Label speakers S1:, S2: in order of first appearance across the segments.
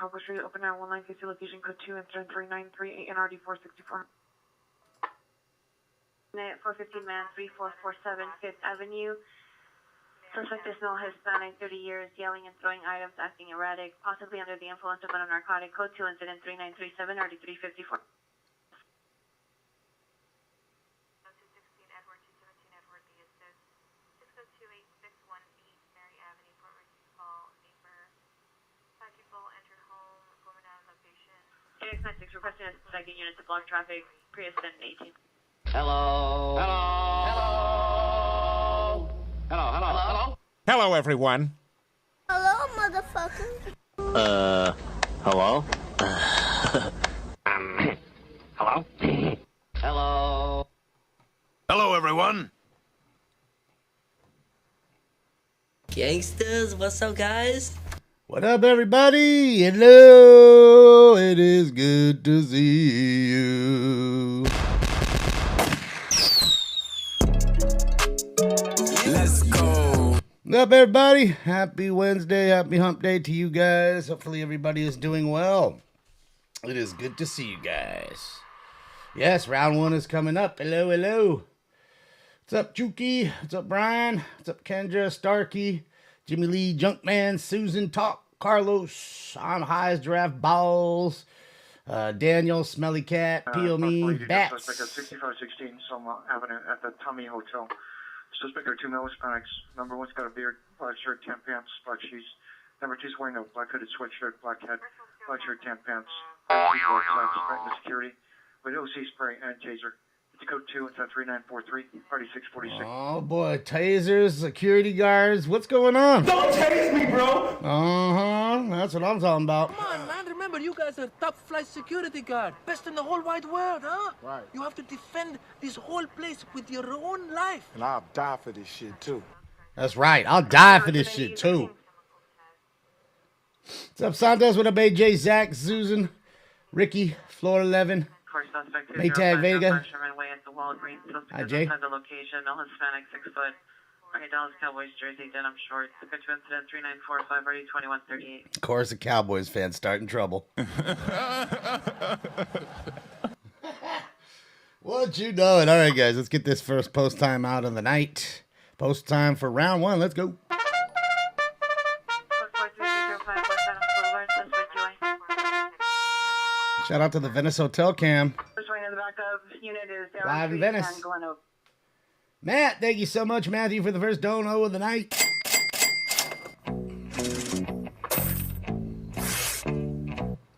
S1: Cowboy Street, open 919, PC location code 2, incident 3938, NRD 464. 415 man, 3447 5th Avenue. Suspect is male Hispanic, 30 years, yelling and throwing items, acting erratic, possibly under the influence of a narcotic. Code 2, incident 3937, RD 354. 216 Edward, 217 Edward, the assist. 6028618 Mary Avenue, Fort Worth, call neighbor. 5 people entered home, woman out of location. KX96 requesting a second unit to block traffic, Prius 1018.
S2: Hello.
S3: Hello.
S2: Hello.
S3: Hello, hello, hello.
S4: Hello, everyone.
S5: Hello, motherfucker.
S2: Hello?
S3: Hello?
S2: Hello.
S4: Hello, everyone.
S6: Gangsters, what's up, guys?
S7: What up, everybody? Hello. It is good to see you.
S4: Let's go.
S7: What up, everybody? Happy Wednesday. Happy Hump Day to you guys. Hopefully, everybody is doing well. It is good to see you guys. Yes, round one is coming up. Hello, hello. What's up, Chuki? What's up, Brian? What's up, Kendra, Starkey, Jimmy Lee, Junkman, Susan, Talk, Carlos, I'm High as Giraffe Balls, Daniel, Smelly Cat, Peel Me, Bats.
S8: Suspect at 6516 Selma Avenue at the Tommy Hotel. Suspect are 2 male Hispanics. Number one's got a beard, black shirt, tan pants, black shoes. Number two's wearing a black hooded sweatshirt, black hat, black shirt, tan pants. People outside threatening security with OC spray and taser. It's code 2, it's at 3943, party 646.
S7: Oh boy, tasers, security guards, what's going on?
S3: Don't tase me, bro.
S7: That's what I'm talking about.
S9: Come on, man. Remember, you guys are top flight security guard. Best in the whole wide world, huh?
S10: Right.
S9: You have to defend this whole place with your own life.
S10: And I'll die for this shit, too.
S7: That's right, I'll die for this shit too. What's up, Santos? What up, AJ, Zach, Susan, Ricky, Floor 11. Maytag Vega. Hi, Jay.
S1: The location, male Hispanic, 6 foot. Okay, Dallas Cowboys jersey, denim shorts. The pitch incident 3945, RD 2138.
S7: Of course, a Cowboys fan starting trouble. What you doing? All right, guys, let's get this first post time out of the night. Post time for round one. Let's go. Shout out to the Venice Hotel Cam. Live in Venice. Matt, thank you so much, Matthew, for the first dono of the night.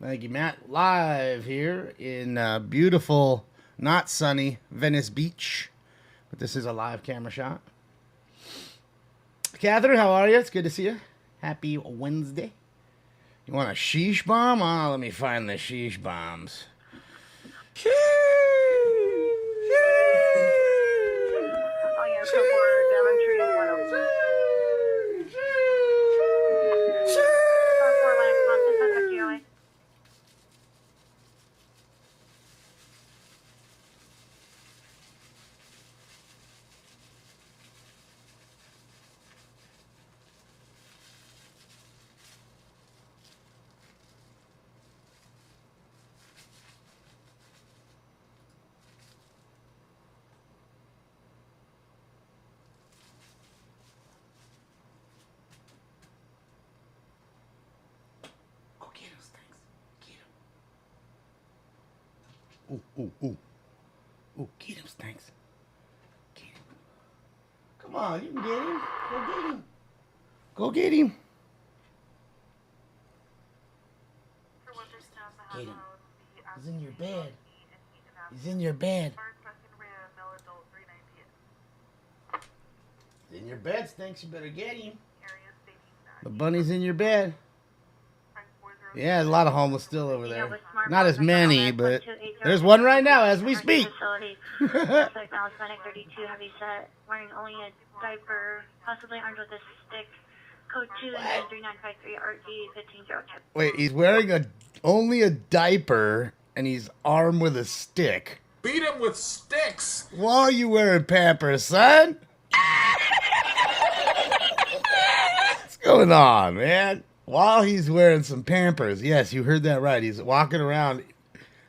S7: Thank you, Matt. Live here in beautiful, not sunny Venice Beach. But this is a live camera shot. Catherine, how are you? It's good to see you. Happy Wednesday. You want a sheesh bomb? Oh, let me find the sheesh bombs. Ooh, get him, Stanks. Get him. Come on, you can get him. Go get him. Go get him. Get him. He's in your bed. He's in your bed. He's in your bed, Stinks. You better get him. The bunny's in your bed. Yeah, there's a lot of homeless still over there. Not as many, but there's one right now as we speak.
S5: Suspect Hispanic, 32, heavy set, wearing only a diaper, possibly armed with a stick. Code 2, 3953, RG 1502.
S7: Wait, he's wearing only a diaper and he's armed with a stick.
S4: Beat him with sticks.
S7: Why are you wearing Pampers, son? What's going on, man? while he's wearing some Pampers. Yes, you heard that right. He's walking around,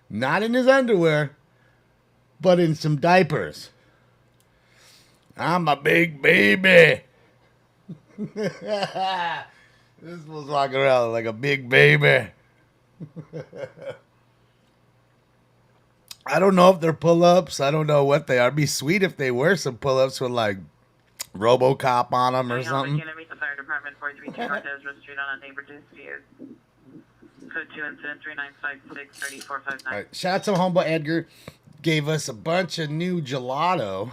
S7: not in his underwear, but in some diapers. I'm a big baby. This fool's walking around like a big baby. I don't know if they're pull-ups. I don't know what they are. It'd be sweet if they were some pull-ups with like RoboCop on them or something.
S1: Meet the fire department 432 North Ezra Street on a neighbor dispute. Code 2 incident 3956-3459.
S7: All right. Shout out to Humble Edgar. Gave us a bunch of new gelato.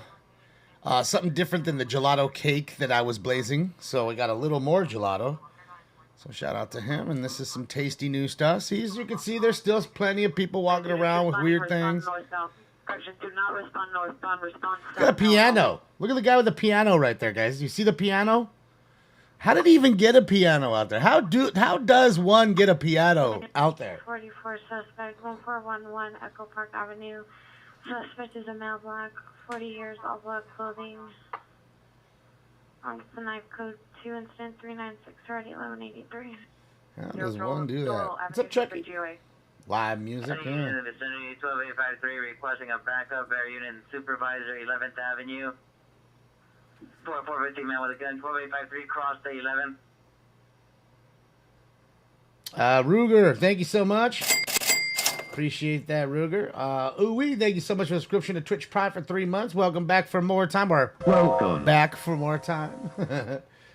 S7: Something different than the gelato cake that I was blazing. So we got a little more gelato. So shout out to him. And this is some tasty new stuff. See, as you can see, there's still plenty of people walking around with weird things.
S1: Do not respond northbound, respond south.
S7: Look at a piano. Look at the guy with the piano right there, guys. You see the piano? How did he even get a piano out there? How does one get a piano out there?
S5: 44 suspect, 1411 Echo Park Avenue. Suspect is a male, black, 40 years, all black clothing. On the knife code 2 incident 396 1183.
S7: How does one do that? What's up, Chucky? Live music.
S1: In the vicinity 12853 requesting a backup air unit and supervisor 11th Avenue. 450 man with a gun 12853 cross the 11.
S7: Ruger, thank you so much. Appreciate that, Ruger. Ooh-wee, thank you so much for the subscription to Twitch Prime for 3 months. Welcome back for more time. Or welcome back for more time.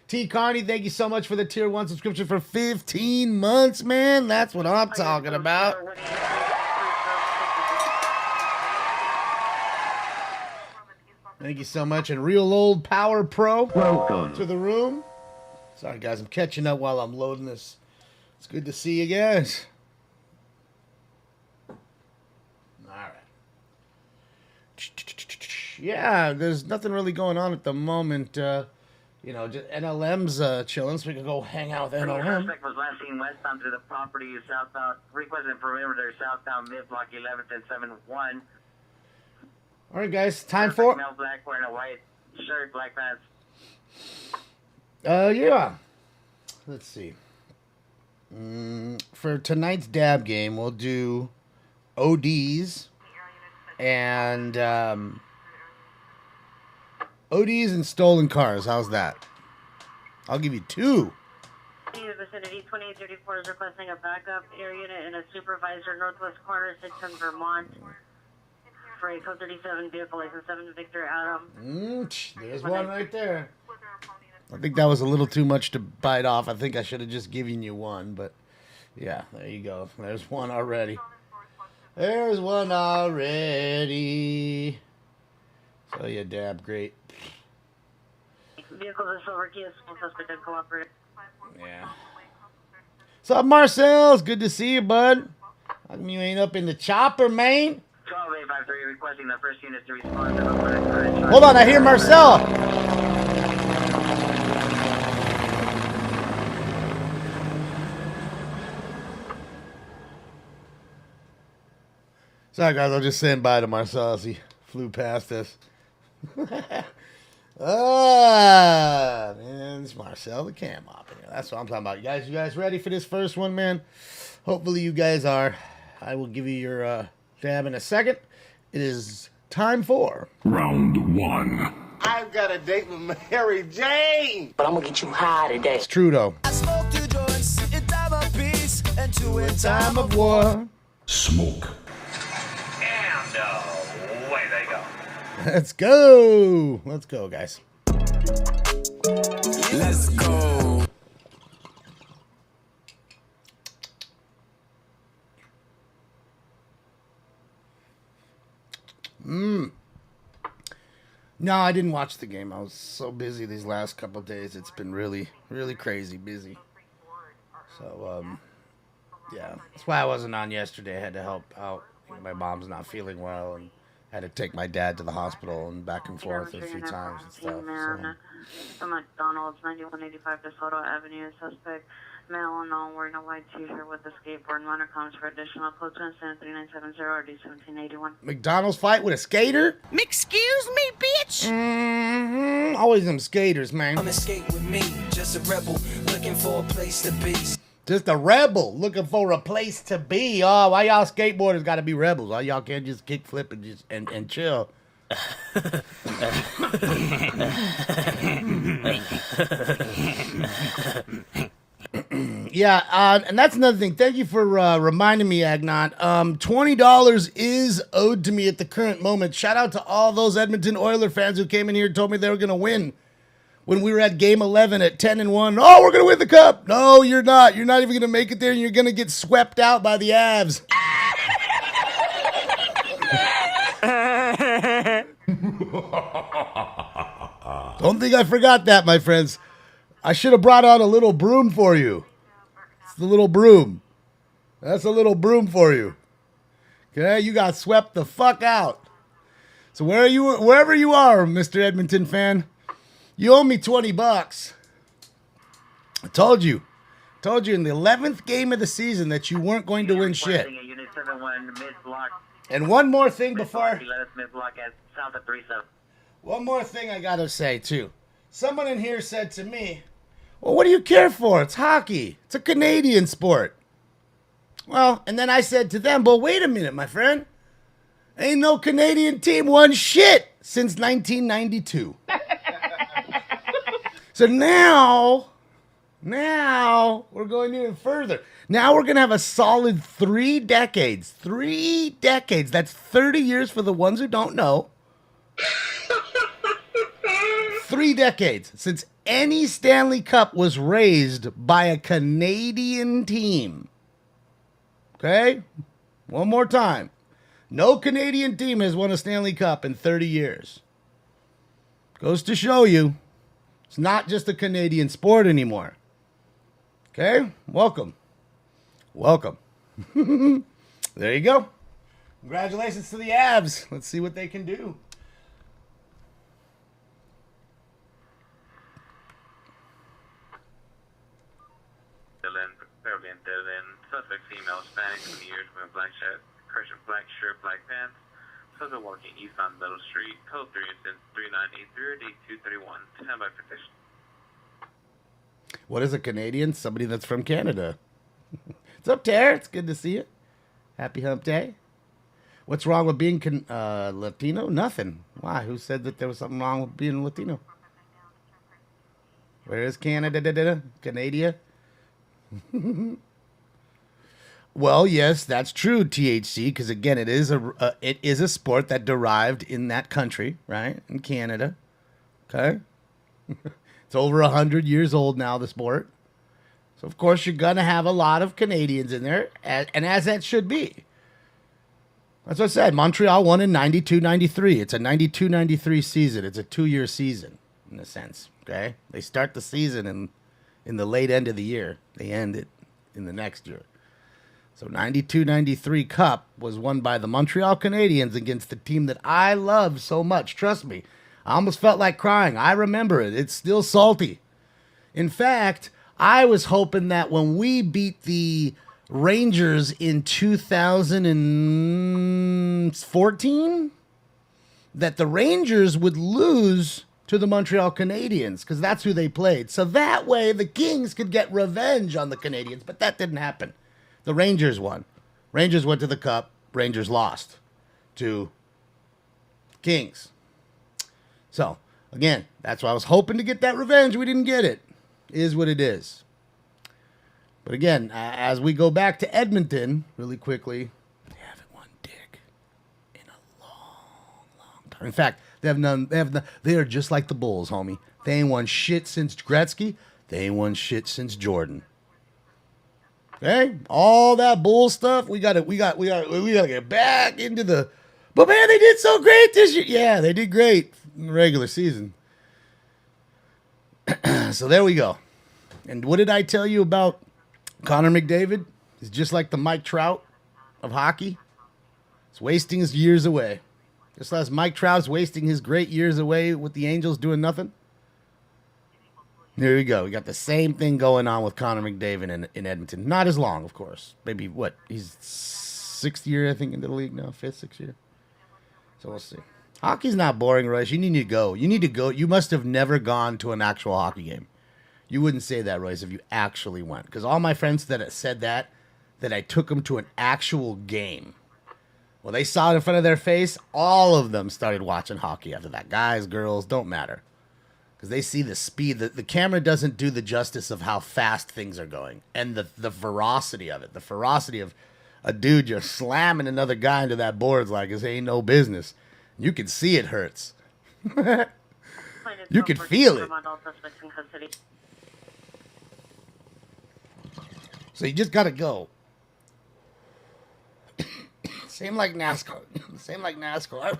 S7: T. Carney, thank you so much for the Tier 1 subscription for 15 months, man. That's what I'm talking about. Thank you so much. And Real Old Power Pro, welcome to the room. Sorry, guys, I'm catching up while I'm loading this. It's good to see you guys. Yeah, there's nothing really going on at the moment. You know, just NLM's chilling, so we can go hang out with NLM.
S1: The suspect was last seen westbound through the property southbound, requesting perimeter southbound mid block 11th and 7-1.
S7: All right, guys, time for.
S1: Male black wearing a white shirt, black pants.
S7: Yeah. Let's see. For tonight's dab game, we'll do ODs and ODs and stolen cars. How's that? I'll give you 2.
S1: In the vicinity 2834 is requesting a backup air unit and a supervisor northwest corner, Sitton, Vermont. For a code 37 vehicle license 7 Victor Adam.
S7: There's one right there. I think that was a little too much to bite off. I think I should have just given you one, but yeah, there you go. There's one already. There's one already. So yeah, dab, great.
S1: Vehicle is silver Kia, suspect and cooperative.
S7: Yeah. What's up, Marcel? It's good to see you, bud. How come you ain't up in the chopper, man?
S1: 12853 requesting the first unit to respond to the
S7: Hold on, I hear Marcel. Sorry, guys. I'm just saying bye to Marcel as he flew past us. Man, it's Marcel the cam op in here. That's what I'm talking about. You guys ready for this first one, man? Hopefully you guys are. I will give you your dab in a second. It is time for
S4: Round 1.
S10: I've got a date with Mary Jane.
S2: But I'm gonna get you high today.
S7: It's Trudeau.
S9: I smoke 2 joints in time of peace and 2 in
S7: Time of war.
S4: Smoke.
S3: And away they go.
S7: Let's go. Let's go, guys.
S4: Let's go. No, I didn't watch the game. I was so busy these last couple of days. It's been really, really crazy busy. So, yeah. That's why I wasn't on yesterday. I had to help out. My mom's not feeling well, and had to take my dad to the hospital and back and forth a few times and stuff. So.
S1: The McDonald's 9185 DeSoto Avenue. Suspect male unknown wearing a white t-shirt with a skateboard and runner comes for additional code 3970 RD 1781.
S7: McDonald's fight with a skater?
S9: Excuse me, bitch!
S7: Always them skaters, man.
S9: Come escape with me, just a rebel looking for a place to be.
S7: Just a rebel looking for a place to be. Oh, why y'all skateboarders got to be rebels? Why y'all can't just kick flip and just and chill? Yeah, and that's another thing. Thank you for reminding me, Agnon. $20 is owed to me at the current moment. Shout out to all those Edmonton Oiler fans who came in here and told me they were going to win when we were at Game 11 at 10-1. Oh, we're going to win the cup. No, you're not. You're not even going to make it there, and you're going to get swept out by the Avs. Don't think I forgot that, my friends. I should have brought out a little broom for you. It's the little broom. That's a little broom for you. Okay, you got swept the fuck out. So wherever you are, Mr. Edmonton fan, you owe me $20. I told you in the 11th game of the season that you weren't going to win shit. And one more thing before. One more thing I gotta say too. Someone in here said to me, well, what do you care for? It's hockey. It's a Canadian sport. Well, and then I said to them, well, wait a minute, my friend. Ain't no Canadian team won shit since 1992. So now we're going even further. Now we're going to have a solid 3 decades. 3 decades. That's 30 years for the ones who don't know. 3 decades since any Stanley Cup was raised by a Canadian team. Okay? One more time. No Canadian team has won a Stanley Cup in 30 years. Goes to show you, it's not just a Canadian sport anymore. Okay? Welcome. There you go. Congratulations to the Avs. Let's see what they can do.
S6: Suspect female, Hispanic, 20 years, wearing black shirt, black pants. Suspect walking eastbound Middle Street. Code 3 instance 39838231. Stand by for petition.
S7: What is a Canadian? Somebody that's from Canada. What's up, Tara? It's good to see you. Happy Hump Day. What's wrong with being Latino? Nothing. Why? Who said that there was something wrong with being Latino? Where is Canada? Canada? Well, yes, that's true, THC, because again, it is a sport that derived in that country, right? In Canada. Okay? It's over 100 years old now, the sport. So, of course, you're going to have a lot of Canadians in there, and as that should be. That's what I said. Montreal won in 92-93. It's a 92-93 season. It's a 2-year season, in a sense, okay? They start the season in the late end of the year. They end it in the next year. So 92-93 Cup was won by the Montreal Canadiens against the team that I love so much. Trust me, I almost felt like crying. I remember it. It's still salty. In fact, I was hoping that when we beat the Rangers in 2014, that the Rangers would lose to the Montreal Canadiens, because that's who they played. So that way the Kings could get revenge on the Canadiens, but that didn't happen. The Rangers won. Rangers went to the Cup. Rangers lost to Kings. So, again, that's why I was hoping to get that revenge. We didn't get it. It is what it is. But again, as we go back to Edmonton really quickly, they haven't won dick in a long time. In fact, they have none. They are just like the Bulls, homie. They ain't won shit since Gretzky. They ain't won shit since Jordan. Okay, all that bull stuff. We gotta get back into the. But man, they did so great this year. Yeah, they did great in the regular season. So there we go. And what did I tell you about Connor McDavid? He's just like the Mike Trout of hockey. He's wasting his years away. Just as Mike Trout's wasting his great years away with the Angels doing nothing. Here we go. We got the same thing going on with Connor McDavid in Edmonton. Not as long, of course. Maybe, what? He's 6th year, I think, into the league now. 5th, 6th year. So we'll see. Hockey's not boring, Royce. You need to go. You need to go. You must have never gone to an actual hockey game.
S4: You wouldn't say that, Royce, if you actually went. Because all my friends that said that I took them to an actual game. Well, they saw it in front of their face. All of them started watching hockey after that. Guys, girls, don't matter. Because they see the speed. The camera doesn't do the justice of how fast things are going. And the ferocity of it. The ferocity of a dude just slamming another guy into that board like it ain't no business. You can see it hurts. You can feel it. So you just got to go. Same like NASCAR. Same like NASCAR.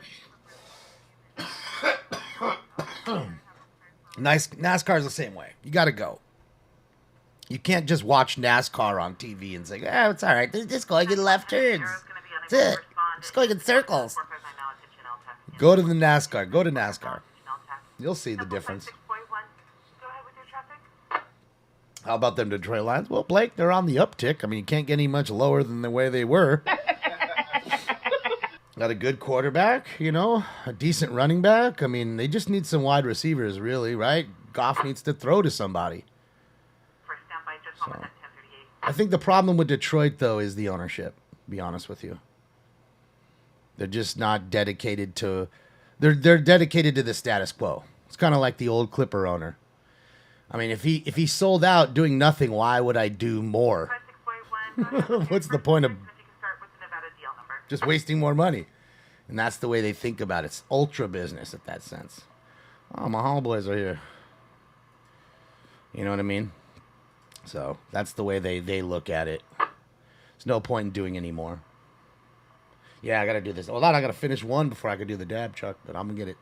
S4: NASCAR is the same way. You got to go. You can't just watch NASCAR on TV and say, "Oh, it's all right. They're just going in left turns. That's it. Just going in circles." Go to the NASCAR. Go to NASCAR. You'll see the difference. How about them Detroit Lions? Well, Blake, they're on the uptick. I mean, you can't get any much lower than the way they were. Got a good quarterback, you know, a decent running back. I mean, they just need some wide receivers, really, right? Goff needs to throw to somebody. So, I think the problem with Detroit, though, is the ownership, to be honest with you. They're just not dedicated to... They're dedicated to the status quo. It's kind of like the old Clipper owner. I mean, if he sold out doing nothing, why would I do more? What's the point of just wasting more money? And that's the way they think about it. It's ultra business at that sense. Oh, my homeboys are here. You know what I mean? So that's the way they look at it. There's no point in doing any more. Yeah, I got to do this. Hold on, I got to finish one before I can do the dab, Chuck, but I'm going to get it.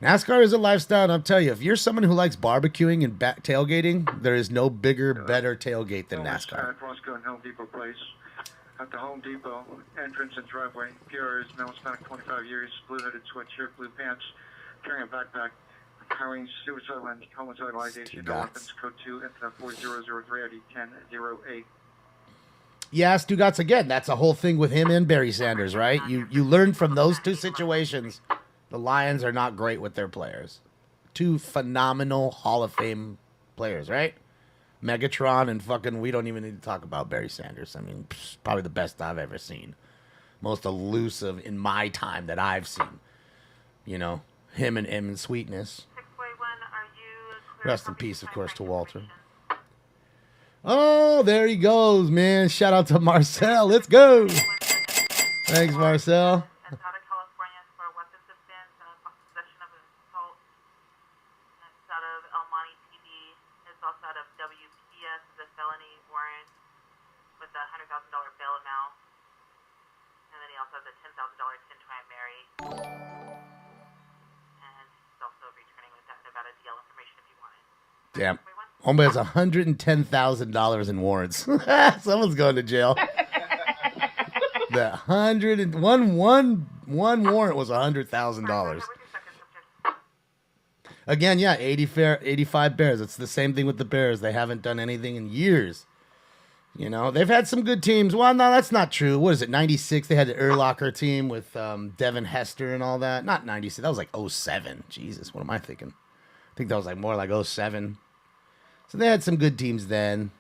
S4: NASCAR is a lifestyle, and I'll tell you, if you're someone who likes barbecuing and tailgating, there is no bigger, better tailgate than NASCAR.
S8: Roscoe and Home Depot Place. At the Home Depot entrance and driveway, PR is male Hispanic, 25 years, blue-hooded sweatshirt, blue pants, carrying a backpack, carrying suicidal and homicidal ideation, no weapons, code 2, incident 4003, ID 1008.
S4: Yeah, Stugatz again. That's a whole thing with him and Barry Sanders, right? You learn from those two situations. The Lions are not great with their players. Two phenomenal Hall of Fame players, right? Megatron and fucking, we don't even need to talk about Barry Sanders. I mean, probably the best I've ever seen. Most elusive in my time that I've seen. You know, him and Sweetness. Rest in peace, of course, to Walter. Oh, there he goes, man. Shout out to Marcel. Let's go. Thanks, Marcel. Damn. Homeboy has $110,000 in warrants. Someone's going to jail. The one warrant was $100,000. Again, yeah, 85 Bears. It's the same thing with the Bears. They haven't done anything in years. You know, they've had some good teams. Well, no, that's not true. What is it, 96? They had the Urlacher team with Devin Hester and all that. Not 96. That was like 07. Jesus, what am I thinking? I think that was like more like 07. So they had some good teams then.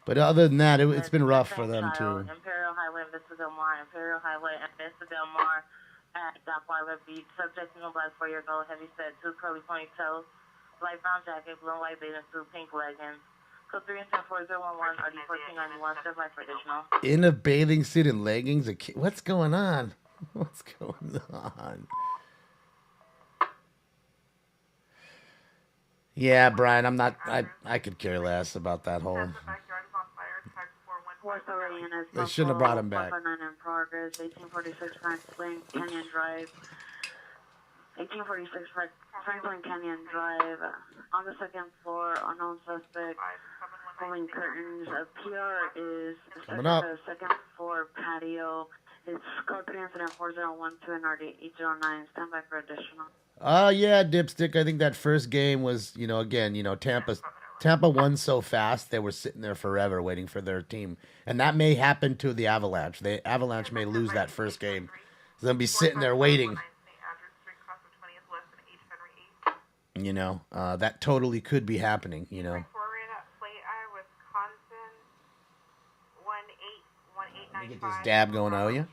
S4: But other than that, it's been rough for them too.
S1: Imperial Highway in Vista Del Mar, Imperial Highway and Vista Del Mar at Dockweiler Beach. Subject no black 4-year old, heavy set, 2 curly ponytails, light brown jacket, blue and white bathing suit, pink leggings. Code 3 and 4011, RD 1491, step by for additional.
S4: In a bathing suit and leggings? What's going on? What's going on? Yeah, Brian, I'm not. I could care less about that whole. They shouldn't have brought him back.
S1: In progress, 1846 Franklin Canyon Drive. 1846 Franklin Canyon Drive. On the second floor, unknown suspect. Pulling curtains. PR is the second floor patio. It's code 3 incident 4012 and RD 809. Stand by for additional.
S4: Yeah, Dipstick. I think that first game was, Tampa won so fast they were sitting there forever waiting for their team, and that may happen to the Avalanche. The Avalanche may lose that first game. So they'll be sitting there waiting. You know, that totally could be happening, you know. Let me get this dab going, oh yeah?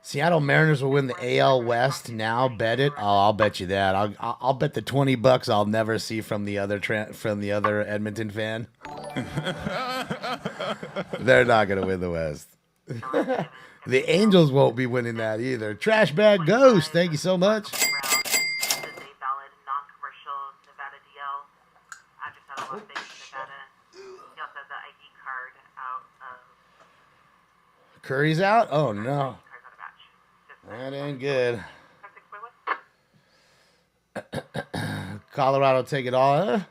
S4: Seattle Mariners will win the AL West now. Bet it. Oh, I'll bet you that. I'll bet the $20 I'll never see from the other Edmonton fan. They're not gonna win the West. The Angels won't be winning that either. Trash Bag Ghost, thank you so much. Curry's out? Oh no. That ain't good. Colorado take it all.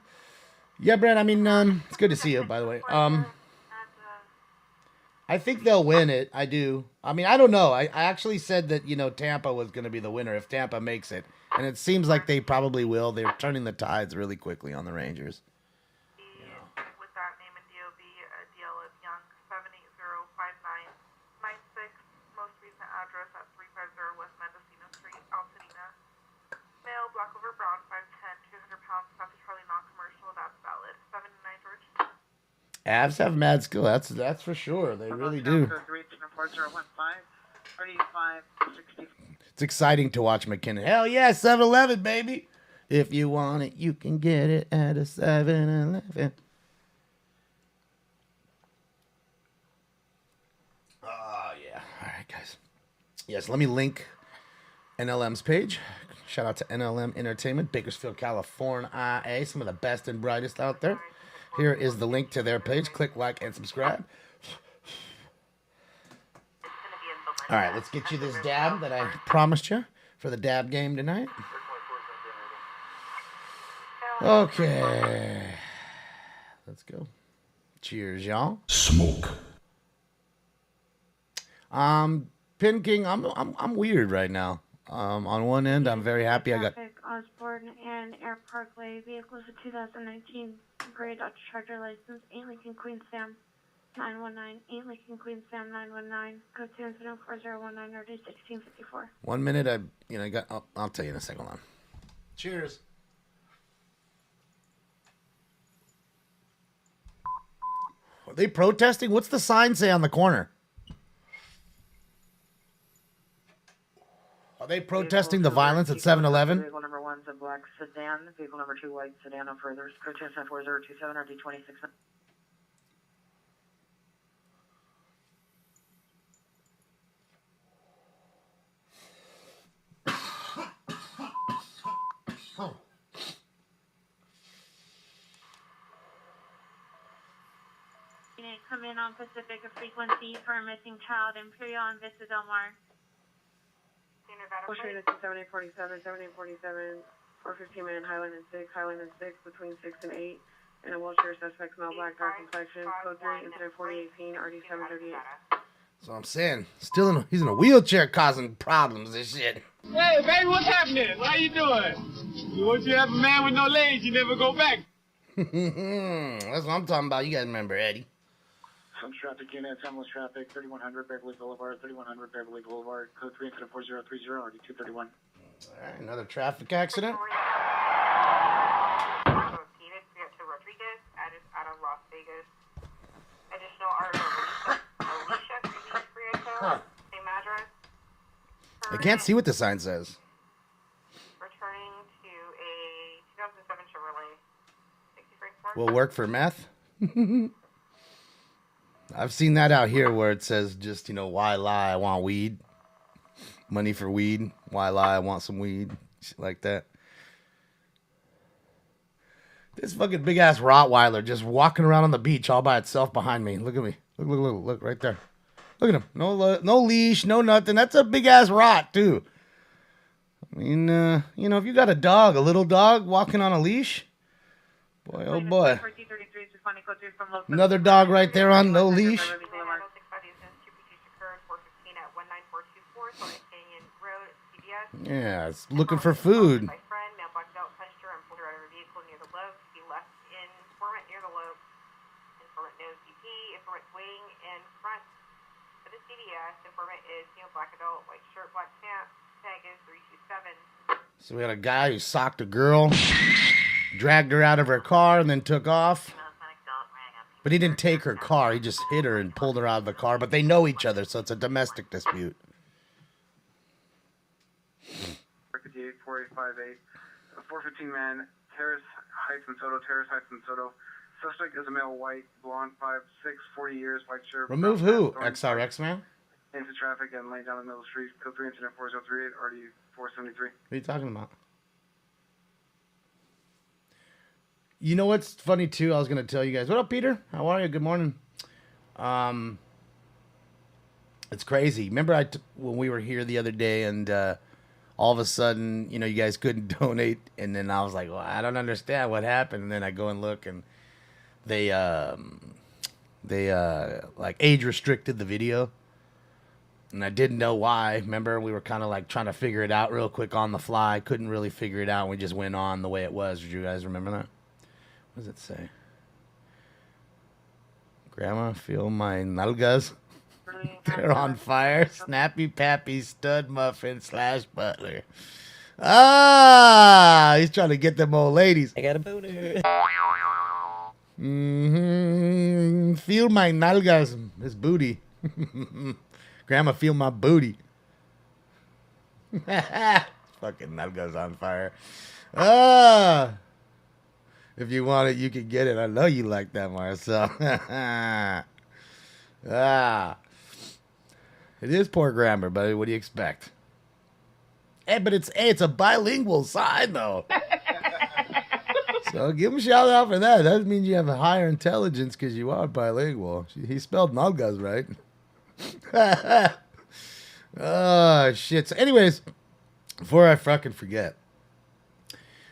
S4: Yeah, Brad, I mean, it's good to see you, by the way. I think they'll win it. I do. I mean, I don't know. I actually said that, you know, Tampa was going to be the winner if Tampa makes it. And it seems like they probably will. They're turning the tides really quickly on the Rangers.
S11: With that name and DOB, DL is Young, 7805996. Most recent address at 350 West Mendocino Street, Altadena. Male, black over brown, 5'10", 200 pounds, South Charlie, non-commercial. That's valid. 79 George.
S4: Avs have mad skill. That's for sure. They really do. It's exciting to watch McKinnon. Hell yeah, 7-Eleven, baby. If you want it, you can get it at a 7-Eleven. Oh, yeah. All right, guys. Yes, let me link NLM's page. Shout out to NLM Entertainment, Bakersfield, California. Some of the best and brightest out there. Here is the link to their page. Click like and subscribe. All right, let's get you this dab that I promised you for the dab game tonight. Okay. Let's go. Cheers, y'all.
S12: Smoke.
S4: Pin King, I'm weird right now. On one end, I'm very happy. I got
S5: Osborne and Air Parkway vehicles of 2019 gray Dodge Charger license 8 Lincoln Queen Sam 919 8 Lincoln Queen Sam 919 code 2 incident 4019 RD 1654.
S4: 1 minute. I got. I'll tell you in a second. Hold on. Cheers. Are they protesting? What's the sign say on the corner? Are they protesting the violence at 7-Eleven?
S13: Vehicle number 1's a black sedan. Vehicle number 2, white sedan. No further. Code 4027 RD 26.
S5: Come in on Pacific frequency for a missing child, Imperial and Vista Del Mar.
S13: Ocean is 7847, 7847, 415 man, Highland and 6, between 6 and 8. And a wheelchair suspect, smell black, dark complexion, code 3, incident 4018, RD 738.
S4: So I'm saying, he's in a wheelchair causing problems and shit.
S14: Hey, baby, what's happening? How you doing? Once you have a man with no legs, you never go back.
S4: That's what I'm talking about. You guys remember Eddie.
S8: Some traffic units, ambulance traffic, 3100 Beverly Boulevard, 3100 Beverly Boulevard, code 3 incident 4030, RD 231.
S4: All right, another traffic accident.
S11: To Rodriguez, out of Las Vegas. Additional Alicia, same address.
S4: I can't see what the sign says.
S11: Returning to a 2007 Chevrolet. 63
S4: Will work for meth. I've seen that out here where it says just, why lie? I want weed. Money for weed. Why lie? I want some weed. Shit like that. This fucking big ass Rottweiler just walking around on the beach all by itself behind me. Look at me. Look right there. Look at him. No leash, no nothing. That's a big ass Rott too. I mean, if you got a dog, a little dog walking on a leash, boy, oh boy. Another dog right there on no leash. Yeah, it's looking for food.
S11: the CDS. Informant is black adult, white shirt, black pants. Tag is 327.
S4: So we had a guy who socked a girl, dragged her out of her car, and then took off. But he didn't take her car. He just hit her and pulled her out of the car. But they know each other, so it's a domestic dispute.
S8: 484858. A 415 man, Terrace Heights and Soto, Terrace Heights and Soto. Suspect is a male, white, blonde, 5'6", 40 years, white shirt.
S4: Remove who? XRX man?
S8: Into traffic and laying down the middle of the street. Code 3 incident 4038, RD 473.
S4: What are you talking about? You know what's funny too? I was gonna tell you guys. What up, Peter? How are you? Good morning. It's crazy. Remember when we were here the other day and all of a sudden, you guys couldn't donate, and then I was like, well, I don't understand what happened. And then I go and look, and they like age restricted the video, and I didn't know why. Remember, we were kind of like trying to figure it out real quick on the fly. Couldn't really figure it out. And we just went on the way it was. Did you guys remember that? What does it say? Grandma, feel my nalgas. They're on fire. Snappy Pappy Stud Muffin / Butler. Ah, he's trying to get them old ladies. I got a booter. Feel my nalgas. His booty. Grandma, feel my booty. Fucking nalgas on fire. Ah. If you want it, you can get it. I know you like that, Marcel. It is poor grammar, but what do you expect? Hey, but it's a bilingual sign, though. So give him a shout out for that. That means you have a higher intelligence because you are bilingual. He spelled nalgas right. Oh, shit. So anyways, before I fucking forget,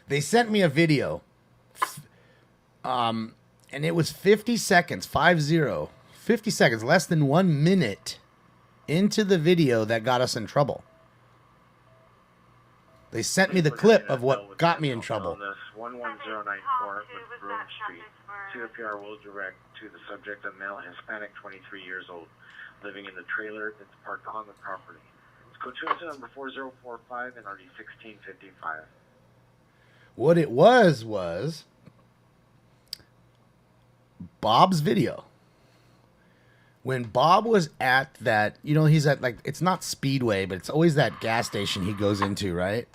S4: they sent me a video. And it was 50 seconds, 50 seconds, less than 1 minute into the video that got us in trouble. They sent me the clip of what got me in trouble.
S6: 11094 with Grove Street. CFPR will direct to the subject, a male Hispanic, 23 years old, living in the trailer that's parked on the property. It's code 2 number 4045 and RD 1655.
S4: What it was Bob's video. When Bob was at that, he's at, like, it's not Speedway, but it's always that gas station he goes into, right?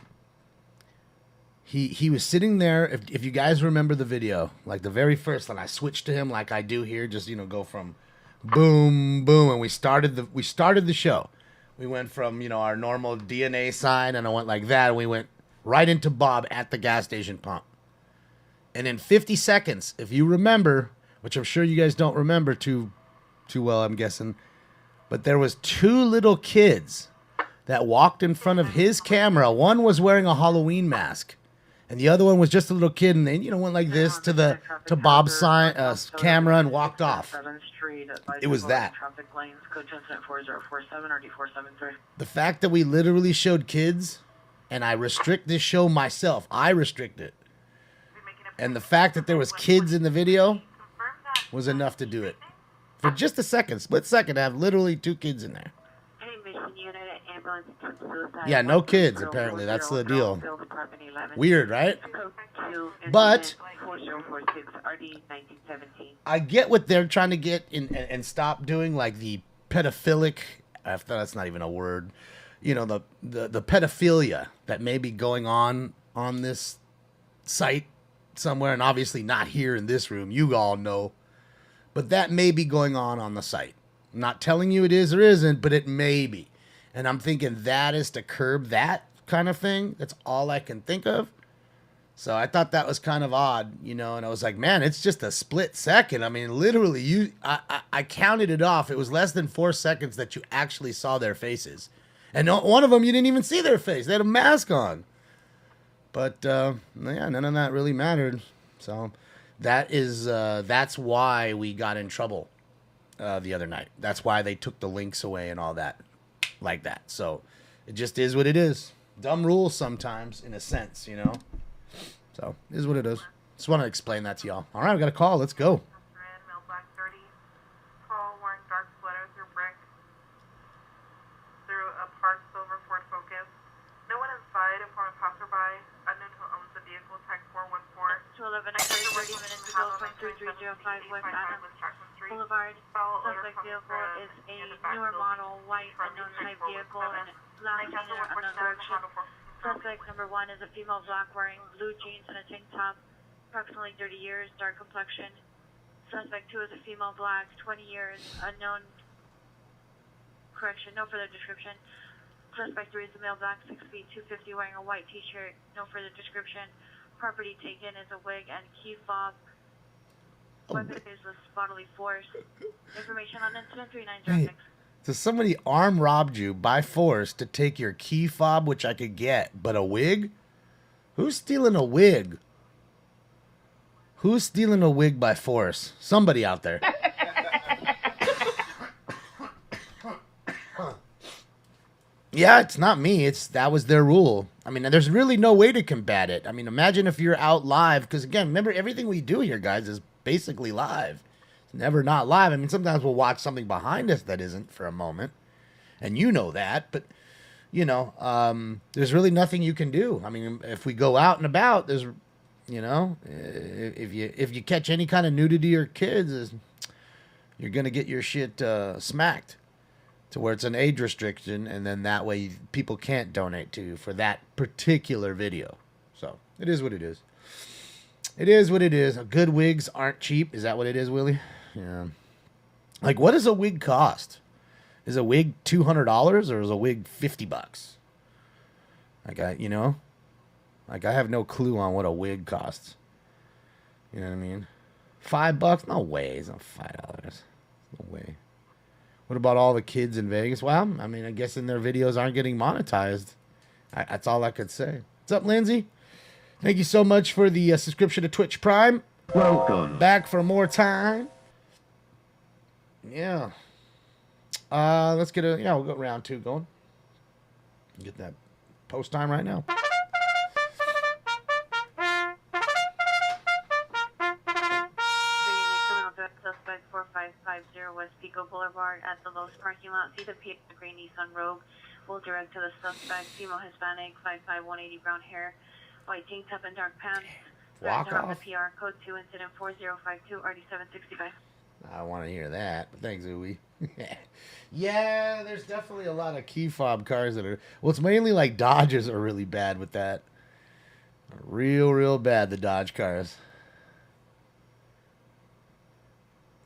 S4: He was sitting there, if you guys remember the video, like the very first one, I switched to him like I do here, just, go from boom, boom, and we started the show. We went from, our normal DNA sign, and I went like that, and we went right into Bob at the gas station pump. And in 50 seconds, if you remember, which I'm sure you guys don't remember too well, I'm guessing, but there was 2 little kids that walked in front of his camera. One was wearing a Halloween mask, and the other one was just a little kid, and they, went like this to Bob's camera and walked off. It was that. The fact that we literally showed kids, and I restrict this show myself. I restrict it. And the fact that there was kids in the video was enough to do it. For just a second, split second, to have literally 2 kids in there. Yeah, no kids, apparently. That's the deal. Weird, right? But I get what they're trying to get in and stop doing, like the pedophilic, that's not even a word, the pedophilia that may be going on this site somewhere, and obviously not here in this room. You all know. But that may be going on the site. I'm not telling you it is or isn't, but it may be. And I'm thinking that is to curb that kind of thing. That's all I can think of. So I thought that was kind of odd, and I was like, man, it's just a split second. I mean, literally, I counted it off. It was less than 4 seconds that you actually saw their faces. And one of them, you didn't even see their face. They had a mask on. But, yeah, none of that really mattered. So that's why we got in trouble the other night. That's why they took the links away and all that like that. So it just is what it is. Dumb rules sometimes, in a sense, So it is what it is. Just want to explain that to y'all. All right, we got a call. Let's go.
S1: 405 West Adams Boulevard. Suspect vehicle is a newer model, white, unknown type vehicle, and last seen in an unknown direction. Suspect number 1 is a female black wearing blue jeans and a tank top, approximately 30 years, dark complexion. Suspect 2 is a female black, 20 years, unknown, correction, no further description. Suspect 3 is a male black, 6 feet, 250, wearing a white t-shirt, no further description. Property taken is a wig and key fob. Weapon used with bodily force. Information on incident 3906.
S4: Hey, so somebody arm robbed you by force to take your key fob, which I could get, but a wig? Who's stealing a wig? Who's stealing a wig by force? Somebody out there. Yeah, it's not me. That was their rule. I mean, there's really no way to combat it. I mean, imagine if you're out live, because again, remember, everything we do here, guys, is basically live. It's never not live. I mean, sometimes we'll watch something behind us that isn't for a moment, and you know that, but you know, there's really nothing you can do. I mean, if we go out and about, there's, you know, if you catch any kind of nudity or kids, you're gonna get your shit smacked to where it's an age restriction, and then that way people can't donate to you for that particular video. So it is what it is. It is what it is. Good wigs aren't cheap. Is that what it is, Willie? Yeah. Like, what does a wig cost? Is a wig $200 or is a wig $50? Like, I have no clue on what a wig costs. You know what I mean? $5? No way. It's not $5. No way. What about all the kids in Vegas? Well, I mean, I guess their videos aren't getting monetized. That's all I could say. What's up, Lindsay? Thank you so much for the subscription to Twitch Prime.
S2: Welcome.
S4: Back for more time. Yeah. Let's get we'll go round 2 going. Get that post time right now.
S1: Suspect 4550 West Pico Boulevard at the Los parking lot. See the green Nissan Rogue. We'll direct to the suspect, female Hispanic, 5'5", 180, brown hair, white tank top and dark pants.
S4: Walk off.
S1: The PR code 2 incident 4052 RD765.
S4: I don't want to hear that, but thanks, Uwe. Yeah, there's definitely a lot of key fob cars that are. Well, it's mainly like Dodges are really bad with that. Real bad, the Dodge cars.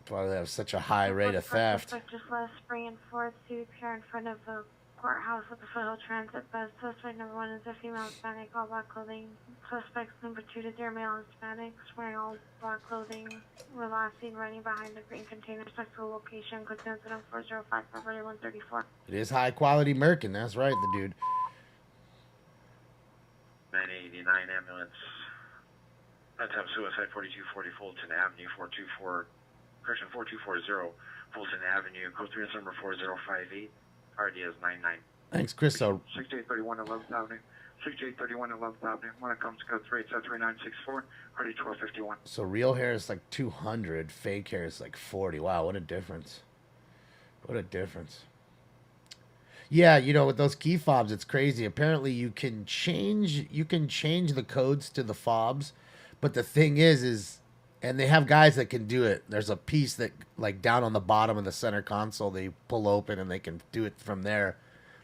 S4: That's why they have such a high rate of theft.
S5: Suspect just last spring and forth to appear in front of the courthouse with the Foothill Transit bus. Suspect number 1 is a female Hispanic, all black clothing. Suspects number 2 to their male Hispanics wearing all black clothing. Were last seen running behind the green container. Sexual location, code incident 405 February 134.
S4: It is high quality American. That's right, the dude.
S6: 989 ambulance. That time suicide 4240 Fulton Avenue 424. Correction 4240 Fulton Avenue. Code 3 number 4058. RD is 99.
S4: Thanks, Chris. So
S8: 6831 11th Avenue. 6831 11th Avenue. When it comes to code 3, it's at 3964. RD 1251.
S4: So real hair is like 200. Fake hair is like 40. Wow, what a difference. What a difference. Yeah, you know, with those key fobs, it's crazy. Apparently you can change the codes to the fobs, but the thing is and they have guys that can do it. There's a piece that, like, down on the bottom of the center console, they pull open and they can do it from there,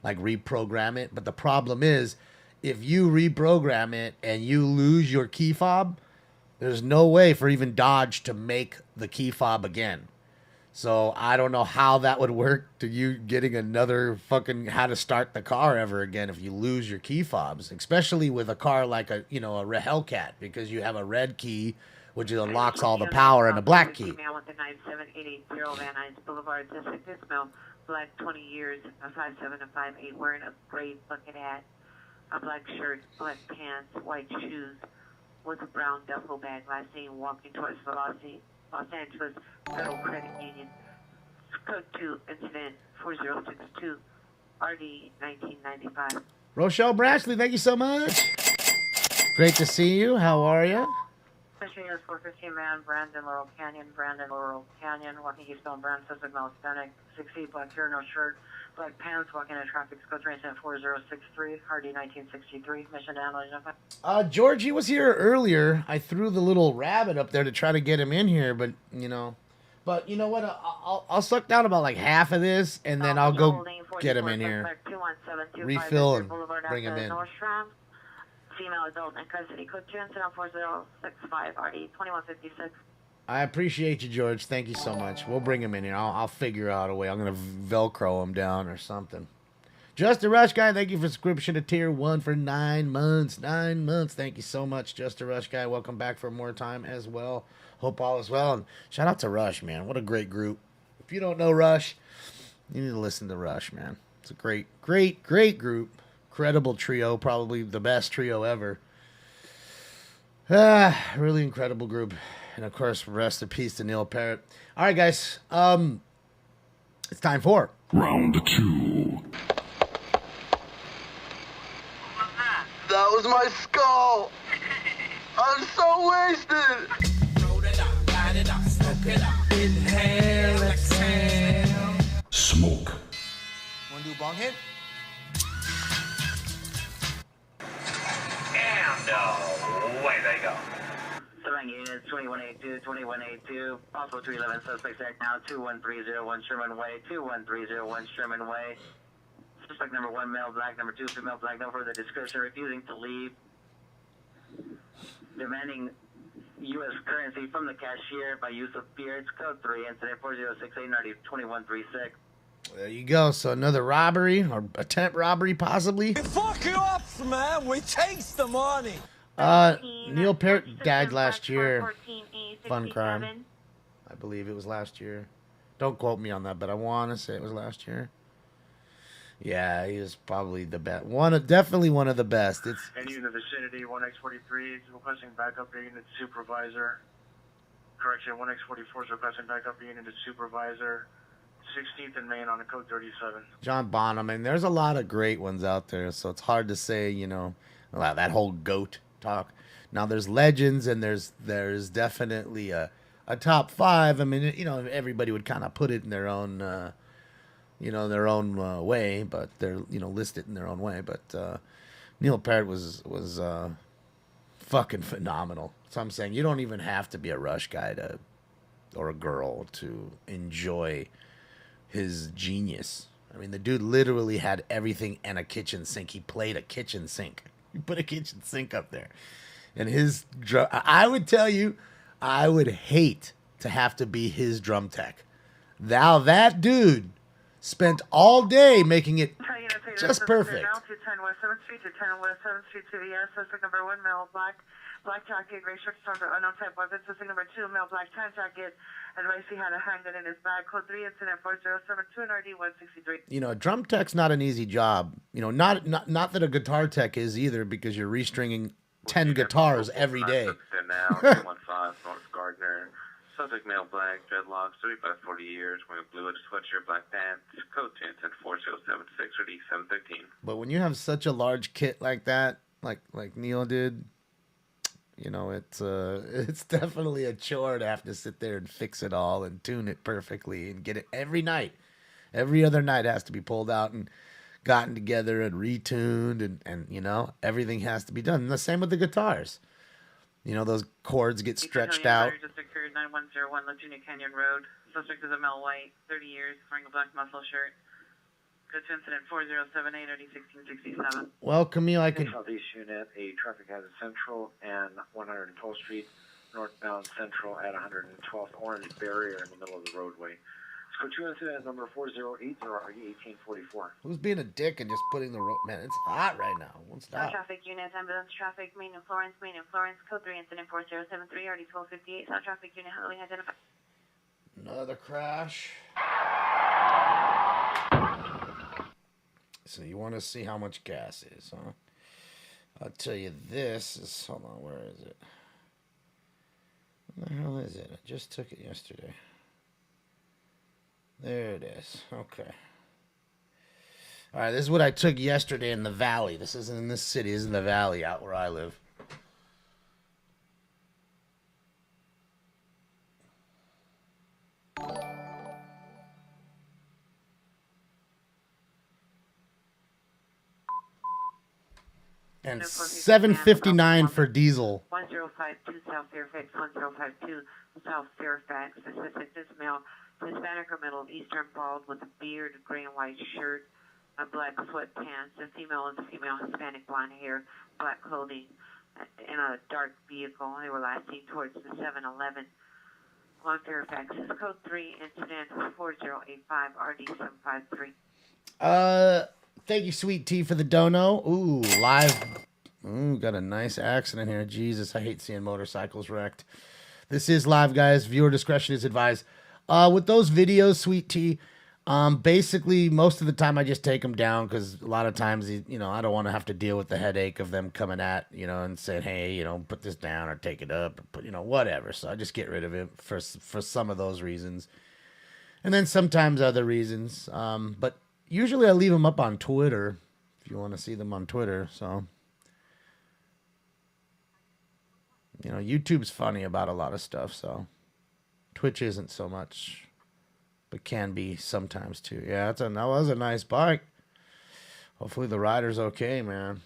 S4: like reprogram it. But the problem is, if you reprogram it and you lose your key fob, there's no way for even Dodge to make the key fob again. So I don't know how that would work to you getting another fucking how to start the car ever again if you lose your key fobs, especially with a car like a Hellcat, because you have a red key, which unlocks all the power, and a black key.
S1: Female with the 97880 Van Nuys Boulevard. This male, black 20 years, a 5'7" and 5'8", wearing a gray bucket hat, a black shirt, black pants, white shoes, with a brown duffel bag. Last seen walking towards the Los Angeles Federal Credit Union. Code 2 incident 4062 RD 1995.
S4: Rochelle Brashley, thank you so much. Great to see you. How are you?
S1: units 415 man, Brandon Laurel Canyon, walking eastbound Brand, suspect male Hispanic, 6 feet, black hair, no shirt, black pants, walking in traffic, code 3 incident 4063, Hardy 1963, mission to analyze.
S4: Georgie was here earlier. I threw the little rabbit up there to try to get him in here, but you know what? I'll suck down about like half of this, and then I'll go get him in here, refill, and bring him in.
S1: Female adult in custody, code 2 incident 4065, RD 2156.
S4: I appreciate you, George. Thank you so much. We'll bring him in here. I'll figure out a way. I'm gonna Velcro him down or something. Just a Rush Guy, thank you for subscription to Tier 1 for 9 months. 9 months. Thank you so much, Just a Rush Guy. Welcome back for more time as well. Hope all is well. And shout out to Rush, man. What a great group. If you don't know Rush, you need to listen to Rush, man. It's a great, great, great group. Incredible trio. Probably the best trio ever. Really incredible group. And, of course, rest in peace to Neil Parrott. All right, guys. It's time for
S12: Round 2.
S15: That was my skull. I'm so wasted. Roll it up, light it up, smoke it up. Inhale, exhale.
S12: Smoke.
S15: Wanna do a bong hit?
S3: And away they go.
S1: Surveying units 2182, 2182, possible 211 suspects act now, 21301 Sherman Way, 21301 Sherman Way. Suspect number 1, male black, number 2, female black, no further description, refusing to leave. Demanding U.S. currency from the cashier by use of beards, code 3, incident 4068, 2136.
S4: There you go. So another robbery or attempt robbery, possibly.
S9: We fuck you up, man. We takes the money.
S4: Neil Parrott died last year. Fun crime. I believe it was last year. Don't quote me on that, but I want to say it was last year. Yeah, he was probably the best. Definitely one of the best. It's
S8: Any in the vicinity, 1X43 is requesting backup unit supervisor. Correction, 1X44 is requesting backup unit supervisor. 16th and Main on the code 37.
S4: John Bonham, and there's a lot of great ones out there, so it's hard to say, that whole GOAT talk. Now there's legends, and there's definitely a top 5. I mean, everybody would kind of put it in their own, their own way, but they're, list it in their own way. But Neil Parrott was fucking phenomenal. So I'm saying you don't even have to be a Rush guy or a girl to enjoy his genius. I mean, the dude literally had everything and a kitchen sink. He played a kitchen sink. He put a kitchen sink up there. And his drum, I would tell you, I would hate to have to be his drum tech. Now that dude spent all day making it just perfect.
S1: Now to 10 West 7th Street to 10 West 7th Street to the suspect number 1, male black jacket, gray shirt, unknown type weapon. Suspect number 2, male black tan jacket, advice he had a handgun in his bag. Code 3, incident 4072 and RD 163.
S4: A drum tech's not an easy job. Not that a guitar tech is either, because you're restringing 10 guitars every day.
S6: Now, 215 North Gardner. Suspect male black, dreadlocks, 35 40 years, wearing blue sweatshirt, black pants, code 2 incident 4076 or D713.
S4: But when you have such a large kit like that, like Neil did, it's definitely a chore to have to sit there and fix it all and tune it perfectly and get it every night. Every other night has to be pulled out and gotten together and retuned, and everything has to be done. And the same with the guitars. Those chords get stretched out.
S1: District Period 9101 Laguna Canyon Road. Suspect is a male white, 30 years, wearing a black muscle shirt. Code 2 incident 4078 RD 1667.
S4: Well, Camille, I could.
S8: Southeast unit, a traffic hazard central and 112th Street, northbound central at 112th Orange barrier in the middle of the roadway. Code 2 incident number 4080 RD 1844.
S4: Who's being a dick and just putting the road? Man, it's hot right now. Won't stop.
S1: Traffic unit, ambulance traffic, main in Florence, code 3 incident 4073 RD 1258. South traffic unit, holding identified.
S4: Another crash. So you want to see how much gas is, huh? I'll tell you this is, hold on, where is it? What the hell is it? I just took it yesterday. There it is. Okay. All right, this is what I took yesterday in the valley. This isn't in this city. This is in the valley out where I live. And 759 for diesel.
S13: 1052 South Fairfax, 1052 South Fairfax. The suspect is male, Hispanic or Middle Eastern, bald with a beard, gray and white shirt, a black sweatpants. The female is a female, Hispanic, blonde hair, black clothing, in a dark vehicle. They were last seen towards the 7-Eleven on Fairfax. This is code 3, incident 4085 RD753.
S4: Thank you, Sweet Tea, for the dono. Ooh, live. Ooh, got a nice accident here. Jesus, I hate seeing motorcycles wrecked. This is live, guys. Viewer discretion is advised. With those videos, Sweet Tea, basically, most of the time I just take them down because a lot of times, I don't want to have to deal with the headache of them coming at, and saying, hey, put this down or take it up, or put, whatever. So I just get rid of it for some of those reasons. And then sometimes other reasons. But usually I leave them up on Twitter if you want to see them on Twitter. So, YouTube's funny about a lot of stuff. So Twitch isn't so much, but can be sometimes too. Yeah, that was a nice bike. Hopefully the rider's okay, man.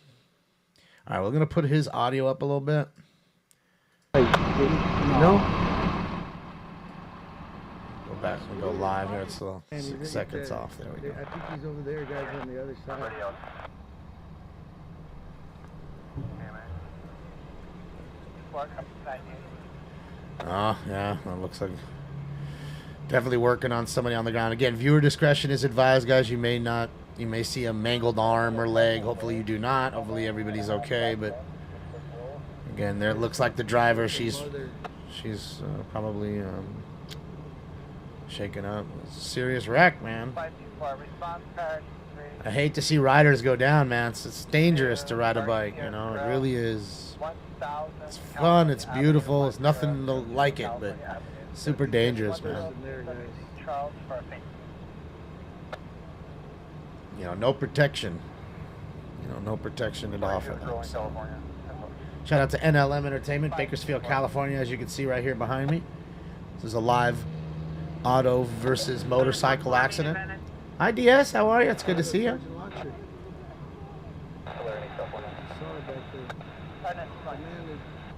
S4: All right, we're going to put his audio up a little bit. No? Go back and go live here. It's still 6 seconds off. There we go.
S16: I think he's over there, guys, on the other side.
S4: Oh, yeah, that looks like definitely working on somebody on the ground. Again, viewer discretion is advised, guys. You may see a mangled arm or leg. Hopefully you do not. Hopefully everybody's okay. But again, there it looks like the driver. She's probably shaken up. It's a serious wreck, man. I hate to see riders go down, man. It's dangerous to ride a bike. It really is. It's fun. It's beautiful. It's nothing like it, but super dangerous, man. No protection. No protection at all for them. So. Shout out to NLM Entertainment, Bakersfield, California, as you can see right here behind me. This is a live auto versus motorcycle accident. Hi, DS. How are you? It's good to see you.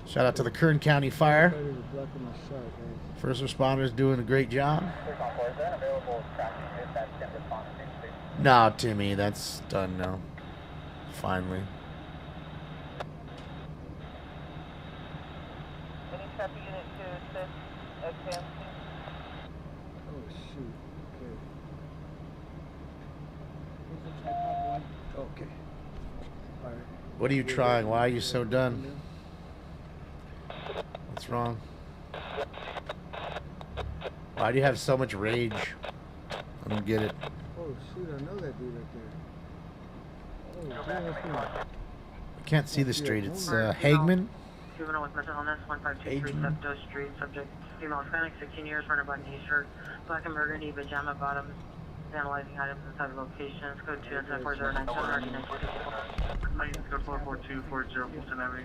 S4: Shout out to the Kern County Fire. First responders doing a great job. No, Timmy, that's done now. Finally.
S16: Oh, shoot. Okay. All right.
S4: What are you trying? Why are you so done? What's wrong? Why do you have so much rage? I don't get it.
S16: Oh, shoot, I know that dude right there. Oh,
S4: I can't see the street. It's Hagman.
S13: Juvenile with mental illness, 1523 Septo Street, subject female Hispanic, 16 years, wearing a black t-shirt, black and burgundy pajama bottoms, analyzing items inside locations, code 2 and 4097 RD964.
S8: Code 442 40 Fulton Avenue.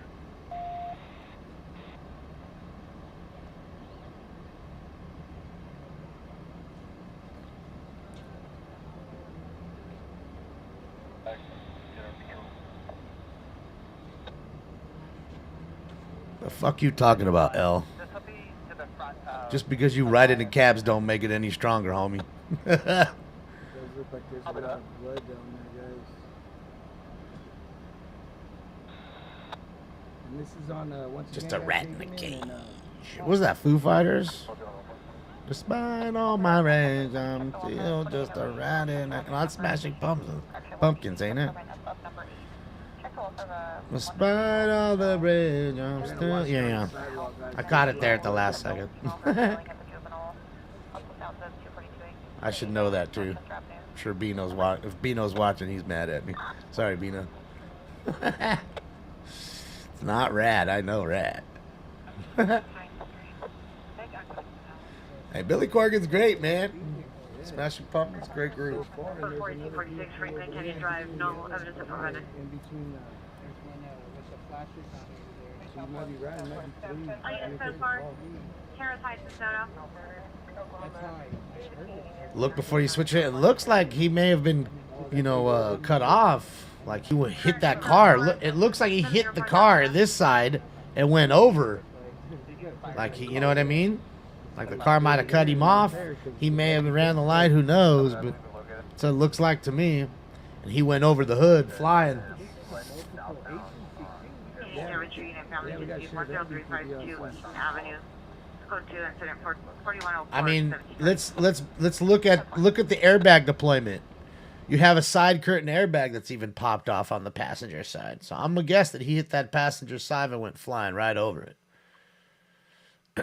S4: The fuck you talking about, L? Just because you ride it in cabs don't make it any stronger, homie.
S16: It does look like there's a lot of blood down there, guys. And this is on, once
S4: Just
S16: again,
S4: a rat in the cage. What was that, Foo Fighters? Despite all my rage, I'm still just a rat in a... Not Smashing Pumpkins, ain't it? Despite all the rage, I'm still... Yeah. I caught it there at the last second. I should know that, too. I'm sure Bino's watching. If Bino's watching, he's mad at me. Sorry, Bino. It's not Rat. I know Rat. Hey, Billy Corgan's great, man. Smashing Pumpkins, great group.
S13: 4246 Franklin Canyon Drive, no evidence of provided.
S16: In between, there's one with the flashes on over there. So you might be right, might be three.
S5: Oh, yes, so far. Terrace Heights and Soda.
S16: That's how I heard it.
S4: Look before you switch it. It looks like he may have been, cut off. Like he would hit that car. It looks like he hit the car this side and went over. Like he, you know what I mean? Like the car might have cut him off. He may have ran the light. Who knows? But so it looks like to me. And he went over the hood flying. I mean, let's look at the airbag deployment. You have a side curtain airbag that's even popped off on the passenger side. So I'm gonna guess that he hit that passenger side and went flying right over it.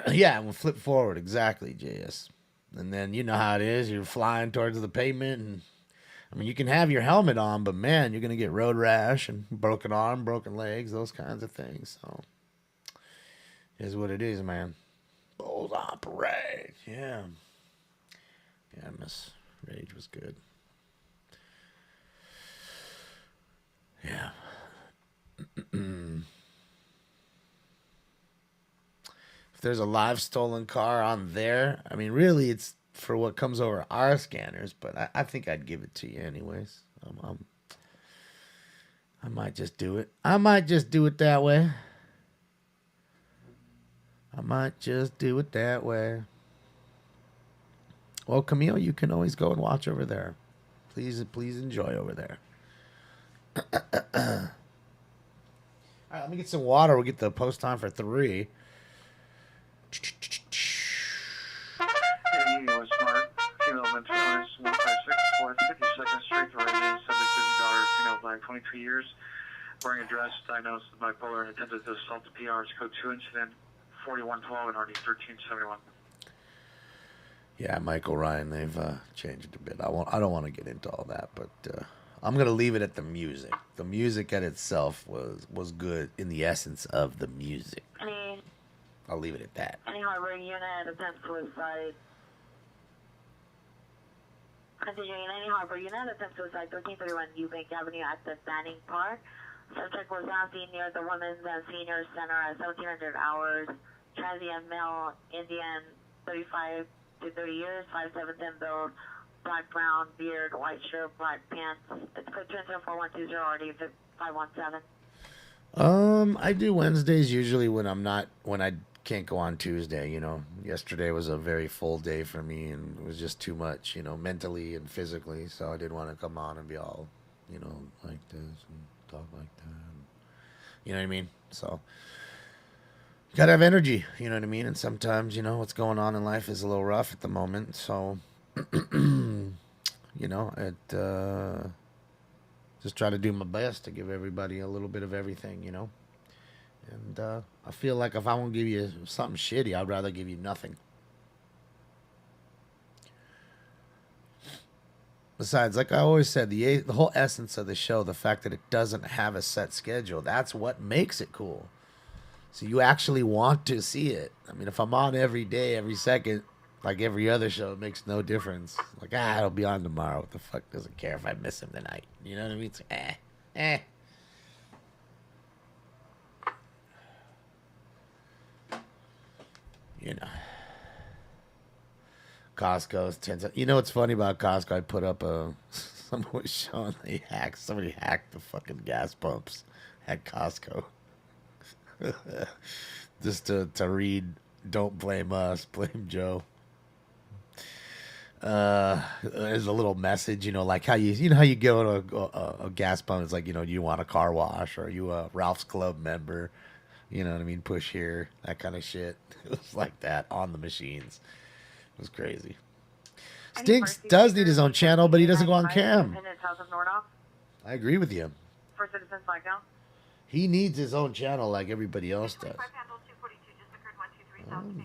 S4: Yeah, and we'll flip forward exactly, JS. And then you know how it is. You're flying towards the pavement, and I mean you can have your helmet on, but man, you're gonna get road rash and broken arm, broken legs, those kinds of things. So is what it is, man. Bold operate, yeah. Yeah, Miss Rage was good. Yeah. If there's a live stolen car on there, I mean, really, it's for what comes over our scanners, but I think I'd give it to you anyways. I might just do it. I might just do it that way. Well, Camille, you can always go and watch over there. Please enjoy over there. All right, let me get some water. We'll get the post time for 3.
S8: was smart. Female mentor is 156 West 52nd Street, resident, subject to daughter, female, black, 23 years, wearing a dress, diagnosed with bipolar and attempted to assault the PR's code 2 incident, 4112 and RD 1371.
S4: Yeah, Michael Ryan, they've changed it a bit. I don't want to get into all that, but I'm gonna leave it at the music. The music at itself was good in the essence of the music. I'll leave it at that.
S1: Any harbor unit attempt suicide. Continuing, any harbor unit attempt suicide, 1331 Eubank Avenue at the Standing Park. Subject was last seen near the Women's and Senior Center at 1700 hours. Transient male, Indian, 35 to 30 years, 5'7" build, black brown beard, white shirt, black pants. It's code 204-120 RD 517.
S4: I do Wednesdays usually when I can't go on Tuesday, you know. Yesterday was a very full day for me, and it was just too much, you know, mentally and physically, so I didn't want to come on and be all, you know, like this and talk like that. You know what I mean? So you gotta have energy, you know what I mean? And sometimes, you know, what's going on in life is a little rough at the moment, so you know, just try to do my best to give everybody a little bit of everything, you know. And I feel like if I won't give you something shitty, I'd rather give you nothing. Besides, like I always said, the whole essence of the show, the fact that it doesn't have a set schedule, that's what makes it cool. So you actually want to see it. I mean, if I'm on every day, every second, like every other show, it makes no difference. Like, it'll be on tomorrow. What the fuck doesn't care if I miss him tonight? You know what I mean? It's like, You know. Costco's 10 cents. You know what's funny about Costco? I put up someone was showing somebody hacked the fucking gas pumps at Costco. Just to read, don't blame us, blame Joe. There's a little message, you know, like how you go to a gas pump. It's like, you know, do you want a car wash, or are you a Ralph's Club member? You know what I mean? Push here, that kind of shit. It was like that on the machines. It was crazy. Stinks does need his own channel, but he doesn't go on cam. I agree with you.
S1: For Citizens Blackout.
S4: He needs his own channel like everybody else does.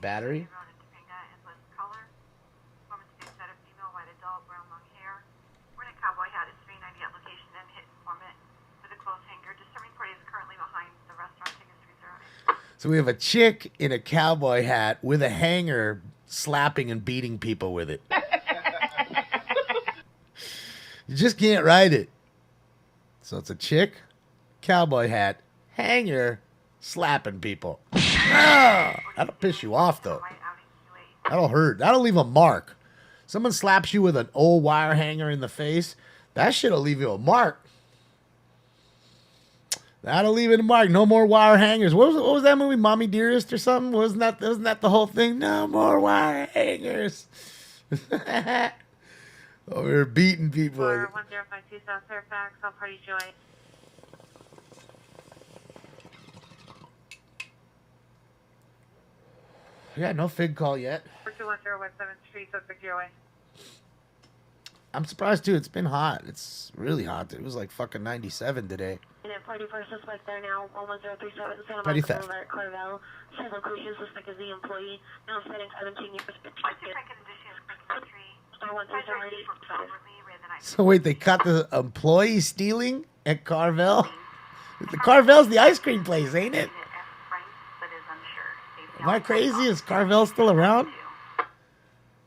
S4: Battery. So we have a chick in a cowboy hat with a hanger slapping and beating people with it. You just can't write it. So it's a chick, cowboy hat, hanger, slapping people. That'll piss you off, though. That'll hurt. That'll leave a mark. Someone slaps you with an old wire hanger in the face, that shit'll leave you a mark. That'll leave it a mark. No more wire hangers. What was that movie, Mommy Dearest or something? Wasn't that the whole thing? No more wire hangers. Oh, we were beating people.
S1: 1052 South Fairfax, all party joy.
S4: Yeah, no fig call yet.
S1: 4210 West 7th Street, suspect your way.
S4: I'm surprised too. It's been hot. It's really hot. It was like fucking 97 today.
S1: And at party first suspect there now, 11037 Santa
S4: Petty
S1: Monica
S4: theft.
S1: Boulevard, Carvel. Same location, suspect is the employee. Now setting 17 years.
S4: So wait, they caught the employee stealing at Carvel? The Carvel's the ice cream place, ain't it? Am I crazy? Is Carvel still around?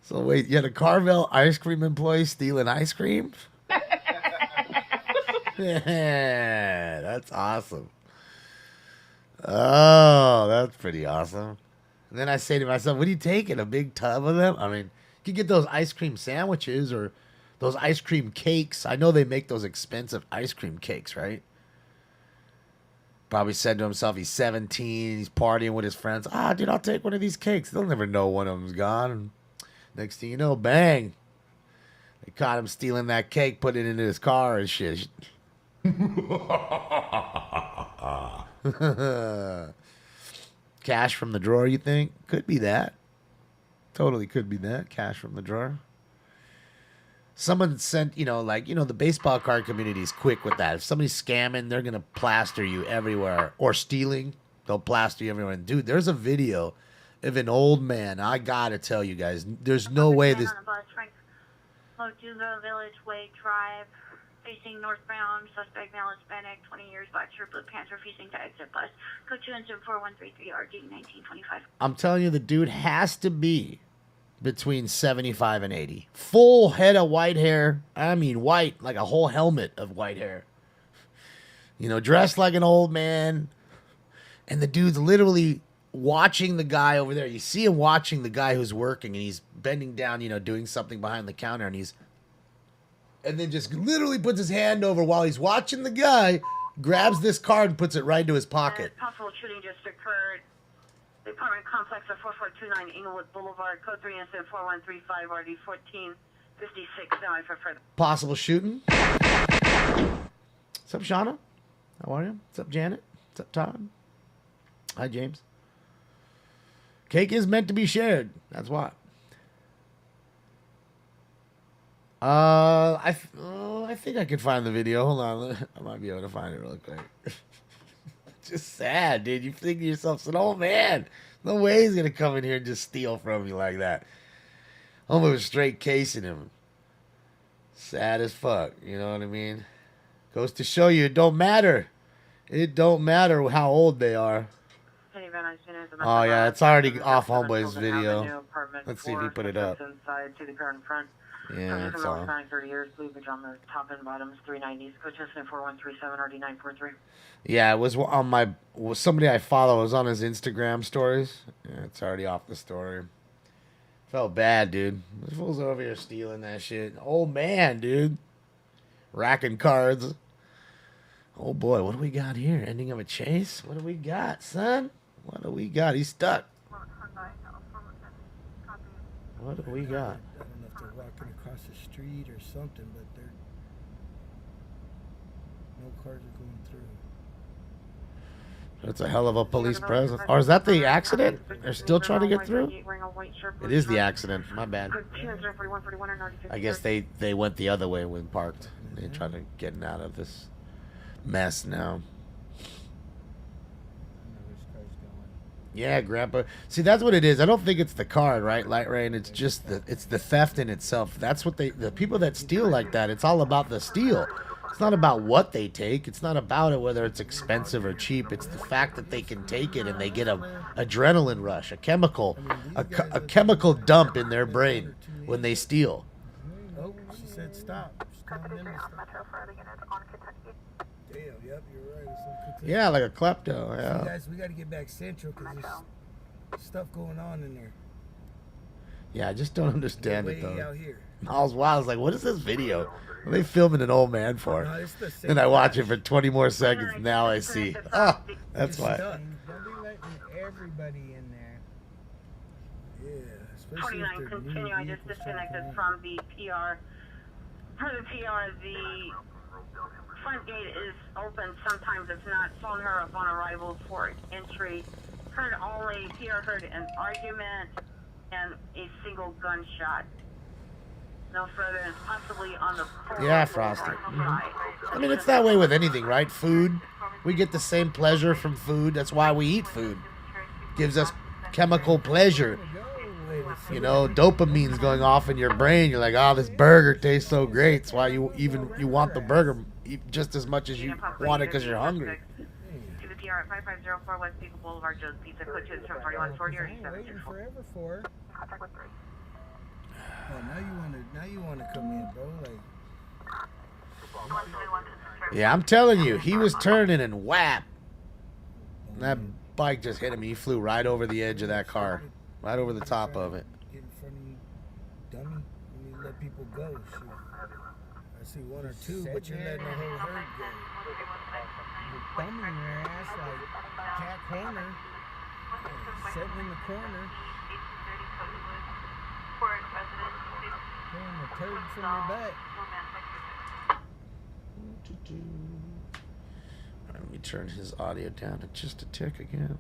S4: So wait, you had a Carvel ice cream employee stealing ice cream? Yeah, that's awesome. Oh, that's pretty awesome. And then I say to myself, what are you taking? A big tub of them? I mean, you could get those ice cream sandwiches or those ice cream cakes. I know they make those expensive ice cream cakes, right? Probably said to himself, he's 17, he's partying with his friends. Ah, dude, I'll take one of these cakes. They'll never know one of them's gone. And next thing you know, bang. They caught him stealing that cake, putting it into his car and shit. Cash from the drawer, you think? Could be that. Totally could be that. Cash from the drawer. Someone sent, the baseball card community is quick with that. If somebody's scamming, they're going to plaster you everywhere. Or stealing, they'll plaster you everywhere. And dude, there's a video of an old man. I got to tell you guys, there's no way this...
S1: Mojugo Village Way Drive, facing northbound, suspect male Hispanic, 20 years, black shirt, blue pants, refusing to exit bus. Code 2 engine 4133 RD 1925.
S4: I'm telling you, the dude has to be between 75 and 80. Full head of white hair. I mean white, like a whole helmet of white hair. Dressed like an old man. And the dude's literally watching the guy over there. You see him watching the guy who's working, and he's bending down, doing something behind the counter, and then just literally puts his hand over while he's watching the guy, grabs this card and puts it right into his pocket.
S1: Possible shooting just occurred. The apartment complex at 4429 Inglewood Boulevard, code 3 incident 4135 RD 1456. Now I prefer.
S4: Possible shooting. What's up, Shauna? How are you? What's up, Janet? What's up, Todd? Hi, James. Cake is meant to be shared. That's why. I think I can find the video. Hold on. I might be able to find it real quick. Just sad, dude. You think to yourself, an old man. No way he's going to come in here and just steal from you like that. Almost straight casing him. Sad as fuck. You know what I mean? Goes to show you it don't matter. It don't matter how old they are. Oh, yeah, it's already off Homeboy's video. Let's see if he put it up.
S13: Inside to the car in front.
S4: Yeah, it's on.
S13: 30 years, cleavage on the top and bottoms, 390s. Coach Justin 4137 RD 943.
S4: Yeah, it was on somebody I follow. It was on his Instagram stories. Yeah, it's already off the story. Felt bad, dude. This fool's over here stealing that shit. Old man, dude. Racking cards. Oh, boy, what do we got here? Ending of a chase? What do we got, son? What do we got? He's stuck. What do we got?
S16: I don't know if they're walking across the street or something, but no cars are going through.
S4: That's a hell of a police presence. Or is that the accident? They're still trying to get through? It is the accident. My bad. I guess they went the other way when parked. They're trying to get out of this mess now. Yeah, Grandpa. See, that's what it is. I don't think it's the card, right, Light Rain? It's just it's the theft in itself. That's what the people that steal like that, it's all about the steal. It's not about what they take. It's not about it whether it's expensive or cheap. It's the fact that they can take it and they get a adrenaline rush, a chemical dump in their brain when they steal.
S16: Oh, she said stop. She's telling them to stop. Damn, yep, you're right.
S4: Yeah, like a klepto. Yeah.
S16: See, guys, we got to get back central because there's stuff going on in there.
S4: Yeah, I just don't understand it though.
S16: Out here.
S4: All's Wild. I was like, what is this video? What are they filming an old man for?
S16: No, it's the same
S4: Then I watch it
S16: flash.
S4: for 20 more seconds. Now I see. Oh, that's why.
S16: Don't be letting everybody in there. Yeah, especially
S1: 29,
S16: if they're new
S1: continue. I just
S16: vehicles
S1: disconnected
S16: coming
S1: from the PR. For the PR, the front gate is open. Sometimes it's not. Phone her up on arrival for entry. Heard only, PR heard an argument and a single gunshot. No further and possibly on the floor.
S4: Yeah, Frosty. I mean, it's that way with anything, right? Food. We get the same pleasure from food. That's why we eat food. Gives us chemical pleasure. You know, dopamine's going off in your brain. You're like, oh, this burger tastes so great. That's why you want the burger just as much as you want it because you're hungry.
S1: To the PR at 5504 West Beagle Boulevard, Joe's Pizza, code 4140 or
S16: waiting forever for her. Oh, now you wanna come in, bro. Like,
S4: Yeah, I'm telling you, he was turning and whap. That bike just hit him. He flew right over the edge of that car, right over the top of it.
S16: get in front of you, dummy. You need to let people go. Shit. I see one or two, but you're letting the whole herd go. You're thumbing your ass like Jack Horner, sitting in the corner, pulling the turd from your back.
S4: Let me turn his audio down to just a tick again.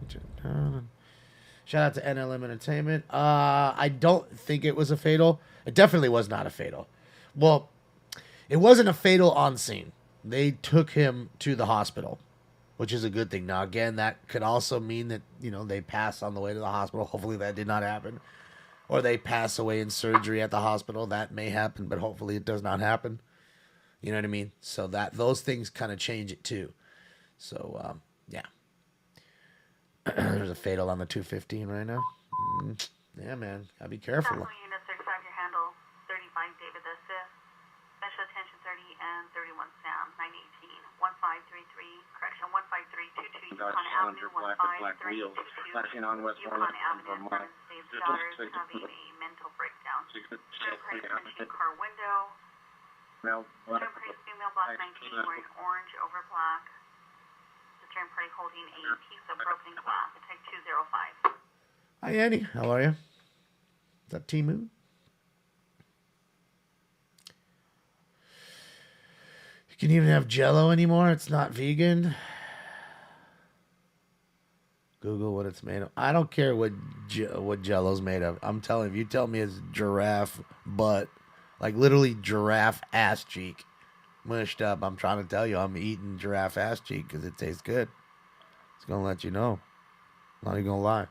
S4: Shout out to NLM Entertainment. I don't think it was a fatal. It definitely was not a fatal. Well, it wasn't a fatal on scene. They took him to the hospital, which is a good thing. Now, again, that could also mean that, they pass on the way to the hospital. Hopefully that did not happen. Or they pass away in surgery at the hospital. That may happen, but hopefully it does not happen. You know what I mean? So those things kind of change it too. So, yeah. There's a fatal on the 215 right now. Yeah, man. Gotta be careful.
S11: Unit 35, your handle 35, David the 5th. Special attention 30 and 31 Sam, 918, 1533, correction, 15322, Yukon Avenue, 15322,
S8: Flashing on West
S11: Yukon Avenue, Vernon Stave's daughters having a mental breakdown. Trim Price punching car window. Trim Price female black 19 wearing orange over black. The Trim Price holding a piece of broken glass, type 205.
S4: Hi, Annie. How are you? Is that Timu? You can even have Jell-O anymore. It's not vegan. Google what it's made of. I don't care what Jell-O's made of. I'm telling you, tell me it's giraffe butt, like literally giraffe ass cheek, mushed up. I'm trying to tell you, I'm eating giraffe ass cheek because it tastes good. It's gonna let you know. Not even gonna lie.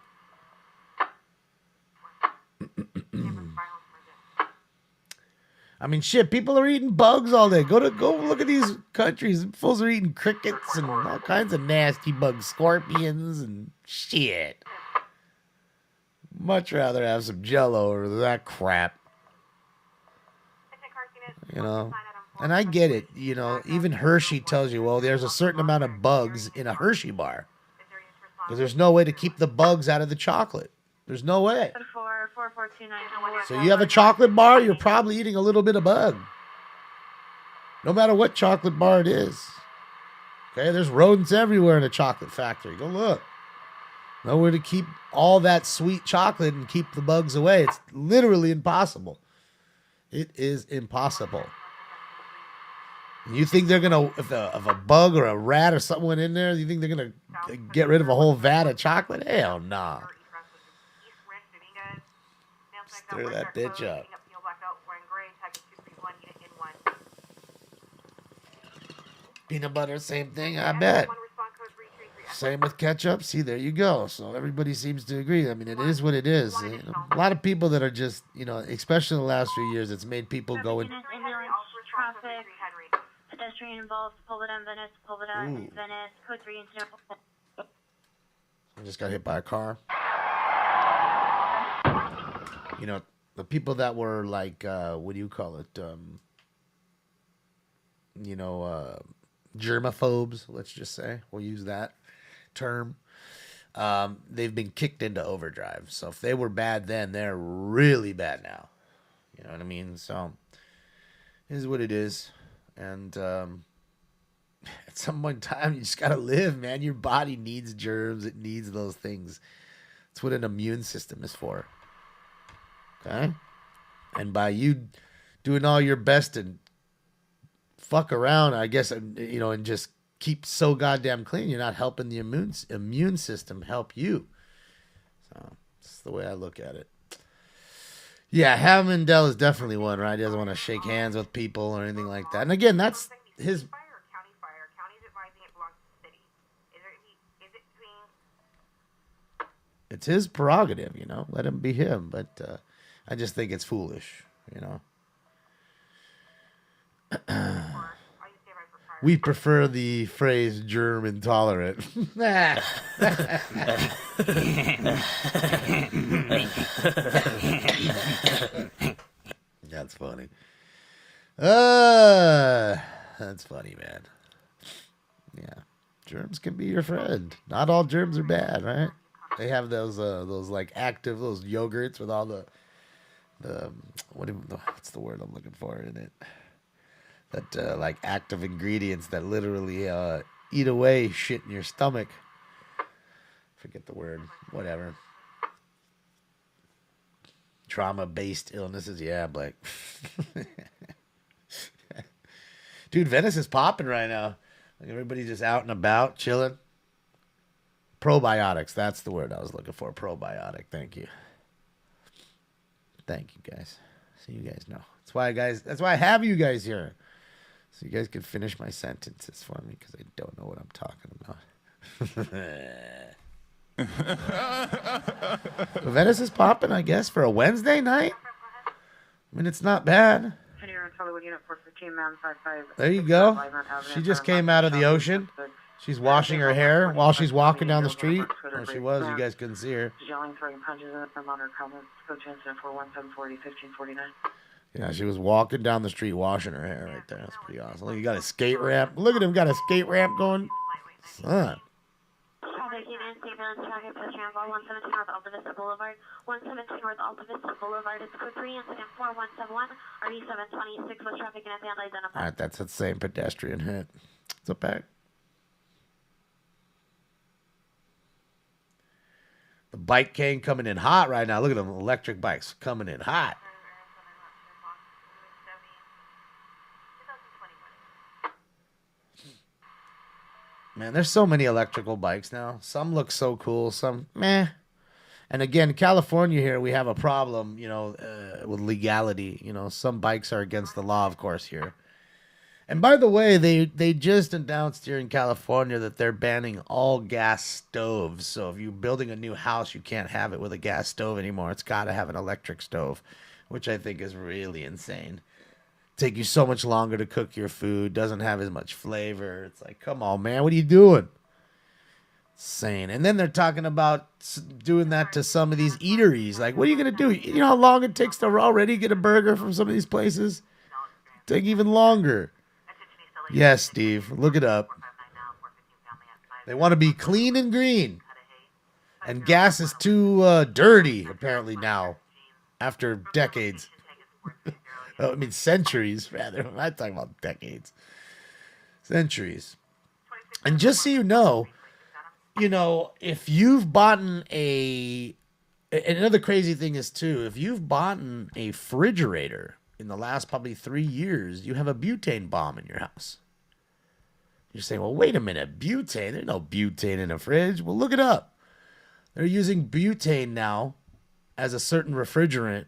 S4: I mean, shit, people are eating bugs all day. Go look at these countries. Fools are eating crickets and all kinds of nasty bugs, scorpions and shit. Much rather have some Jell-O or that crap. And I get it. Even Hershey tells you, well, there's a certain amount of bugs in a Hershey bar. Because there's no way to keep the bugs out of the chocolate. There's no way. So you have a chocolate bar, you're probably eating a little bit of bug. No matter what chocolate bar it is. Okay, there's rodents everywhere in a chocolate factory. Go look. Nowhere to keep all that sweet chocolate and keep the bugs away. It's literally impossible. It is impossible. You think they're going to, if a bug or a rat or something went in there, you think they're going to get rid of a whole vat of chocolate? Hell nah. Stir that bitch up. Peanut butter, same thing, I bet. Same with ketchup. See, there you go. So everybody seems to agree. I mean, it is what it is. A lot of people that are just, especially in the last few years, it's made people go in.
S5: Traffic, pedestrian involved, Polvada, Venice, Polvada, Venice, code 3 incident.
S4: I just got hit by a car. The people that were like, what do you call it? Germaphobes, let's just say. We'll use that term. They've been kicked into overdrive. So if they were bad then, they're really bad now. You know what I mean? So is what it is. And at some point in time, you just gotta live, man. Your body needs germs. It needs those things. That's what an immune system is for. Okay? And by you doing all your best and fuck around, I guess, you know, and just keep so goddamn clean, you're not helping the immune system help you. So that's the way I look at it. Yeah, Hammondell is definitely one, right? He doesn't want to shake hands with people or anything like that. And again, that's his. It's his prerogative, you know. Let him be him. But I just think it's foolish, you know. We prefer the phrase germ intolerant. That's funny. That's funny, man. Yeah. Germs can be your friend. Not all germs are bad, right? They have those like active, those yogurts with all the what's the word I'm looking for in it? That like active ingredients that literally eat away shit in your stomach. Forget the word. Whatever. Trauma-based illnesses. Yeah, Blake. Dude, Venice is popping right now. Like everybody's just out and about, chilling. Probiotics. That's the word I was looking for. Probiotic. Thank you. Thank you, guys. So you guys know. That's why I have you guys here. So you guys can finish my sentences for me because I don't know what I'm talking about. Venice is popping, I guess, for a Wednesday night. I mean, it's not bad. There you go. She just came out of the ocean. She's washing her hair while she's walking down the street. Or she was. You guys couldn't see her. Yeah, she was walking down the street washing her hair right there. That's pretty awesome. Look, you got a skate ramp. Look at him, got a skate ramp going. Son.
S5: Traffic Union, St. Mary's traffic push handball, 117 North Alta Vista Boulevard. 117 North Alta Vista Boulevard is code 3, incident 4171, RE 726 with traffic and identified.
S4: All right, that's the same pedestrian hit. What's up, back? The bike gang coming in hot right now. Look at them electric bikes coming in hot. Man, there's so many electrical bikes now. Some look so cool, some meh. And again, California here, we have a problem, you know, with legality. You know, some bikes are against the law, of course, here. And by the way, they just announced here in California that they're banning all gas stoves. So if you're building a new house, you can't have it with a gas stove anymore. It's got to have an electric stove, which I think is really insane. Take you so much longer to cook your food, doesn't have as much flavor. It's like, come on, man, what are you doing? Insane. And then they're talking about doing that to some of these eateries. Like, what are you going to do? You know how long it takes to already get a burger from some of these places? Take even longer. Yes, Steve, look it up. They want to be clean and green. And gas is too dirty, apparently, now, after decades. I mean, centuries, rather. I'm not talking about decades. Centuries. And just so you know, if you've bought another crazy thing is, too, if you've bought a refrigerator in the last probably 3 years, you have a butane bomb in your house. You're saying, well, wait a minute, butane? There's no butane in a fridge. Well, look it up. They're using butane now as a certain refrigerant,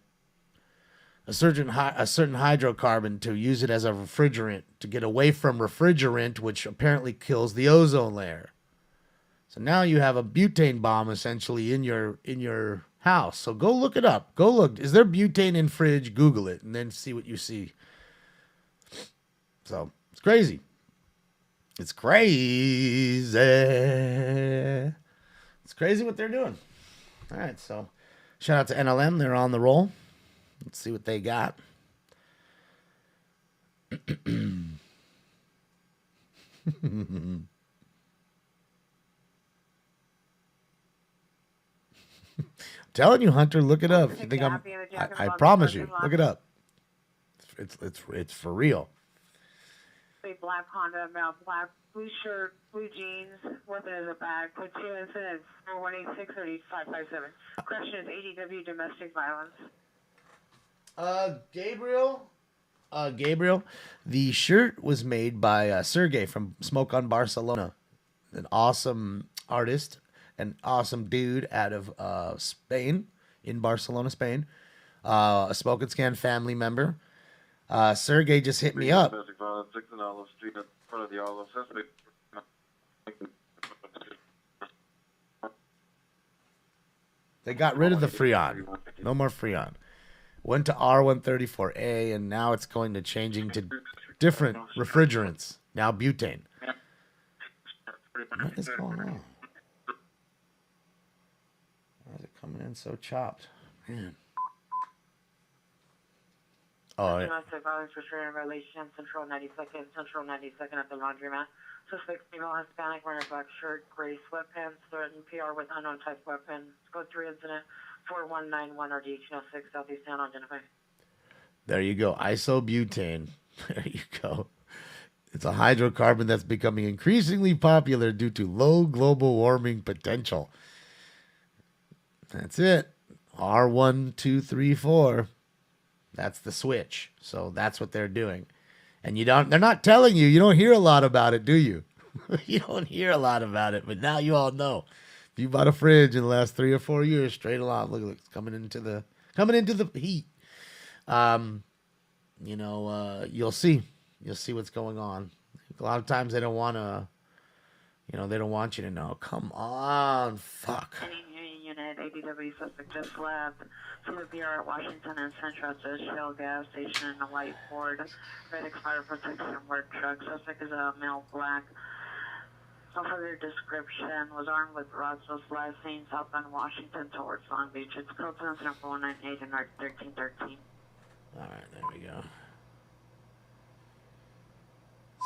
S4: a certain hydrocarbon to use it as a refrigerant to get away from refrigerant, which apparently kills the ozone layer. So now you have a butane bomb essentially in your house. So go look it up. Go look. Is there butane in fridge? Google it and then see what you see. So it's crazy. It's crazy. It's crazy what they're doing. All right. So shout out to NLM. They're on the roll. Let's see what they got. Telling you, Hunter, look it up. If you think I promise you, look it up. It's for real.
S13: A black Honda, male, black, blue shirt, blue jeans, weapon is a bag. Code 2 incident 418-630-557. Question is ADW domestic violence.
S4: Gabriel, the shirt was made by Sergey from Smoke on Barcelona, an awesome artist, an awesome dude out of Spain, in Barcelona, Spain, a Smoke and Scan family member. Sergey just hit me up.
S6: Domestic violence, 6 and Olive Street in front of the Olive suspect.
S4: They got rid of the Freon. No more Freon. Went to R134A, and now it's going to changing to different refrigerants. Now butane. What is going on? Why is it coming in so chopped? Man. Oh, yeah.
S13: Domestic violence restraining violation, Central 92nd, Central 92nd at the laundromat. Suspect female Hispanic wearing a black shirt, gray sweatpants, threatened PR with unknown type weapon. Code 3 incident 4191 RDH06 Southeast Town unidentified.
S4: There you go. Isobutane. There you go. It's a hydrocarbon that's becoming increasingly popular due to low global warming potential. That's it. R1234. That's the switch. So that's what they're doing. And they're not telling you. You don't hear a lot about it, do you? You don't hear a lot about it, but now you all know. If you bought a fridge in the last 3 or 4 years, straight along, look, it's coming into the heat. You'll see what's going on. A lot of times they don't want to, they don't want you to know. Come on, fuck.
S13: Unit, ADW suspect just left. CWR at Washington and Central at the Shell gas station in a white Ford. Red expired protection work truck. Suspect is a male black. So further description, was armed with Roswell's last seen southbound Washington towards Long Beach. It's code 4198 and 1313.
S4: All right, there we go.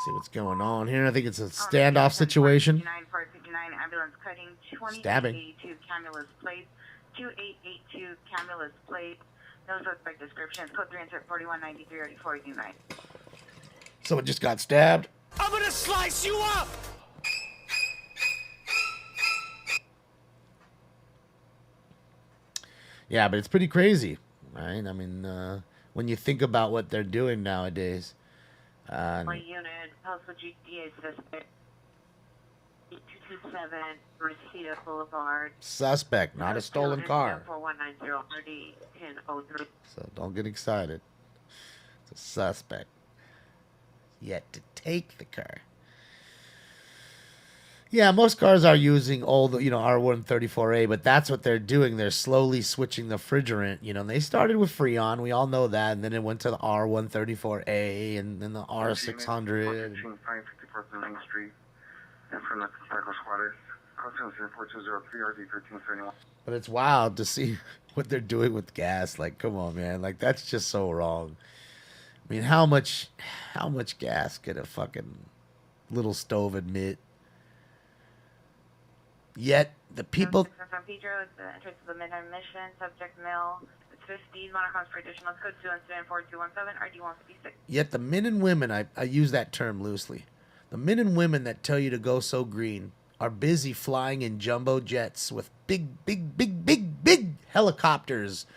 S4: See what's going on here. I think it's a standoff situation.
S11: 459 ambulance cutting 2882 Camulus plate. 2882 Camulus plate. No suspect description. Code 3 insert 4193 3489.
S4: Someone just got stabbed.
S9: I'm gonna slice you up!
S4: Yeah, but it's pretty crazy, right? I mean, when you think about what they're doing nowadays.
S13: My unit, Paso GTA suspect, 227 Reseda Boulevard.
S4: Suspect, not a stolen car.
S13: 4190 1003.
S4: So don't get excited. It's a suspect. Yet to take the car. Yeah, most cars are using old, R134A, but that's what they're doing. They're slowly switching the refrigerant. They started with Freon. We all know that. And then it went to the R134A and then the R600.
S8: 554th Main Street. And from the Taco Squatters. Code 4203 RD1331.
S4: But it's wild to see what they're doing with gas. Like, come on, man. Like, that's just so wrong. I mean, how much gas could a fucking little stove admit? Yet the people.
S11: From Pedro, it's the entrance of the Midnight Mission. Subject male. It's 15. Monocoms for additional code 2 incident 4217 RD156.
S4: Yet the men and women, I use that term loosely. The men and women that tell you to go so green are busy flying in jumbo jets with big helicopters.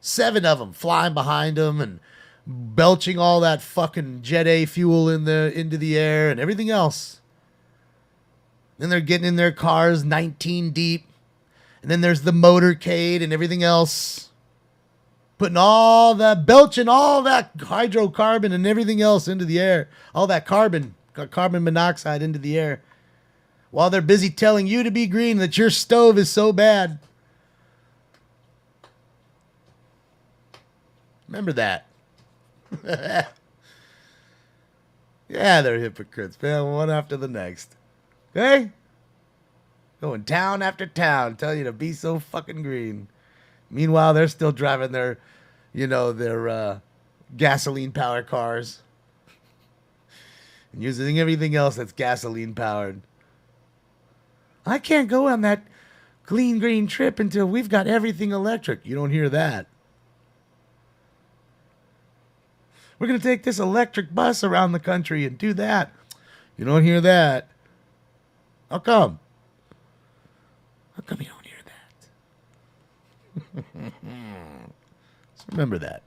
S4: 7 of them flying behind them and belching all that fucking Jet A fuel into the air and everything else. Then they're getting in their cars 19 deep. And then there's the motorcade and everything else. Belching all that hydrocarbon and everything else into the air. All that carbon monoxide into the air. While they're busy telling you to be green, that your stove is so bad. Remember that. Yeah, they're hypocrites, man. One after the next. Okay? Going town after town, telling you to be so fucking green. Meanwhile, they're still driving their gasoline powered cars. And using everything else that's gasoline powered. I can't go on that clean green trip until we've got everything electric. You don't hear that.
S7: We're going to take this electric bus around the country and do that. You don't hear that. How come? How come you don't hear that? Just remember that.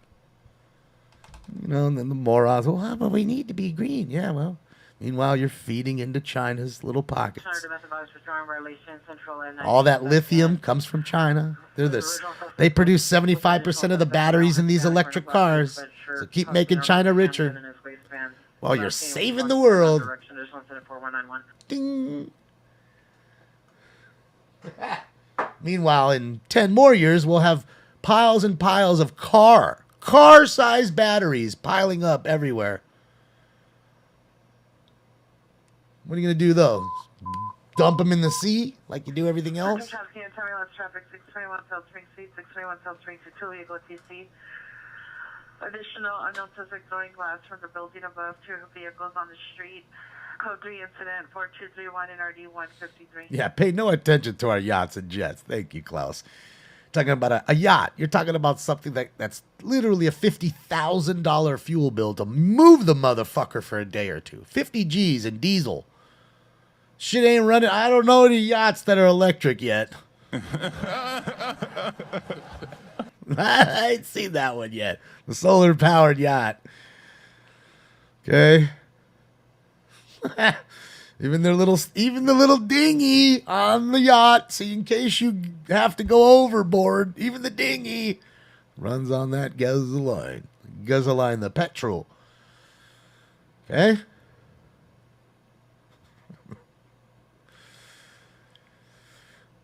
S7: You know, and then the morons, well, but we need to be green. Yeah, well, meanwhile, you're feeding into China's little pockets. All that lithium comes from China. They produce 75% of the batteries in these electric cars. So keep making China richer while you're saving the world. Ding. Meanwhile, in 10 more years, we'll have piles and piles of car-sized batteries piling up everywhere. What are you going to do, though? Dump them in the sea like you do everything else?
S1: Traffic 621 South Spring Street, 621 South Spring to 2 Eagle TC. Additional unknown suspect throwing glass from the building above 2 vehicles on the street. Code 3 incident 4231 NRD 153.
S7: Yeah, pay no attention to our yachts and jets. Thank you, Klaus. Talking about a yacht. You're talking about something that's literally a $50,000 fuel bill to move the motherfucker for a day or two. 50 G's in diesel. Shit ain't running. I don't know any yachts that are electric yet. I ain't seen that one yet. The solar-powered yacht. Okay. Even the little dinghy on the yacht, so in case you have to go overboard, even the dinghy runs on that gasoline. Gasoline, the petrol. Okay?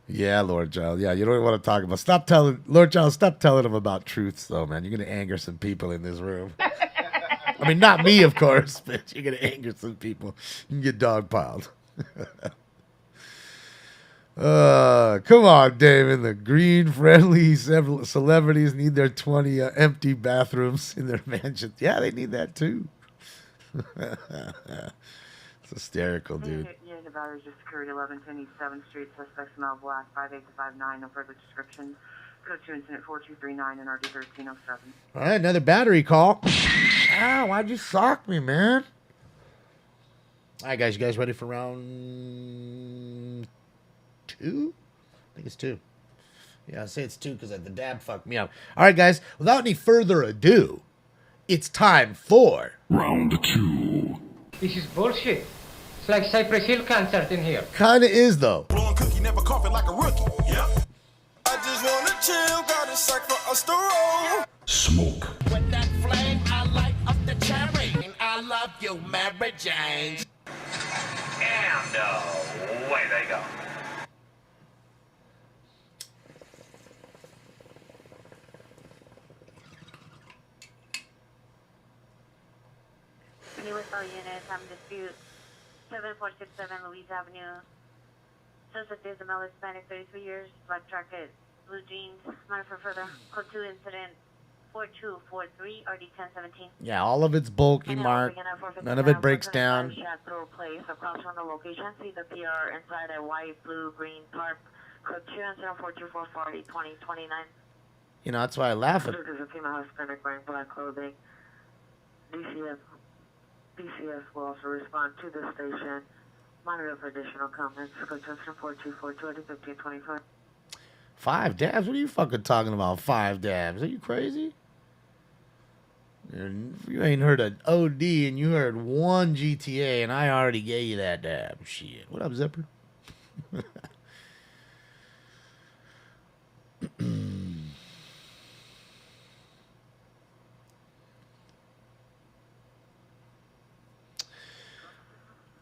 S7: Yeah, Lord Child. Yeah, you don't want to talk about. Lord Child, stop telling them about truths, though, man. You're going to anger some people in this room. I mean, not me, of course, but you're going to anger some people. You can get dogpiled. Come on, Damon. The green-friendly celebrities need their 20 empty bathrooms in their mansions. Yeah, they need that, too. It's hysterical, dude.
S13: Yeah, the batteries of Security 1110 East 7th Street. Suspect smell black, 58-59. No further description. Code 2 incident 4239 and RD 1307.
S7: All right, another battery call. Ow, why'd you sock me, man? All right, guys, you guys ready for round 2? I think it's 2. Yeah, I say it's 2 because the dab fucked me up. All right, guys, without any further ado, it's time for
S12: round 2.
S17: This is bullshit. It's like Cypress Hill concert in here.
S7: Kinda is, though.
S15: Blowing cookie, never coughing like a rookie. Yep. I just wanna chill, got a sack for us to roll.
S12: Smoke.
S15: With that flame, I light up the cherry. I love you, Mary Jane.
S3: And away they go.
S1: Newest all units, I'm dispute 7467 Louise Avenue. Suspect is a male Hispanic, 33 years, black jacket, blue jeans. Monitor further. Code 2 incident 4243 RD 1017.
S7: Yeah, all of it's bulky, Mark. None of it breaks down.
S13: Place across from the location. See the PR inside a white, blue, green tarp. Code 2 incident 424 40 2029.
S7: You know, that's why I laugh at it.
S13: There's a female Hispanic wearing black clothing. DCS will also respond to this station. Monitor for additional comments. Code 424 1525.
S7: 5 dabs? What are you fucking talking about? 5 dabs? Are you crazy? You ain't heard an OD and you heard 1 GTA and I already gave you that dab. Shit. What up, Zipper?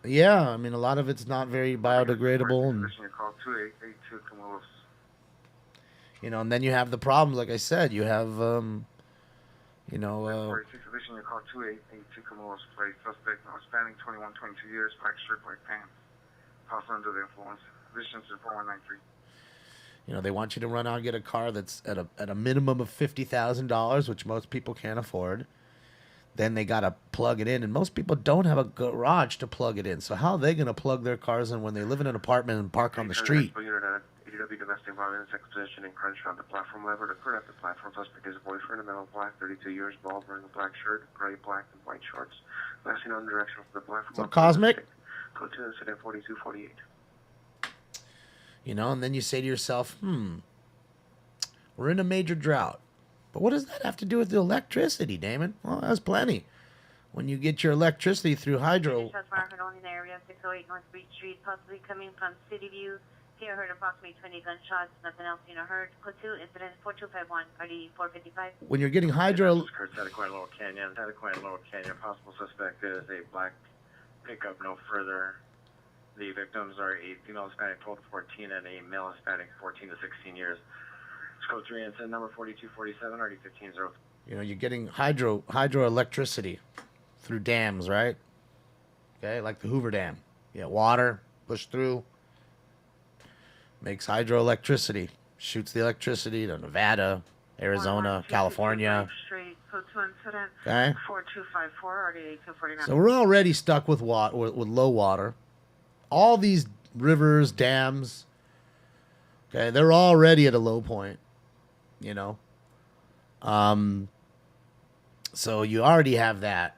S7: Yeah, I mean, a lot of it's not very biodegradable. And, you know, and then you have the problems, like I said. You have, you know...
S8: Position, you call 2882 Camillus Place. Suspect, Hispanic, 21, 22 years, black shirt, black pants. Possible under the influence. Position is 4193.
S7: You know, they want you to run out and get a car that's at a minimum of $50,000, which most people can't afford. Then they got to plug it in, and most people don't have a garage to plug it in. So how are they going to plug their cars in when they live in an apartment and park on the street?
S8: be domestic violence, exposition, and crunch around the platform lever. To clear up the platform, suspect is a boyfriend, a male black, 32 years, bald, wearing a black shirt, gray, black, and white shorts. Passing on direction from the platform.
S4: So Cosmic?
S8: Code 2 incident 4248.
S4: You know, and then you say to yourself, we're in a major drought. But what does that have to do with the electricity, Damon? Well, that's plenty. When you get your electricity through hydro...
S1: Shots fired only in the area of 608 North Beach Street, possibly coming from City View. Here heard approximately 20 gunshots. Nothing else seen or heard. Code 2, incident 4251, RD 455.
S4: When you're getting hydro...
S6: Santa Lower Canyon. Possible suspect is a black pickup no further. The victims are a female Hispanic 12 to 14 and a male Hispanic 14 to 16 years. Code 3 incident number 4247, RD 1503.
S4: You know, you're getting hydroelectricity through dams, right? Okay, like the Hoover Dam. You get water, push through, makes hydroelectricity, shoots the electricity to Nevada, Arizona, California.
S13: Street, code 2 incident,
S4: Okay.
S13: 4254, RD 1849.
S4: So we're already stuck with with low water. All these rivers, dams, okay, they're already at a low point, you know. So you already have that.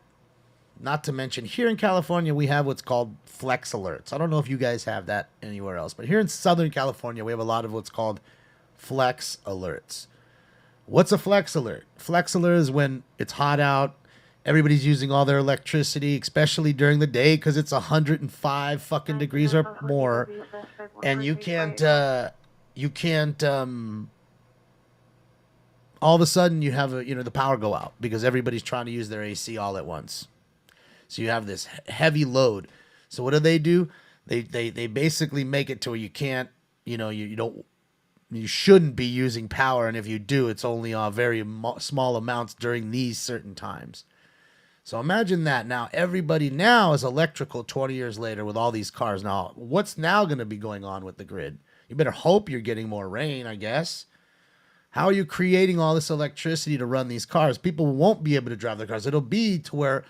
S4: Not to mention, here in California, we have what's called flex alerts. I don't know if you guys have that anywhere else, but here in Southern California, we have a lot of what's called flex alerts. What's a flex alert? Flex alert is when it's hot out, everybody's using all their electricity, especially during the day, because it's 105 fucking degrees or more, and you can't, all of a sudden you have the power go out because everybody's trying to use their AC all at once. So you have this heavy load. So what do? They basically make it to where you can't, you shouldn't be using power, and if you do, it's only very small amounts during these certain times. So imagine that. Now everybody now is electrical 20 years later with all these cars. Now what's now going to be going on with the grid? You better hope you're getting more rain, I guess. How are you creating all this electricity to run these cars? People won't be able to drive their cars. It'll be to where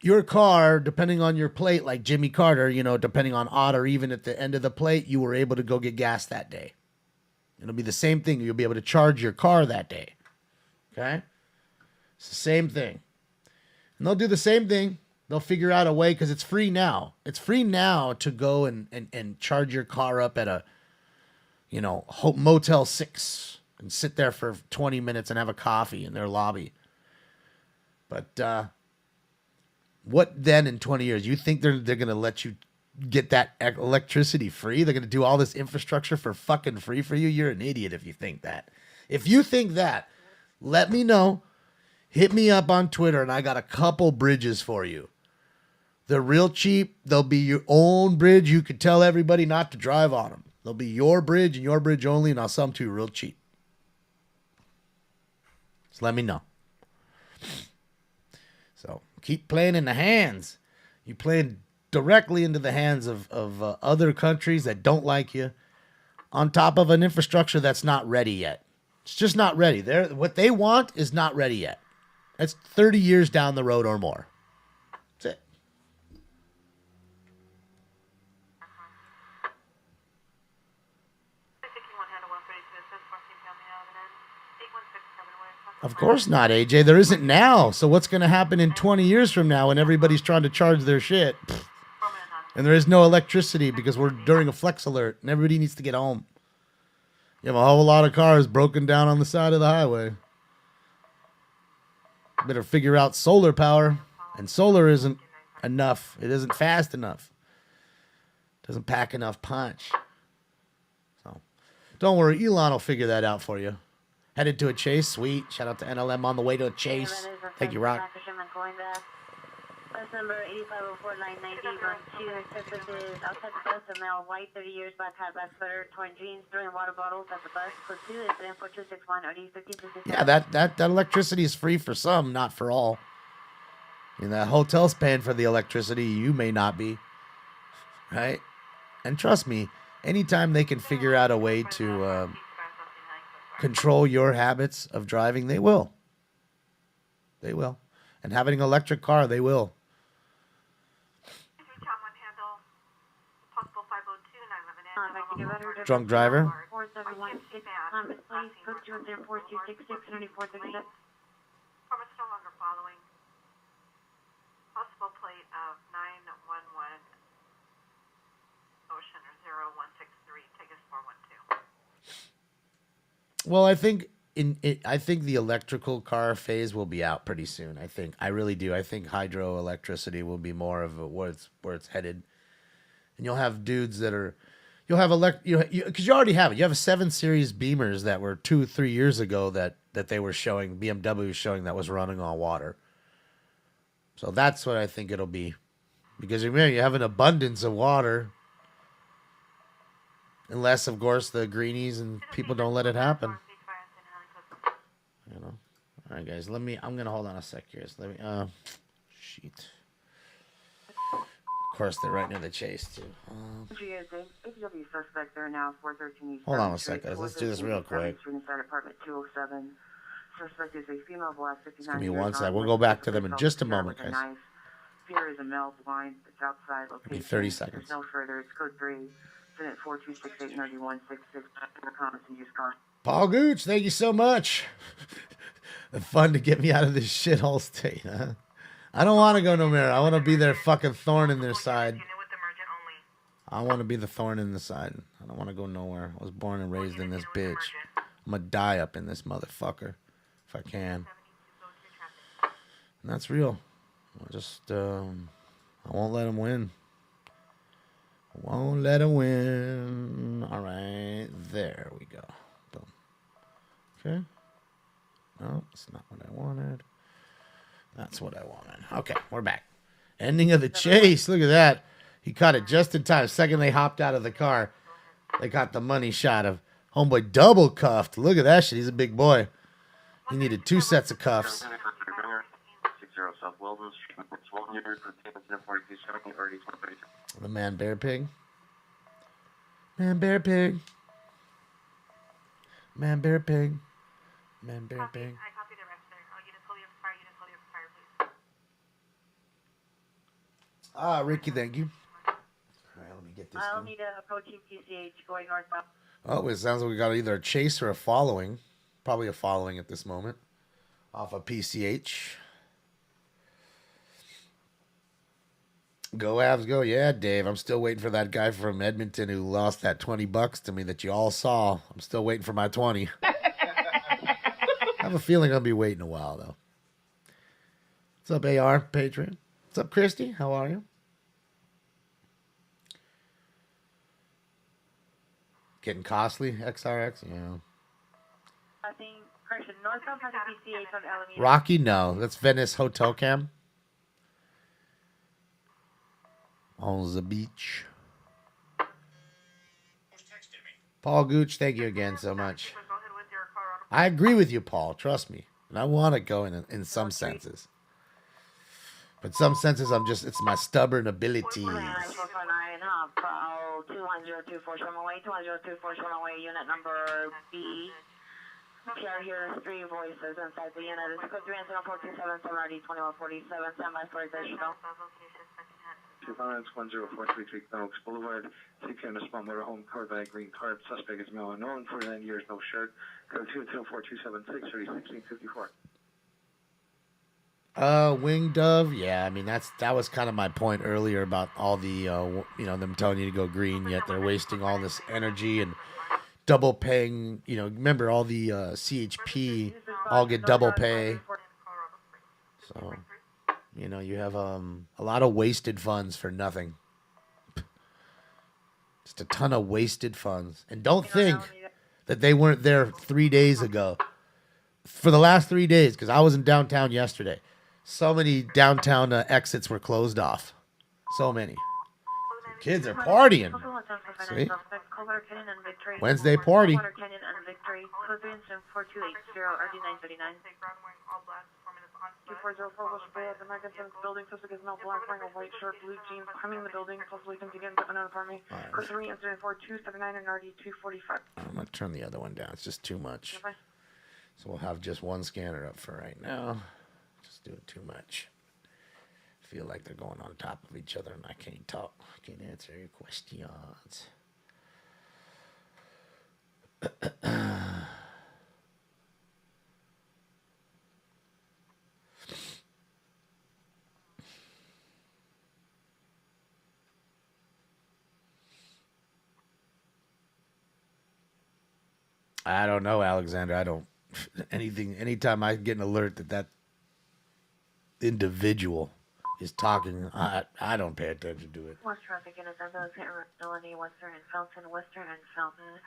S4: your car, depending on your plate, like Jimmy Carter, depending on odd or even at the end of the plate, you were able to go get gas that day. It'll be the same thing. You'll be able to charge your car that day. Okay? It's the same thing. And they'll do the same thing. They'll figure out a way because it's free now. It's free now to go and charge your car up at a, Motel 6 and sit there for 20 minutes and have a coffee in their lobby. But what then in 20 years? You think they're going to let you get that electricity free? They're going to do all this infrastructure for fucking free for you? You're an idiot if you think that. If you think that, let me know. Hit me up on Twitter, and I got a couple bridges for you. They're real cheap. They'll be your own bridge. You could tell everybody not to drive on them. They'll be your bridge and your bridge only, and I'll sell them to you real cheap. Just let me know. So keep playing in the hands. You playing directly into the hands of other countries that don't like you, on top of an infrastructure that's not ready yet. It's just not ready. What they want is not ready yet. That's 30 years down the road or more. That's it. Of course not, AJ. There isn't now. So what's going to happen in 20 years from now when everybody's trying to charge their shit? And there is no electricity because we're during a flex alert and everybody needs to get home. You have a whole lot of cars broken down on the side of the highway. Better figure out solar power. And solar isn't enough. It isn't fast enough. It doesn't pack enough punch. So don't worry. Elon will figure that out for you. Headed to a chase. Sweet. Shout out to NLM on the way to a chase. Thank you, Rock.
S1: Bus number 8504990 is outside the bus, a male, white, 30 years, black hat, black sweater, torn jeans, throwing water bottles at the bus. Code 2, incident 4261, RD 1567.
S4: Yeah, that electricity is free for some, not for all. And that hotel's paying for the electricity. You may not be. Right? And trust me, anytime they can figure out a way to control your habits of driving, they will. They will. And having an electric car, they will. Drunk driver.
S5: 4716, please, code 204-266, 9436.
S11: Permits no longer following. Possible plate of 911 Ocean or 0163. Take us 412.
S4: Well, I think I think the electrical car phase will be out pretty soon. I really do. I think hydroelectricity will be more of where it's headed, and you'll have dudes that are, you'll have because you already have it. You have a 7 Series Beamers that were 2-3 years ago that they were showing, BMW was showing, that was running on water. So that's what I think it'll be, because remember, you have an abundance of water. Unless, of course, the greenies and people don't let it happen. You know. All right, guys. I'm gonna hold on a sec here. So let me. Shit. Of course, they're right near the chase too.
S13: Suspect there now, 413 East.
S4: Hold on a sec, guys. Let's do this real quick.
S13: Inside apartment 207. Suspect is a female, black, 59
S4: Give me
S13: years
S4: one sec.
S13: old,
S4: We'll go back to them in just a moment,
S13: with a
S4: guys.
S13: knife. Fear is a male blind. It's outside location.
S4: Give me 30 seconds.
S13: There's no further. It's code 3. Incident 42689166. Comments and use car.
S4: Paul Gooch, thank you so much. Fun to get me out of this shithole state, huh? I don't want to go nowhere. I want to be their fucking thorn in their side. I want to be the thorn in the side. I don't want to go nowhere. I was born and raised in this bitch. I'm going to die up in this motherfucker if I can. And that's real. I won't let him win. Won't let him win. All right, there we go. Boom. Okay. No, it's not what I wanted. That's what I wanted. Okay, we're back. Ending of the chase. Look at that. He caught it just in time. Second they hopped out of the car, they got the money shot of homeboy double cuffed. Look at that shit. He's a big boy. He needed 2 sets of cuffs.
S8: 60 South Weldon Street.
S4: The man bear pig. Man bear pig. Man bear pig. Man bear pig.
S11: I copied the rest there. Unit fully expired. Unit fully expired, please.
S4: Ah, Ricky, thank you. All right, let me get this
S1: I'll
S4: going.
S1: need a approaching PCH going northbound.
S4: Oh, it sounds like we got either a chase or a following. Probably a following at this moment. Off of PCH. Go Avs, go. Yeah, Dave. I'm still waiting for that guy from Edmonton who lost that $20 to me that you all saw. I'm still waiting for my 20. I have a feeling I'll be waiting a while, though. What's up, AR Patreon? What's up, Christy? How are you? Getting costly, XRX? Yeah.
S1: I think, correction, northbound has a PCH on Alameda.
S4: Rocky? No. That's Venice Hotel Cam. On the beach. Paul Gooch, thank you again so much. I agree with you, Paul. Trust me. And I want to go in some senses. But some senses, it's my stubborn abilities.
S13: 449 Hump, 21024 Sherman-Way, 21024 Sherman-Way, unit number B. PR here, 3 voices inside the unit. It's code 3 incident 427 7RD 2147. Standby for additional.
S8: 2510433 Oaks Boulevard. CP on the spot motorhome covered by a green card. Suspect is male unknown, 49 years, no shirt. Code 2024276 1654.
S4: Winged Dove. Yeah, I mean that was kind of my point earlier about all the them telling you to go green, yet they're wasting all this energy and double paying. Remember all the CHP all get double pay. So you have a lot of wasted funds for nothing. Just a ton of wasted funds. And don't think that they weren't there 3 days ago. For the last 3 days, because I was in downtown yesterday. So many downtown exits were closed off. So many. Kids are partying. See? Wednesday party.
S5: Building, suspect is male, black, wearing a white shirt, blue jeans, climbing the building, possibly attempting to get into another apartment. Code 3, incident 4279 and RD 245.
S4: I'm going to turn the other one down. It's just too much. So we'll have just one scanner up for right now. Just doing too much. Feel like they're going on top of each other and I can't talk. I can't answer your questions. I don't know, Alexander. I don't anything. Anytime I get an alert that individual is talking, I don't pay attention to it.
S1: West traffic in Isabella, Melanie, Western and Felton, Western and Felton.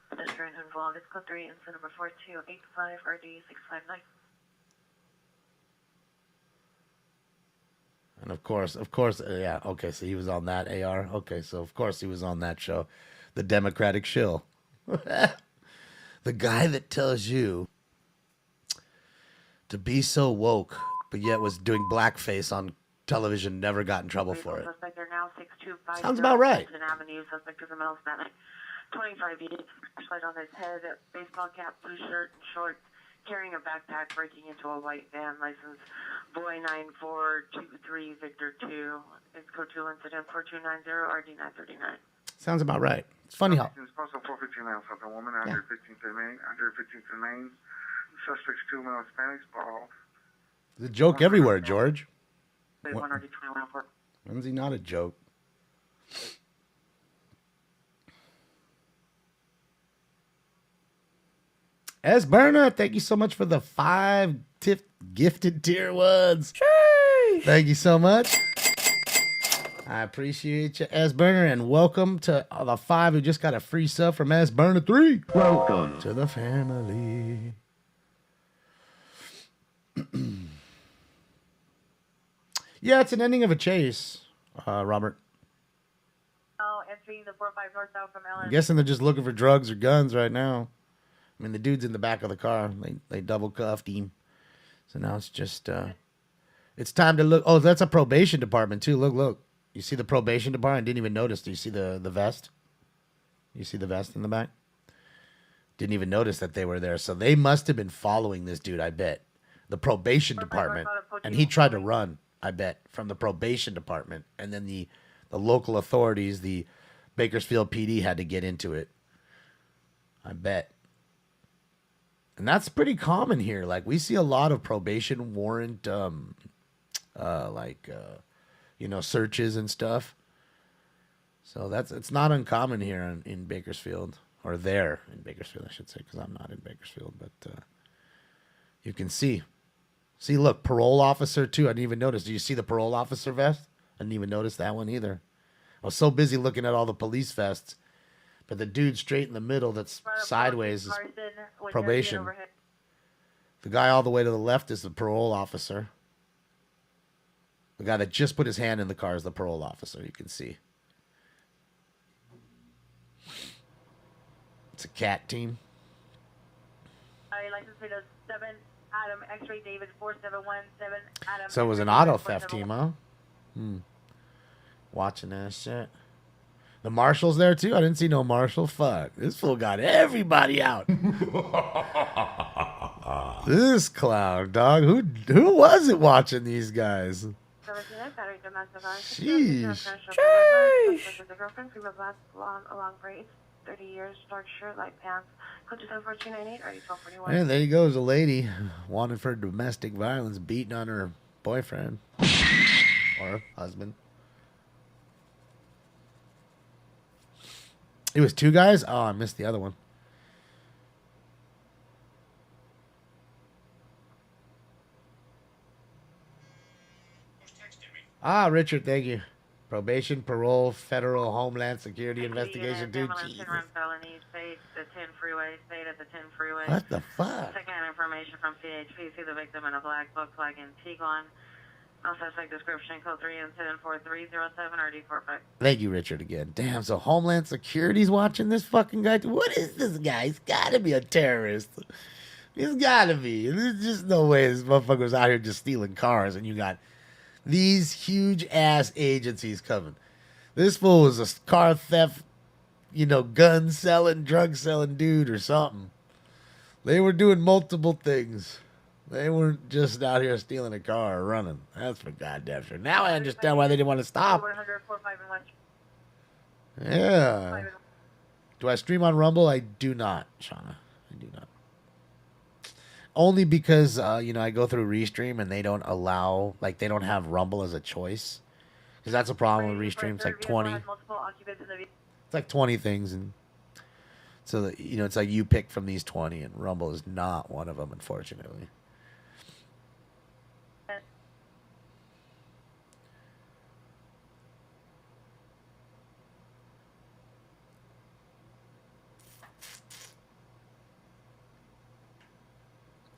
S1: Pedestrian involved. It's code 3, incident number 4285 RD 659.
S4: And of course, yeah. Okay, so he was on that AR. Okay, so of course he was on that show, the Democratic shill. The guy that tells you to be so woke, but yet was doing blackface on television, never got in trouble for it.
S1: Suspect are now 6250
S4: Sounds about right.
S1: Avenue. Suspect is a male Hispanic. 25 years, flashlight on his head, baseball cap, blue shirt and shorts, carrying a backpack, breaking into a white van. License boy 9423 Victor 2. It's code 2 incident 4290 RD 939.
S4: Sounds about right. It's funny how.
S8: It's also 415 now, Southern woman, 115th and Main, 115th and Main. Suspects 2 male Hispanics, ball.
S4: There's a joke everywhere, George. When's he not a joke? S. Burner, thank you so much for the 5 gifted tier 1s. Thank you so much. I appreciate you, S. Burner, and welcome to the 5 who just got a free sub from S. Burner 3. Welcome to the family. Yeah, it's an ending of a chase, Robert.
S1: Oh, entering the 45 north south from Ellen.
S4: I'm guessing they're just looking for drugs or guns right now. I mean, the dude's in the back of the car. They double cuffed him. So now it's just, it's time to look. Oh, that's a probation department too. Look. You see the probation department? I didn't even notice. Do you see the vest? You see the vest in the back? Didn't even notice that they were there. So they must have been following this dude, I bet. The probation department. And he tried to run, I bet, from the probation department. And then the local authorities, the Bakersfield PD, had to get into it. I bet. And that's pretty common here. Like, we see a lot of probation warrant, searches and stuff. So it's not uncommon here in Bakersfield, or there in Bakersfield, I should say, because I'm not in Bakersfield. But you can see. See, look, parole officer too. I didn't even notice. Do you see the parole officer vest? I didn't even notice that one either. I was so busy looking at all the police vests. But the dude straight in the middle that's sideways is probation. The guy all the way to the left is the parole officer. The guy that just put his hand in the car is the parole officer, you can see. It's a cat team.
S1: License plate 7 Adam X-ray David 4717 Adam.
S4: So it was an auto theft team, huh? Watching that shit. The marshal's there too? I didn't see no marshal. Fuck. This fool got everybody out. This clown, dog. Who was it watching these guys? Sheesh.
S1: Long braids, 30 years, dark shirt, light pants. Code 27498 RD 1241.
S4: And there you go. A lady wanted for domestic violence, beating on her boyfriend or husband. It was 2 guys? Oh, I missed the other one. Ah, Richard, thank you. Probation, parole, federal, homeland security investigation, dude. Jesus.
S1: Felony, state the 10 freeway, state at the 10 freeway.
S4: What the fuck?
S1: Second information from CHP. See the victim in a black Volkswagen Tiguan. No suspect description, code 3 incident 4307 RD45.
S4: Thank you, Richard, again. Damn, so Homeland Security's watching this fucking guy? What is this guy? He's gotta be a terrorist. He's gotta be. There's just no way this motherfucker's out here just stealing cars and you got these huge-ass agencies coming. This fool was a car theft, gun-selling, drug-selling dude or something. They were doing multiple things. They weren't just out here stealing a car or running. That's for goddamn sure. Now I understand why they didn't want to stop. Yeah.
S7: Do I stream on Rumble? I do not, Shauna. I do not. Only because, I go through Restream and they don't allow, like, they don't have Rumble as a choice. Because that's a problem with Restream. It's like 20. It's like 20 things. And so, that, it's like you pick from these 20, and Rumble is not one of them, unfortunately.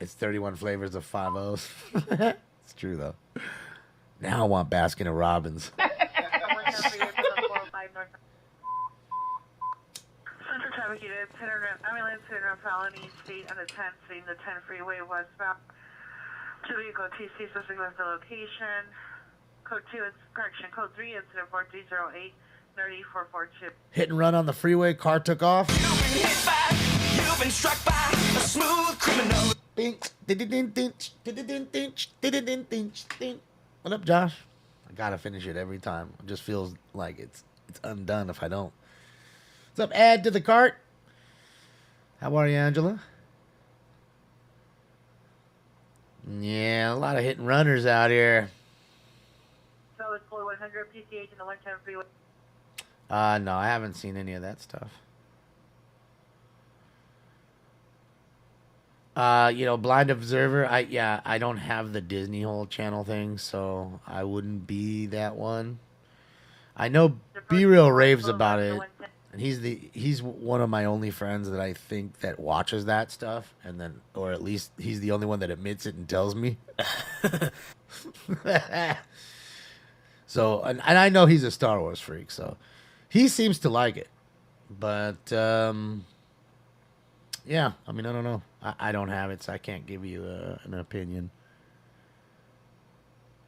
S7: It's 31 flavors of 5-0s. It's true, though. Now I want Baskin and Robbins.
S1: Central traffic unit, ambulance hit and felony speed on the 10, speeding the 10 freeway westbound. 2 vehicle TC, so signals the location. Code 2, code 3, incident 4308, 30442.
S7: Hit and run on the freeway, car took off.
S15: You've been struck by a smooth criminal.
S7: What up, Josh? I gotta finish it every time. It just feels like it's undone if I don't. What's up? Add to the cart. How are you, Angela? Yeah, a lot of hit and runners out here.
S1: So it's fully 100 PCH in the 110 freeway.
S7: No, I haven't seen any of that stuff. Blind Observer, I don't have the Disney whole channel thing, so I wouldn't be that one. I know B-Real raves about it, and he's one of my only friends that I think that watches that stuff, or at least he's the only one that admits it and tells me. So, and I know he's a Star Wars freak, so he seems to like it, but yeah, I mean, I don't know. I don't have it, so I can't give you an opinion.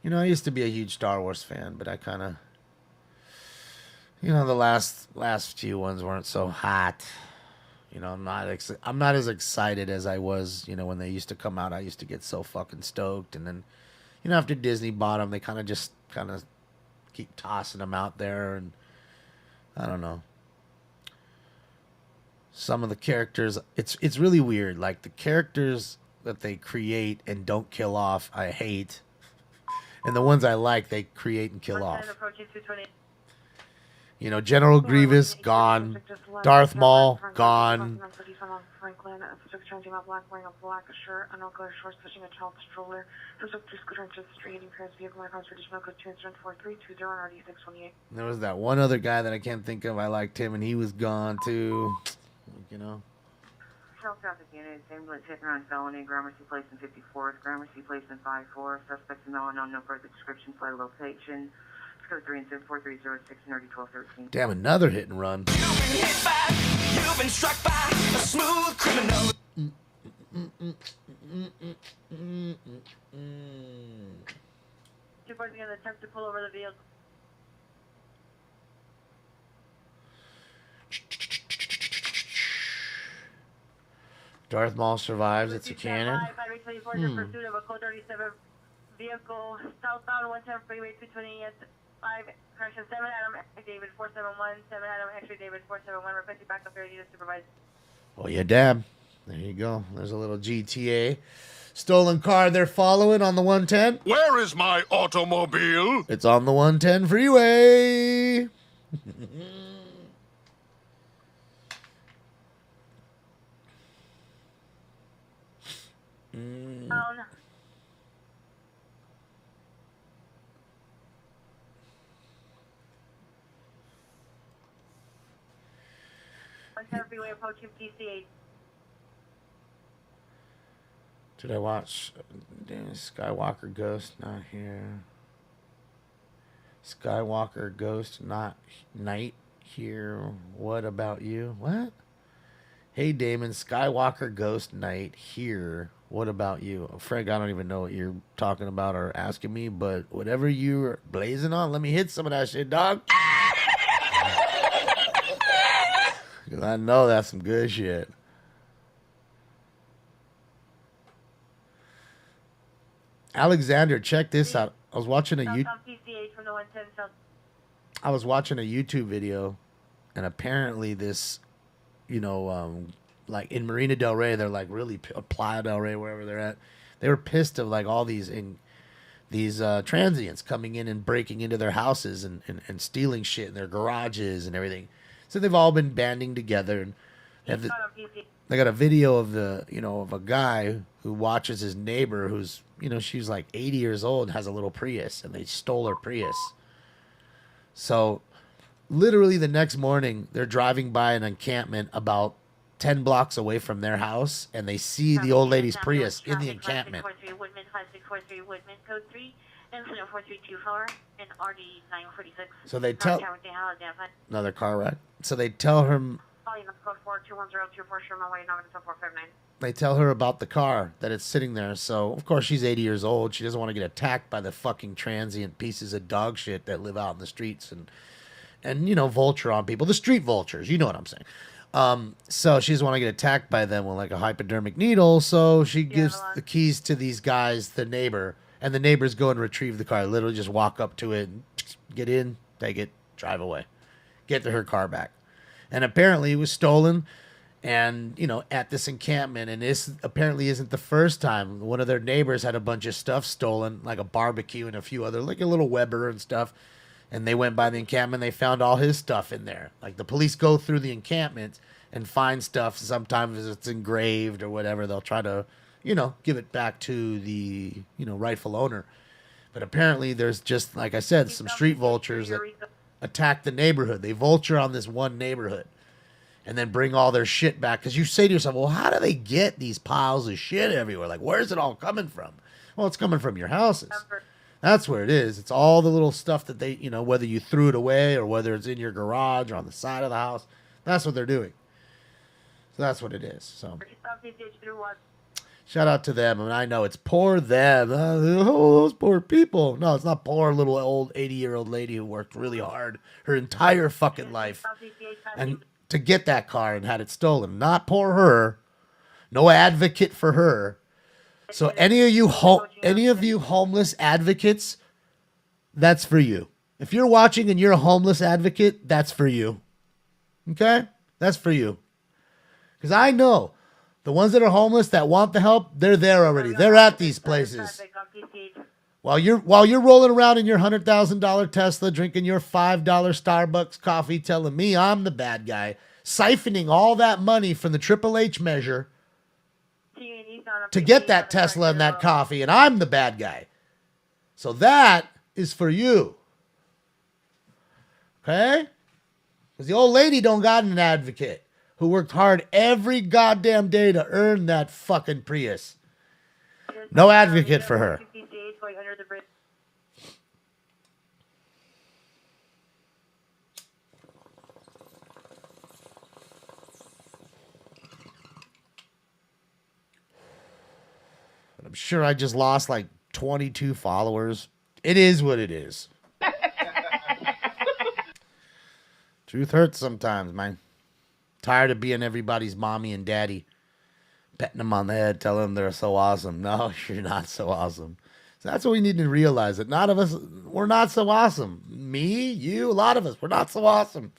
S7: I used to be a huge Star Wars fan, but I kind of, the last few ones weren't so hot. I'm not as excited as I was, when they used to come out. I used to get so fucking stoked, and then, after Disney bought them, they kind of keep tossing them out there, and I don't know. Some of the characters, it's really weird. Like, the characters that they create and don't kill off, I hate. And the ones I like, they create and kill off. General Grievous, gone. Darth Maul, gone.
S5: Franklin, black, wearing a black shirt, unknown shorts, pushing a child stroller. Suspect through scooter into the street, eating parents' vehicle, my house, traditional code 2 incident 4320 and RD628.
S7: There was that one other guy that I can't think of. I liked him, and he was gone, too.
S13: South traffic unit, ambulance hit and run felony, Gramercy Place in 54th, Gramercy Place in 54. Suspects in unknown, no further description, flight location. Code 3 incident 4306 and RD 1213.
S7: Damn, another hit and run.
S15: You've been struck by a smooth criminal.
S1: Two boys again attempt to pull over the vehicle.
S7: Darth Maul survives. It's a cannon.
S1: Pursuit of a code 37 vehicle southbound 110 freeway 228. 5 correction 7 Adam David 471 7 Adam X-ray David 471 requesting backup area to supervise.
S7: Oh yeah, dab. There you go. There's a little GTA stolen car they're following on the 110.
S12: Where is my automobile?
S7: It's on the 110 freeway.
S1: Freeway approaching PCH.
S7: Did I watch Skywalker Ghost? Not here. Skywalker Ghost, not Night here. What about you? What? Hey Damon, Skywalker Ghost Night here. What about you? Frank, I don't even know what you're talking about or asking me, but whatever you're blazing on, let me hit some of that shit, dog. Because I know that's some good shit. Alexander, check this out. I was watching a YouTube video, and apparently this
S4: like in Marina Del Rey, they're like really Playa Del Rey, wherever they're at. They were pissed of like all these transients coming in and breaking into their houses and stealing shit in their garages and everything. So they've all been banding together, and they got a video of of a guy who watches his neighbor who's, she's like 80 years old and has a little Prius, and they stole her Prius. So literally the next morning, they're driving by an encampment about 10 blocks away from their house, and they see the old lady's Prius in the encampment.
S1: 5643 Woodman, 5643 Woodman, code 3, incident 4324, and RD 946.
S4: So they tell another car wreck. So they tell her. They tell her about the car, that it's sitting there. So of course she's 80 years old. She doesn't want to get attacked by the fucking transient pieces of dog shit that live out in the streets and vulture on people. The street vultures, you know what I'm saying. So she doesn't want to get attacked by them with like a hypodermic needle. So she gives the keys to these guys, the neighbor, and the neighbors go and retrieve the car. Literally just walk up to it, and get in, take it, drive away, get to her car back. And apparently it was stolen, and at this encampment. And this apparently isn't the first time. One of their neighbors had a bunch of stuff stolen, like a barbecue and a few other, like a little Weber and stuff. And they went by the encampment, they found all his stuff in there. Like the police go through the encampment and find stuff. Sometimes it's engraved or whatever. They'll try to, give it back to the, rightful owner. But apparently there's just, like I said, some street vultures that attack the neighborhood. They vulture on this one neighborhood and then bring all their shit back. Because you say to yourself, well, how do they get these piles of shit everywhere? Like, where's it all coming from? Well, it's coming from your houses. That's where it is. It's all the little stuff that they, whether you threw it away or whether it's in your garage or on the side of the house. That's what they're doing. So that's what it is. So shout out to them. I mean, I know it's poor them. Oh, those poor people. No, it's not poor little old 80-year-old lady who worked really hard her entire fucking life and to get that car and had it stolen. Not poor her. No advocate for her. So any of you homeless advocates, that's for you. If you're watching and you're a homeless advocate, that's for you. Okay? That's for you. Because I know the ones that are homeless that want the help, they're there already. They're at these places. While you're rolling around in your $100,000 Tesla, drinking your $5 Starbucks coffee, telling me I'm the bad guy, siphoning all that money from the Triple H measure to get that Tesla and that coffee, and I'm the bad guy. So that is for you. Okay? Because the old lady don't got an advocate who worked hard every goddamn day to earn that fucking Prius. No advocate for her. I'm sure I just lost like 22 followers. It is what it is. Truth hurts sometimes, man. Tired of being everybody's mommy and daddy. Petting them on the head, telling them they're so awesome. No, you're not so awesome. So that's what we need to realize, that none of us, we're not so awesome. Me, you, a lot of us, we're not so awesome.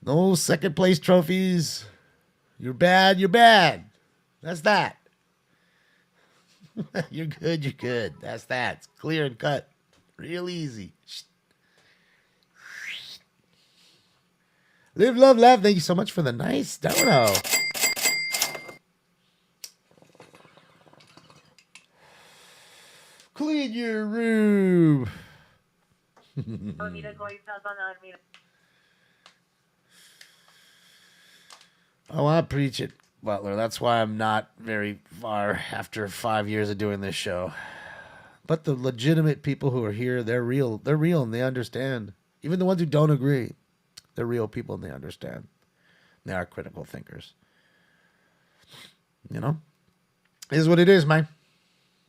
S4: No second place trophies. You're bad, you're bad. That's that. You're good, you're good. That's that. It's clear and cut. Real easy. Live, love, laugh. Thank you so much for the nice dono. Clean your room. Oh, I preach it, Butler. That's why I'm not very far after 5 years of doing this show. But the legitimate people who are here, they're real. They're real and they understand. Even the ones who don't agree, they're real people and they understand. They are critical thinkers. You know? It is what it is, man.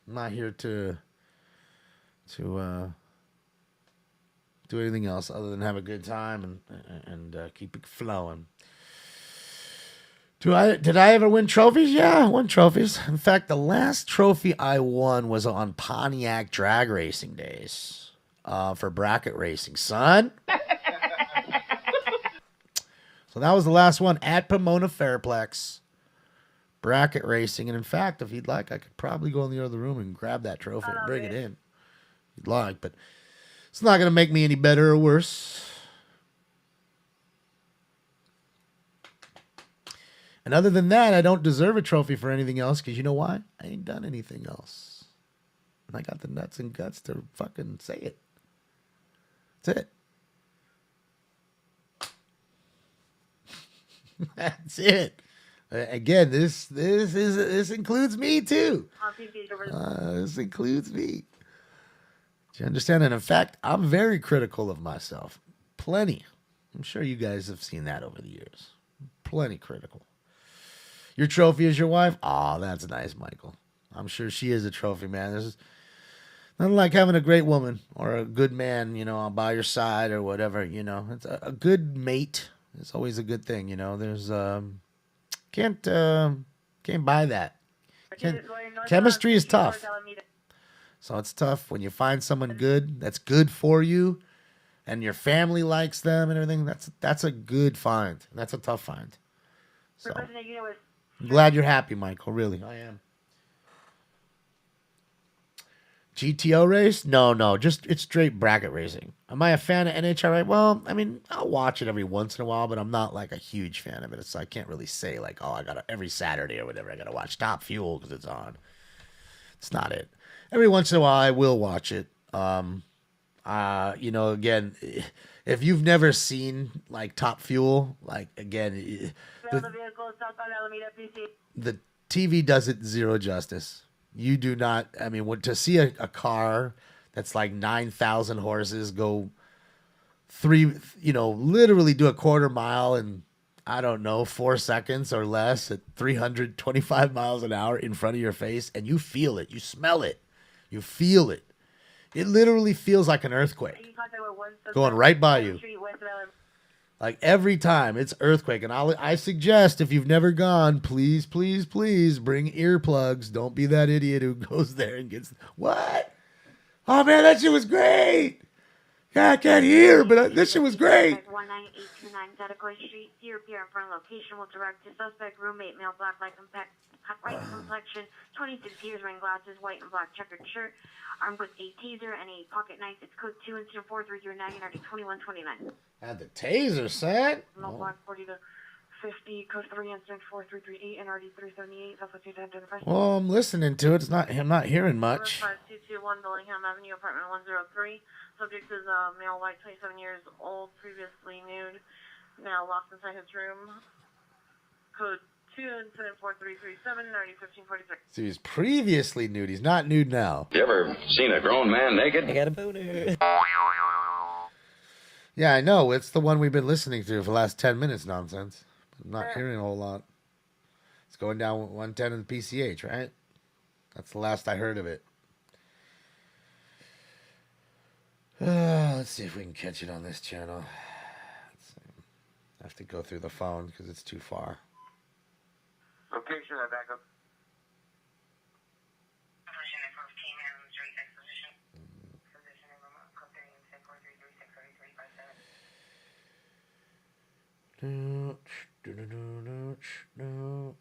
S4: I'm not here to do anything else other than have a good time and keep it flowing. Did I ever win trophies? Yeah, I won trophies. In fact, the last trophy I won was on Pontiac drag racing days for bracket racing, son. So So that was the last one at Pomona Fairplex. Bracket racing. And in fact, if you'd like, I could probably go in the other room and grab that trophy and bring it in. If you'd like, but it's not going to make me any better or worse. And other than that, I don't deserve a trophy for anything else because you know why? I ain't done anything else. And I got the nuts and guts to fucking say it. That's it. That's it. Again, this includes me too. This includes me. Do you understand? And in fact, I'm very critical of myself. Plenty. I'm sure you guys have seen that over the years. Plenty critical. Your trophy is your wife? Oh, that's nice, Michael. I'm sure she is a trophy, man. There's nothing like having a great woman or a good man, you know, by your side or whatever, you know. It's a good mate. It's always a good thing, you know. There's can't buy that. Chemistry is tough. So it's tough when you find someone good that's good for you and your family likes them and everything. That's a good find. That's a tough find. So I'm glad you're happy, Michael. Really, I am. GTO race? No. Just it's straight bracket racing. Am I a fan of NHRA? Well, I mean, I'll watch it every once in a while, but I'm not like a huge fan of it. So I can't really say like, oh, I gotta every Saturday or whatever. I gotta watch Top Fuel because it's on. It's not it. Every once in a while, I will watch it. You know, again, if you've never seen like Top Fuel, like again, the TV does it zero justice. You do not. I mean, to see a car that's like 9,000 horses go literally do a quarter mile in, I don't know, 4 seconds or less at 325 miles an hour in front of your face, and you feel it, you smell it, you feel it. It literally feels like an earthquake going right by you. Like every time it's earthquake. And I suggest if you've never gone, please, please, please bring earplugs. Don't be that idiot who goes there and gets, what? Oh man, that shit was great. Yeah, I can't hear, but this shit was great.
S5: 19829 Dedecoy Street, Pier in front of location will direct to suspect roommate, male, black, white complexion, 26 years, wearing glasses, white and black checkered shirt, armed with a taser and a pocket knife. It's code 2, incident 433 RD 2129.
S4: Had the taser set.
S5: No black 40 to 50, code 3, incident 4338, NRD 378, Southwest 210.
S4: Well, I'm listening to it. I'm not hearing much.
S5: 5221 Bellingham Avenue, apartment 103. Subject is a male, white, 27 years old, previously nude, now lost inside his room. Code 2, incident 4337, NRD 1546.
S4: So he's previously nude. He's not nude now.
S2: You ever seen a grown man naked?
S18: I got a boner.
S4: Yeah, I know. It's the one we've been listening to for the last 10 minutes nonsense. I'm not hearing a whole lot. It's going down 110 in the PCH, right? That's the last I heard of it. Let's see if we can catch it on this channel. I have to go through the phone because it's too far.
S8: Location and backup.
S4: No.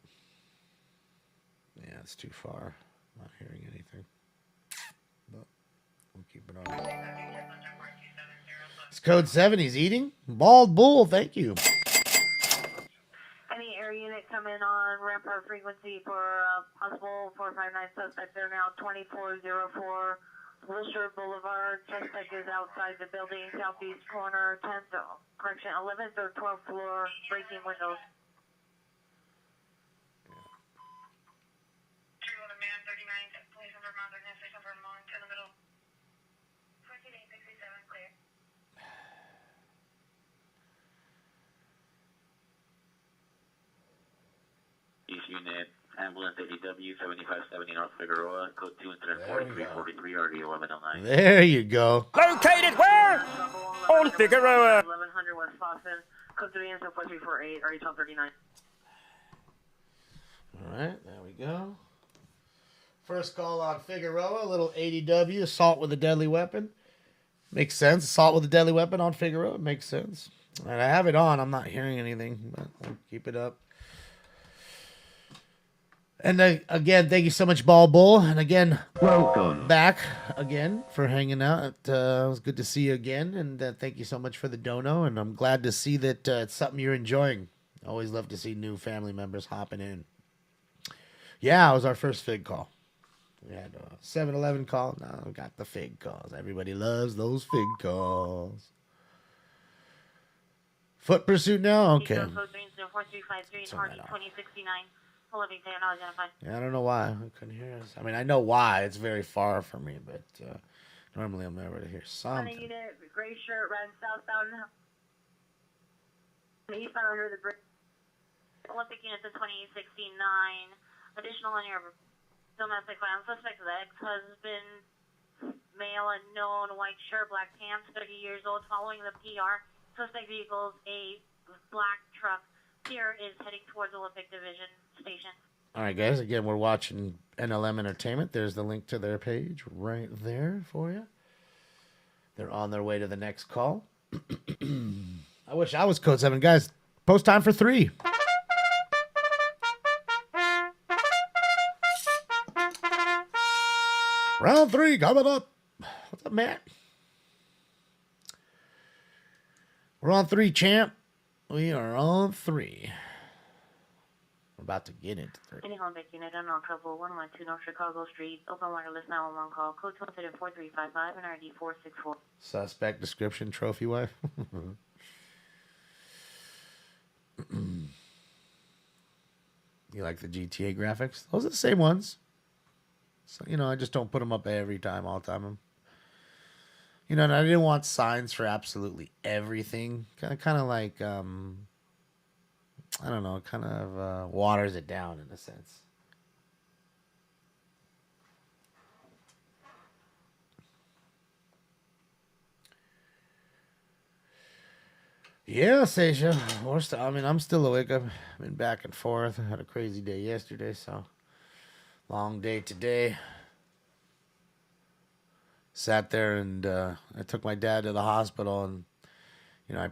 S4: Yeah, it's too far. I'm not hearing anything. But we'll keep it on. It's code 7. He's eating. Bald bull. Thank you.
S1: Any air unit come in on Rampart frequency for possible 459 suspect. They're now 2404 Wilshire Boulevard. Suspect is outside the building, southeast corner, 11th or 12th floor, breaking windows.
S6: East Unit, ambulance ADW 7570 North Figueroa, code 2, incident 4343, RD 1109.
S4: There you go.
S18: Located where? On Figueroa.
S1: 1100 West Boston, code 3, incident 4348, RD 1239.
S4: All right, there we go. First call on Figueroa, a little ADW, assault with a deadly weapon. Makes sense. Assault with a deadly weapon on Figueroa makes sense. And I have it on. I'm not hearing anything, but I'll keep it up. And again, thank you so much, Ball Bull. And again, welcome back again for hanging out. It was good to see you again. And thank you so much for the dono. And I'm glad to see that it's something you're enjoying. Always love to see new family members hopping in. Yeah, it was our first Fig call. We had a 7-Eleven call. Now we got the Fig calls. Everybody loves those Fig calls. Foot pursuit now? Okay.
S1: Code 4353 Hardy 2069.
S4: Yeah, I don't know why. I couldn't hear us. I mean, I know why. It's very far from me, but normally I'm never to hear something.
S1: Unit, gray shirt, ran southbound. Eastbound under the bridge. Olympic units at 2869. Additional on your domestic violence suspect is ex-husband, male unknown, white shirt, black pants, 30 years old, following the PR. Suspect vehicles, a black truck. Here is heading towards Olympic Division Station.
S4: All right, guys. Again, we're watching NLM Entertainment. There's the link to their page right there for you. They're on their way to the next call. I wish I was Code 7. Guys, post time for 3. Round 3 coming up. What's up, Matt? We're on 3, champ. We are on 3. We're about to get into 3.
S1: Any Olympic unit, unknown trouble, 112 North Chicago Street, open wireless 911 call, code 24355 and RD 464.
S4: Suspect description, trophy wife. You like the GTA graphics? Those are the same ones. So, I just don't put them up every time, all the time. And I didn't want signs for absolutely everything. Kind of like, I don't know, kind of waters it down in a sense. Yeah, Seisha. I'm still awake. I've been back and forth. I had a crazy day yesterday, so long day today. Sat there and I took my dad to the hospital, and I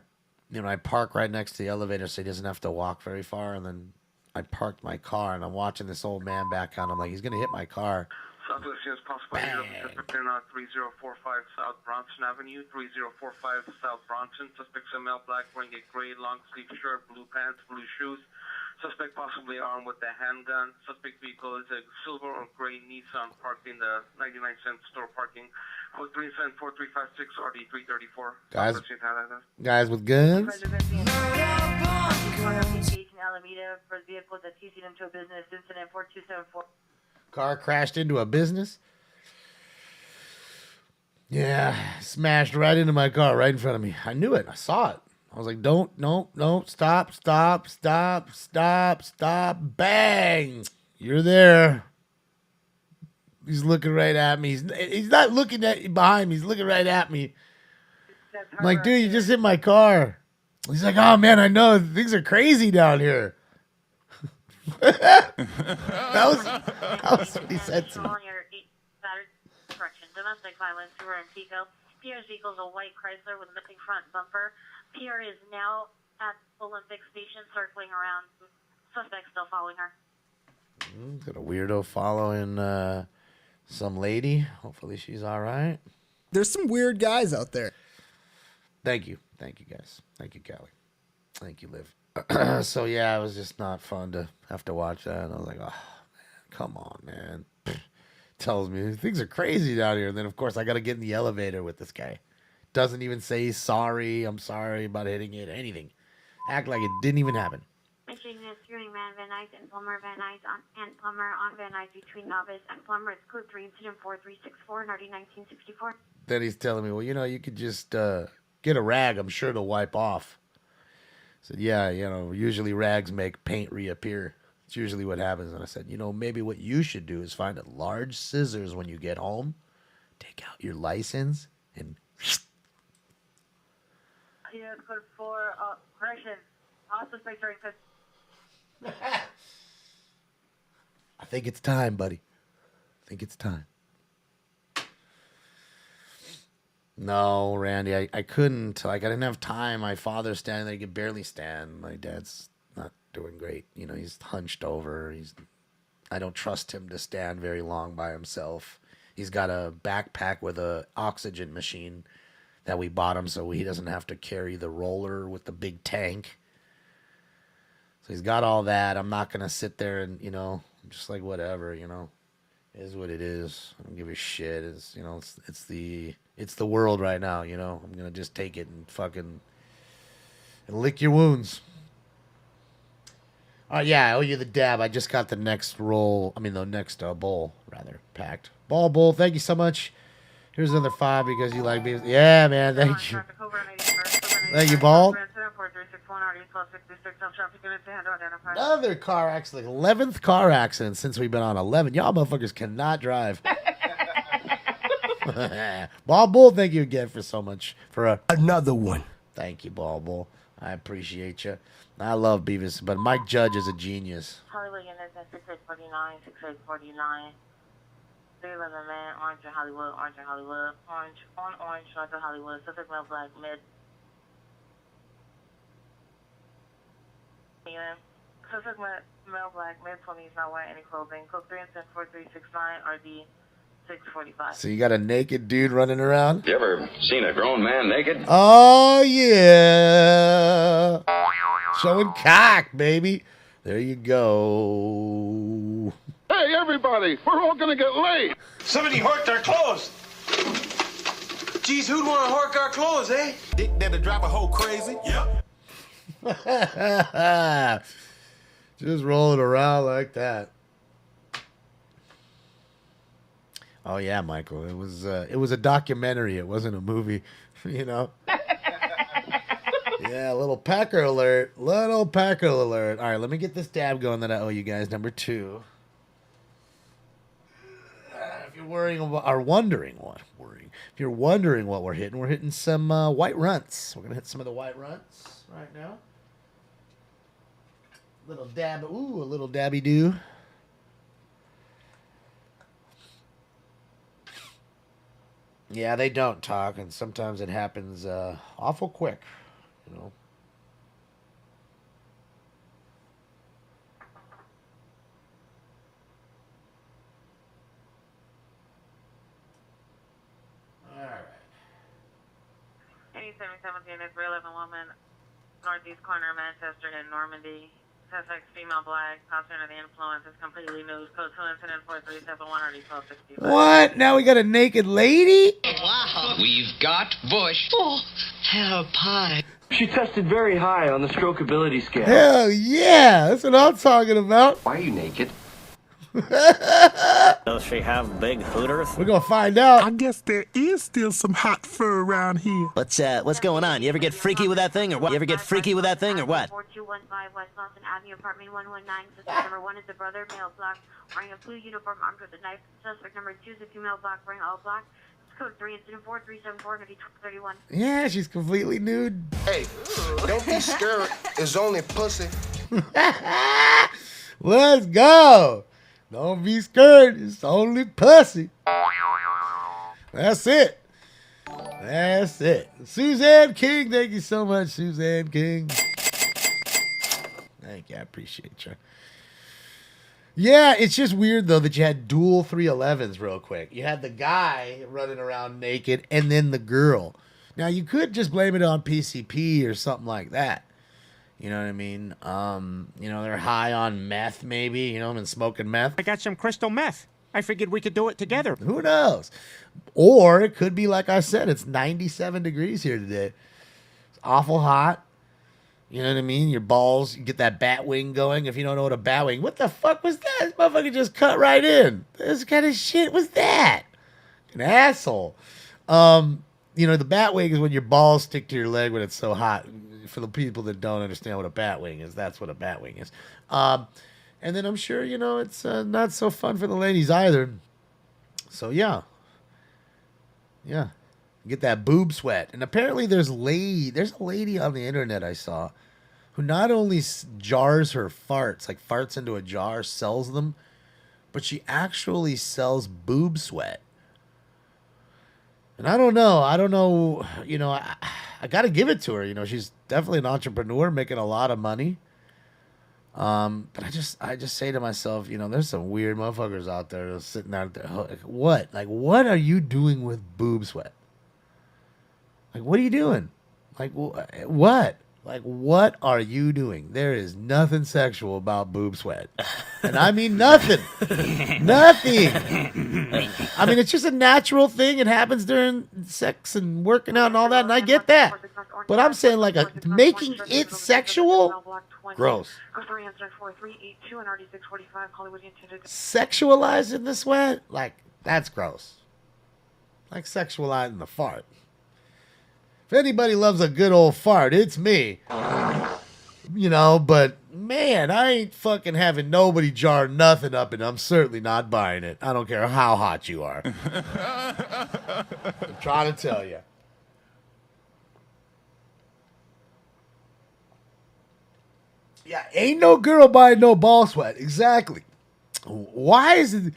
S4: park right next to the elevator so he doesn't have to walk very far. And then I parked my car, and I'm watching this old man back out. I'm like, he's gonna hit my car.
S6: Southwest as possible. Suspect in 3045 South Bronson Avenue, 3045 South Bronson. Suspect's a male, black, wearing a gray long sleeve shirt, blue pants, blue shoes. Suspect possibly armed with a handgun. Suspect vehicle is a silver or gray Nissan parked in the 99-cent store parking. Code 374356 RD 334.
S4: Guys with guns.
S1: Alameda for the vehicle that TC'd into a business incident 4274.
S4: Car crashed into a business. Yeah, smashed right into my car, right in front of me. I knew it. I saw it. I was like, no, stop. Bang! You're there. He's looking right at me. He's not looking behind me. He's looking right at me. I'm like, dude, you just hit my car. He's like, oh, man, I know. Things are crazy down here. that was what he said to me.
S1: Correction, domestic violence, we're in Pico. Pierre's vehicle is a white Chrysler with a missing front bumper. Pierre is now at Olympic Station circling around. Suspect still following her.
S4: Got a weirdo following some lady. Hopefully she's all right.
S19: There's some weird guys out there.
S4: Thank you, guys. Thank you, Callie. Thank you, Liv. So yeah, it was just not fun to have to watch that. And I was like, oh man, come on, man. Tells me things are crazy down here. And then of course I got to get in the elevator with this guy. Doesn't even say sorry. I'm sorry about hitting it. Anything. Act like it didn't even happen.
S5: Michigan is skewing man Van Nuys and Plummer Van Nuys and Plummer on Van Nuys between Novice and Plummer. It's code 3 incident 4364 and RD 1964.
S4: Then he's telling me, well, you could just get a rag. I'm sure to wipe off. I said, yeah, usually rags make paint reappear. It's usually what happens. And I said, maybe what you should do is find a large scissors when you get home, take out your license, and...
S1: Yeah, code 4, correction. Also suspect during
S4: I think it's time, buddy. I think it's time. No, Randy, I couldn't. Like, I didn't have time. My father's standing there. He could barely stand. My dad's not doing great. You know, he's hunched over. I don't trust him to stand very long by himself. He's got a backpack with a oxygen machine that we bought him so he doesn't have to carry the roller with the big tank. So he's got all that. I'm not going to sit there and, I'm just like, whatever, it is what it is. I don't give a shit. It's the world right now, I'm going to just take it and fucking and lick your wounds. Yeah, I owe you the dab. I just got the next bowl, rather, packed. Bowl, thank you so much. Here's another 5 because you like me. Yeah, man, thank you. Thank you, Ball. Another car accident. 11th car accident since we've been on 11. Y'all motherfuckers cannot drive. Ball, thank you again for so much. Another one. Thank you, Ball. I appreciate you. I love Beavis, but Mike Judge is a genius.
S1: Hollywood units at 6849, 6849. 311 man, Orange and Hollywood, Orange, north of Hollywood, Suffolk Male Black, mid. Suffolk Male Black, mid 20s, not wearing any clothing. Code 3 and 4369, RD 645.
S4: So you got a naked dude running around?
S2: You ever seen a grown man naked?
S4: Oh, yeah. Showing cock, baby. There you go.
S12: Hey, everybody, we're all gonna get laid.
S10: Somebody horked our clothes. Geez, who'd want to hork our clothes, eh? Dick that'll drive a hoe crazy. Yep.
S4: Just rolling around like that. Oh yeah, Michael. It was a documentary. It wasn't a movie, Yeah, little Packer alert. Little Packer alert. All right, let me get this dab going that I owe you guys. Number 2. If you're wondering what we're hitting some white runts. We're gonna hit some of the white runts right now. Little dab. Ooh, a little dabby do. Yeah, they don't talk, and sometimes it happens awful quick, Alright.
S1: 87 unit, 311 woman, northeast corner of Manchester in Normandy. Suspect female black, cops under the influence, is completely nude. Code 2 incident 4371, RD 1265.
S4: What? Now we got a naked lady?
S15: Wow. We've got Bush. Oh, hell pie.
S20: She tested very high on the strokeability scale.
S4: Hell yeah! That's what I'm talking about.
S20: Why are you naked?
S18: Does she have big hooters?
S4: We're gonna find out.
S21: I guess there is still some hot fur around here.
S18: What's going on? You ever get freaky with that thing or what?
S1: 4215 West Lawson Avenue, apartment 119. Suspect number 1 is the brother, male black, wearing a blue uniform, armed with a knife. Suspect number 2 is a female black, wearing all black. Code 3 incident 4374, 31.
S4: Yeah, she's completely nude.
S10: Hey, don't be scared. It's only pussy.
S4: Let's go. Don't be scared. It's only pussy. That's it. Suzanne King, thank you so much, Suzanne King. Thank you. I appreciate you. Yeah, it's just weird, though, that you had dual 311s real quick. You had the guy running around naked and then the girl. Now, you could just blame it on PCP or something like that. You know what I mean? They're high on meth, maybe, and smoking meth.
S18: I got some crystal meth. I figured we could do it together.
S4: Who knows? Or it could be, like I said, it's 97 degrees here today. It's awful hot. You know what I mean? Your balls, you get that bat wing going. If you don't know what a bat wing, what the fuck was that? This motherfucker just cut right in. This kind of shit was that? An asshole. The bat wing is when your balls stick to your leg when it's so hot. For the people that don't understand what a bat wing is, that's what a bat wing is. And then I'm sure, it's not so fun for the ladies either. So, yeah. Get that boob sweat. And apparently there's a lady on the internet I saw who not only jars her farts, like farts into a jar, sells them, but she actually sells boob sweat. And I don't know, you know, I got to give it to her. You know, she's definitely an entrepreneur making a lot of money. But I just say to myself, you know, there's some weird motherfuckers out there sitting out there. Like, what? Like, what are you doing with boob sweat? Like, what are you doing? Like, what? Like, what are you doing? There is nothing sexual about boob sweat. And I mean nothing. Nothing. I mean, it's just a natural thing. It happens during sex and working out and all that, and I get that. But I'm saying, like, making it sexual? Gross. Sexualizing the sweat? Like, that's gross. Like sexualizing the fart. If anybody loves a good old fart, it's me. You know, but man, I ain't fucking having nobody jar nothing up, and I'm certainly not buying it. I don't care how hot you are. I'm trying to tell you. Yeah, ain't no girl buying no ball sweat. Exactly. Why is it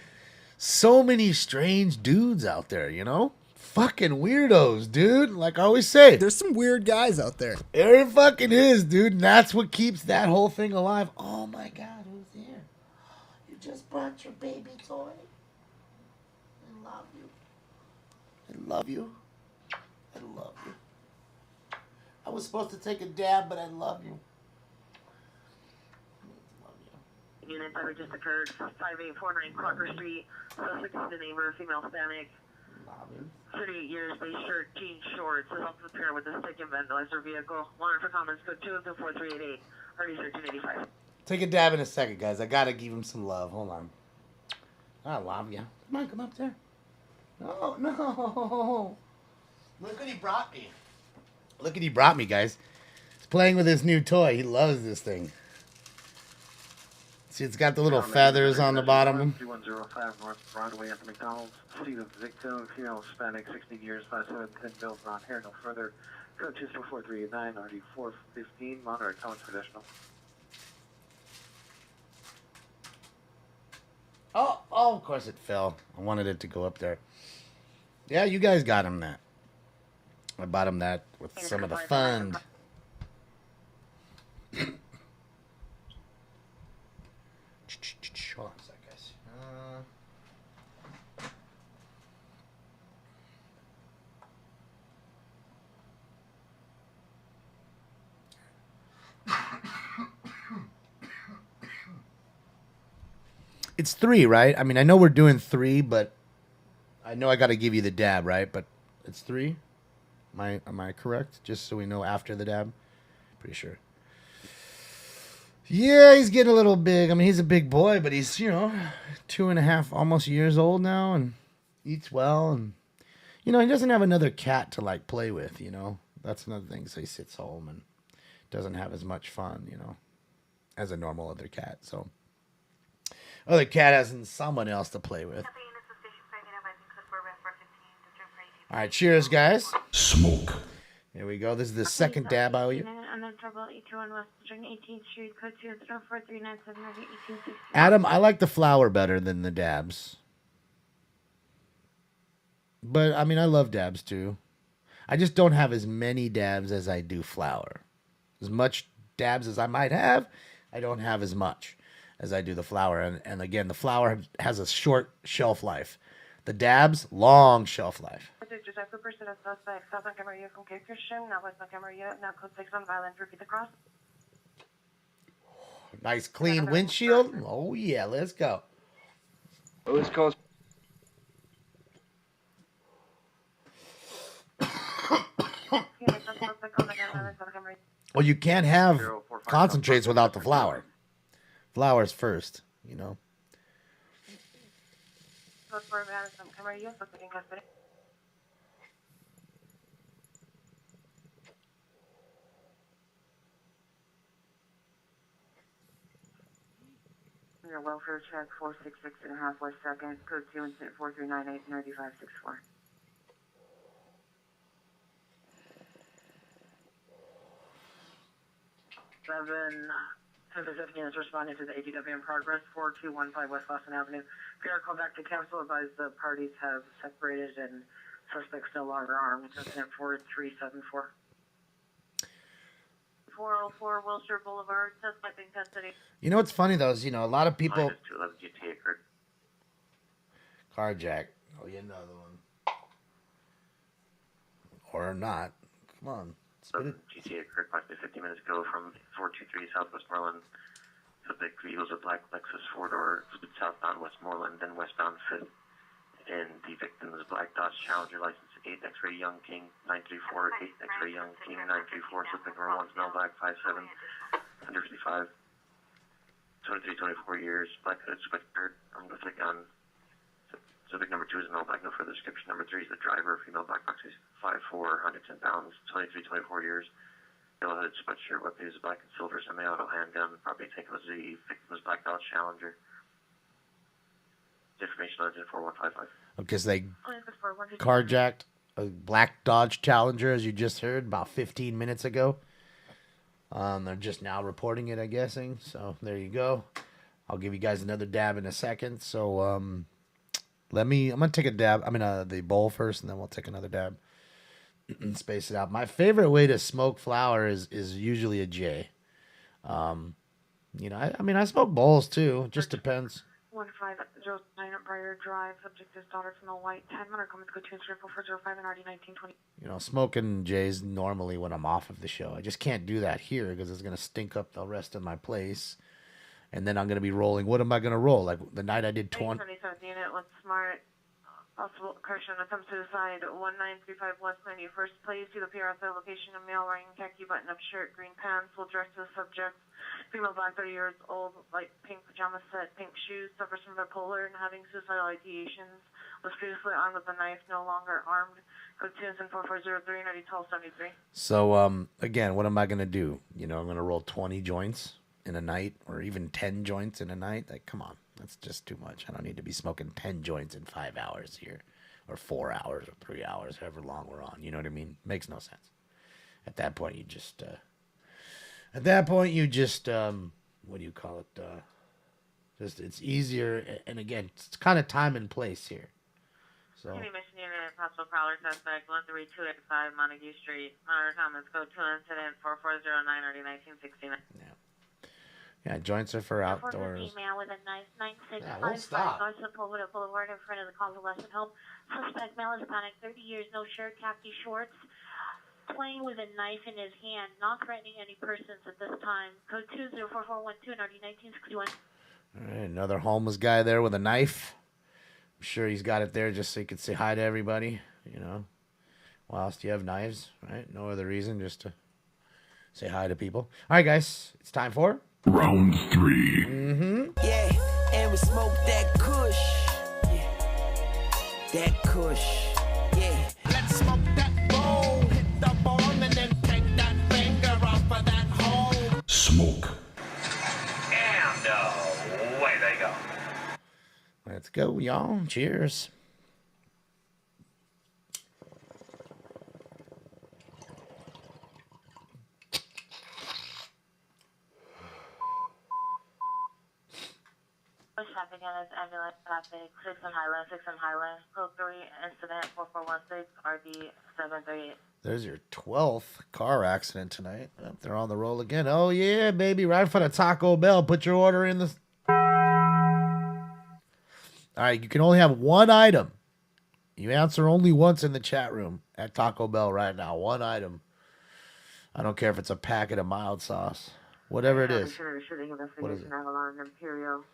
S4: so many strange dudes out there, you know? Fucking weirdos, dude. Like I always say,
S19: there's some weird guys out there.
S4: There fucking is, dude. And that's what keeps that whole thing alive. Oh my God, who's here? You just brought your baby toy. I love you. I love you. I love you. I was supposed to take a dab, but I love you.
S13: Unit that just occurred, 5849 Crocker Street. Suspect is the neighbor, female Hispanic. 38 years, base shirt, jeans, shorts. Is also paired with a stick and vandalized her vehicle. Warrant for comments, code 2024388. Parties 1385.
S4: Take a dab in a second, guys. I gotta give him some love. Hold on. I love you. Come on, come up there. No, no. Look what he brought me. Look what he brought me, guys. He's playing with his new toy. He loves this thing. See, it's got the little feathers on the bottom.
S8: 2105 North Broadway at the McDonald's. City of victim, female Hispanic, 16 years, 5'7", thin build, blonde hair, no further. Code 24389, RD 415, monitor comments traditional.
S4: Oh, of course it fell. I wanted it to go up there. Yeah, you guys got him that. I bought him that with some of the fund. Hold on a sec, guys. It's 3, right? I mean, I know we're doing 3, but I know I got to give you the dab, right? But it's 3. Am I correct? Just so we know after the dab. Pretty sure. Yeah, he's getting a little big. I mean, he's a big boy, but he's, 2.5, almost years old now, and eats well, and he doesn't have another cat to like play with. That's another thing. So he sits home and doesn't have as much fun, as a normal other cat. So other cat has someone else to play with. All right, cheers, guys. Smoke. Here we go. This is the second dab I owe you. Adam, I like the flower better than the dabs. But, I mean, I love dabs, too. I just don't have as many dabs as I do flower. As much dabs as I might have, I don't have as much as I do the flower. And again, the flower has a short shelf life. The dabs, long shelf life. Nice clean windshield. Oh yeah, let's go.
S20: Oh, it's called.
S4: Well, you can't have concentrates without the flour. Flour's first,
S13: Your welfare check 466.5 West 2nd, code 2 incident 4398 9564. Units responding to the ATW in progress, 4215 West Boston Avenue. PR call back to council, advise the parties have separated and Suspect's no longer armed. Incident 4374.
S1: 404 Wilshire Boulevard, suspect in custody.
S4: You know what's funny though is, you know, a lot of people
S6: Minus 211 GTA occurred.
S4: carjack. Oh, yeah, another one. Or not. Come on. Spit it.
S6: GTA occurred approximately 15 minutes ago from 423 Southwest Moreland. Subject vehicles a black Lexus 4-door southbound Westmoreland, then westbound 5th. And the victim is black Dodge Challenger, license 8 X-ray Young King 934, 8 X-ray Young King 934, subject number 1 smell black 57, 155, 23, 24 years, black hood, switchbeard, armed with a gun. Subject number 2 is male black, no further description. Number 3 is the driver, female black box, 5'4", 110 pounds, 23, 24 years. Yellow hooded sweatshirt, weapon is black and silver, semi-auto handgun. Property taken was the victim's black Dodge Challenger. Information on 4155.
S4: Because they carjacked a black Dodge Challenger, as you just heard, about 15 minutes ago. They're just now reporting it, I'm guessing. So there you go. I'll give you guys another dab in a second. So I'm gonna take a dab. The bowl first, and then we'll take another dab. Space it out. My favorite way to smoke flower is usually a J. I smoke bowls too. It just depends.
S5: 1509 Briar Drive, subject is daughter from the white 10 minute comments go to incident 4405 and RD 1920.
S4: You know, smoking J's normally when I'm off of the show. I just can't do that here because it's gonna stink up the rest of my place, and then I'm gonna be rolling. What am I gonna roll? Like the night I did 20.
S1: 27th unit with smart. Possible correction, attempt suicide, 1935 West 91st. Please see the PRSI location of male wearing khaki button-up shirt, green pants. Will direct to the subject. Female, black, 30 years old, light pink pajama set, pink shoes, suffers from bipolar and having suicidal ideations. Was previously armed with a knife, no longer armed. Code 2 and 4403 and ID 1273.
S4: So, again, what am I gonna do? You know, I'm gonna roll 20 joints in a night, or even 10 joints in a night. Like, come on. That's just too much. I don't need to be smoking 10 joints in 5 hours here, or 4 hours, or 3 hours, however long we're on. You know what I mean? Makes no sense. At that point, you just, what do you call it? It's easier. And again, it's kind of time and place here. So.
S1: Any mission unit, possible prowler suspect, 13285 Montague Street. Monitor comments, code 2 incident 4409 RD 1969.
S4: Yeah. Yeah, joints are for outdoors.
S5: Female with a knife, 9655
S4: won't stop.
S5: North Sepulveda Boulevard in front of the convalescent home. Suspect male Hispanic, 30 years, no shirt, khaki shorts, playing with a knife in his hand, not threatening any persons at this time. Code 20441 and RD 1961.
S4: All right, another homeless guy there with a knife. I'm sure he's got it there just so he could say hi to everybody, you know. Why else do you have knives, right? No other reason, just to say hi to people. All right, guys, it's time for
S12: Round 3.
S4: Mm-hmm.
S15: Yeah, and we smoke that kush. Yeah. That kush. Yeah. Let's smoke that bowl, hit the bong, and then take that finger off of that hole.
S12: Smoke.
S3: And away they go.
S4: Let's go, y'all. Cheers.
S1: Traffic is ambulance traffic, 6 on Highland, 6 on Highland, code 3, incident 4416, RD 738.
S4: There's your 12th car accident tonight. Oh, they're on the roll again. Oh, yeah, baby. Right in front of Taco Bell. Put your order in the... All right, you can only have one item. You answer only once in the chat room at Taco Bell right now. One item. I don't care if it's a packet of mild sauce. Whatever it is.
S13: Shooting
S4: What is it?
S13: investigation, Avalon Imperial.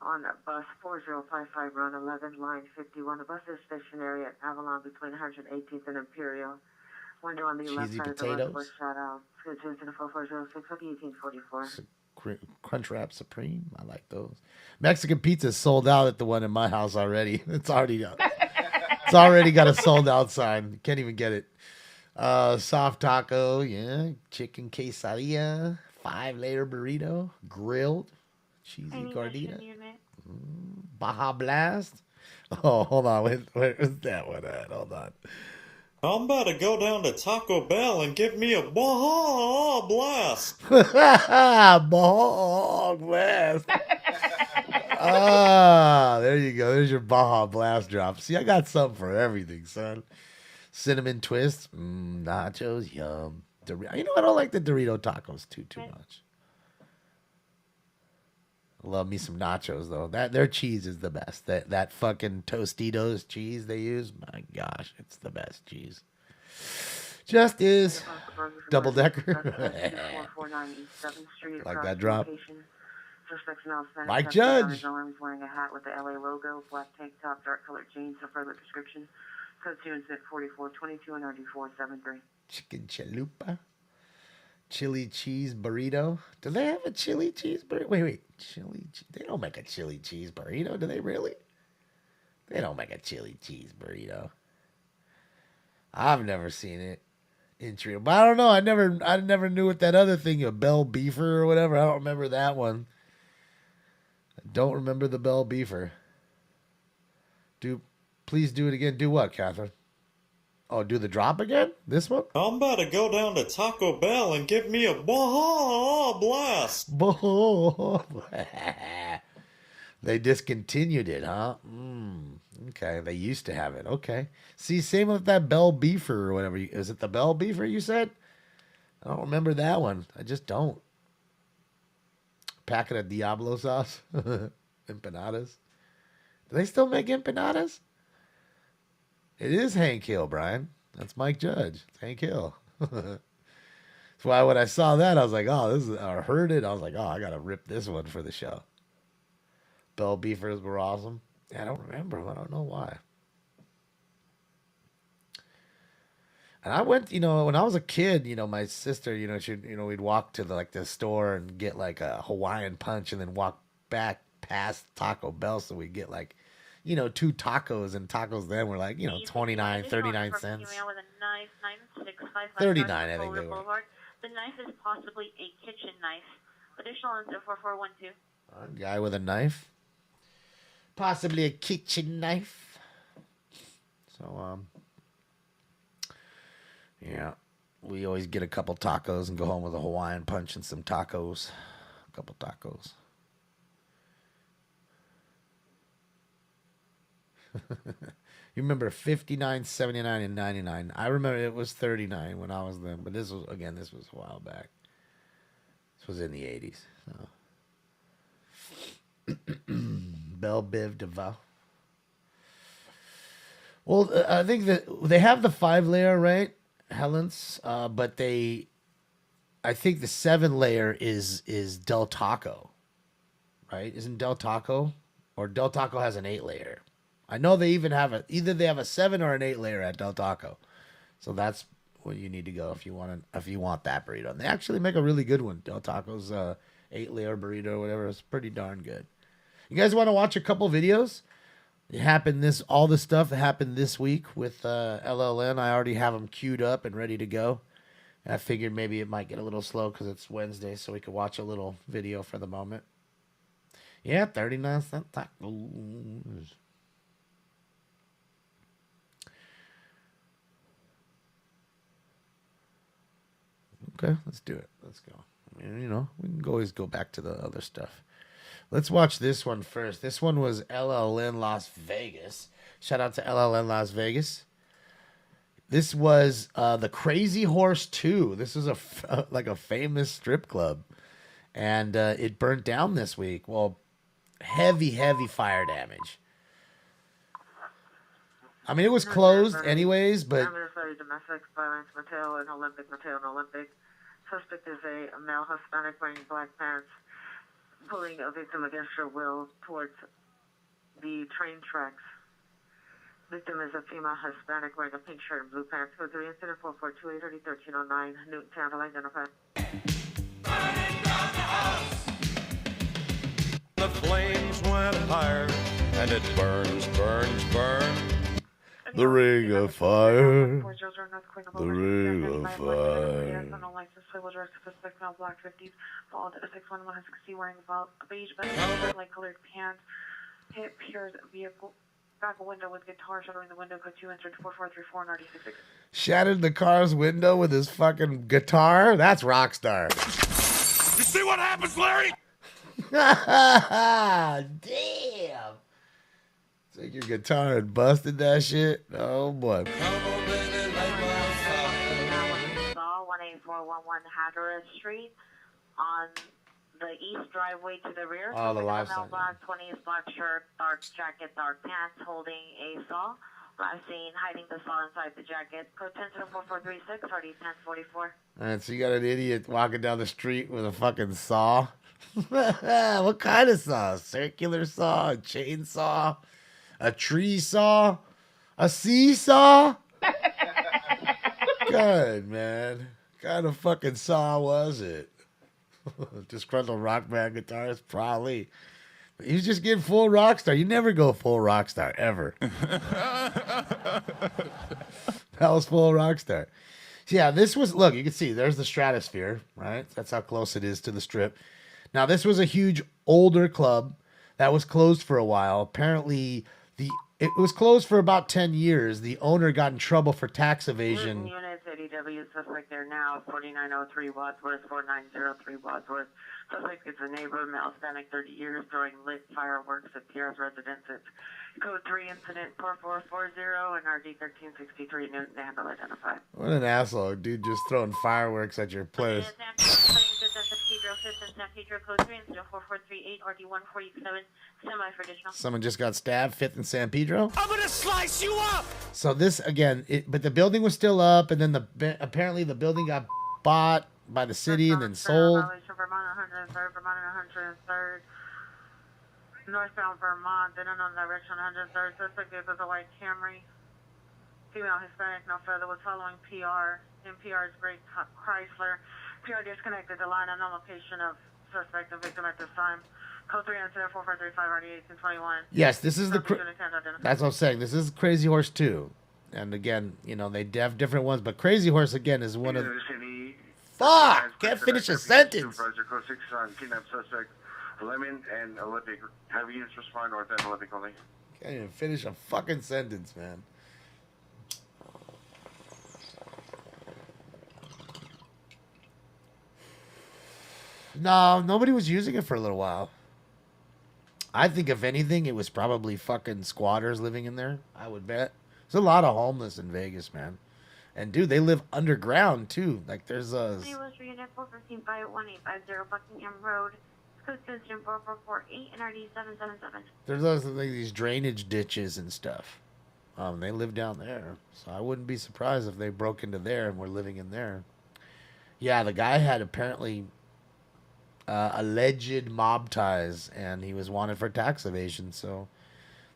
S13: On bus 4055, run 11, line 51. The bus is stationary at Avalon between 118th and Imperial. Window on the left
S4: Cheesy
S13: side
S4: potatoes.
S13: of the bus was shot out. Scheduled to the 4406 of 1844.
S4: Crunchwrap Supreme. I like those. Mexican pizza sold out at the one in my house already. It's already out. It's already got a sold out sign. Can't even get it. Soft taco, yeah. Chicken quesadilla. 5-layer burrito. Grilled. Cheesy gordita. Baja Blast. Oh, hold on. Where's that one at? Hold on.
S14: I'm about to go down to Taco Bell and give me a Baja Blast.
S4: Baja Blast.
S7: Ah, there you go. There's your Baja Blast drop. See, I got something for everything, son. Cinnamon twist, nachos, yum. You know, I don't like the Dorito tacos too much. Love me some nachos though. Their cheese is the best. That fucking Tostitos cheese they use, my gosh, it's the best cheese. Just is double decker. Like that drop. Mike Judge.
S13: He's wearing a hat with the LA logo, black tank top, dark colored jeans. For further description, code 2 and 4422 and RD473.
S7: Chicken chalupa. Chili cheese burrito. Do they have a chili cheese burrito? Wait. They don't make a chili cheese burrito, do they really? They don't make a chili cheese burrito. I've never seen it in Trio. But I don't know. I never knew what that other thing, a Bell Beefer or whatever. I don't remember that one. I don't remember the Bell Beefer. Please do it again. Do what, Catherine? Oh, do the drop again? This one?
S14: I'm about to go down to Taco Bell and give me a Baja Blast.
S7: They discontinued it, huh? Okay, they used to have it. Okay. See, same with that Bell Beefer or whatever. Is it the Bell Beefer you said? I don't remember that one. I just don't. Packet of Diablo sauce. Empanadas. Do they still make empanadas? It is Hank Hill, Brian. That's Mike Judge. It's Hank Hill. That's why when I saw that, I was like, I heard it. I was like, I got to rip this one for the show. Bell Beefers were awesome. I don't remember them. I don't know why. And I went, when I was a kid, my sister, we'd walk to the store and get like a Hawaiian punch and then walk back past Taco Bell so we'd get like, 2 tacos, and tacos then were like, 29, 39 cents. 39, I think they were.
S1: The knife is possibly a kitchen knife. Additional info 4412.
S7: A guy with a knife. Possibly a kitchen knife. So, yeah. We always get a couple tacos and go home with a Hawaiian punch and some tacos. A couple tacos. You remember 59, 79, and 99. I remember it was 39 when I was there, but this was a while back. This was in the 80s. So. Belle Biv DeVoe. Well, I think that they have the 5-layer, right, Helen's? But I think the 7-layer is Del Taco, right? Isn't Del Taco? Or Del Taco has an 8-layer. I know they even have either they have a 7 or an 8-layer at Del Taco. So that's where you need to go if you want that burrito. And they actually make a really good one. Del Taco's 8-layer burrito or whatever. It's pretty darn good. You guys want to watch a couple videos? All the stuff that happened this week with LLN. I already have them queued up and ready to go. And I figured maybe it might get a little slow because it's Wednesday, so we could watch a little video for the moment. Yeah, 39-cent tacos. Okay, let's do it. Let's go. I mean, we can always go back to the other stuff. Let's watch this one first. This one was LLN Las Vegas. Shout out to LLN Las Vegas. This was the Crazy Horse 2. This is a famous strip club. And it burnt down this week. Well, heavy fire damage. I mean, it was closed anyways, but...
S13: Domestic violence, Mateo and Olympic. Suspect is a male Hispanic wearing black pants, pulling a victim against her will towards the train tracks. Victim is a female Hispanic wearing a pink shirt and blue pants. Code 3 incident 4428 1309. Newton Town identified.
S10: The flames went higher, and it burns.
S7: The ring of fire. The ring of fire.
S1: Suspect male black 50s, followed a 61160 wearing a beige light colored pants. Hit Pierre's vehicle back window with guitar, shuttering the window. Code 2 entered 4434 and RD66.
S7: Shattered the car's window with his fucking guitar? That's Rockstar.
S10: You see what happens, Larry?
S4: Damn. Take your guitar and busted that shit. Oh boy.
S13: Saw 18411 Hatteras Street on the east driveway to the rear.
S4: Oh, the live
S13: male
S4: sign.
S13: black 20s, black shirt, dark jacket, dark pants, holding a saw. Last seen hiding the saw inside the jacket. Code 10-4436, RD 1044.
S4: Alright, so you got an idiot walking down the street with a fucking saw. What kind of saw? Circular saw? A chainsaw? A tree saw? A seesaw? Good, man. What kind of fucking saw was it? Disgruntled rock band guitarist? Probably. He was just getting full rock star. You never go full rock star, ever. That was full rock star. Yeah, this was, look, you can see, there's the Stratosphere, right? That's how close it is to the Strip. Now, this was a huge, older club that was closed for a while. Apparently, it was closed for about 10 years. The owner got in trouble for tax evasion.
S13: Units, ADW, suspect there now, 4903 Wadsworth, 4903 Wadsworth. Suspect is a neighbor, male, Hispanic, 30 years, throwing lit fireworks at Pierre's residence. It's code 3 incident 4440 and RD 1363 Newton to handle identified.
S4: What an asshole, dude, just throwing fireworks at your place. Someone just got stabbed, 5th and San Pedro.
S15: I'm gonna slice you up!
S4: So this, again, but the building was still up, and then apparently the building got bought by the city and then sold.
S13: Vermont 103rd, Vermont 103rd. Northbound Vermont, in unknown direction, 103rd. Suspect is a white Camry. Female Hispanic, no further, was following PR. In PR's Great Chrysler. PR disconnected the line on the location of suspect and victim at this time. Code 3 incident 4435 RD 1821.
S4: Yes, this is that's what I'm saying. This is Crazy Horse 2. And again, you know, they have different ones, but Crazy Horse, again, is one of... Fuck! Can't finish a sentence.
S8: Supervisor code 6 on kidnap suspect Lemon and Olympic. Have units respond north end Olympic only.
S4: Can't even finish a fucking sentence, man. No, nobody was using it for a little while. I think if anything, it was probably fucking squatters living in there. I would bet. There's a lot of homeless in Vegas, man. And dude, they live underground too. Like there's a.
S5: Was unit 415 by 1850 Buckingham Road. Code incident 4448 and RD 777.
S4: There's also like these drainage ditches and stuff. They live down there, so I wouldn't be surprised if they broke into there and were living in there. Yeah, the guy had apparently alleged mob ties, and he was wanted for tax evasion. So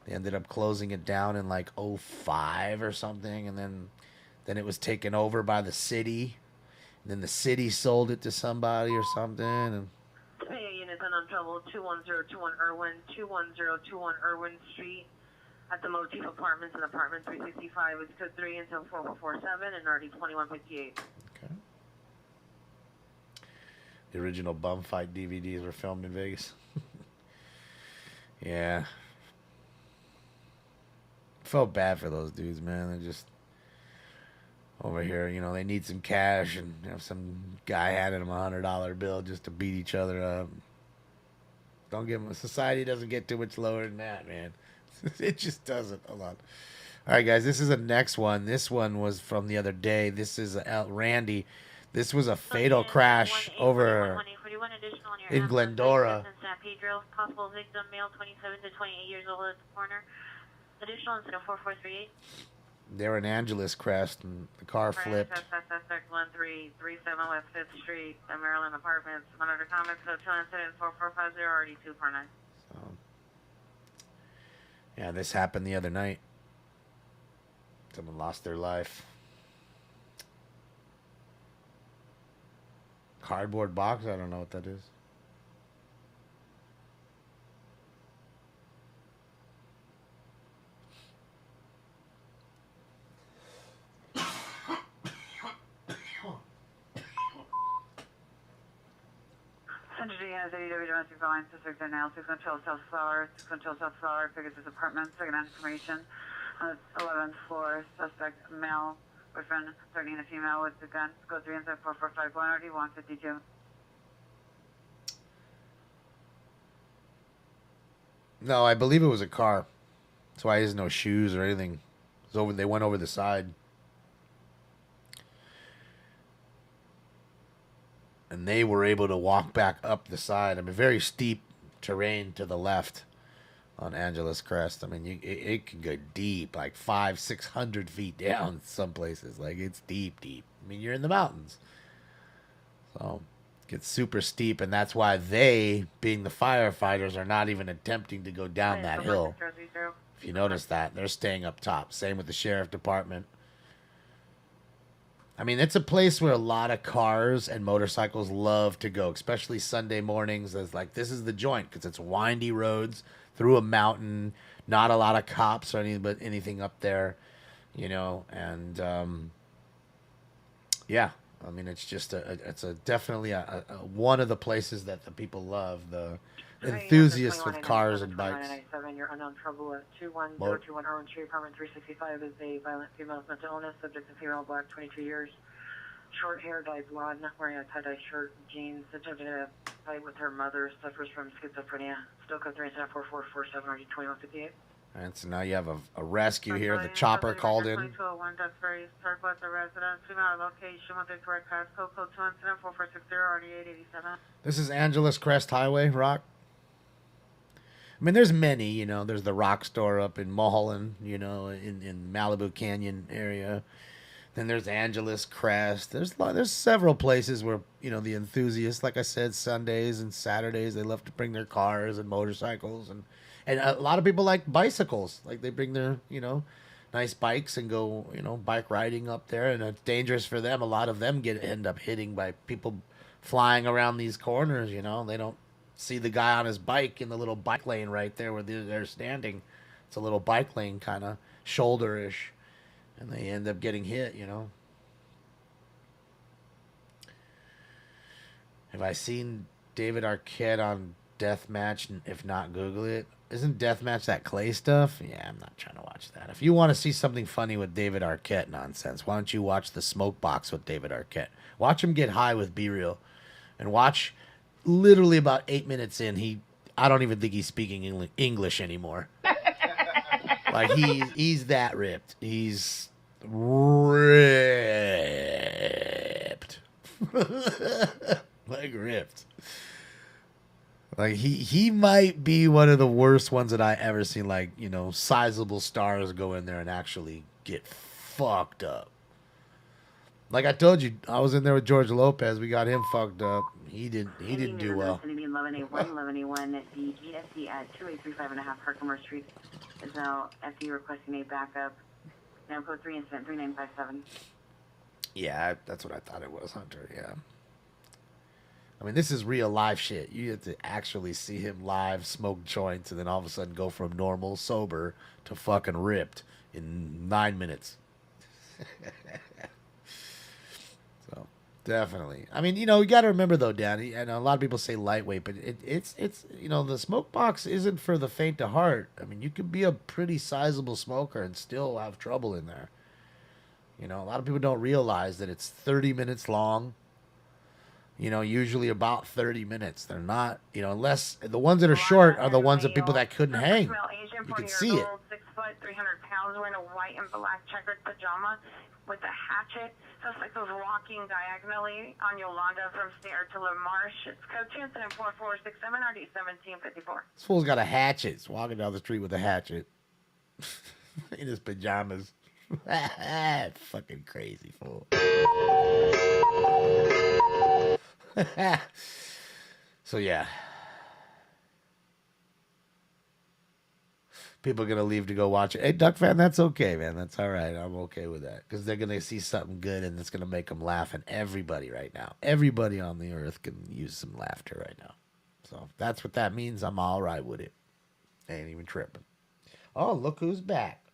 S4: they ended up closing it down in like 2005 or something, and then it was taken over by the city. And then the city sold it to somebody or something. And
S13: Hey, units on trouble 21021 Irwin, 21021 Irwin Street at the Motif Apartments in apartment 365. It's code 3 until 4447 and RD 2158.
S4: Okay. The original bum fight DVDs were filmed in Vegas. Yeah. Felt bad for those dudes, man. They're just over here, you know, they need some cash, and have some guy handing them $100 bill just to beat each other up. Don't give them. Society doesn't get too much lower than that, man. It just doesn't. Hold on. All right, guys, this is the next one. This one was from the other day. This is Randy. This was a fatal crash over in Glendora.
S5: San Pedro, possible victim, male 27 to 28 years old at the corner. Additional incident 4438.
S4: They were in Angeles crest, and the car flipped.
S13: Suspect 1337 West 5th Street, the Maryland Apartments. Monitor comments, code 2 incident 4450 RD 249.
S4: So, yeah, this happened the other night. Someone lost their life. Cardboard box? I don't know what that is.
S13: Century has ADW domestic violence, suspect in now 612 South Flower, 612 South Flower, Pegasus Apartments, second information on the 11th floor, suspect male, boyfriend, threatening a female with a gun, code 3 inside 4451 RD 152.
S4: No, I believe it was a car. That's why he has no shoes or anything. They went over the side. And they were able to walk back up the side. I mean, very steep terrain to the left on Angeles Crest. I mean, it can go deep, like 500-600 feet down some places. Like, it's deep. I mean, you're in the mountains. So, it gets super steep, and that's why they, being the firefighters, are not even attempting to go down that hill. If you notice that, they're staying up top. Same with the sheriff department. I mean, it's a place where a lot of cars and motorcycles love to go, especially Sunday mornings. It's like, this is the joint because it's windy roads through a mountain, not a lot of cops or anything up there, you know. And yeah, I mean, it's just definitely one of the places that the people love, the enthusiasts with cars and bikes.
S13: You're unknown trouble at 21021 Irwin Street, apartment 365 is a violent female with mental illness, subject to female, black, 22 years, short hair, dyed blonde, not wearing a tie-dye shirt, jeans, attempted to fight with her mother, suffers from schizophrenia, still code 3744447 RG2158.
S4: And so now you have a rescue here. The chopper called in.
S1: 2201 Duxbury Circle at the residence. Female location with the correct passcode, code 2 incident 4460 RD887.
S4: This is Angeles Crest Highway, Rock. I mean, there's many, you know. There's the Rock Store up in Mulholland, you know, in Malibu Canyon area. Then there's Angeles Crest. There's several places where, you know, the enthusiasts, like I said, Sundays and Saturdays, they love to bring their cars and motorcycles. And a lot of people like bicycles. Like, they bring their, you know, nice bikes and go, you know, bike riding up there. And it's dangerous for them. A lot of them end up hitting by people flying around these corners, you know. They don't see the guy on his bike in the little bike lane right there where they're standing. It's a little bike lane, kind of shoulder-ish, and they end up getting hit, you know. Have I seen David Arquette on Deathmatch? If not, Google it. Isn't Deathmatch that Clay stuff? Yeah, I'm not trying to watch that. If you want to see something funny with David Arquette nonsense, why don't you watch The Smoke Box with David Arquette? Watch him get high with Be Real, and watch literally about 8 minutes in, I don't even think he's speaking English anymore. Like, he's that ripped. He's ripped. Like, ripped. Like, he might be one of the worst ones that I ever seen, like, you know, sizable stars go in there and actually get fucked up. Like I told you, I was in there with George Lopez. We got him fucked up. He didn't do well.
S13: 11A1, the GSC at 2835.5 Herkimer Street is now FD requesting a backup. Now code 3 incident 3957.
S4: Yeah, that's what I thought it was, Hunter. Yeah. I mean, this is real live shit. You have to actually see him live smoke joints and then all of a sudden go from normal, sober to fucking ripped in 9 minutes. So, definitely. I mean, you know, you got to remember, though, Danny, and a lot of people say lightweight, but it's you know, the smoke box isn't for the faint of heart. I mean, you could be a pretty sizable smoker and still have trouble in there. You know, a lot of people don't realize that it's 30 minutes long. You know, usually about 30 minutes. They're not, you know, unless the ones that are short are the ones that people that couldn't hang. You can see it.
S1: 6 foot, 300 pounds, wearing a white and black checkered pajama with a hatchet. So it's like those walking diagonally on Yolanda from Stair to La Marche. It's code 2 incident 4467 RD 1754.
S4: This fool's got a hatchet. He's walking down the street with a hatchet in his pajamas. Fucking crazy fool. So yeah, people are gonna leave to go watch it. Hey, Duck fan, that's okay, man. That's all right. I'm okay with that because they're gonna see something good and it's gonna make them laugh. And everybody right now, everybody on the earth can use some laughter right now. So if that's what that means, I'm all right with it. Ain't even tripping. Oh, look who's back!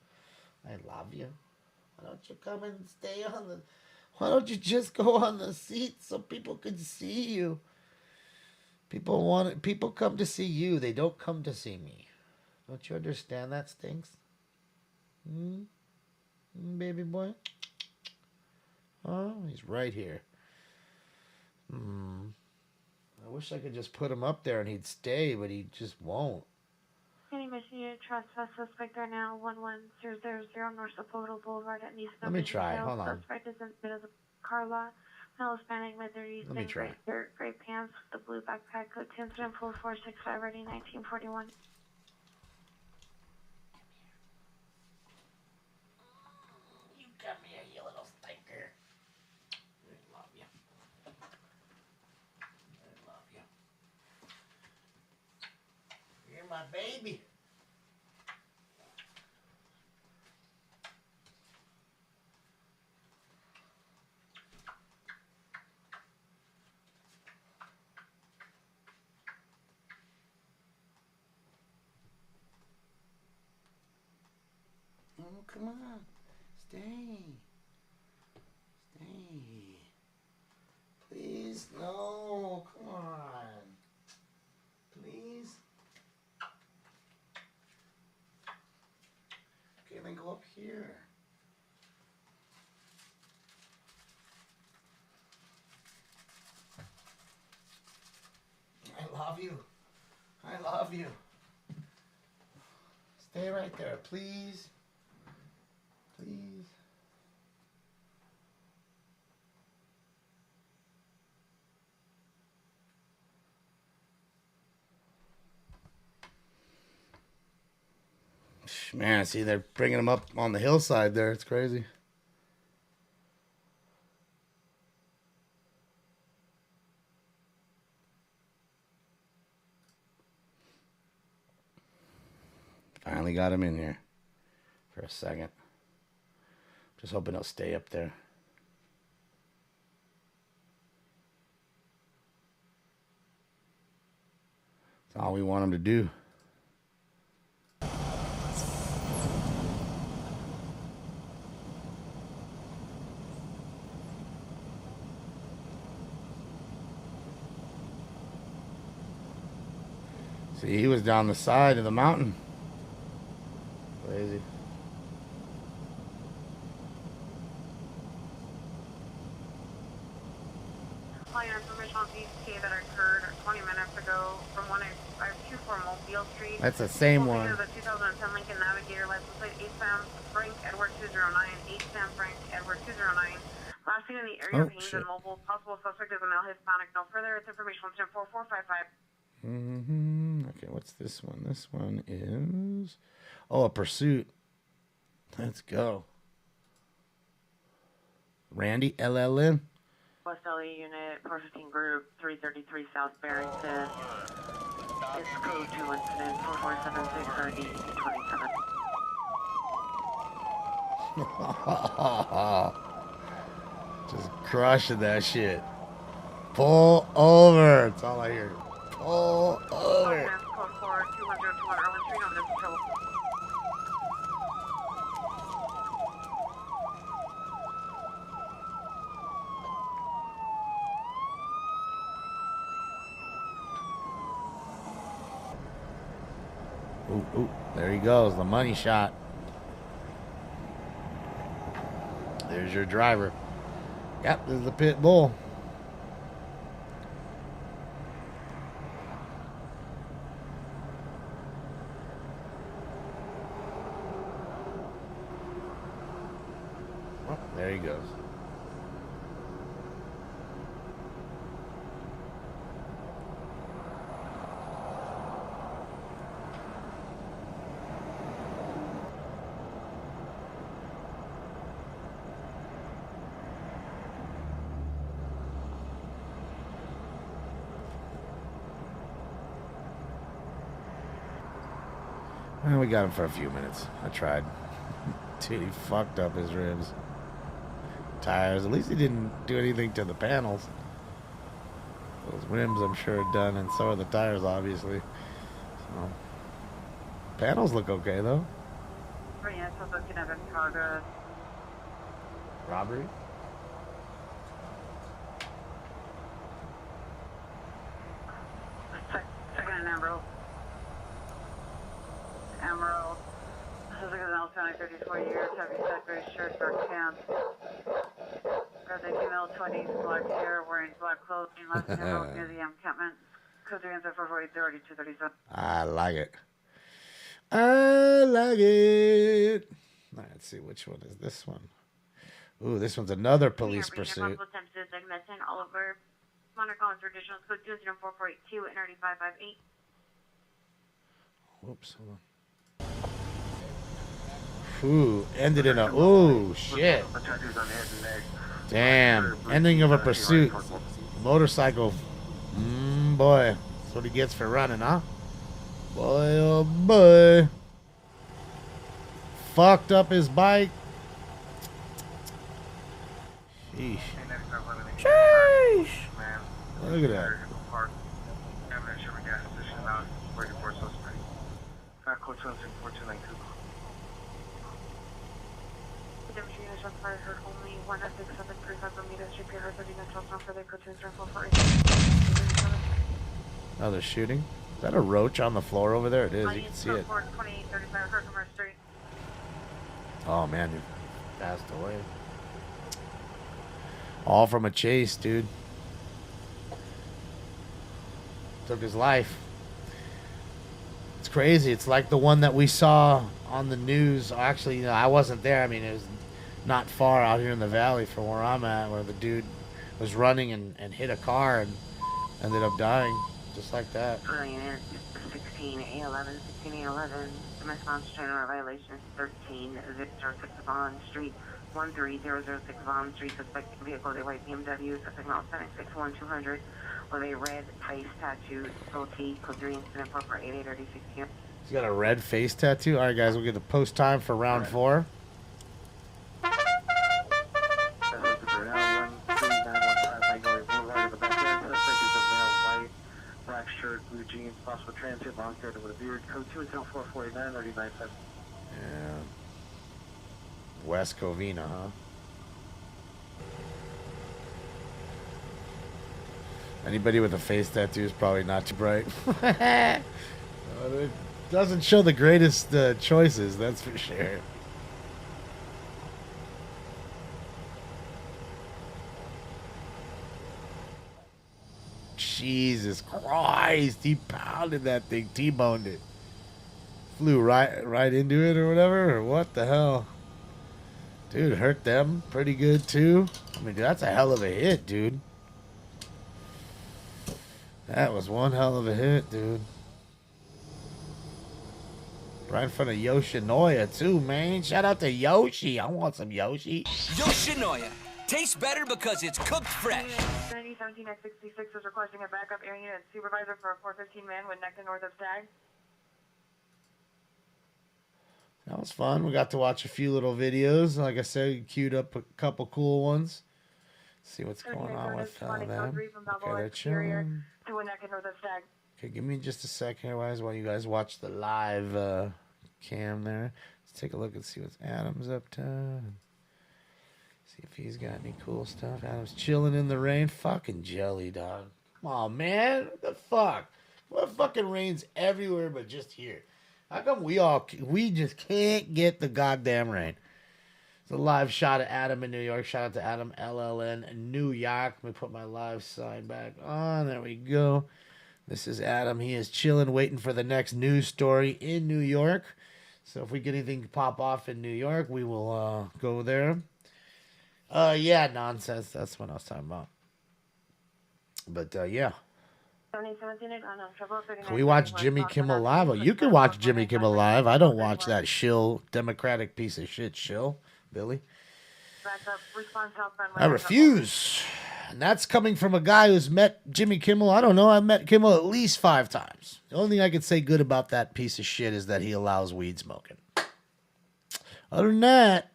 S4: I love you. Why don't you come and stay on the? Why don't you just go on the seat so people can see you? People come to see you. They don't come to see me. Don't you understand that, Stinks? Baby boy? Oh, he's right here. I wish I could just put him up there and he'd stay, but he just won't.
S5: Any mission unit trespass suspect are now 11000 North Sepulveda Boulevard at East.
S4: Let me try. Hold on.
S5: Suspect is inside of the car lot. Male Hispanic, mid-30s,
S4: Let me try.
S5: gray shirt, gray pants with the blue backpack. Code 2 incident 4465, ready 1941.
S4: You come here, you little stinker. I love you. I love you. You're my baby. Oh, come on. Stay. Stay. Please, no. Come on. Please. Okay, then go up here. I love you. I love you. Stay right there, please. Please. Man, see, they're bringing them up on the hillside there. It's crazy. Finally got him in here for a second. Just hoping he'll stay up there. That's all we want him to do. See, he was down the side of the mountain. Crazy.
S1: All your information on DCK that occurred 20 minutes ago from 154 Mobile Street.
S4: That's the same one.
S1: The 2010 Lincoln Navigator license plate 8 Sam Frank Edward 209, 8 Sam Frank Edward 209. Last seen in the area of Haynes and Mobile. Possible suspect is a male Hispanic. No further. It's information on 4455.
S4: Okay, what's this one? This one is... Oh, a pursuit. Let's go. Randy, LLN.
S13: West LA Unit, 415 Group, 333 South Barrington. It's code 2 incident, 4476 RD 27.
S4: Just crushing that shit. Pull over. That's all I hear. Pull over.
S1: Code 4 21021 Erwin Street on this trouble.
S4: Ooh, there he goes. The money shot. There's your driver. Yep, this is the pit bull. Oh, there he goes. Well, we got him for a few minutes. I tried. Dude, he fucked up his ribs. Tires. At least he didn't do anything to the panels. Those rims, I'm sure, are done, and so are the tires, obviously. So, panels look okay, though.
S1: Yeah, so looking at in progress.
S4: Robbery?
S1: Second and Emerald. Emerald. Suspect is an Hispanic, 34 years, heavy set, gray shirt, dark pants. Red female, 20s, black hair, wearing black clothing, left hand near the encampment. Code 3 and 448 237.
S4: I like it. I like it. All right, let's see, which one is this one? Ooh, this one's another police pursuit.
S5: Oliver, Monarch Collins, additional code 20442 and 558.
S4: Whoops, hold on. Ooh, ended in a, ooh, shit. Damn, ending of a pursuit. Motorcycle. Boy, that's what he gets for running, huh? Boy, oh boy. Fucked up his bike. Sheesh. Sheesh. Look at that.
S5: Only 16735 Bermuda Street, Pier 39 for the cartoons for
S4: Another shooting. Is that a roach on the floor over there? It is. You can see it. Oh, man. He passed away. All from a chase, dude. Took his life. It's crazy. It's like the one that we saw on the news. Actually, you know, I wasn't there. I mean, it was not far out here in the valley from where I'm at, where the dude was running and hit a car and ended up dying. Just like that.
S13: 16A11, 16A11, domestic violence general violation 13, 06 Vaughn Street, 13006 Vaughn Street, suspected vehicle, a white BMW, suspect male, 761-200, with a red face tattoo, goatee, code 3, incident 448-836.
S4: He's got a red face tattoo. All right, guys, we'll get the post time for round 4.
S8: Black shirt, blue jeans, possible transit, long hair with a beard, code 20449 39.
S4: Yeah. West Covina, huh? Anybody with a face tattoo is probably not too bright. It doesn't show the greatest choices, that's for sure. Jesus Christ, he pounded that thing, T-boned it. Flew right into it or whatever, or what the hell? Dude, hurt them pretty good too. I mean, that's a hell of a hit, dude. That was one hell of a hit, dude. Right in front of Yoshinoya too, man. Shout out to Yoshi. I want some Yoshi.
S16: Yoshinoya. Tastes better because it's cooked fresh.
S5: 9017X66 is requesting a backup area unit supervisor for a 415 man with neck to north of Stag.
S4: That was fun. We got to watch a few little videos. Like I said, we queued up a couple cool ones. See what's going on with them. Okay, they're chilling. Okay, give me just a second, otherwise, while you guys watch the live cam there. Let's take a look and see what Adam's up to. See if he's got any cool stuff. Adam's chilling in the rain. Fucking jelly, dog. Come on, man. What the fuck? Well, it fucking rains everywhere but just here. How come we just can't get the goddamn rain? It's a live shot of Adam in New York. Shout out to Adam, LLN, New York. Let me put my live sign back on. There we go. This is Adam. He is chilling, waiting for the next news story in New York. So if we get anything pop off in New York, we will go there. Yeah, nonsense. That's what I was talking about. But, yeah. Can we watch Jimmy Kimmel Live? Oh, you can watch Jimmy Kimmel Live. I don't watch that shill, Democratic piece of shit shill, Billy. I refuse. And that's coming from a guy who's met Jimmy Kimmel. I don't know. I've met Kimmel at least 5 times. The only thing I can say good about that piece of shit is that he allows weed smoking. Other than that,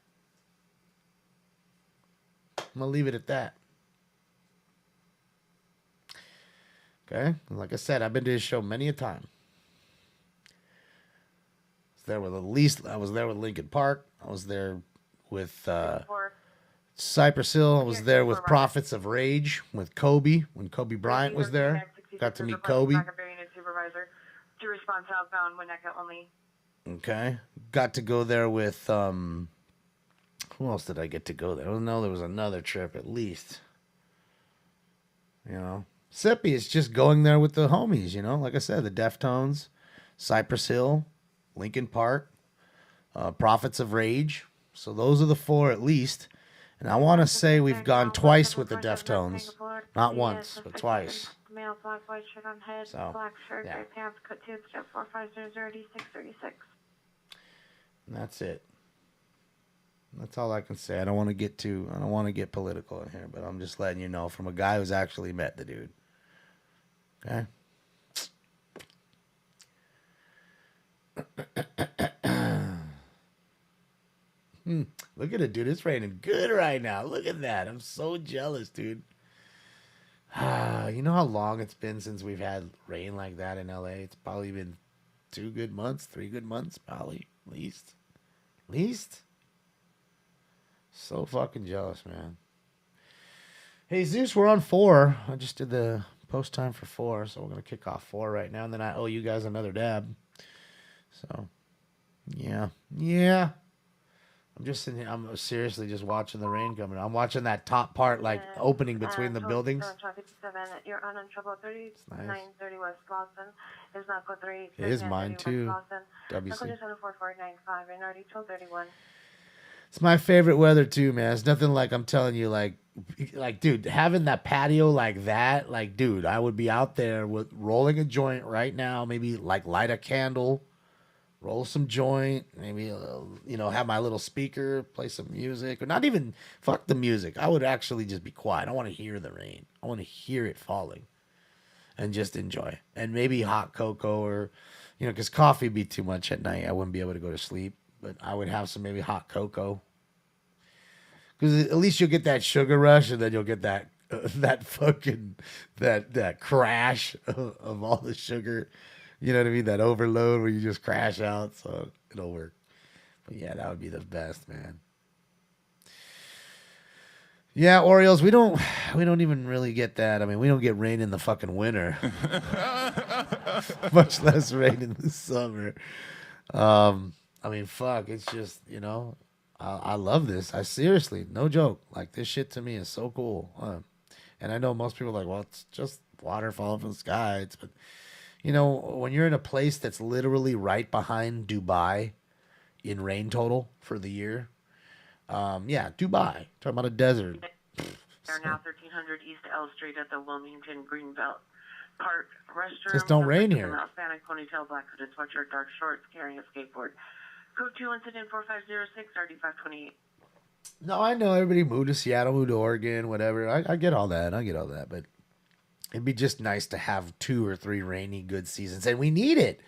S4: I'm going to leave it at that. Okay? Like I said, I've been to his show many a time. I was there with Lincoln Park. I was there with Cypress Hill. I was there with Prophets of Rage with Kobe when Kobe Bryant was there. Got to meet Kobe. Okay. Got to go there with who else did I get to go there? I don't know. There was another trip at least. You know, Sippy is just going there with the homies. You know, like I said, the Deftones, Cypress Hill, Linkin Park, Prophets of Rage. So those are the 4 at least. And I want to say we've gone twice with the Deftones. Not once, but twice.
S5: Male, black, white shirt on head,
S4: So,
S5: black shirt,
S4: yeah.
S5: gray pants, cut 2, step 4500D636.
S4: And that's it. That's all I can say. I don't want to get political in here, but I'm just letting you know from a guy who's actually met the dude. Okay? Look at it, dude. It's raining good right now. Look at that. I'm so jealous, dude. You know how long it's been since we've had rain like that in LA? It's probably been 2 good months, 3 good months, probably. Least. So fucking jealous, man. Hey, Zeus, we're on 4. I just did the post time for 4, so we're going to kick off 4 right now, and then I owe you guys another dab. So, yeah. I'm just sitting here. I'm seriously just watching the rain coming. I'm watching that top part, like, opening between the buildings.
S5: You're on trouble 3930 West Boston. Is not code 3.
S4: It is mine, too. WC.
S5: 74495 and already 1231.
S4: It's my favorite weather, too, man. It's nothing like, I'm telling you, like, dude, having that patio like that, like, dude, I would be out there with rolling a joint right now, maybe, like, light a candle, roll some joint, maybe, have my little speaker, play some music, or not even, fuck the music. I would actually just be quiet. I want to hear the rain. I want to hear it falling and just enjoy. And maybe hot cocoa or, because coffee would be too much at night. I wouldn't be able to go to sleep, but I would have some maybe hot cocoa. Because at least you'll get that sugar rush, and then you'll get that that crash of all the sugar. You know what I mean? That overload where you just crash out. So it'll work. But yeah, that would be the best, man. Yeah, Orioles, we don't even really get that. I mean, we don't get rain in the fucking winter. Much less rain in the summer. I mean, fuck, it's just, I love this. I seriously, no joke. Like, this shit to me is so cool. And I know most people are like, well, it's just water falling from the sky. But, when you're in a place that's literally right behind Dubai in rain total for the year, Dubai. Talking about a desert.
S13: They're now 1300 East L Street at the Wilmington Greenbelt Park Restroom.
S4: Just don't rain here.
S13: Hispanic ponytail, black hooded sweatshirt, dark shorts, carrying a skateboard. Code 2 incident 4506 RD528.
S4: No, I know everybody moved to Seattle, moved to Oregon, whatever. I get all that. But it'd be just nice to have 2 or 3 rainy good seasons. And we need it.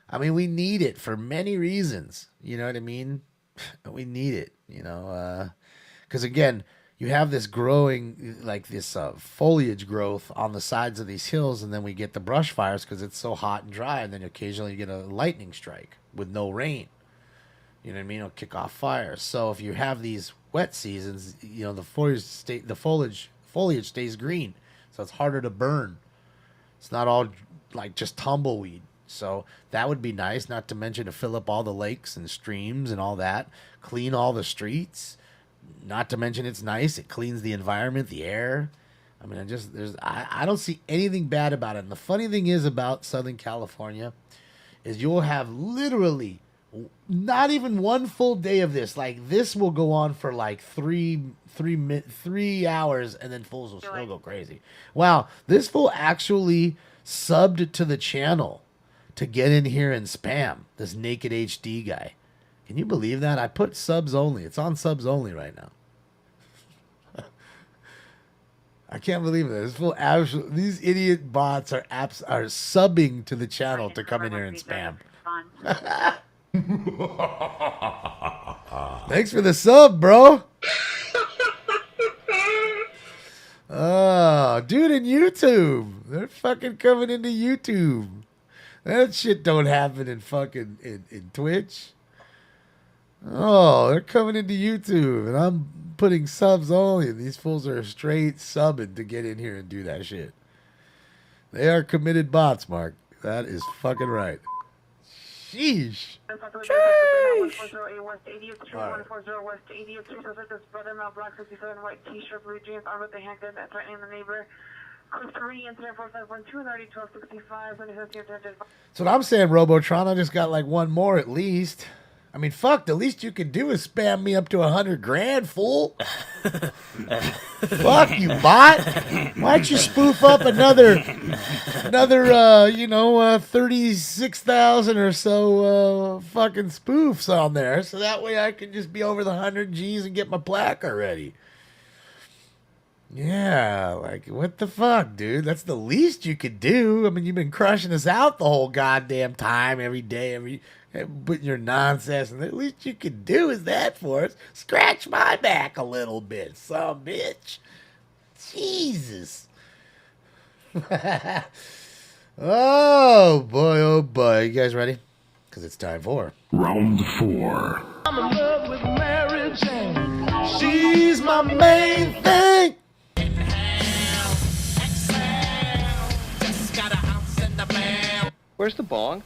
S4: I mean, we need it for many reasons. You know what I mean? We need it, because again, you have this growing, like this foliage growth on the sides of these hills, and then we get the brush fires because it's so hot and dry, and then occasionally you get a lightning strike with no rain. You know what I mean? It'll kick off fires. So if you have these wet seasons, the foliage stays green, so it's harder to burn. It's not all like just tumbleweed. So that would be nice, not to mention to fill up all the lakes and streams and all that, clean all the streets. Not to mention it's nice. It cleans the environment, the air. I mean, I don't see anything bad about it. And the funny thing is about Southern California is you'll have literally not even one full day of this. Like, this will go on for like 3 hours, and then fools will still go crazy. Wow, this fool actually subbed to the channel to get in here and spam, this Naked HD guy. Can you believe that? I put subs only. It's on subs only right now. I can't believe this. These idiot bots are subbing to the channel to come in here and spam. Thanks for the sub, bro. Oh, dude, in YouTube. They're fucking coming into YouTube. That shit don't happen in fucking in Twitch. Oh, they're coming into YouTube, and I'm putting subs only. These fools are straight subbing to get in here and do that shit. They are committed bots, Mark. That is fucking right. Sheesh.
S5: Code 3, incident 4512, already 1265, when it has your attended.
S4: That's what I'm saying, Robotron. I just got like one more at least. I mean, fuck, the least you could do is spam me up to 100 grand, fool. Fuck you, bot. Why'd you spoof up another 36,000 or so fucking spoofs on there, so that way I can just be over the 100 G's and get my plaque already. Yeah, like, what the fuck, dude? That's the least you could do. I mean, you've been crushing us out the whole goddamn time, every day, putting your nonsense, and the least you could do is that for us. Scratch my back a little bit, some bitch. Jesus. Oh, boy. You guys ready? Because it's time for
S12: Round 4.
S15: I'm in love with Mary Jane.
S4: She's my main thing.
S20: Where's the bong?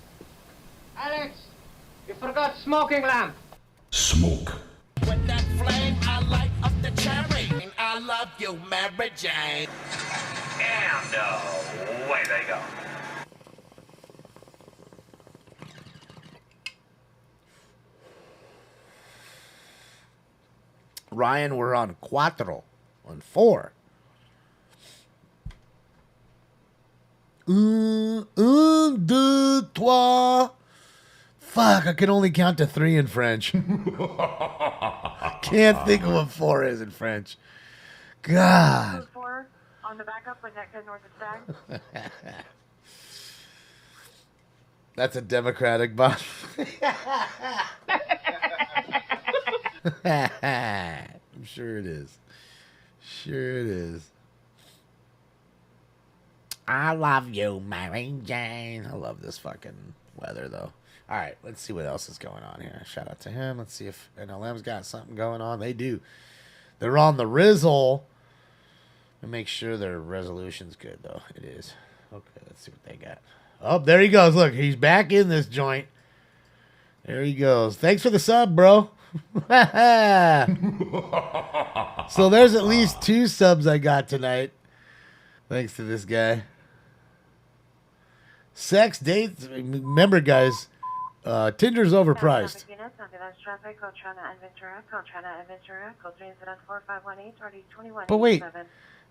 S17: Alex, you forgot smoking lamp.
S12: Smoke.
S15: With that flame, I light up the cherry. I love you, Mary Jane.
S3: And away they go.
S4: Ryan, we're on 4. On 4. Un, deux, trois. Fuck, I can only count to 3 in French. Can't think of what 4 is in French. God.
S5: 4 on the backup with that north of Stag.
S4: That's a Democratic bot. I'm sure it is. I love you, Mary Jane. I love this fucking weather, though. All right, let's see what else is going on here. Shout out to him. Let's see if NLM's got something going on. They do. They're on the Rizzle. And make sure their resolution's good, though. It is. Okay, let's see what they got. Oh, there he goes. Look, he's back in this joint. There he goes. Thanks for the sub, bro. So there's at least 2 subs I got tonight. Thanks to this guy. Sex, dates. Remember, guys, Tinder's overpriced. But wait,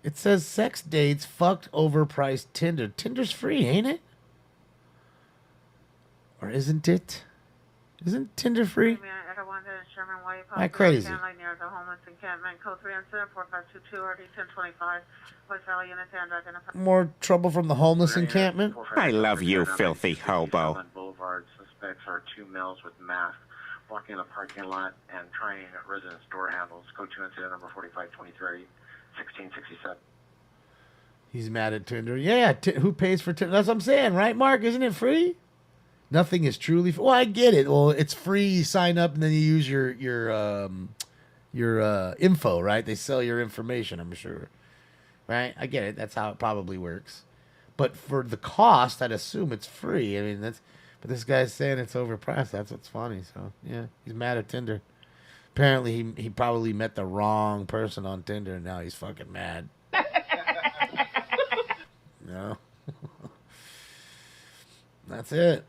S4: it says sex, dates, fucked, overpriced Tinder. Tinder's free, ain't it? Or isn't it? Isn't Tinder free? Am I crazy? More trouble from the homeless encampment?
S18: I love you, filthy hobo.
S8: Boulevard, suspects are 2 males with masks blocking the parking lot and trying residence door handles. Code 2 incident number 4523, 1667.
S4: He's mad at Tinder. Yeah, who pays for Tinder? That's what I'm saying, right, Mark? Isn't it free? Nothing is truly free. Well, I get it. Well, it's free. You sign up and then you use your info, right? They sell your information, I'm sure. Right? I get it. That's how it probably works. But for the cost, I'd assume it's free. I mean, but this guy's saying it's overpriced. That's what's funny. So, yeah, he's mad at Tinder. Apparently, he probably met the wrong person on Tinder, and now he's fucking mad. No. That's it.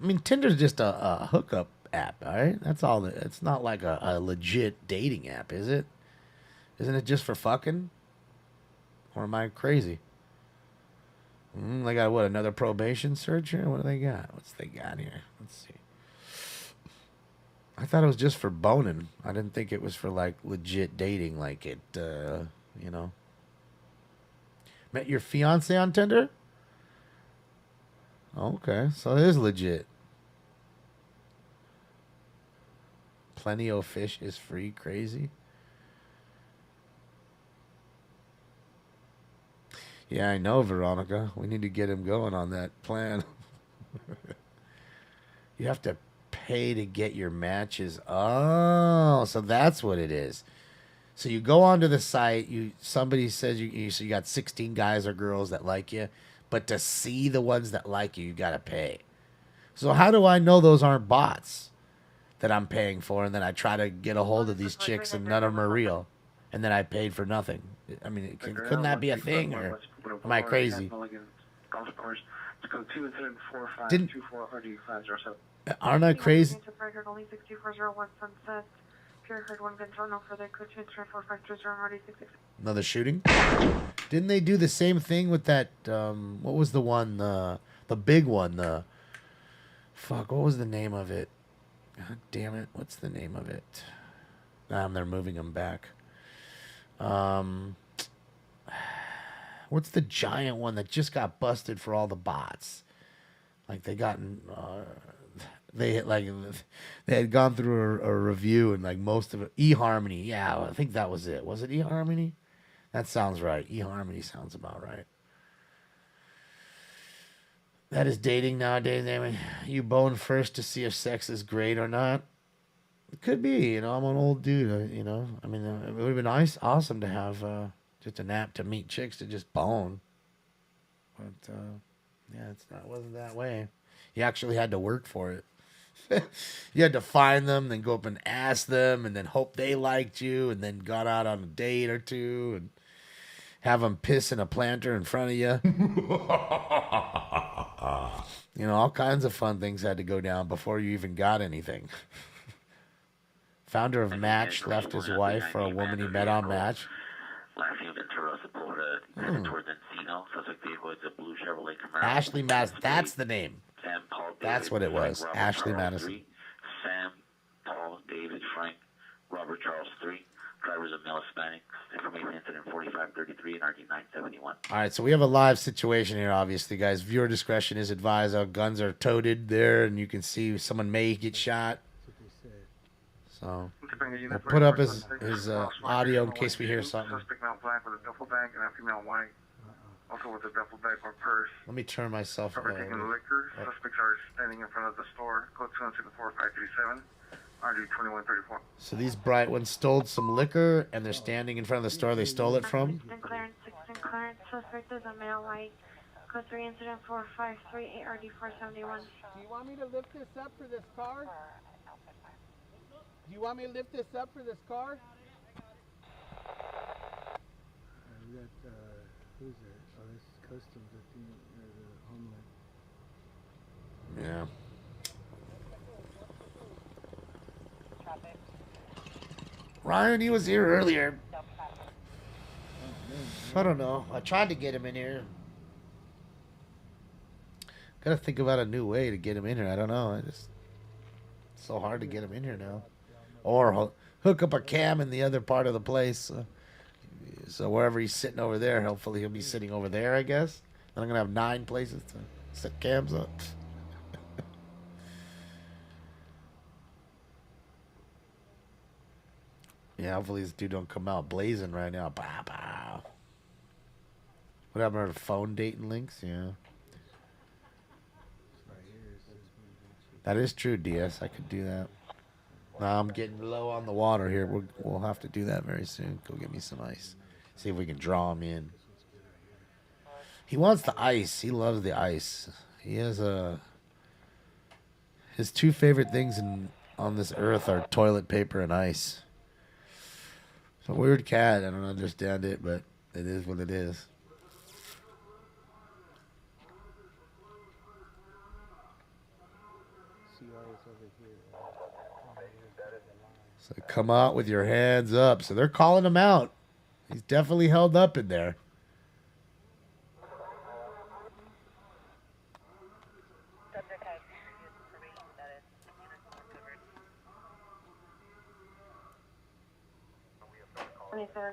S4: I mean, Tinder's just a hookup app, all right? That's all. It's not like a legit dating app, is it? Isn't it just for fucking? Or am I crazy? They got, what, another probation search here? What do they got? What's they got here? Let's see. I thought it was just for boning. I didn't think it was for, like, legit dating, like it, you know. Met your fiance on Tinder? Okay, so it is legit. Plenty of fish is free. Crazy. Yeah, I know, Veronica. We need to get him going on that plan. You have to pay to get your matches. Oh, so that's what it is. So you go onto the site. Somebody says so you got 16 guys or girls that like you, but to see the ones that like you, you got to pay. So how do I know those aren't bots that I'm paying for, and then I try to get a hold of these chicks and none of them are real? and then I paid for nothing. I mean, couldn't that be a thing, or am I crazy? Didn't, aren't I crazy?
S5: Only 6401 Sunset. Pure Herd 1 control, no further code 24530
S4: Another shooting? Didn't they do the same thing with that, what was the one, the big one, fuck, what was the name of it? God damn it, what's the name of it? They're moving them back. What's the giant one that just got busted for all the bots? Like they had gone through a review and like most of it. eHarmony, yeah, I think that was it. Was it eHarmony? That sounds right. eHarmony sounds about right. That is dating nowadays. I mean, you bone first to see if sex is great or not. It could be, you know. I'm an old dude, you know. I mean, it would have been awesome to have just an app to meet chicks to just bone. But yeah, it wasn't that way. You actually had to work for it. You had to find them, then go up and ask them, and then hope they liked you, and then got out on a date or two, and have them piss in a planter in front of you. You know, all kinds of fun things had to go down before you even got anything. Founder of Match left his wife for a woman he met on Match. Ashley Madison, that's the name. That's what it was. Ashley Madison.
S9: Sam, Paul, David, Frank, Robert Charles 3. Drivers of male Hispanic. Information incident 4533 and RD 971.
S4: All right, so we have a live situation here, obviously, guys. Viewer discretion is advised. Our guns are toted there, and you can see someone may get shot. So we'll put up his audio in case we hear something.
S8: Suspect male black with a duffel bag and a female white. Also with a duffel bag or purse.
S4: Let me turn myself
S8: over. Taking liquor. Suspects are standing in front of the store. Code 24537. RD 2134.
S4: So these bright ones stole some liquor, and they're standing in front of the store they stole it from.
S5: Clearance, 16 clearance. Suspect is a male white. Code 3 incident 4538 RD 471.
S22: Do you want me to lift this up for this car? Do you want me to lift this up for this car? We got, who's there? Oh, this is Customs, I think, or the Homeland.
S4: Yeah. Ryan, he was here earlier. I don't know. I tried to get him in here. Gotta think about a new way to get him in here. I don't know. It's so hard to get him in here now. Or hook up a cam in the other part of the place. So wherever he's sitting over there, hopefully he'll be sitting over there, I guess. Then I'm going to have 9 places to set cams up. Yeah, hopefully this dude don't come out blazing right now. Pow, pow. What happened to phone dating links? Yeah. That is true, DS. I could do that. Now I'm getting low on the water here. We'll have to do that very soon. Go get me some ice. See if we can draw him in. He wants the ice. He loves the ice. He has his 2 favorite things on this earth are toilet paper and ice. It's a weird cat. I don't understand it, but it is what it is. So come out with your hands up. So they're calling him out. He's definitely held up in there.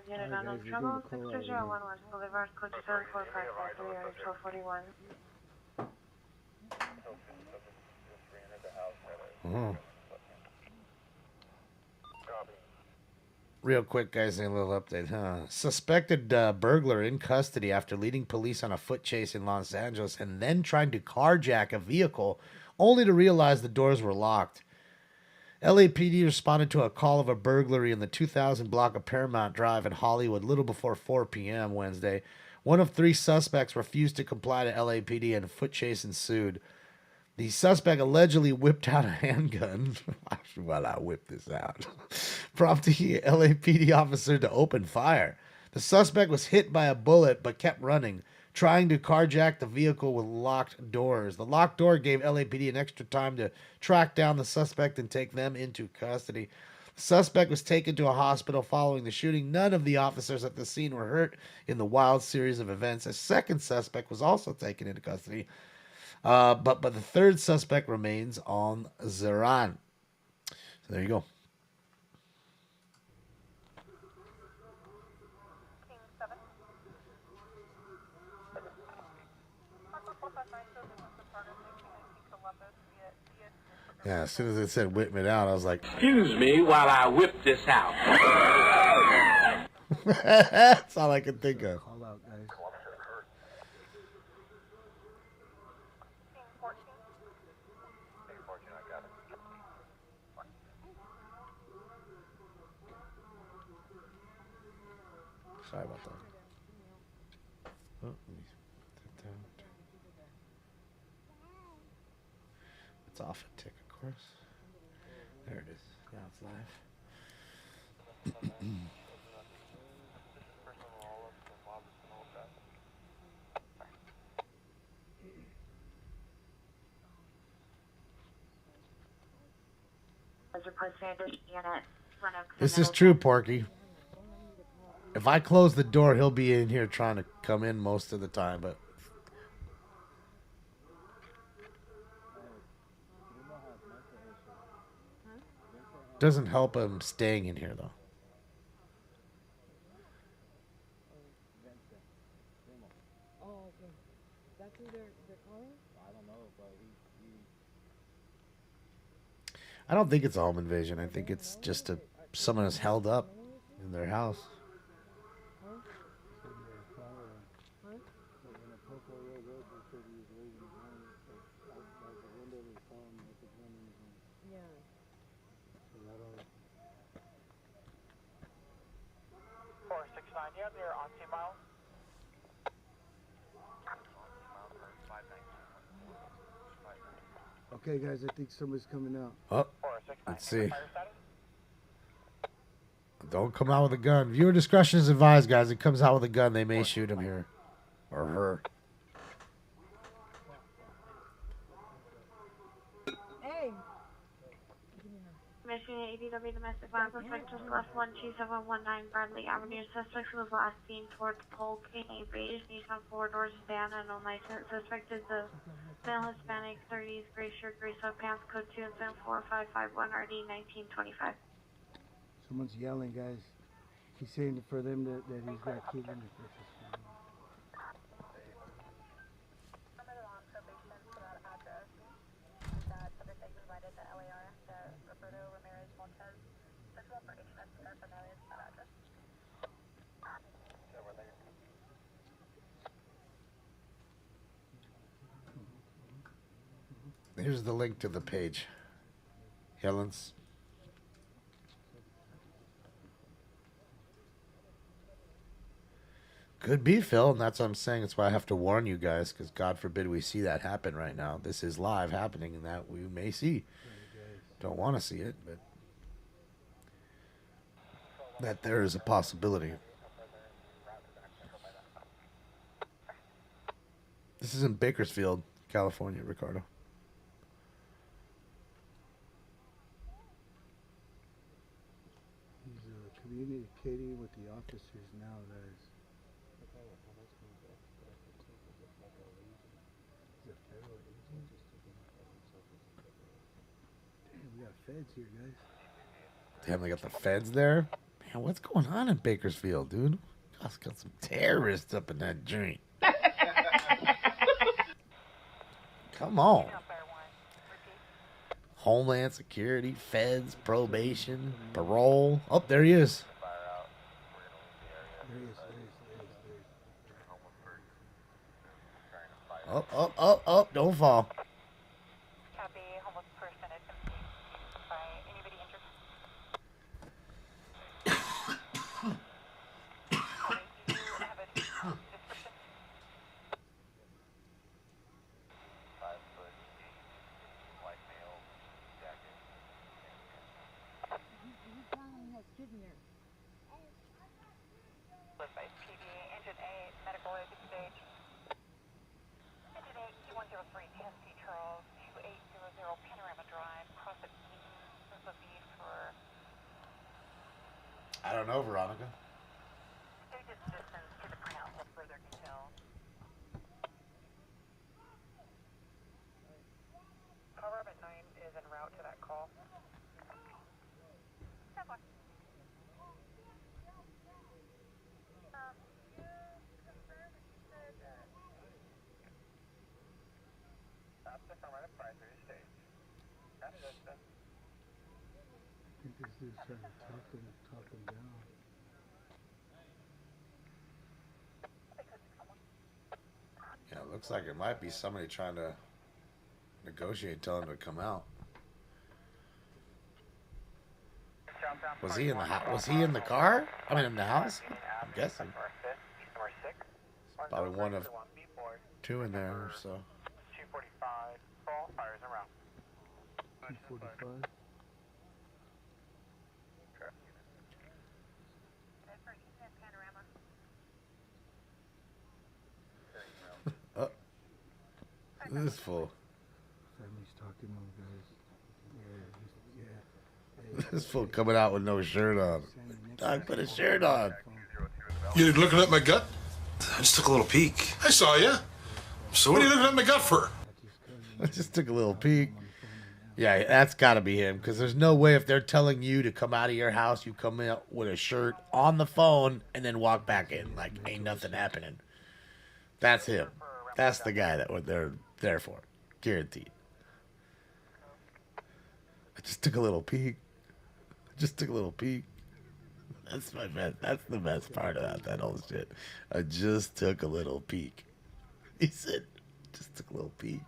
S5: Unit unknown trouble, 62011 West Boulevard, code 27453 area 1241.
S4: Oh. Real quick, guys, a little update. Suspected burglar in custody after leading police on a foot chase in Los Angeles and then trying to carjack a vehicle only to realize the doors were locked. LAPD responded to a call of a burglary in the 2000 block of Paramount Drive in Hollywood little before 4 p.m. Wednesday. One of 3 suspects refused to comply to LAPD and a foot chase ensued. The suspect allegedly whipped out a handgun while I whip this out, prompting the LAPD officer to open fire. The suspect was hit by a bullet but kept running, trying to carjack the vehicle with locked doors. The locked door gave LAPD an extra time to track down the suspect and take them into custody. The suspect was taken to a hospital following the shooting. None of the officers at the scene were hurt in the wild series of events. A second suspect was also taken into custody. But the third suspect remains on the run. So there you go. Yeah, as soon as it said whip it out, I was like,
S10: Excuse me while I whip this out.
S4: that's all I could think of.
S22: Call out, guys.
S4: Sorry about that. Oh, it's off a tick, of course. There it is. Now it's live. This is true, Porky. If I close the door, he'll be in here trying to come in most of the time, but doesn't help him staying in here though. I don't think it's a home invasion. I think it's just someone is held up in their house.
S2: Yeah, they're on 2 miles.
S22: Okay, guys, I think somebody's coming out.
S4: Oh, let's see. Don't come out with a gun. Viewer discretion is advised, guys. He comes out with a gun, they may shoot him here. Or her.
S5: Hey. Michigan ADW domestic violence suspect just left 12719 Bradley Avenue. Suspect was last seen towards Polk in a beige Nissan 4-door sedan and no license. Suspect is a male Hispanic, 30s, gray shirt, gray sweatpants, code 2 and 74551 RD 1925.
S22: Someone's yelling, guys. He's saying for them that he's got kids in the purchase.
S4: Here's the link to the page. Helen's. Could be, Phil, and that's what I'm saying. That's why I have to warn you guys, because God forbid we see that happen right now. This is live happening, and that we may see. Don't want to see it, but that there is a possibility. This is in Bakersfield, California, Ricardo.
S22: He's communicating with the officers now, guys. Damn, we got feds here, guys.
S4: Damn, they got the feds there? Man, what's going on in Bakersfield, dude? God's got some terrorists up in that joint. Come on. Homeland Security, feds, probation, parole. Oh, there he is. Oh, don't fall.
S2: Copy, homeless person attempting by anybody interested. Do you have a description? 5 foot
S4: I don't know, Veronica.
S2: Cover at 9 is en route to that call.
S22: I think this dude's trying to talk him down.
S4: Yeah, it looks like it might be somebody trying to negotiate, telling him to come out. Was he in the house? Was he in the car? I mean, in the house? I'm guessing. Probably one of two in there or so.
S2: 245, full, fires around.
S22: 245.
S4: Oh, this is full.
S22: Family's talking to him, guys. Yeah.
S4: This fool coming out with no shirt on. Dog, put a shirt on.
S10: You looking at my gut? I just took a little peek. I saw you. So what are you looking at my gut for?
S4: I just took a little peek. Yeah, that's got to be him, because there's no way if they're telling you to come out of your house, you come out with a shirt on the phone and then walk back in like ain't nothing happening. That's him. That's the guy that they're there for. Guaranteed. I just took a little peek. Just took a little peek. That's my best. That's the best part about that whole shit. I just took a little peek. He said, just took a little peek.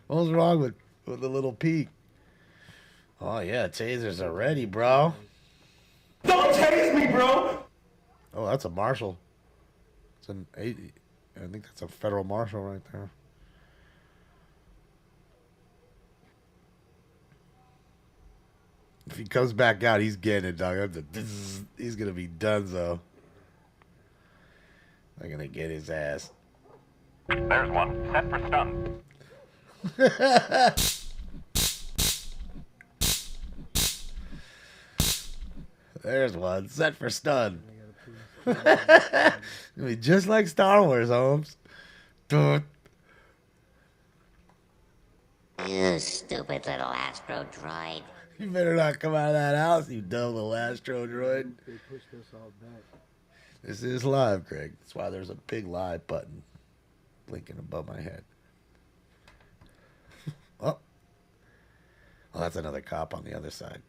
S4: What's wrong with the little peek? Oh yeah, tasers are ready, bro.
S10: Don't tase me, bro!
S4: Oh, that's a marshal. It's an 80. I think that's a federal marshal right there. If he comes back out, he's getting it, dog. He's gonna be donezo. They're gonna get his ass.
S3: There's one. Set for stun.
S4: There's one. Set for stun. It's gonna be just like Star Wars, Holmes.
S11: You stupid little astro droid.
S4: You better not come out of that house, you dumb little astro droid.
S22: They pushed us all back.
S4: This is live, Greg. That's why there's a big live button blinking above my head. Oh. Oh, that's another cop on the other side.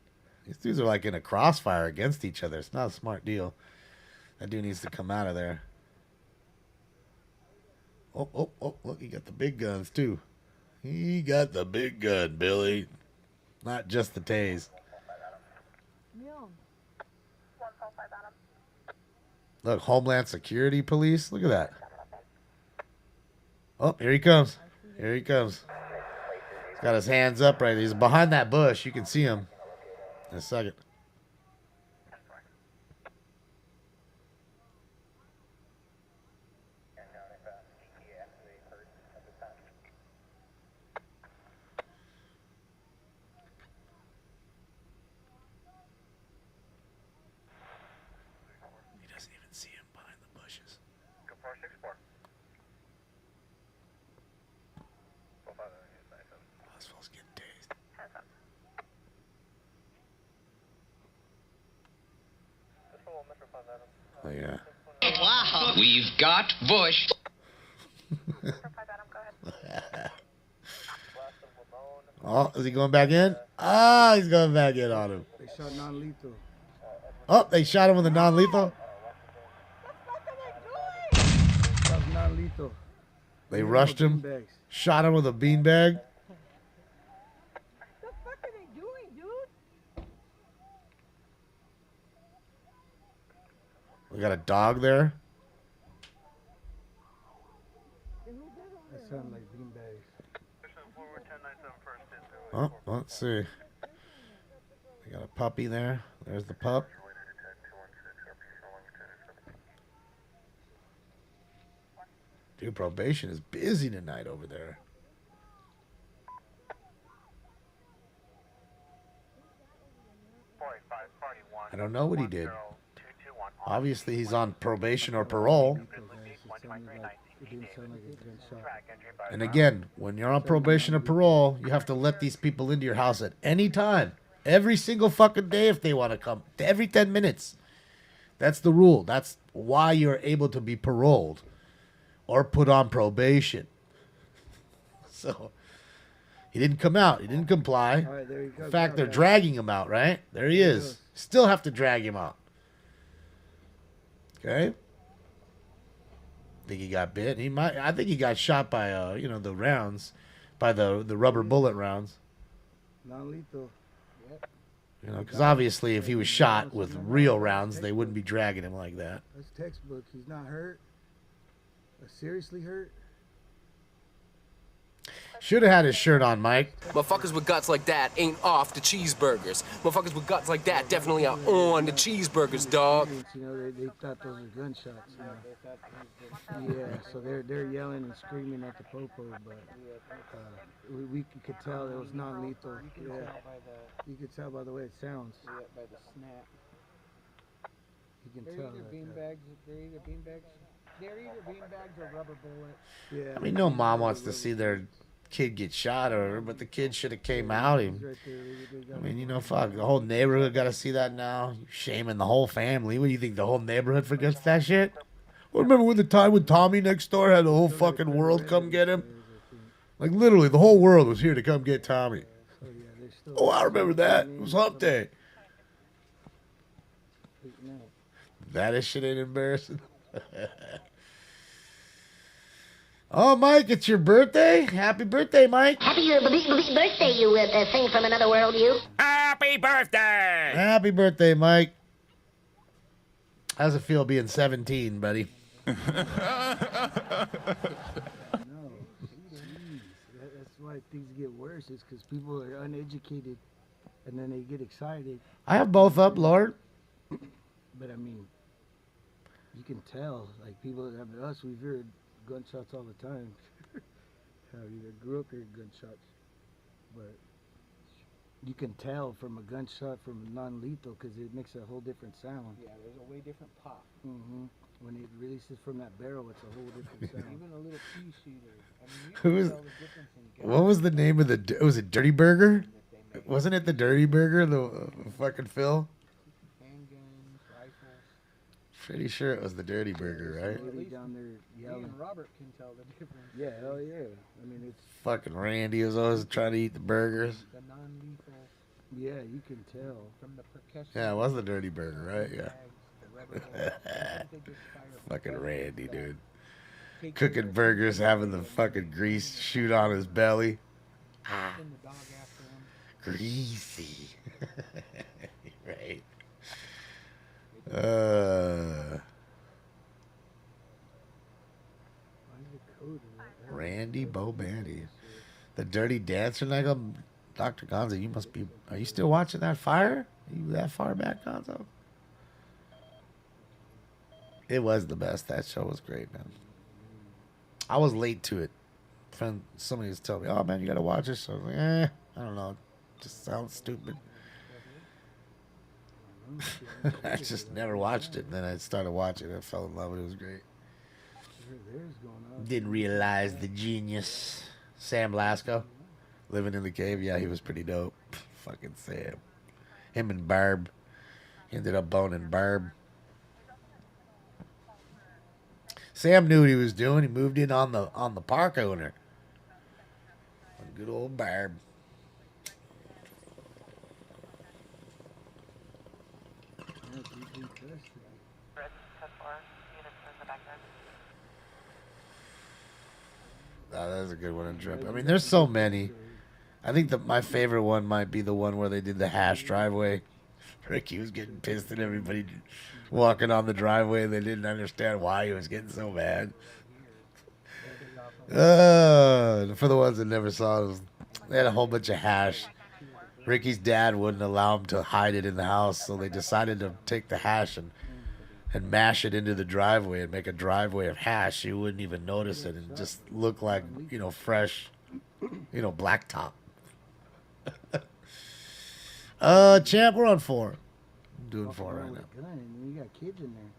S4: These dudes are like in a crossfire against each other. It's not a smart deal. That dude needs to come out of there. Oh, oh, oh, look, he got the big guns, too. He got the big gun, Billy. Not just the tase. Look, Homeland Security Police. Look at that. Oh, here he comes. Here he comes. He's got his hands up right there. He's behind that bush. You can see him in a second. He doesn't even see him behind the bushes.
S6: Go 464.
S4: This fool's getting tased. Oh, yeah.
S16: Wow. We've got Bush.
S4: Oh, is he going back in? Ah, he's going back in on him.
S22: They shot non-lethal.
S4: Oh, they shot him with a non-lethal.
S22: That was non-lethal.
S4: They rushed him, shot him with a beanbag. We got a dog there.
S22: That sounded like beanbags.
S4: Oh, let's see. We got a puppy there. There's the pup. Dude, probation is busy tonight over there. I don't know what he did. Obviously, he's on probation or parole. And again, when you're on probation or parole, you have to let these people into your house at any time. Every single fucking day if they want to come. Every 10 minutes. That's the rule. That's why you're able to be paroled or put on probation. So, he didn't come out. He didn't comply.
S22: All right, there you go.
S4: In fact, they're dragging him out, right? There he is. Still have to drag him out. Okay? Think he got bit? He might. I think he got shot by, the rounds, by the rubber bullet rounds.
S22: Non-lethal. Yep.
S4: Because obviously, if he was shot with real rounds, they wouldn't be dragging him like that.
S22: That's textbook. He's not hurt. Seriously hurt.
S4: Should have had his shirt on, Mike.
S19: Motherfuckers with guts like that ain't off the cheeseburgers. Motherfuckers with guts like that definitely are on the cheeseburgers, dog.
S22: You know, they thought those were gunshots. Yeah, so they're yelling and screaming at the popo, but we could tell it was non-lethal. Yeah, you could tell by the way it sounds. Yeah, by the snap. You can tell. They're either beanbags or rubber bullets. Yeah.
S4: I mean, no mom wants to see their kid get shot, but the kid should have came out. I mean, fuck, the whole neighborhood got to see that now. You're shaming the whole family. What do you think, the whole neighborhood forgets that shit? Well, remember when the time when Tommy next door had the whole fucking world come get him? Like, literally, the whole world was here to come get Tommy. Oh, I remember that. It was Hump Day. That shit ain't embarrassing. Oh, Mike, it's your birthday? Happy birthday, Mike.
S11: Happy birthday, you thing from another world, you.
S18: Happy birthday!
S4: Happy birthday, Mike. How's it feel being 17, buddy?
S22: No, that's why things get worse. It's because people are uneducated, and then they get excited.
S4: I have both up, Lord.
S22: But I mean, you can tell. Like people, we've heard gunshots all the time. I grew up hearing gunshots, but you can tell from a gunshot from a non-lethal because it makes a whole different sound.
S21: Yeah, there's a way different pop.
S22: Mm-hmm. When it releases from that barrel, it's a whole different sound.
S21: Even a little pea shooter. I mean,
S4: Who was? What was the name of the? Was it Dirty Burger? Wasn't it the Dirty Burger? The fucking Phil.
S21: Handguns, rifles.
S4: Pretty sure it was the Dirty Burger, right?
S22: Lady down there yelling.
S21: Me and Robert can tell the difference.
S22: Yeah, hell yeah. I mean, it's
S4: Fucking Randy was always trying to eat the burgers.
S21: The non-lethal.
S22: Yeah, you can tell.
S21: From the percussion.
S4: Yeah, it was the Dirty Burger, right? Yeah. Fucking Randy, dude. Cooking burgers, having the fucking grease shoot on his belly. Greasy. Right. Randy Bobandy. The Dirty Dancer. And I go, Dr. Gonzo, you must be. Are you still watching that fire? Are you that far back, Gonzo? It was the best. That show was great, man. I was late to it. Somebody was telling me, oh, man, you got to watch this. So I was like, I don't know. It just sounds stupid. I just never watched it. And then I started watching it. I fell in love with it. It was great. Didn't realize the genius. Sam Lasco. Living in the cave. Yeah, he was pretty dope. Fucking Sam. Him and Barb. He ended up boning Barb. Sam knew what he was doing. He moved in on the park owner. Good old Barb. Oh, that's a good one in Trip. I mean, there's so many. I think my favorite one might be the one where they did the hash driveway. Ricky was getting pissed at everybody walking on the driveway. They didn't understand why he was getting so mad. For the ones that never saw it, they had a whole bunch of hash. Ricky's dad wouldn't allow him to hide it in the house, so they decided to take the hash and mash it into the driveway and make a driveway of hash. You wouldn't even notice it and just look like, fresh, blacktop. Champ, we're on 4. doing
S22: walking
S4: for
S22: around
S4: right
S22: with
S4: now.
S22: a gun, and you got kids in there.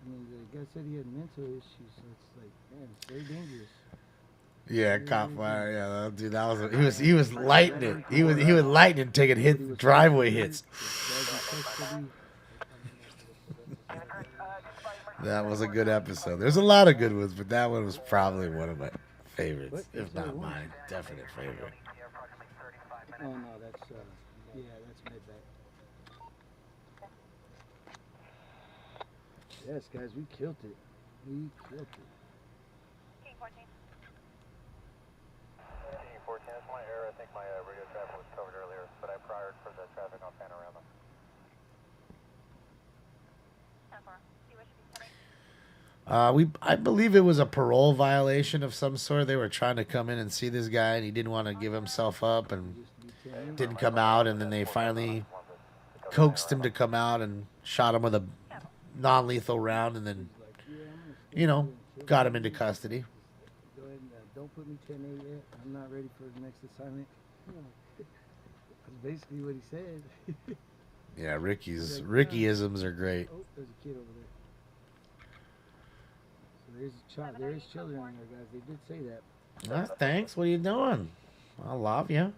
S22: I mean, the guy said he had mental issues, so it's like, man, it's very dangerous.
S4: Yeah, cop fire. Yeah, dude, that was he was lighting it. He was lighting it, taking hit driveway hits. That was a good episode. There's a lot of good ones, but that one was probably one of my favorites, if not mine. Definite favorite.
S22: Oh no, that's yeah, that's midnight. Yes, guys, we killed it. We killed it.
S2: Team 14, that's my error. I think my radio traffic was covered earlier, but I priored for the traffic on Panorama.
S1: 10-4.
S4: I believe it was a parole violation of some sort. They were trying to come in and see this guy, and he didn't want to give himself up and didn't come out. And then they finally coaxed him to come out and shot him with a non-lethal round, and then, got him into custody.
S22: Go ahead and don't put me 10-8 yet. I'm not ready for the next assignment. That's basically what he said.
S4: Yeah, Rickyisms are great.
S22: Oh, there's a kid over there. So there's a child. There is children in there, guys. They did say that.
S4: Thanks. What are you doing? I love you.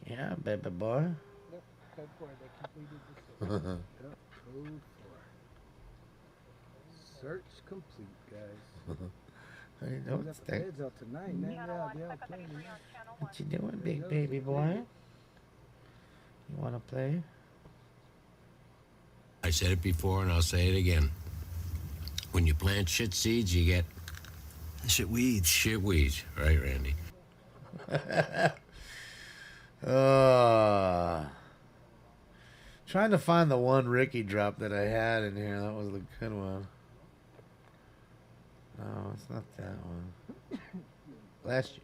S4: Yeah, baby boy.
S21: Yep, code 4. They completed the
S22: Yep, code 4. Search complete, guys.
S4: How you doing,
S22: We got the
S4: Stick?
S22: feds out tonight, man. They out playing.
S4: What you doing, big baby boy? You want to play?
S7: I said it before and I'll say it again. When you plant shit seeds, you get
S22: shit weeds.
S7: Shit weeds, right, Randy?
S4: Trying to find the one Ricky drop that I had in here. That was the good one. No, it's not that one. Last year.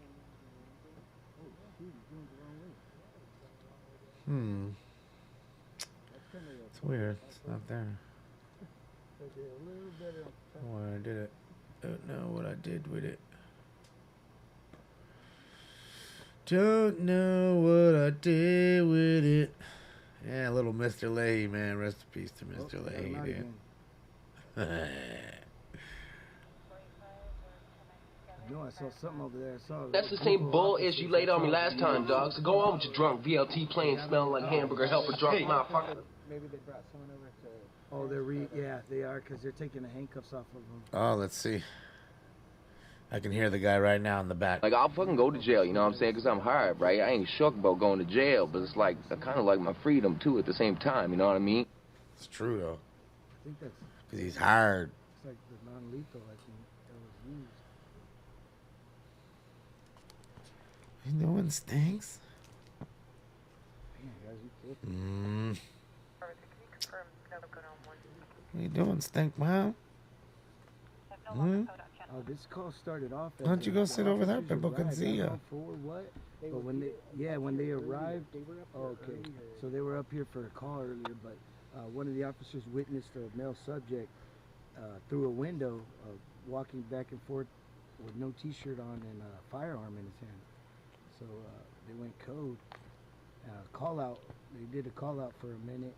S4: It's weird. It's not there. Why I did it. Don't know what I did with it. Don't know what I did with it. Yeah, little Mr. Leahy, man. Rest in peace to Mr. Leahy, dude.
S22: No, I saw something over there. I saw.
S19: That's the same bull ish you laid on me last time, dog. So go on with your drunk VLT playing, smelling like hamburger helper drunk motherfucker.
S21: Maybe they brought someone over to.
S22: Oh, yeah, they are, because they're taking the handcuffs off of them.
S4: Oh, let's see. I can hear the guy right now in the back.
S19: Like, I'll fucking go to jail, you know what I'm saying? Because I'm hired, right? I ain't shook about going to jail, but it's like, I kind of like my freedom, too, at the same time, you know what I mean?
S4: It's true, though.
S22: I think that's.
S4: Because he's hired.
S22: It's like the non-lethal, I think, that was used.
S4: You doing, Stinks?
S22: Man, guys, we killed it.
S4: What you doing, Stink Mom?
S22: Oh, this call started off.
S4: Why don't you go sit over there? People can see you.
S22: For what? But when they arrived. Oh, okay. So they were up here for a call earlier, but one of the officers witnessed a male subject through a window walking back and forth with no T-shirt on and a firearm in his hand. So they went code. Call out. They did a call out for a minute,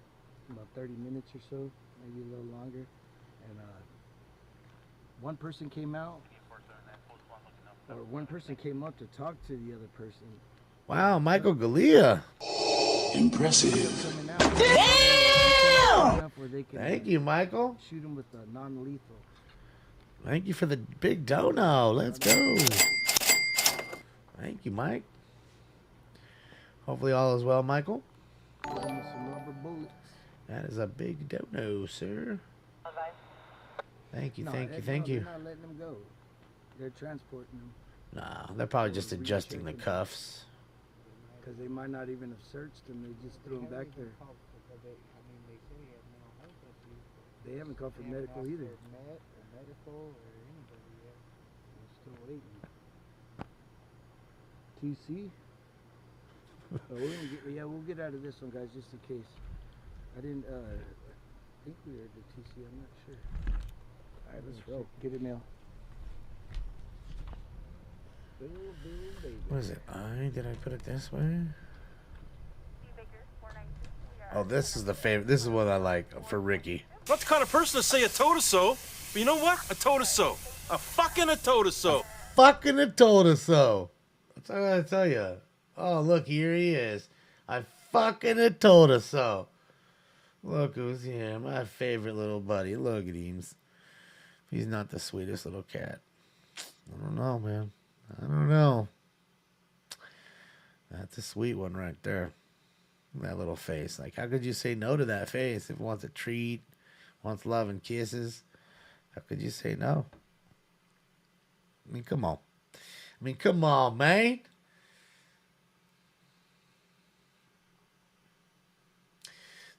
S22: about 30 minutes or so, maybe a little longer, and one person came out, or one person came up to talk to the other person.
S4: Wow, Michael Galea.
S12: Impressive.
S22: Damn!
S4: Thank you, Michael.
S22: Shoot him with a non-lethal.
S4: Thank you for the big dono. Let's go. Thank you, Mike. Hopefully all is well, Michael.
S22: Some rubber bullets.
S4: That is a big dono, sir. Thank you, thank you, thank you.
S22: They're not letting them go. They're transporting them.
S4: Nah, they're probably just adjusting the cuffs.
S22: Because they might not even have searched them. They just threw them back there. They haven't called for medical either.
S21: Medical or anybody yet.
S22: We're still waiting. TC? We'll get out of this one, guys, just in case. I didn't think we were at the TC. I'm not sure. All right, let's roll. Get it, Neil.
S4: What is it? Did I put it this way? Oh, this is the favorite. This is what I like for Ricky.
S10: Not the kind of person to say a toe-to-so, but you know what? A toe-to-so. A fucking a toe-to-so.
S4: Fucking a told us so. That's what I gotta tell you. Oh, look, here he is. I fucking a told us so. Look who's here. My favorite little buddy. Look at him. He's not the sweetest little cat. I don't know, man. I don't know. That's a sweet one right there. That little face. Like, how could you say no to that face? If it wants a treat, wants love and kisses, how could you say no? I mean, come on. Come on, man.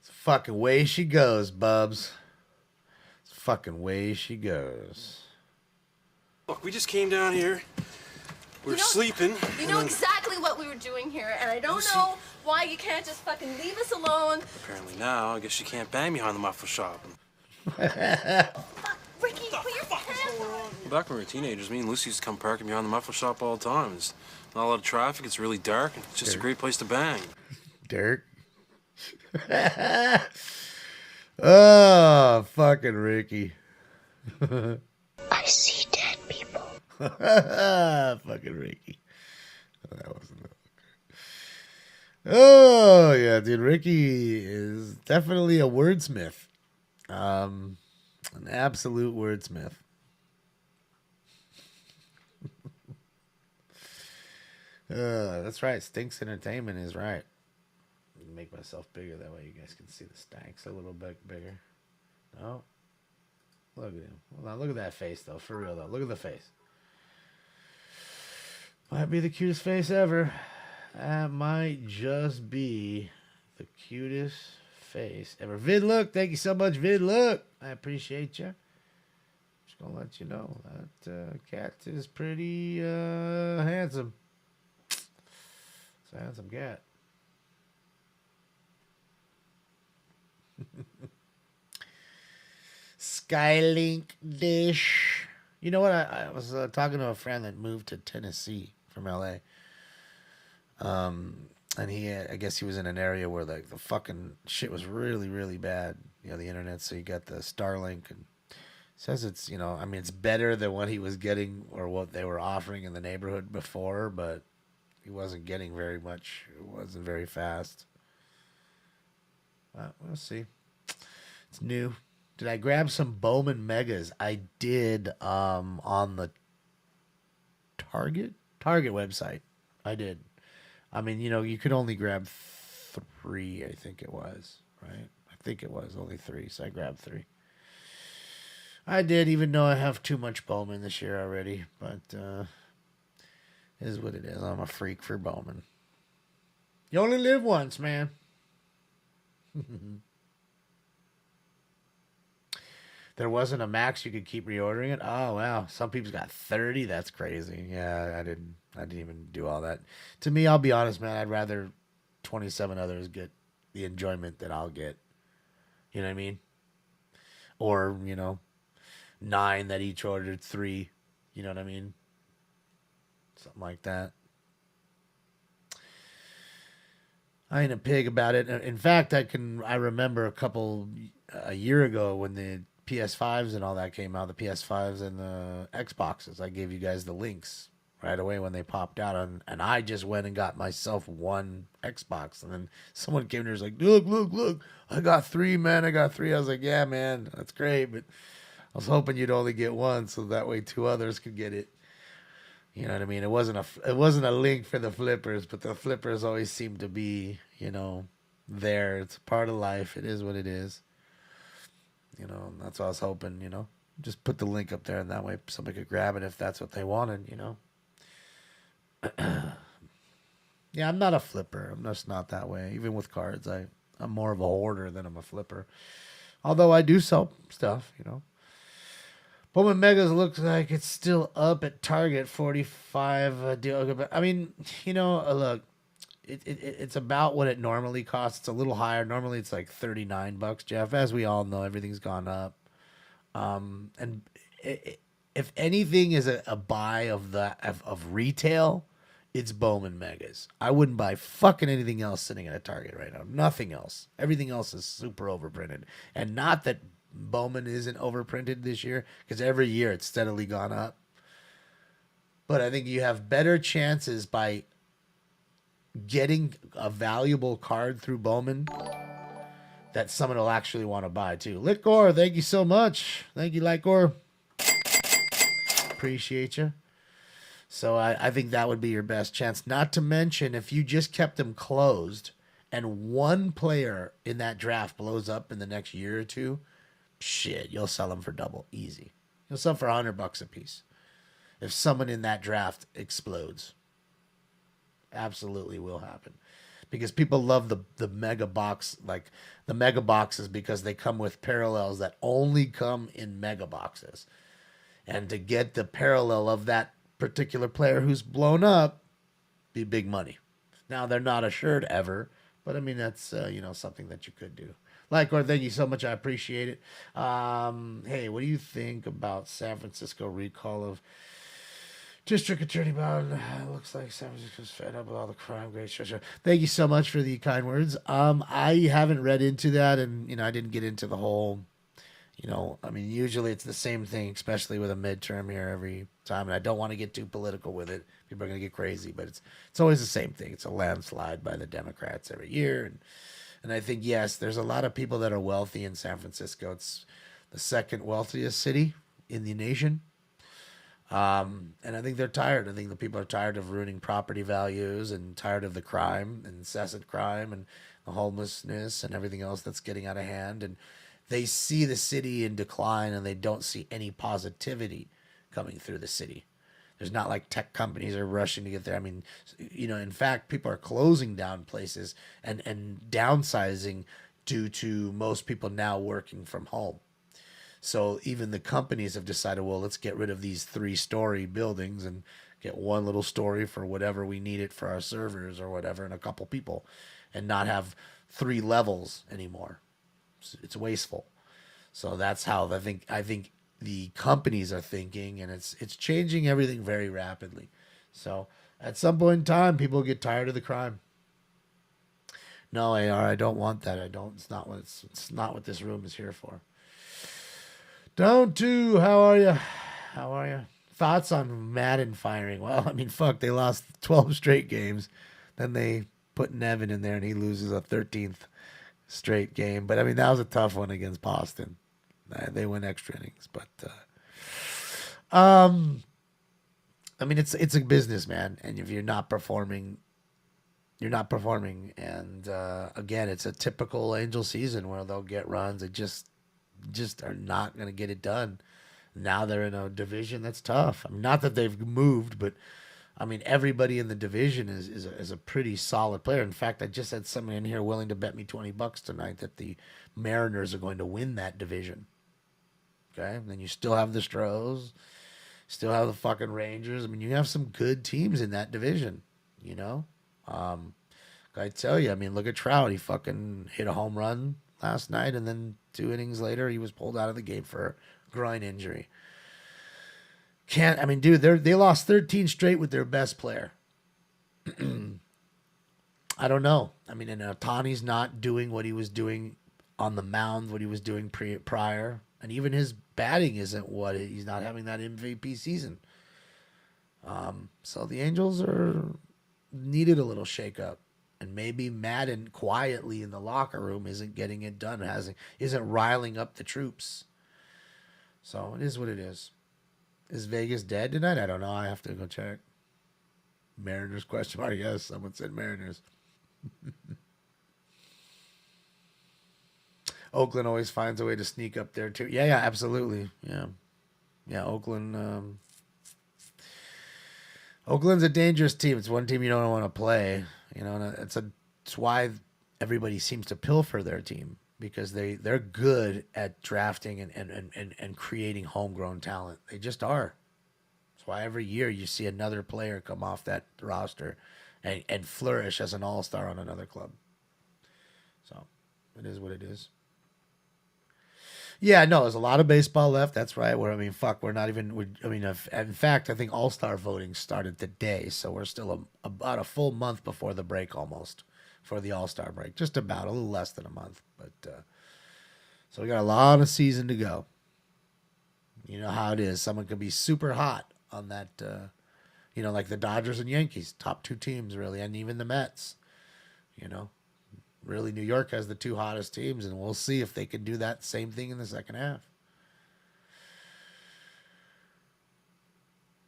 S4: It's the fucking way she goes, bubs. It's the fucking way she goes.
S10: Look, we just came down here. We're sleeping.
S13: You know exactly what we were doing here, and I don't know why you can't just fucking leave us alone.
S10: Apparently now, I guess you can't bang behind the muffler shop.
S13: Ricky, put your pants on.
S10: Back when we were teenagers, me and Lucy used to come parking behind the muffler shop all the time. There's not a lot of traffic. It's really dark. And it's just a great place to bang.
S4: Dirk. Oh, fucking Ricky.
S11: I see dead people.
S4: Fucking Ricky. Oh, that wasn't okay. Oh, yeah, dude. Ricky is definitely a wordsmith. An absolute wordsmith. That's right. Stinks Entertainment is right. Make myself bigger that way you guys can see the stanks a little bit bigger. No. Look at him. Hold on. Look at that face, though. For real, though. Look at the face. Might be the cutest face ever. That might just be the cutest face ever. Vid Look, thank you so much, Vid Look. I appreciate you. Just gonna let you know that cat is pretty handsome. It's a handsome cat. Skylink dish. You know what? I was talking to a friend that moved to Tennessee from LA. And I guess he was in an area where like the fucking shit was really, really bad. You know, the internet. So you got the Starlink, and says it's, you know, I mean, it's better than what he was getting or what they were offering in the neighborhood before, but he wasn't getting very much. It wasn't very fast. We'll see. It's new. Did I grab some Bowman Megas? I did on the Target website. I did. I mean, you know, you could only grab 3, I think it was, right? I think it was only 3, so I grabbed 3. I did, even though I have too much Bowman this year already, but it is what it is. I'm a freak for Bowman. You only live once, man. There wasn't a max you could keep reordering it. Oh wow, some people's got 30. That's crazy. Yeah, I didn't even do all that. To me, I'll be honest, man. I'd rather 27 others get the enjoyment that I'll get. You know what I mean? Or 9 that each ordered 3. You know what I mean? Something like that. I ain't a pig about it. In fact, I remember a year ago when the PS5s and all that came out, the PS5s and the Xboxes. I gave you guys the links right away when they popped out, and I just went and got myself one Xbox, and then someone came in and was like, look, I got 3, man, I got 3. I was like, yeah, man, that's great, but I was hoping you'd only get one so that way 2 others could get it. You know what I mean? It wasn't a link for the flippers, but the flippers always seem to be, there. It's a part of life. It is what it is. That's what I was hoping, just put the link up there, and that way somebody could grab it if that's what they wanted, Yeah, I'm not a flipper. I'm just not that way. Even with cards, I'm more of a hoarder than I'm a flipper. Although I do sell stuff, Bowman Megas looks like it's still up at Target, 45 deal. I mean, look, it's about what it normally costs. It's a little higher. Normally it's like $39, Jeff. As we all know, everything's gone up. And if anything is a buy of retail, it's Bowman Megas. I wouldn't buy fucking anything else sitting at a Target right now. Nothing else. Everything else is super overprinted. And not that Bowman isn't overprinted this year, because every year it's steadily gone up. But I think you have better chances by getting a valuable card through Bowman that someone will actually want to buy too. Litgore, thank you so much. Thank you, Litgore. Appreciate you. So I think that would be your best chance. Not to mention, if you just kept them closed and one player in that draft blows up in the next year or two, shit, you'll sell them for double. Easy. You'll sell them for $100 a piece. If someone in that draft explodes. Absolutely will happen. Because people love the mega box, like the mega boxes, because they come with parallels that only come in mega boxes. And to get the parallel of that particular player who's blown up, be big money. Now, they're not assured ever, but I mean, that's, something that you could do. Or thank you so much. I appreciate it. Hey, what do you think about San Francisco recall of District Attorney Bowden? Looks like San Francisco's fed up with all the crime. Great show. Thank you so much for the kind words. I haven't read into that, and, I didn't get into the whole... usually it's the same thing, especially with a midterm here every time. And I don't want to get too political with it. People are going to get crazy, but it's always the same thing. It's a landslide by the Democrats every year. And I think, yes, there's a lot of people that are wealthy in San Francisco. It's the second wealthiest city in the nation. And I think they're tired. I think the people are tired of ruining property values and tired of the crime, incessant crime, and the homelessness and everything else that's getting out of hand. And they see the city in decline, and they don't see any positivity coming through the city. There's not like tech companies are rushing to get there. I mean, in fact, people are closing down places and downsizing due to most people now working from home. So even the companies have decided, well, let's get rid of these 3-story buildings and get one little story for whatever we need it for our servers or whatever, and a couple people, and not have 3 levels anymore. It's wasteful. So that's how I think the companies are thinking, and it's changing everything very rapidly. So at some point in time, people get tired of the crime. No, AR, I don't want that. I don't. It's not what this room is here for. Down to, how are you? How are you? Thoughts on Madden firing? Well, I mean, fuck, they lost 12 straight games. Then they put Nevin in there, and he loses a 13th straight game. But I mean, that was a tough one against Boston. They went extra innings, but I mean, it's a business, man, and if you're not performing, you're not performing. And again, it's a typical Angel season where they'll get runs. They just are not going to get it done. Now they're in a division that's tough. I mean, not that they've moved, but I mean, everybody in the division is a pretty solid player. In fact, I just had someone in here willing to bet me $20 tonight that the Mariners are going to win that division. Okay, and then you still have the Stros, still have the fucking Rangers. I mean, you have some good teams in that division. I tell you, I mean, look at Trout. He fucking hit a home run last night, and then 2 innings later, he was pulled out of the game for a groin injury. Dude, they lost 13 straight with their best player. I don't know. I mean, and Ohtani's not doing what he was doing on the mound, what he was doing prior. And even his batting isn't what he's not having that MVP season. So the Angels needed a little shakeup. And maybe Madden quietly in the locker room isn't getting it done, isn't riling up the troops. So it is what it is. Is Vegas dead tonight? I don't know. I have to go check. Mariners question mark. Yes, someone said Mariners. Oakland always finds a way to sneak up there too. Yeah, absolutely. Yeah, Oakland. Oakland's a dangerous team. It's one team you don't want to play. And it's why everybody seems to pilfer their team, because they're good at drafting and creating homegrown talent. They just are. That's why every year you see another player come off that roster and flourish as an all-star on another club. So it is what it is. Yeah, no, there's a lot of baseball left. That's right. We're not even. In fact, I think All-Star voting started today, so we're still about a full month before the break, almost, for the All-Star break. Just about a little less than a month, but so we got a lot of season to go. You know how it is. Someone could be super hot on that. Like the Dodgers and Yankees, top two teams really, and even the Mets. Really, New York has the two hottest teams, and we'll see if they can do that same thing in the second half.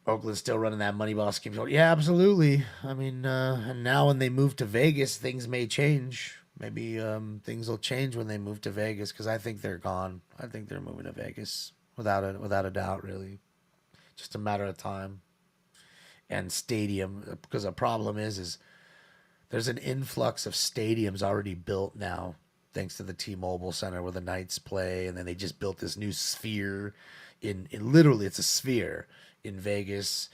S4: Oakland's still running that Moneyball scheme. Yeah, absolutely. And now when they move to Vegas, things may change. Maybe things will change when they move to Vegas, because I think they're gone. I think they're moving to Vegas without a doubt, really. Just a matter of time. And stadium, because the problem is there's an influx of stadiums already built now, thanks to the T-Mobile Center where the Knights play, and then they just built this new sphere in literally it's a sphere in Vegas.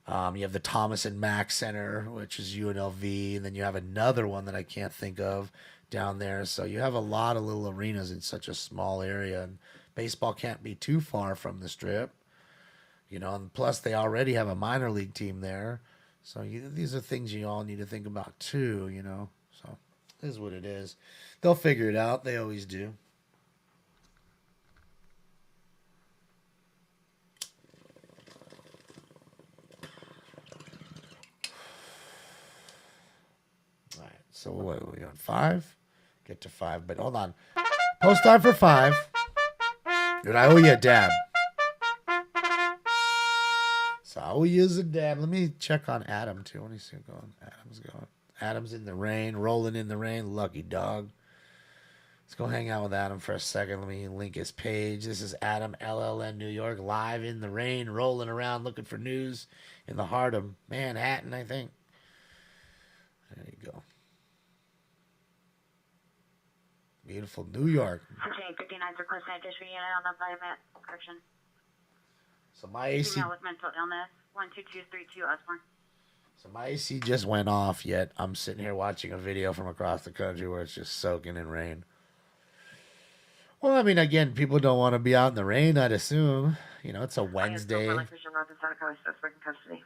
S4: You have the Thomas and Mack Center, which is UNLV, and then you have another one that I can't think of down there. So you have a lot of little arenas in such a small area, and baseball can't be too far from the Strip. And plus they already have a minor league team there. So these are things you all need to think about too, So it is what it is. They'll figure it out. They always do. All right. So what are we on? 5? Get to 5, but hold on. Post time for 5. Dude, I owe you a dab. So I will use a dab. Let me check on Adam too. Let me see what's going. Adam's going. Adam's in the rain, rolling in the rain. Lucky dog. Let's go hang out with Adam for a second. Let me link his page. This is Adam, LLN, New York, live in the rain, rolling around looking for news in the heart of Manhattan, I think. There you go. Beautiful New York.
S1: 5859 requesting additional unit on the environment. Correction.
S4: So my AC.
S1: Female with mental illness. 12232 Osborne.
S4: So my AC just went off, yet I'm sitting here watching a video from across the country where it's just soaking in rain. Well, again, people don't want to be out in the rain, I'd assume. It's a Wednesday.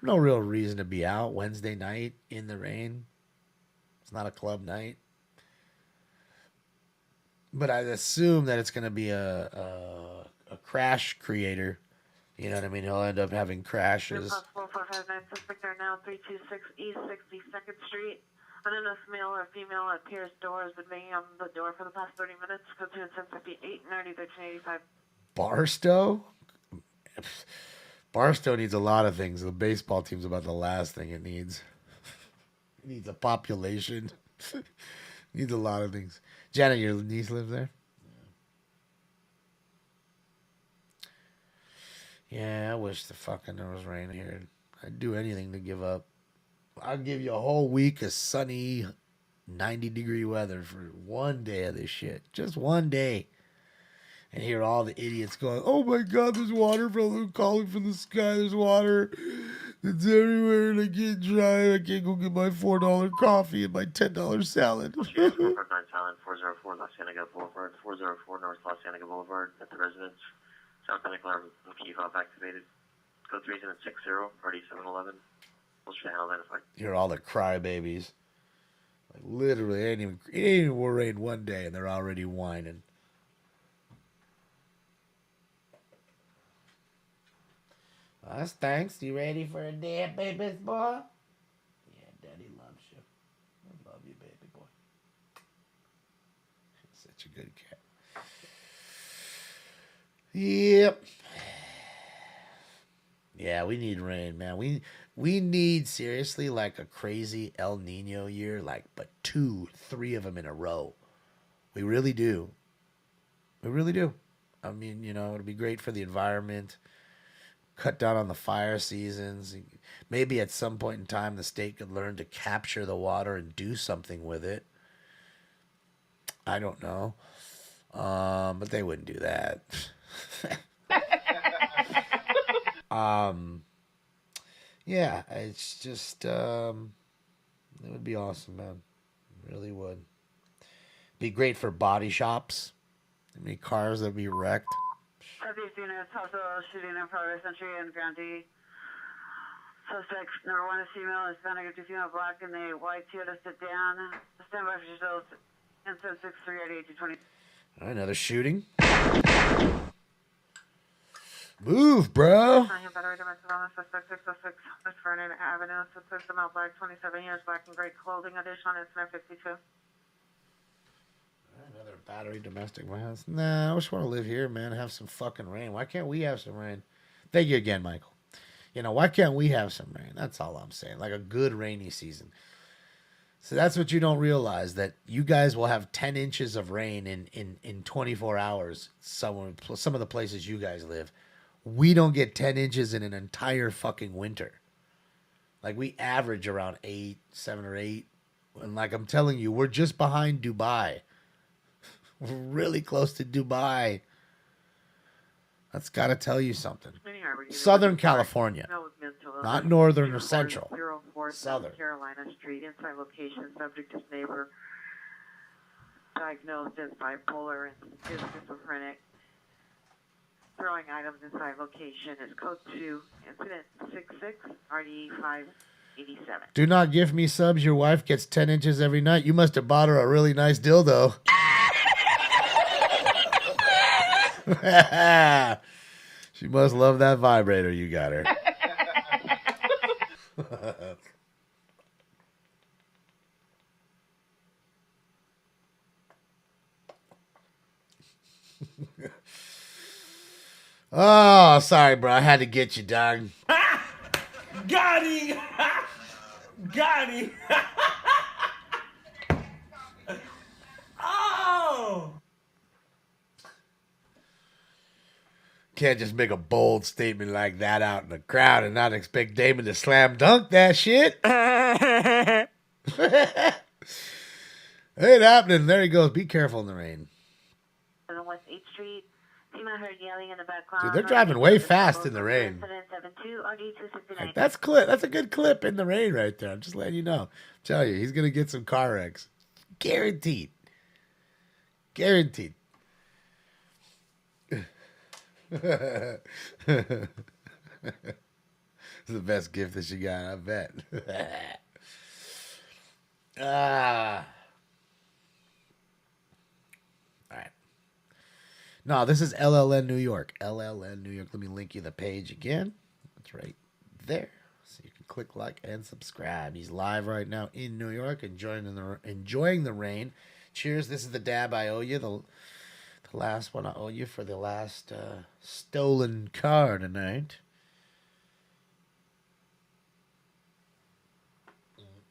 S4: No real reason to be out Wednesday night in the rain. It's not a club night. But I'd assume that it's going to be a crash creator. You know what I mean? He'll end up having crashes.
S1: 4459 suspect are now 326 East 62nd Street. An unknown male or female at Pierce door has been banging on the door for the past 30 minutes. Code 2 and 758 and 1385.
S4: Barstow? Barstow needs a lot of things. The baseball team's about the last thing it needs. It needs a population. Needs a lot of things. Janet, your niece lives there? Yeah, I wish there was rain here. I'd do anything to give up. I'll give you a whole week of sunny, 90-degree weather for one day of this shit. Just one day. And hear all the idiots going, oh my God, there's water calling from the sky. There's water. It's everywhere and I can't drive. I can't go get my $4 coffee and my $10 salad.
S2: 459 Silent 404 Los Angeles Boulevard, 404 North Los Angeles Boulevard at the residence. South Atlantic Alarm key fob activated. Code 3760, party 711. Identified.
S4: Hear all the crybabies. Like literally, it ain't even rained one day and they're already whining. Us, thanks. You ready for a dab, baby boy? Yeah, Daddy loves you. I love you, baby boy. Such a good cat. Yep. Yeah, we need rain, man. We need seriously like a crazy El Nino year, but 2-3 of them in a row. We really do. We really do. It'll be great for the environment. Cut down on the fire seasons. Maybe at some point in time, the state could learn to capture the water and do something with it. I don't know. But they wouldn't do that. Yeah, it's just, it would be awesome, man. It really would. Be great for body shops. How many cars that be wrecked?
S1: Southeast units, also shooting in progress, entry and Grande. Suspect number 1 is female, Hispanic, or 2 female, black, in the white Toyota sedan. Standby for yourselves. Incident 6388 220.
S4: All right, another shooting. Move, bro.
S1: Battery domestic violence, suspect 606 West Vernon Avenue. Suspect female, black, 27 years, black and gray clothing. Additional incident 52.
S4: Another battery domestic violence. Nah, I just want to live here, man. Have some fucking rain. Why can't we have some rain? Thank you again, Michael. You know, why can't we have some rain? That's all I'm saying. Like a good rainy season. So that's what you don't realize, that you guys will have 10 inches of rain in 24 hours. Some of the places you guys live. We don't get 10 inches in an entire fucking winter. Like we average around 7 or 8. And like I'm telling you, we're just behind Dubai. We're really close to Dubai. That's got to tell you something. Southern California. Not northern or central.
S1: 04
S4: Southern.
S1: Carolina Street, inside location, subject is neighbor. Diagnosed as bipolar and is schizophrenic. Throwing items inside location is code 2, incident 66, RDE 587.
S4: Do not give me subs. Your wife gets 10 inches every night. You must have bought her a really nice dildo. She must love that vibrator you got her. Oh, sorry, bro. I had to get you, dog.
S10: Got him! Got him! Oh!
S4: Can't just make a bold statement like that out in the crowd and not expect Damon to slam dunk that shit. Ain't happening. There he goes. Be careful in the rain.
S1: On West 8th Street, female heard yelling in the background.
S4: Dude, they're driving way fast in the rain. Like, that's a good clip in the rain right there. I'm just letting you know. Tell you, he's gonna get some car wrecks. Guaranteed. Guaranteed. It's the best gift that she got, I bet. All right. No, this is LLN New York. LLN New York. Let me link you the page again. That's right there. So you can click like and subscribe. He's live right now in New York, enjoying the rain. Cheers. This is the dab I owe you. The last one I owe you for the last stolen car tonight.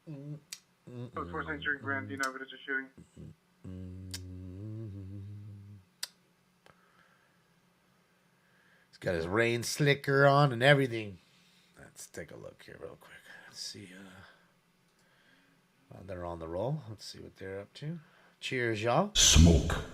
S8: Code 4 St. Street, Grand, do you know if it is a shooting?
S4: He's got his rain slicker on and everything. Let's take a look here real quick. Let's see. They're on the roll. Let's see what they're up to. Cheers, y'all.
S12: Smoke.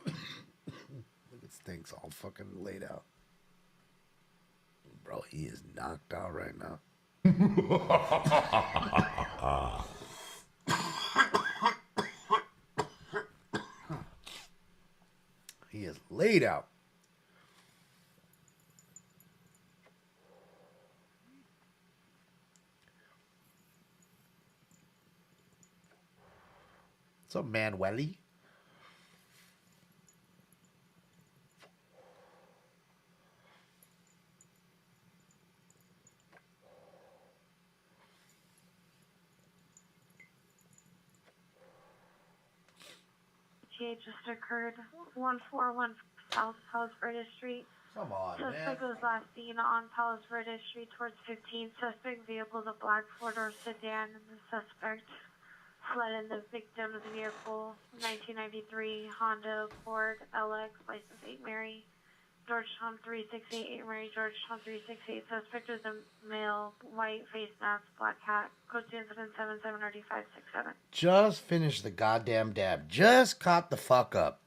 S4: Look at things all fucking laid out. Bro, he is knocked out right now. He is laid out. What's up, Manueli?
S5: Just occurred 141 South Palos Verdes Street.
S4: Come on,
S5: Suspect was last seen on Palos Verdes Street towards 15. Suspect vehicle is a black four-door sedan, and the suspect fled in the victim's vehicle. 1993 Honda Accord LX, license 8 Mary, Georgetown 368, 8 Mary, Georgetown 368. Suspect is a male, white face mask, black hat. Code to incident 77RD567.
S4: Just finished the goddamn dab. Just caught the fuck up.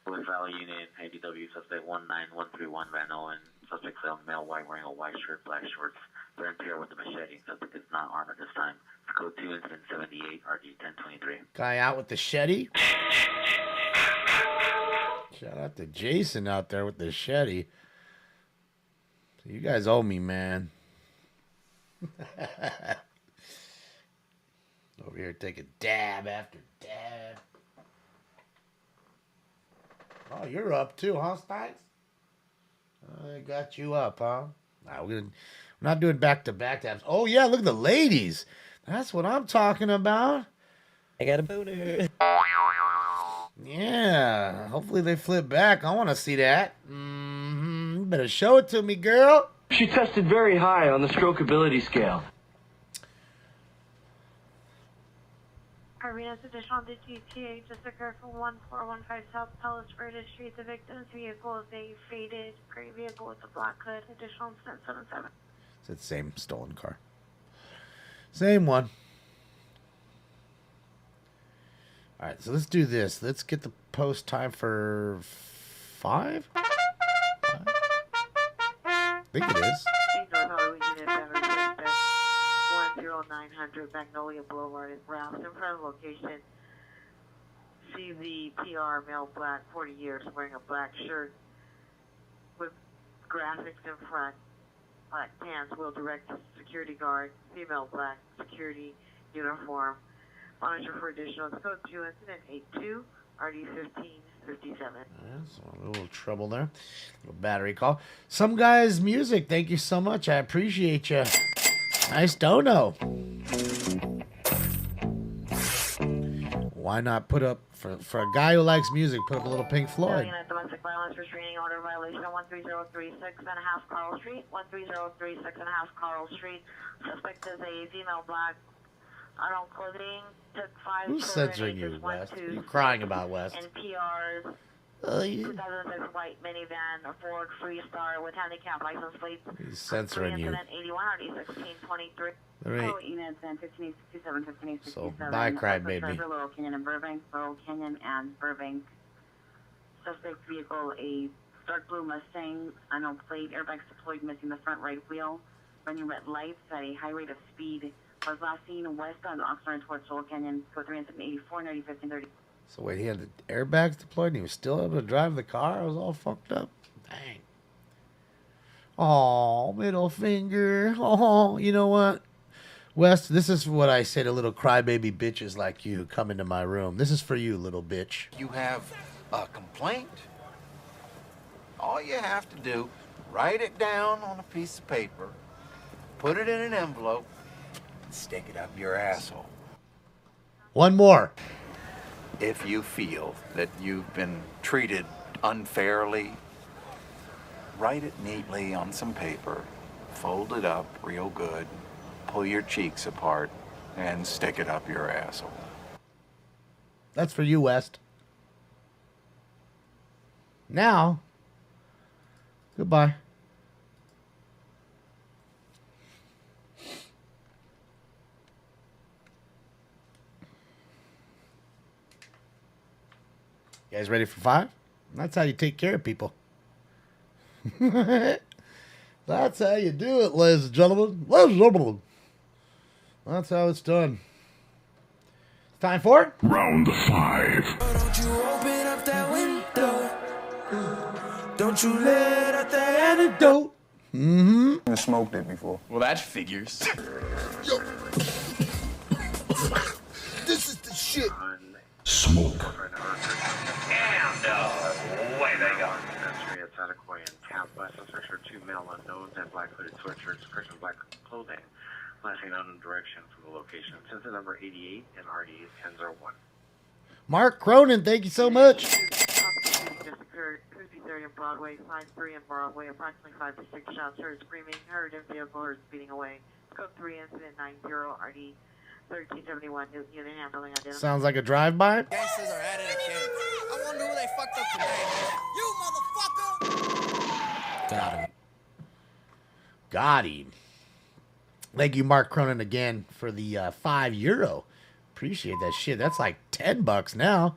S9: With Valley Union, ADW, suspect 19131 Van Owen. Suspect found male white wearing a white shirt, black shorts. They're in pair with the machete. Suspect is not armed at this time. Code 2, incident 78, RD 1023.
S4: Guy out with the shetty. Shout out to Jason out there with the shetty. You guys owe me, man. Over here taking dab after dab. Oh, you're up too, huh, Stites? I got you up, huh? Nah, we're not doing back-to-back dabs. Oh, yeah, look at the ladies. That's what I'm talking about.
S14: I got a boner.
S4: Yeah, hopefully they flip back. I want to see that. You better show it to me, girl.
S20: She tested very high on the strokeability scale.
S5: Arena's additional to GTA just occurred from 1415 South Palace Verde Street. The victim's vehicle is a faded gray vehicle with a black hood. Additional incident 77.
S4: It's the same stolen car. Same one. All right, so let's do this. Let's get the post time for 5? I think it is.
S1: 10900 Magnolia Boulevard is Ralph. In front of the location, see the PR male black, 40 years, wearing a black shirt with graphics in front, black pants, will direct security guard, female black security uniform. Monitor for additional code 2 incident 82 RD 1557.
S4: So a little trouble there. Little battery call. Some guy's music. Thank you so much. I appreciate you. Nice dono. Why not put up for a guy who likes music? Put up a little Pink Floyd.
S1: Domestic violence restraining order violation on 13036 and a half Carl Street. 13036 and a half Carl Street. Suspect is a female black. Adult clothing. Took 5.
S4: Who's censoring you, West? What are you crying about, West?
S1: And PRs. 2006 white minivan, a Ford Freestar with handicap license plates.
S4: He's censoring you.
S1: 81 RD 1623.
S4: Right.
S1: Units and 1567, 1567.
S4: So, bye, crybaby.
S1: Laurel Canyon and Burbank. Laurel Canyon and Burbank. Suspect vehicle, a dark blue Mustang, unknown plate, airbags deployed, missing the front right wheel, running red lights at a high rate of speed. Was last seen west on Oxnard towards Laurel Canyon, code 3 84 90 1530.
S4: So wait, he had the airbags deployed and he was still able to drive the car? I was all fucked up. Dang. Oh, middle finger. Oh, you know what? West, this is what I say to little crybaby bitches like you who come into my room. This is for you, little bitch.
S23: You have a complaint? All you have to do, write it down on a piece of paper, put it in an envelope, and stick it up your asshole.
S4: One more.
S23: If you feel that you've been treated unfairly, write it neatly on some paper, fold it up real good, pull your cheeks apart, and stick it up your asshole.
S4: That's for you, West. Now, goodbye. You guys ready for 5? That's how you take care of people. That's how you do it, ladies and gentlemen. Ladies and gentlemen. That's how it's done. Time for
S12: Round 5.
S15: Don't you open up that window. Don't you let out the antidote.
S4: Mm-hmm.
S24: I smoked it before.
S25: Well, that figures.
S24: Yo. This is the shit.
S12: Smoke.
S6: And away they go. That's outside of Quay and Camp West. Suspects are 2 male unknowns and black hooded sweatshirts, Christian black clothing. Last seen unknown direction from the location. Sensor number 88 and RD is 1001.
S4: Mark Cronin, thank you so much.
S1: Just occurred Tuesday 30 in Broadway, 5-3 in Broadway, approximately 5 to 6 shots. Heard screaming, heard in vehicle, heard speeding away. Code 3 incident 90 RD 1371 unit handling identified.
S4: Sounds like a drive-by.
S15: Gangsters are at it again. I wonder who they fucked up today, man. You motherfucker!
S4: Got him. Got him. Thank you, Mark Cronin, again for the €5. Appreciate that shit. That's like $10 now.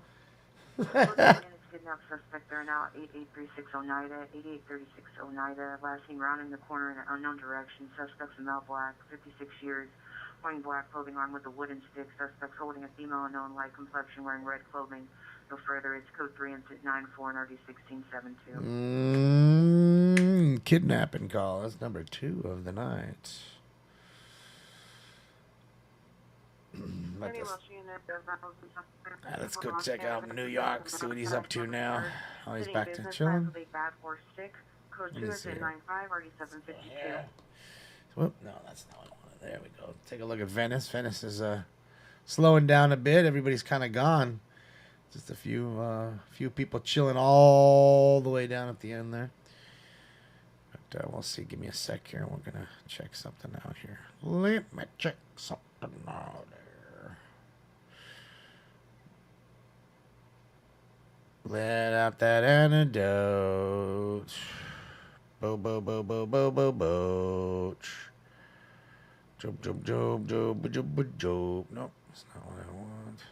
S1: Cap suspect there now, 8836 Oneida, 8836 Oneida. Last seen rounding the corner in an unknown direction. Suspect's a male black, 56 years, wearing black clothing armed with a wooden stick. Suspect's holding a female unknown light complexion wearing red clothing. No further, it's code 3 incident 94 and RD 1672.
S4: Kidnapping call. That's number 2 of the night. Let's go check out New York, see what he's up to now. Oh, he's back to chilling. Whoop, no, that's not what I wanted. There we go. Take a look at Venice. Venice is slowing down a bit. Everybody's kind of gone. Just a few people chilling all the way down at the end there. But we'll see. Give me a sec here. We're going to check something out here. Let me check something out there. Let out that antidote. Bo, bo, bo, bo, bo, bo, bo. Job, job, job, job, job, job. Nope, that's not what I want.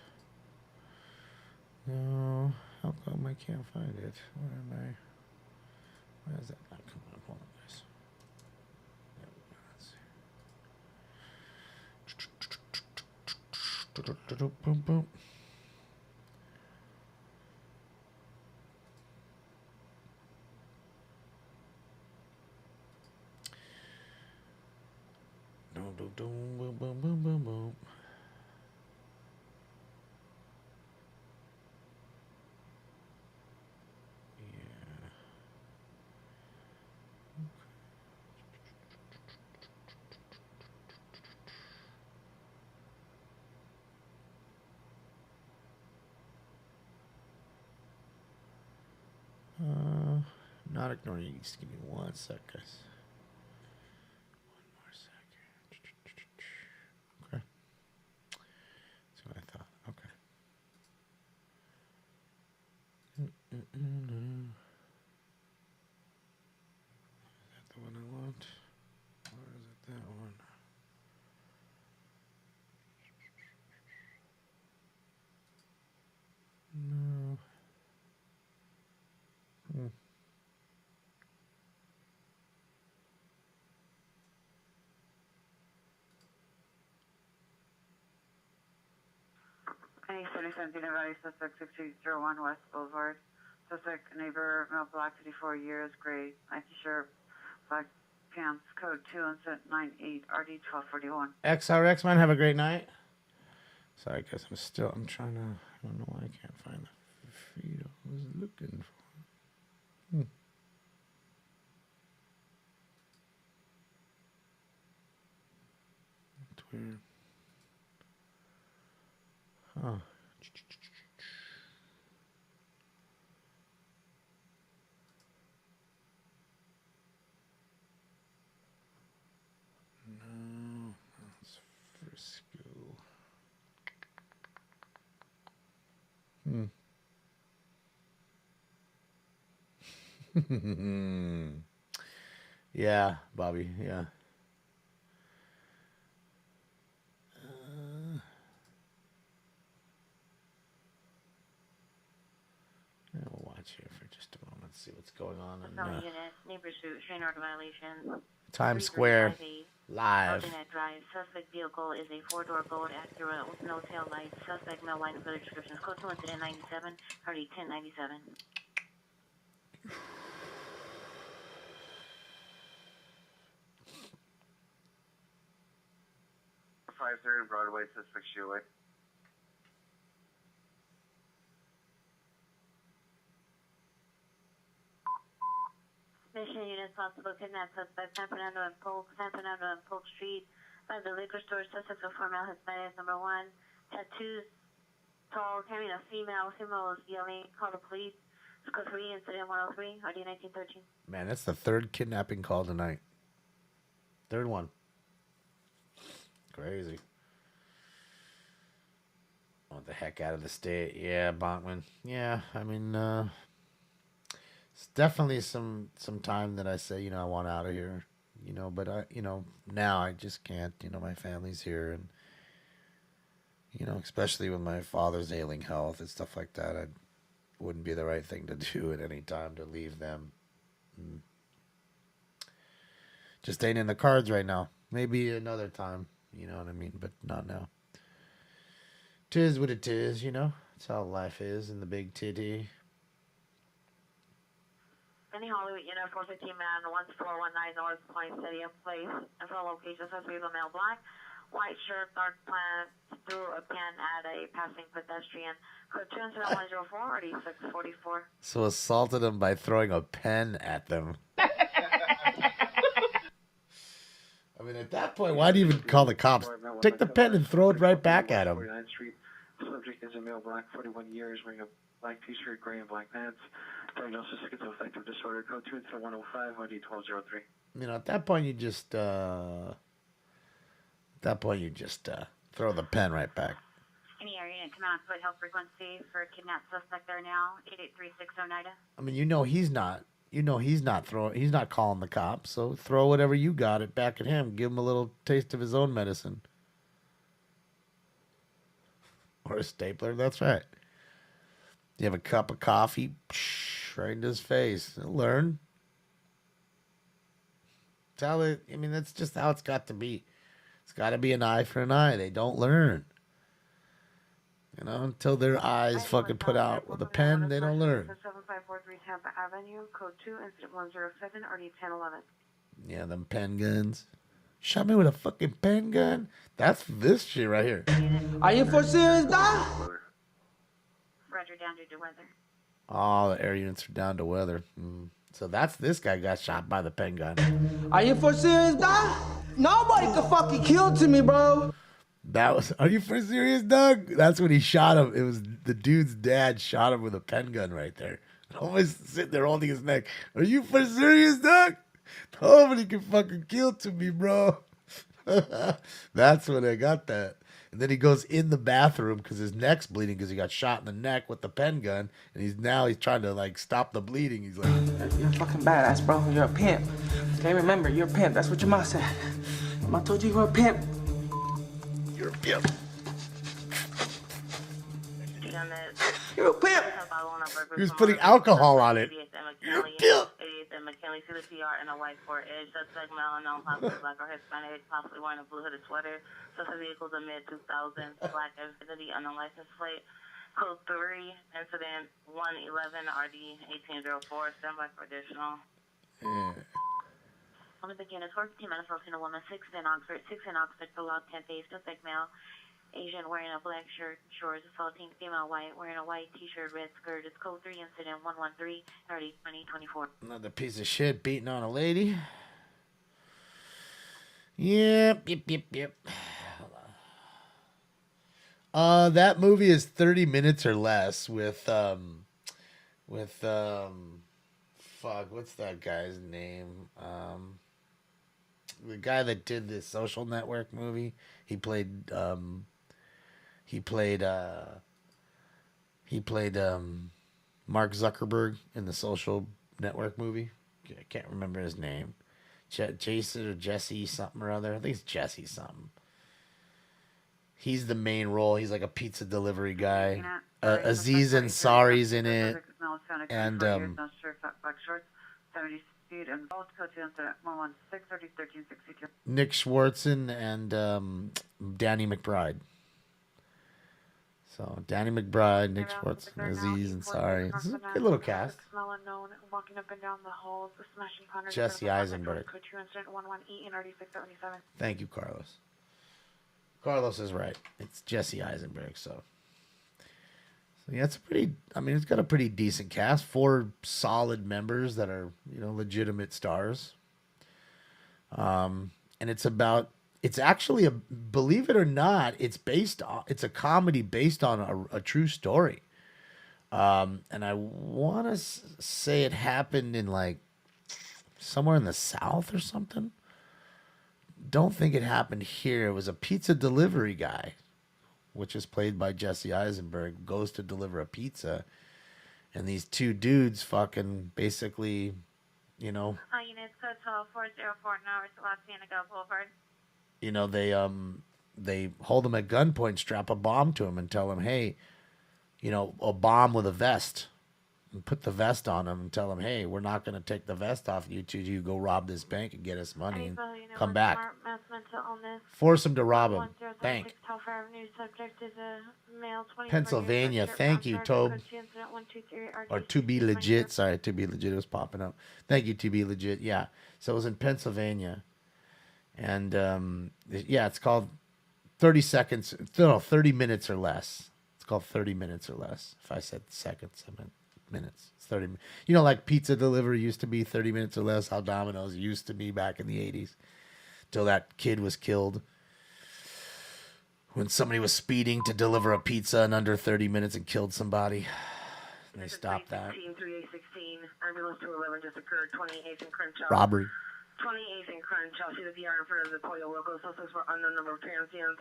S4: No, how come I can't find it? Where am I? Where is that? Oh, come on, hold on, guys. There we go. Let's see. Boom, boom. Boom, boom, boom, boom, boom, boom. Not ignoring you. Just give me 1 sec, guys. 1 more sec. Okay. That's what I thought. Okay. Is that the one I want? Or is it that one? No.
S1: Any 3017 Valley, suspect 6301 West Boulevard. Suspect neighbor, male black, 54 years, gray, 90 shirt, black pants, code 2 incident 98 RD 1241.
S4: XRX, man, have a great night. Sorry, guys, I'm trying to, I don't know why I can't find the feed I was looking for. It's weird. Huh. No, that's Frisco. Yeah, Bobby, yeah. We'll watch here for just a moment, see what's going on.
S1: Unit, neighbor suit, train order violation.
S4: Times Square, live.
S1: Drive. Suspect vehicle is a 4-door gold Acura with no tail lights. Suspect male white and further descriptions. Code 2 incident 97, party 1097.
S2: 530 Broadway, suspect shoe away.
S1: Mission unit possible kidnap suspect San Fernando and Polk Street by the liquor store. Suspect of female Hispanic number 1. Tattoos, tall, carrying a female. Female is yelling. Call the police. Code 3 incident 103 RD 1913.
S4: Man, that's the 3rd kidnapping call tonight. 3rd one. Crazy. Want the heck out of the state. Yeah, Bonkman. Yeah, I mean, it's definitely some time that I say, I want out of here, but now I just can't, my family's here, and, especially with my father's ailing health and stuff like that, wouldn't be the right thing to do at any time to leave them. Just ain't in the cards right now. Maybe another time, you know what I mean, but not now. 'Tis what it is, you know. That's how life is in the big titty.
S1: Any Hollywood Unit 415 man, 1419 North Point Stadium Place. Info location says we have a male black, white shirt, dark pants, threw a pen at a passing pedestrian. Code 20104, already 644.
S4: So assaulted them by throwing a pen at them. I mean, at that point, why do you even call the cops? Take the pen and throw it right back at him.
S8: 49th Street. Subject is a male black, 41 years, wearing a black t-shirt, gray and black pants. Diagnosis schizoaffective disorder. Code 20105, ID 1203.
S4: You know, at that point, you just throw the pen right back.
S1: Any area unit, come out, put health frequency for kidnapped suspect there now, 88360 Oneida.
S4: I mean, he's not calling the cops, so throw whatever you got it back at him. Give him a little taste of his own medicine. Or a stapler, that's right. You have a cup of coffee, right into his face. He'll learn. That's just how it's got to be. It's got to be an eye for an eye. They don't learn. You know, until their eyes fucking put out with a pen, they don't learn.
S1: 7543 Tampa Avenue, code 2, incident 107, RD 1011.
S4: Yeah, them pen guns. Shot me with a fucking pen gun? That's this shit right here.
S15: Are you for serious, dog?
S1: Roger, down due to weather.
S4: Oh, the air units are down to weather. So that's this guy got shot by the pen gun.
S15: Are you for serious, dog? Nobody can fucking kill to me, bro.
S4: Are you for serious, Doug? That's when he shot him. It was the dude's dad shot him with a pen gun right there. Almost sitting there holding his neck. Are you for serious, Doug? Nobody can fucking kill to me, bro. That's when I got that. And then he goes in the bathroom because his neck's bleeding because he got shot in the neck with the pen gun. And he's trying to like stop the bleeding. He's like,
S15: you're a fucking badass, bro. You're a pimp. Okay, remember, you're a pimp. That's what your mom said. Your mom told you you were a pimp.
S4: You're a pimp.
S15: You're a pimp.
S4: He was putting alcohol on it. You're a pimp.
S1: McKinley to the PR in a white Ford Edge. Suspect male unknown, possibly black or Hispanic, possibly wearing a blue hooded sweater. Suspect vehicles are mid 2000s, black identity, unknown license plate. Code 3, incident 111, RD 1804. Standby for additional. One of the units, 14 minutes, Filipino woman, 6 in Oxford, the log 10 days, suspect male. Asian wearing a black shirt, shorts, assaulting female white, wearing a white t-shirt, red skirt. It's code 3, incident 113, 30, 2024.
S4: Another piece of shit beating on a lady. Yep. That movie is 30 minutes or less with what's that guy's name? The guy that did the Social Network movie. He played Mark Zuckerberg in the Social Network movie. I can't remember his name. Jason or Jesse something or other. I think it's Jesse something. He's the main role. He's like a pizza delivery guy. Aziz Ansari's in it. And Nick Swartzen and Danny McBride. So Danny McBride, Nick Swartzen, Aziz Ansari. This is a good little cast. Jesse Eisenberg. Thank you, Carlos. Carlos is right. It's Jesse Eisenberg. So yeah, it's it's got a pretty decent cast. 4 solid members that are, legitimate stars. And it's actually believe it or not, it's a comedy based on a true story. And I want to say it happened in like somewhere in the South or something. Don't think it happened here. It was a pizza delivery guy, which is played by Jesse Eisenberg, goes to deliver a pizza. And these 2 dudes fucking basically,
S1: Units code 12404 North Los Cienega Boulevard.
S4: They hold him at gunpoint, strap a bomb to him and tell him, hey, a bomb with a vest. and put the vest on them and tell them, hey, we're not going to take the vest off you till you go rob this bank and get us money and come back. Force them to rob them. Bank. Pennsylvania. Thank you, Tobe. Or to be legit. Sorry, to be legit was popping up. Thank you, to be legit. Yeah. So it was in Pennsylvania. And, yeah, it's called 30 seconds. No, 30 minutes or less. It's called 30 minutes or less. If I said seconds, I meant minutes. It's 30. You know, like pizza delivery used to be 30 minutes or less. How Domino's used to be back in the 80s. Till that kid was killed. When somebody was speeding to deliver a pizza in under 30 minutes and killed somebody. And they stopped that.
S1: 3816, ambulance 211 just occurred, 28th and Crenshaw.
S4: Robbery.
S1: 28th and Crenshaw, see the PR in front of the Pollo Loco, suspects were unknown number of transients.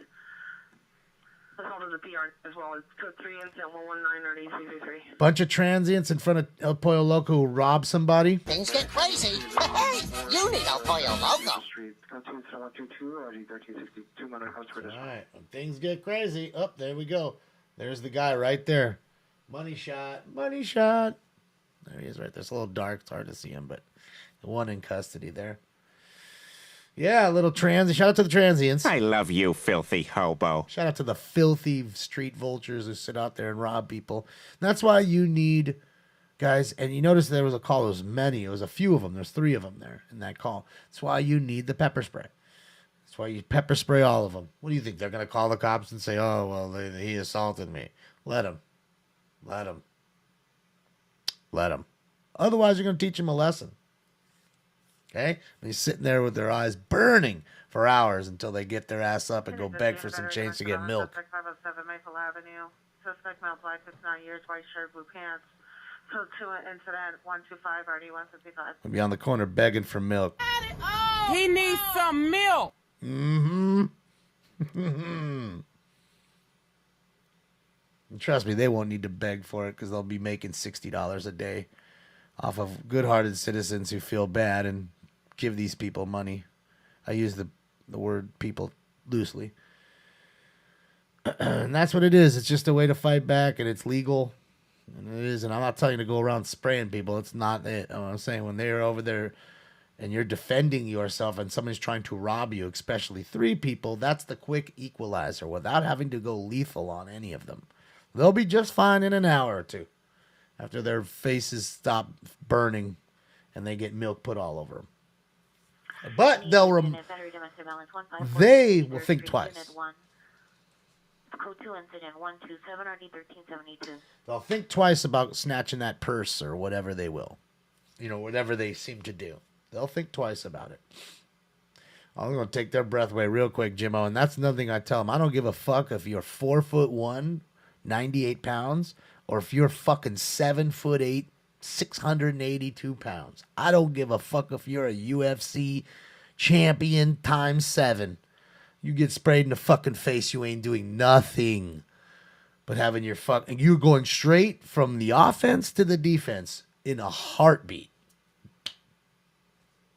S1: Assault of the PR as well as code 3 incident 119
S4: Bunch of transients in front of El Pollo Loco who robbed somebody.
S11: Things get crazy. Hey, you need El Pollo Loco.
S4: Alright, when things get crazy. Oh, there we go. There's the guy right there. Money shot. Money shot. There he is right there. It's a little dark. It's hard to see him, but the one in custody there. Yeah, a little transient. Shout out to the transients.
S3: I love you, filthy hobo.
S4: Shout out to the filthy street vultures who sit out there and rob people. And that's why you need, guys, and you notice there was a call. There was many. It was a few of them. There's 3 of them there in that call. That's why you need the pepper spray. That's why you pepper spray all of them. What do you think? They're going to call the cops and say, oh, well, he assaulted me. Let him. Let him. Let him. Otherwise, you're going to teach him a lesson. Okay? And he's sitting there with their eyes burning for hours until they get their ass up and go beg for some change to get milk.
S1: Suspect 507 Maple Avenue. Suspect male, black, 59 years, white shirt, blue pants. So to an incident 125 RD 155.
S4: I'll be on the corner begging for milk.
S15: He needs some milk.
S4: Mm-hmm. And trust me, they won't need to beg for it because they'll be making $60 a day off of good-hearted citizens who feel bad and give these people money. I use the word people loosely. And that's what it is. It's just a way to fight back, and it's legal. And it is. And I'm not telling you to go around spraying people. It's not it. I'm saying when they're over there and you're defending yourself and somebody's trying to rob you, especially 3 people, that's the quick equalizer without having to go lethal on any of them. They'll be just fine in an hour or 2 after their faces stop burning and they get milk put all over them. But they will think twice.
S1: Code 2 incident 127 RD 1372.
S4: They'll think twice about snatching that purse or whatever they will. You know, whatever they seem to do. They'll think twice about it. I'm going to take their breath away real quick, Jimmo. And that's another thing I tell them. I don't give a fuck if you're 4'1", 98 pounds, or if you're fucking 7'8", 682 pounds. I don't give a fuck if you're a UFC champion times 7. You get sprayed in the fucking face, you ain't doing nothing but having your you're going straight from the offense to the defense in a heartbeat.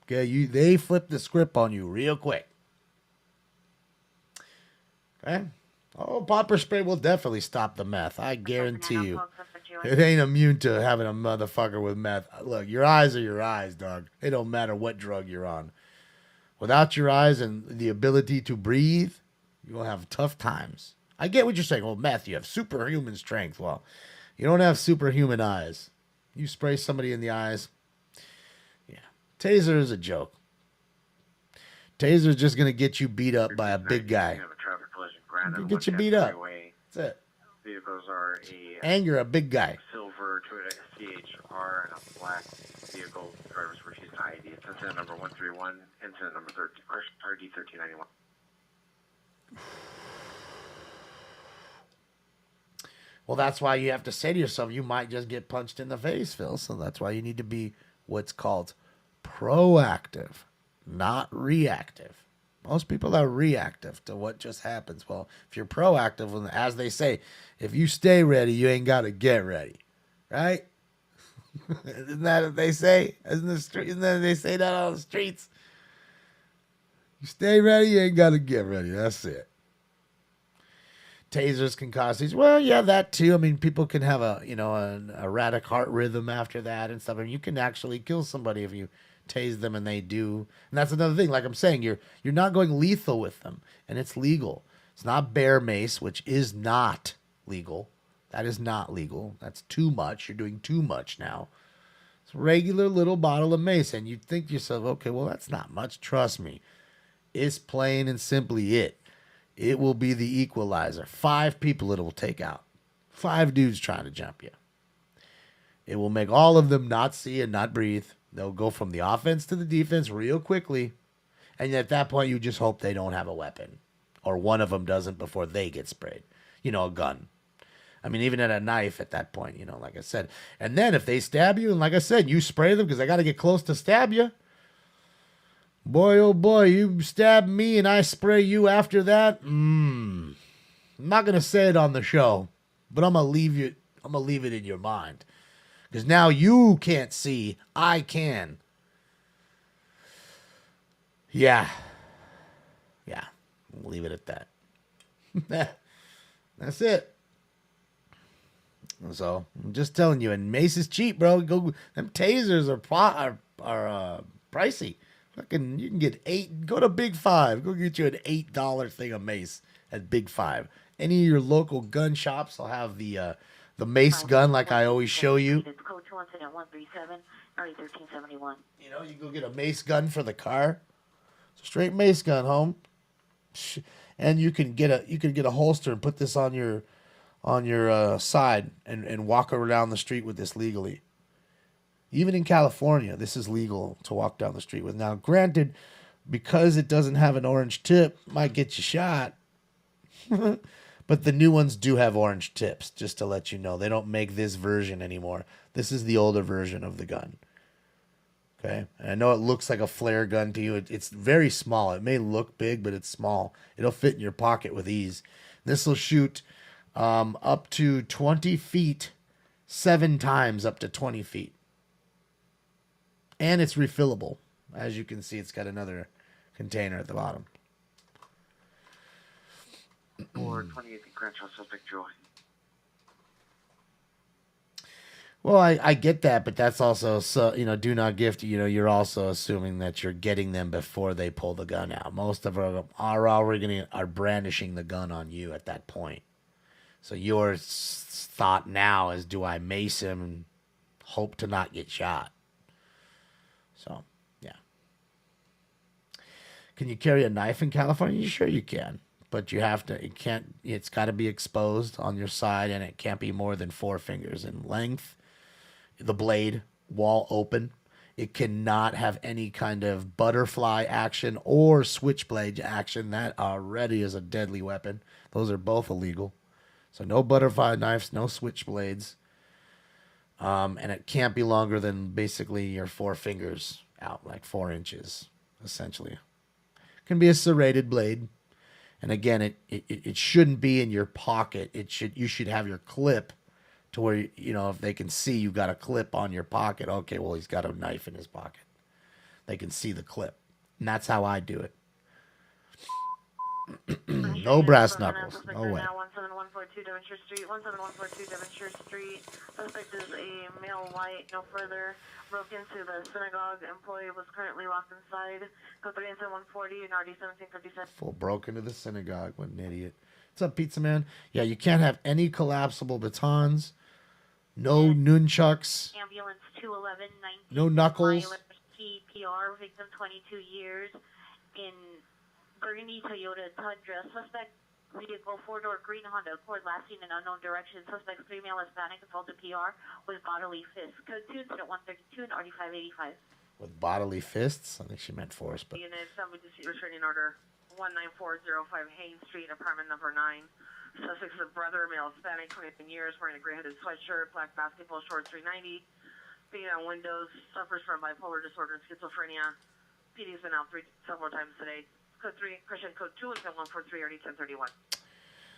S4: Okay, they flip the script on you real quick. Okay? Oh, pepper spray will definitely stop the meth. I guarantee you. It ain't immune to having a motherfucker with meth. Look, your eyes are your eyes, dog. It don't matter what drug you're on. Without your eyes and the ability to breathe, you're going to have tough times. I get what you're saying. Well, meth, you have superhuman strength. Well, you don't have superhuman eyes. You spray somebody in the eyes. Yeah. Taser is a joke. Taser is just going to get you beat up by a big guy. Get you beat up. That's it.
S2: Vehicles are
S4: Anger a big guy.
S2: Silver Toyota CHR and a black vehicle. Drivers refused to ID. It's incident number 131, incident number 13, RD 1391.
S4: Well, that's why you have to say to yourself, you might just get punched in the face, Phil. So that's why you need to be what's called proactive, not reactive. Most people are reactive to what just happens. Well, if you're proactive, as they say, if you stay ready, you ain't got to get ready. Right? Isn't that what they say? Isn't that they say that on the streets? You stay ready, you ain't got to get ready. That's it. tasers can cause these. Well, yeah, that too. I mean, people can have a an erratic heart rhythm after that and stuff. I mean, you can actually kill somebody if you tase them, and they do. And that's another thing. Like I'm saying, you're not going lethal with them, and it's legal. It's not bear mace, which is not legal. That is not legal. That's too much. You're doing too much now. It's a regular little bottle of mace, and you'd think to yourself, okay, well, that's not much. Trust me. It's plain and simply it. It will be the equalizer. 5 people it will take out. 5 dudes trying to jump you. It will make all of them not see and not breathe. They'll go from the offense to the defense real quickly. And at that point, you just hope they don't have a weapon. Or one of them doesn't before they get sprayed. A gun. I mean, even at a knife at that point, like I said. And then if they stab you, and like I said, you spray them because they got to get close to stab you. Boy, oh boy, you stab me and I spray you after that. I'm not going to say it on the show, but I'm going to leave it in your mind. Because now you can't see, I can. Yeah. We'll leave it at that. That's it. So, I'm just telling you, and mace is cheap, bro. Them tasers are pricey. Fucking, you can get 8. Go to Big 5. Go get you an $8 thing of mace at Big 5. Any of your local gun shops will have the mace gun, like I always show you.
S1: Code 2 incident 137, RE 1371.
S4: You go get a mace gun for the car. It's a straight mace gun, home. And you can get a holster and put this on your side and walk around the street with this legally. Even in California, this is legal to walk down the street with. Now, granted, because it doesn't have an orange tip, might get you shot. But the new ones do have orange tips, just to let you know. They don't make this version anymore. This is the older version of the gun. Okay? And I know it looks like a flare gun to you. It's very small. It may look big, but it's small. It'll fit in your pocket with ease. This will shoot up to 20 feet, 7 times up to 20 feet. And it's refillable. As you can see, it's got another container at the bottom.
S2: 428 Crenshaw, suspect Joy.
S4: Well, I get that, but that's also, do not gift, you're also assuming that you're getting them before they pull the gun out. Most of them are brandishing the gun on you at that point. So your thought now is, do I mace him and hope to not get shot? So, yeah. Can you carry a knife in California? Sure you can. But it's got to be exposed on your side, and it can't be more than 4 fingers in length. The blade, wall open. It cannot have any kind of butterfly action or switchblade action. That already is a deadly weapon. Those are both illegal. So no butterfly knives, no switchblades. And it can't be longer than basically your 4 fingers out, like 4 inches, essentially. It can be a serrated blade. And again, it shouldn't be in your pocket. You should have your clip to where, if they can see you got a clip on your pocket, okay, well, he's got a knife in his pocket. They can see the clip. And that's how I do it. No brass knuckles. No way.
S1: 17142 Devonshire Street. 17142 Devonshire Street. Suspect is a male white, no further. Broke into the synagogue. Employee was currently locked inside. Code 3 incident 140 and RD 1757.
S4: Full broke into the synagogue. What an idiot. What's up, Pizza Man? Yeah, you can't have any collapsible batons. No nunchucks.
S1: Ambulance 211 19.
S4: No knuckles.
S1: CPR. Victim 22 years. In Burgundy Toyota Tundra. Suspect vehicle 4-door green Honda Accord last seen in unknown direction. Suspect female Hispanic assaulted PR with bodily fists. Code 2 incident 132 and RD 585.
S4: With bodily fists? I think she meant force, but
S1: Unit 7 with restraining order 19405 Haynes Street, apartment number 9. Suspect is a brother, male Hispanic, 29 years, wearing a gray-headed sweatshirt, black basketball shorts, 390. Beating on windows, suffers from bipolar disorder and schizophrenia. PD's been out several times today. Code 3, Christian code 2 and 143 RD 1031.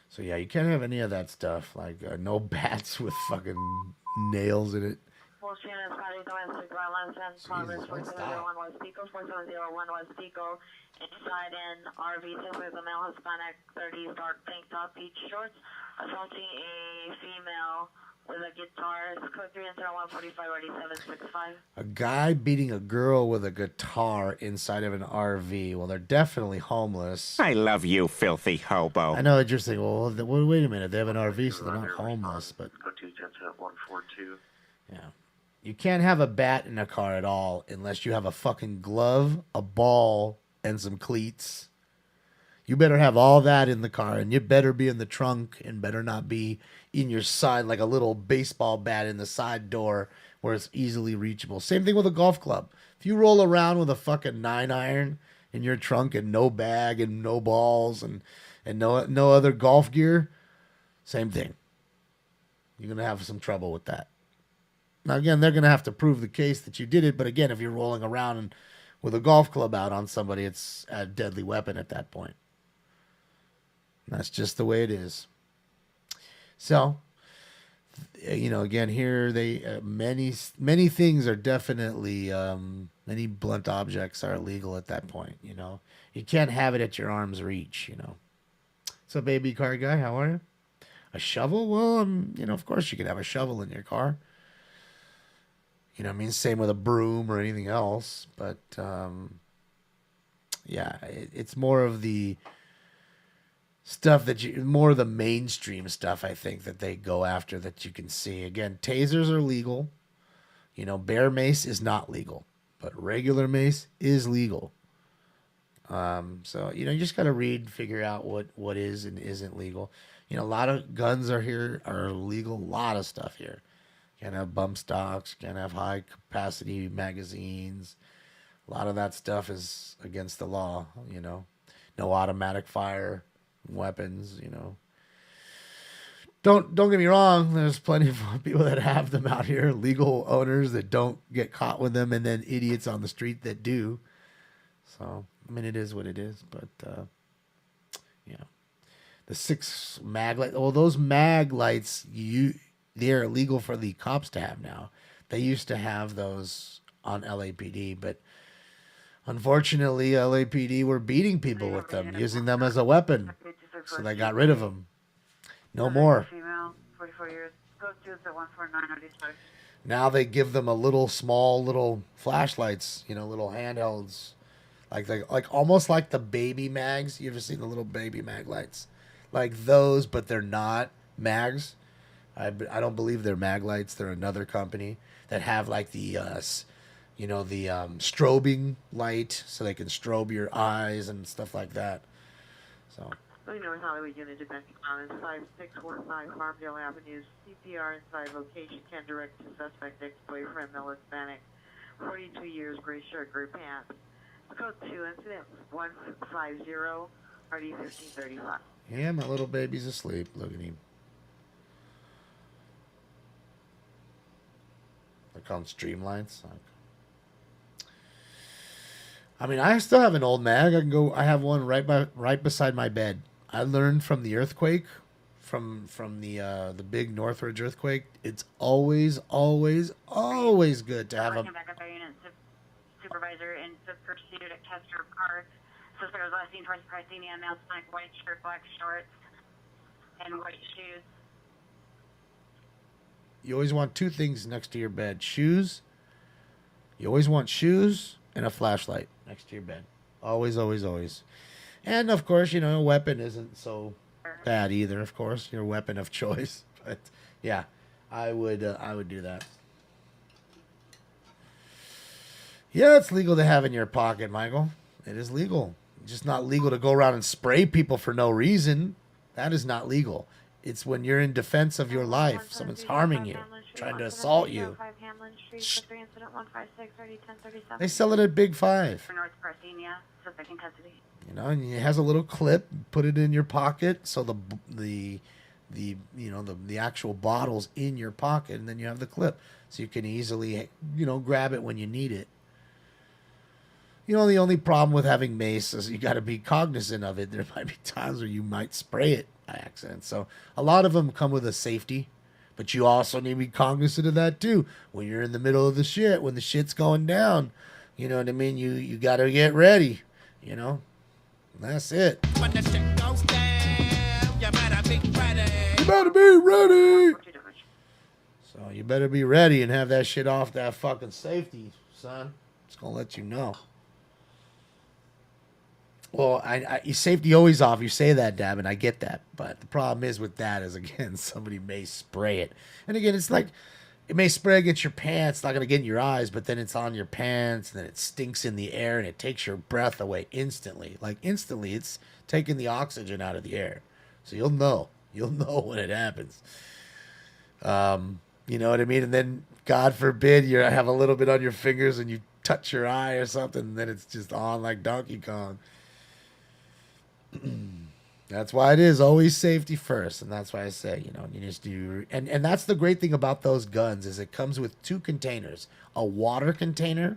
S4: So yeah, you can't have any of that stuff. Like no bats with fucking nails in it.
S1: Full Shannon, Friday, domestic violence and progress 4701 West Pico, 4701 West Pico. Inside an RV, suspect a male Hispanic, 30s, dark tank top, peach shorts, assaulting a female with a guitar. Code 3 and 145, ready 765.
S4: A guy beating a girl with a guitar inside of an RV. Well, they're definitely homeless.
S3: I love you, filthy hobo.
S4: I know what you're saying. Well, wait a minute. They have an RV, so they're not homeless. But
S2: Code 2 incident 142.
S4: yeah, you can't have a bat in a car at all unless you have a fucking glove, a ball, and some cleats. You better have all that in the car, and you better be in the trunk and better not be in your side like a little baseball bat in the side door where it's easily reachable. Same thing with a golf club. If you roll around with a fucking 9-iron in your trunk and no bag and no balls and no other golf gear, same thing. You're going to have some trouble with that. Now, again, they're going to have to prove the case that you did it, but again, if you're rolling around and with a golf club out on somebody, it's a deadly weapon at that point. That's just the way it is. So, again, here they many things are definitely many blunt objects are illegal at that point. You can't have it at your arm's reach. So, baby car guy, how are you? A shovel? Well, of course you can have a shovel in your car. Same with a broom or anything else. But yeah, it's more of the stuff more of the mainstream stuff, I think, that they go after that you can see. Again, tasers are legal. Bear mace is not legal, but regular mace is legal. So, you just got to figure out what is and isn't legal. A lot of guns are legal. A lot of stuff here. Can't have bump stocks, can't have high capacity magazines. A lot of that stuff is against the law, No automatic fire weapons, Don't get me wrong, there's plenty of people that have them out here, legal owners that don't get caught with them, and then idiots on the street that do. So, it is what it is, but yeah. The 6 mag lights, well, those mag lights, they're illegal for the cops to have now. They used to have those on LAPD, but unfortunately, LAPD were beating people with them, using them as a weapon. So they got rid of them. No more.
S1: Female, 44 years. Code 2 at 149.
S4: Now they give them small little flashlights, little handhelds, like almost like the baby mags. You ever seen the little baby mag lights? Like those, but they're not mags. I don't believe they're mag lights. They're another company that have like the strobing light, so they can strobe your eyes and stuff like that. So.
S1: North Hollywood Unit Domestic Violence 5615 Farmdale Avenue. CPR inside location can direct to suspect ex-boyfriend, male Hispanic, 42 years, gray shirt, gray pants. Code 2 incident 150 RD 1535.
S4: Yeah, my little baby's asleep. Look at him. They're called streamlines. I still have an old mag. I have one right beside my bed. I learned from the earthquake, from the big Northridge earthquake. It's always good to have a
S1: supervisor in the pursuit at Kester Park. Suspect was last seen towards Parthenia, male Hispanic, white shirt, black shorts, and white shoes.
S4: You always want 2 things next to your bed. Shoes. You always want shoes and a flashlight next to your bed. Always, always, always. And, of course, a weapon isn't so bad either, of course. Your weapon of choice. But, yeah, I would do that. Yeah, it's legal to have in your pocket, Michael. It is legal. It's just not legal to go around and spray people for no reason. That is not legal. It's when you're in defense of your life. Someone's harming you, trying to assault you. They sell it at Big Five.
S1: North Parthenia, suspect in custody.
S4: And it has a little clip. Put it in your pocket, so the actual bottle's in your pocket, and then you have the clip, so you can easily grab it when you need it. The only problem with having mace is you got to be cognizant of it. There might be times where you might spray it by accident. So a lot of them come with a safety But you also need to be cognizant of that too. When you're in the middle of the shit, when the shit's going down, you know what I mean? You got to get ready, you know? That's it.
S15: When the shit goes down, you better be ready.
S4: You better be ready. So you better be ready and have that shit off that fucking safety, son. It's going to let you know. Well, safety always off. You say that, Dab, and I get that. But the problem is with that is, again, somebody may spray it. And again, it's like, it may spray against your pants. It's not going to get in your eyes, but then it's on your pants, and then it stinks in the air, and it takes your breath away instantly. Like, instantly, it's taking the oxygen out of the air. So you'll know. You'll know when it happens. You know what I mean? And then, God forbid, you have a little bit on your fingers, and you touch your eye or something, and then it's just on like Donkey Kong. That's why it is always safety first, and that's why I say, you know, you just do. And that's the great thing about those guns is it comes with two containers: a water container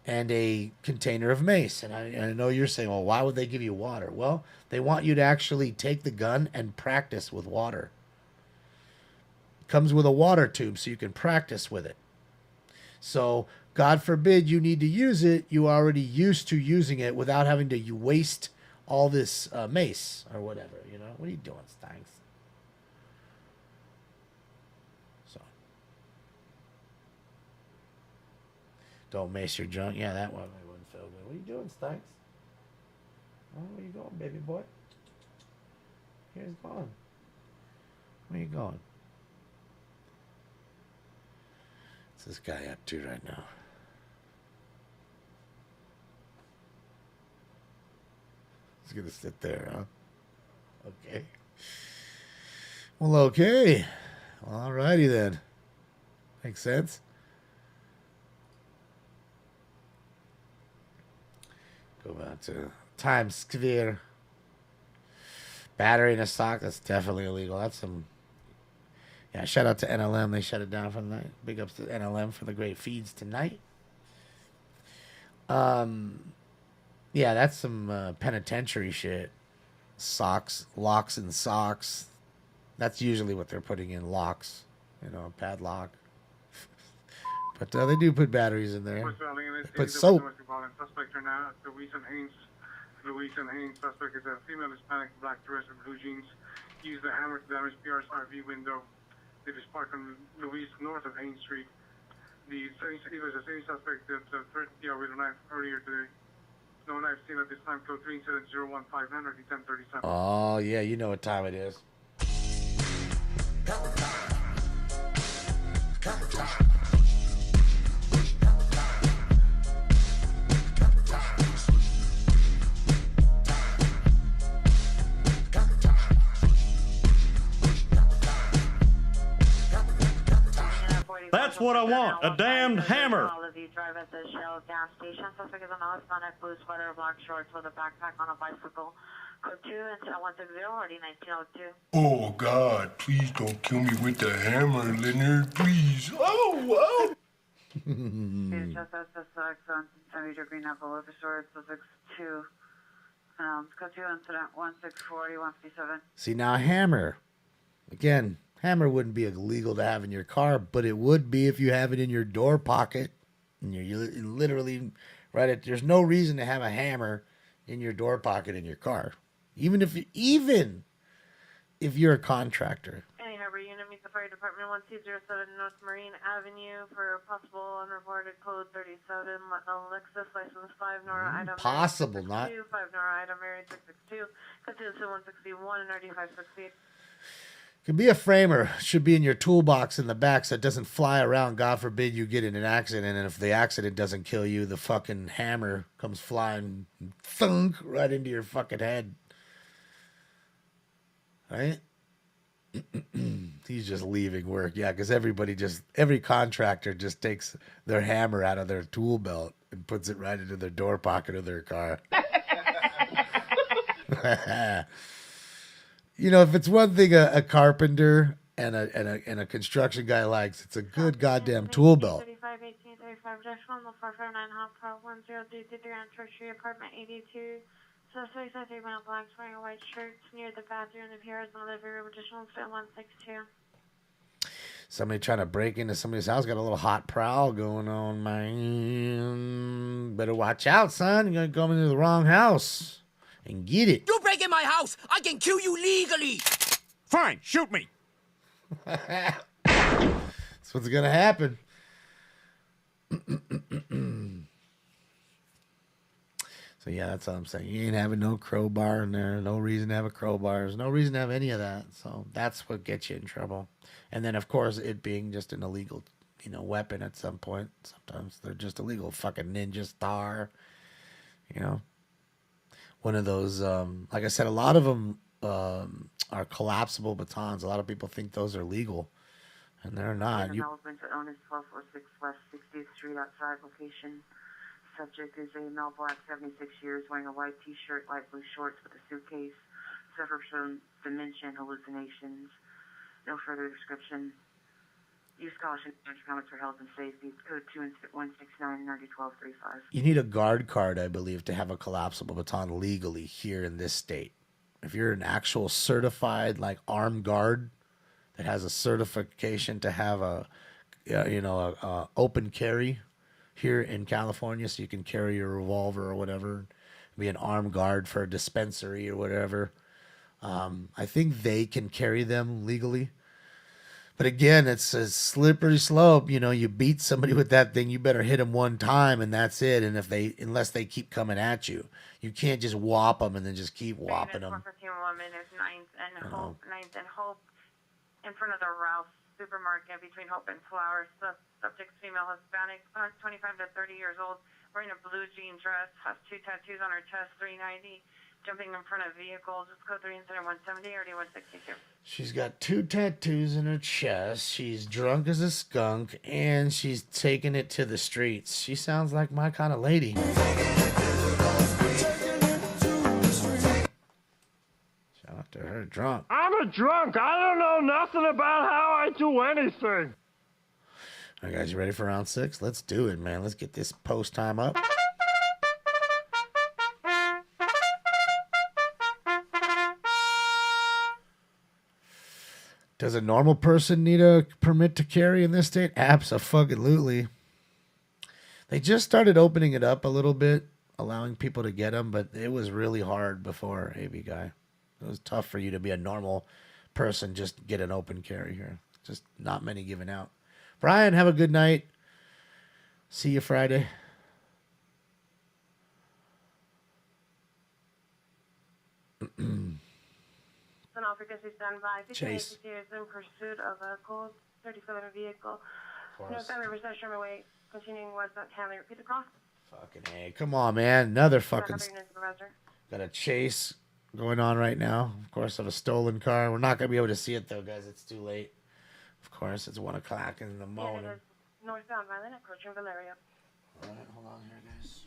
S4: and a container of mace. And I know you're saying, well, why would they give you water? Well, they want you to actually take the gun and practice with water. It comes with a water tube so you can practice with it. So, God forbid you need to use it, you are already used to using it without having to waste all this mace or whatever, you know? What are you doing, Stanks? So. Don't mace your junk. Yeah, that one wouldn't feel good. What are you doing, Stanks? Oh, where you going, baby boy? Here's going. Where you going? What's this guy up to right now? He's going to sit there, huh? Okay. Well, okay. All righty then. Makes sense. Go back to Times Square. Battery in a sock, that's definitely illegal. That's some... Yeah, shout out to NLM. They shut it down for the night. Big ups to NLM for the great feeds tonight. Yeah, that's some penitentiary shit. Socks, locks and socks. That's usually what they're putting in, locks. You know, padlock. But they do put batteries in there. They put soap.
S8: Suspect are now Louise and Haynes. Suspect is a female Hispanic, black dress and blue jeans. Used the hammer to damage PR's RV window. They was parked on Louise north of Haynes Street. He was the same suspect that threatened PR with a knife earlier today. No knife seen at this time. Code 37015 1037.
S4: Oh, yeah, you know what time it is.
S7: That's what I want, a damned hammer.
S1: All of you drive at the Shell gas station. Suspect is a male Hispanic, blue sweater, black shorts with a backpack on a bicycle. Code 2 and 160, already 1902.
S24: Oh, God, please don't kill me with the hammer, Leonard, please. Oh.
S1: Just as suspect on 70 Green Apple Overstored, suspect 2. Code 2 incident 1640 157.
S4: See, now hammer. Again, hammer wouldn't be illegal to have in your car, but it would be if you have it in your door pocket. And you literally right at. There's no reason to have a hammer in your door pocket in your car, even if you're a contractor.
S1: Any Harbor unit, meet the fire department 1207 North Marine Avenue for possible unreported code 37. Lexus license 5 Nora item.
S4: Possible, not
S1: 5 Nora item married 662. Continue 161 and RD 568.
S4: Could be a framer. Should be in your toolbox in the back so it doesn't fly around. God forbid you get in an accident, and if the accident doesn't kill you, the fucking hammer comes flying thunk right into your fucking head. Right? He's just leaving work. Yeah, because every contractor just takes their hammer out of their tool belt and puts it right into their door pocket of their car. You know, if it's one thing a carpenter and a construction guy likes, it's a good goddamn tool belt.
S5: 35 1835 -1 the 459 Hump 1033 on Tertiary Apartment 82. Suspects at 3 mile blacks wearing white shirts near the bathroom. The PR is in the living room. Additional spin 162.
S4: Somebody trying to break into somebody's house, got a little hot prowl going on, man. Better watch out, son. You're going to come into the wrong house and get it.
S15: You break in my house, I can kill you legally.
S3: Fine, shoot me.
S4: That's what's going to happen. So, yeah, that's all I'm saying. You ain't having no crowbar in there. No reason to have a crowbar. There's no reason to have any of that. So that's what gets you in trouble. And then, of course, it being just an illegal, weapon at some point. Sometimes they're just illegal. Fucking Ninja Star. One of those, like I said, a lot of them are collapsible batons. A lot of people think those are legal. And they're not.
S1: Development to own is 1246 West 60th Street outside location. Subject is a male black, 76 years, wearing a white t-shirt, light blue shorts with a suitcase. Suffers from dementia and hallucinations. No further description. Use caution. Comments for health and safety. Code 2169-901235.
S4: You need a guard card, I believe, to have a collapsible baton legally here in this state. If you're an actual certified, armed guard that has a certification to have a open carry here in California, so you can carry a revolver or whatever, be an armed guard for a dispensary or whatever. I think they can carry them legally. But again, it's a slippery slope. You beat somebody with that thing, you better hit them one time and that's it. And unless they keep coming at you, you can't just whop them and then just keep whopping them.
S1: 415 woman is 9th and Hope, in front of the Ralph supermarket between Hope and Flowers. The subject female Hispanic, 25 to 30 years old, wearing a blue jean dress, has 2 tattoos on her chest, 390, jumping in front of vehicles. It's code 3 incident 170 or 162.
S4: She's got 2 tattoos in her chest. She's drunk as a skunk, and she's taking it to the streets. She sounds like my kind of lady. Shout out to her, drunk.
S7: I'm a drunk. I don't know nothing about how I do anything.
S4: All right, guys, you ready for round 6? Let's do it, man. Let's get this post time up. Does a normal person need a permit to carry in this state? Abso-fucking-lutely. They just started opening it up a little bit, allowing people to get them, but it was really hard before, AB Guy. It was tough for you to be a normal person, just get an open carry here. Just not many given out. Brian, have a good night. See you Friday.
S1: Africa is done by
S4: Chase.
S1: is in pursuit of a gold 34 vehicle. No family recession away. Continuing westbound Hanley. Repeat the cross.
S4: Fucking A. Come on, man. Another fucking... Got a chase going on right now. Of course, of a stolen car. We're not going to be able to see it, though, guys. It's too late. Of course, it's 1 o'clock in the morning.
S1: Yeah, it is northbound Violent approaching Valeria.
S4: All right, hold on here, guys.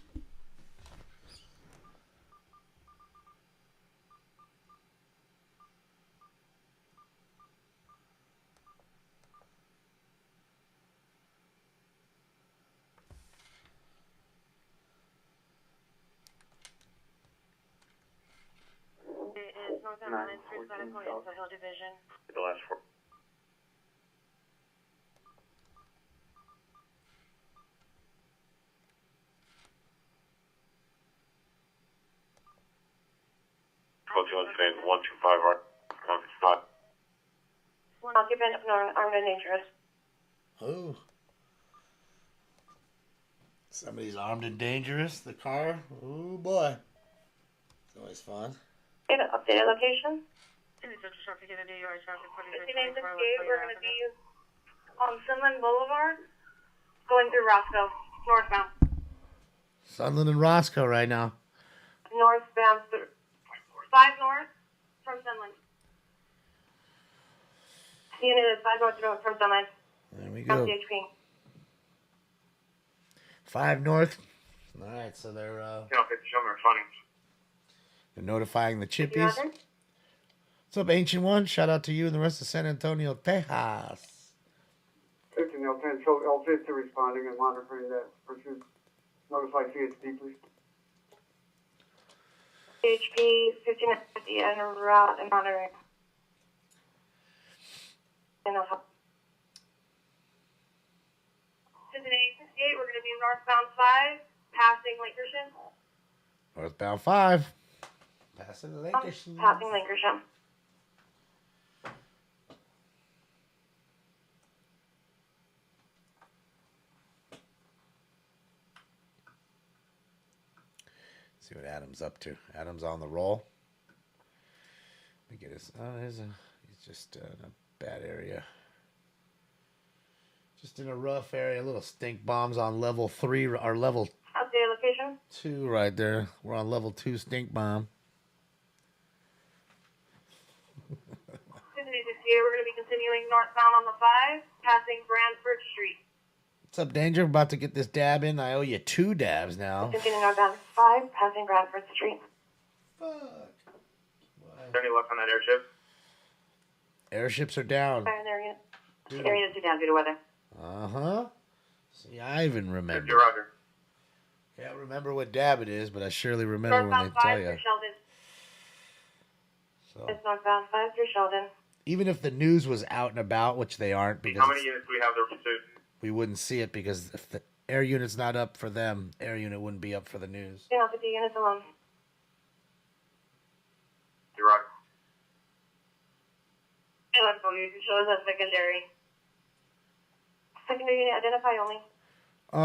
S1: It is northbound Violent Street, Medical Info Hill Division.
S2: The last 4. Occupant 125
S1: Occupant of armed and dangerous.
S4: Oh. Somebody's armed and dangerous. The car. Oh, boy. It's always fun.
S1: Okay, updated location.
S5: We're going to be on Sunland Boulevard, going through Roscoe, northbound.
S4: Sunland and Roscoe right now.
S5: Northbound, 5 north from Sunland. Unit is 5 north from Sunland.
S4: There we go.
S5: CHP.
S4: 5 north. All right, so they're notifying the chippies. What's up, Ancient One? Shout out to you and the rest of San Antonio, Texas.
S16: 15 L10, show L50 responding and monitoring that pursuit. Notify CHP, please.
S5: CHP 1550 and route and monitoring. Cincinnati 68, we're going to be northbound 5, passing Lancashire.
S4: Northbound 5. Passing Lancashire.
S5: Passing Lancashire.
S4: See what Adam's up to. Adam's on the roll. Let me get his. Oh, he's just in a bad area. Just in a rough area. Little stink bombs on level 3 or level
S5: Update location.
S4: 2 right there. We're on level 2 stink bomb.
S5: Cincinnati 68, we're going to be continuing northbound on the 5, passing Brantford Street.
S4: What's up, Danger? About to get this dab in. I owe you 2 dabs now.
S5: Continuing northbound 5, passing Brantford Street.
S6: Is there any luck on that airship?
S4: Airships are down.
S5: Fire in the area. Area 2 down due to weather.
S4: Uh-huh. See, I even remember.
S6: 50 Roger.
S4: Can't remember what dab it is, but I surely remember when
S5: Northbound
S4: they tell
S5: 5
S4: you.
S5: through Sheldon.
S4: So,
S5: It's northbound 5 through Sheldon.
S4: even if the news was out and about, which they aren't, because
S6: How many units do we have there for pursuit?
S4: we wouldn't see it, because if the air unit's not up for them, air unit wouldn't be up for the news.
S5: You're not 50 units alone.
S6: You're right.
S5: Electrical news shows as secondary. Secondary unit identify only.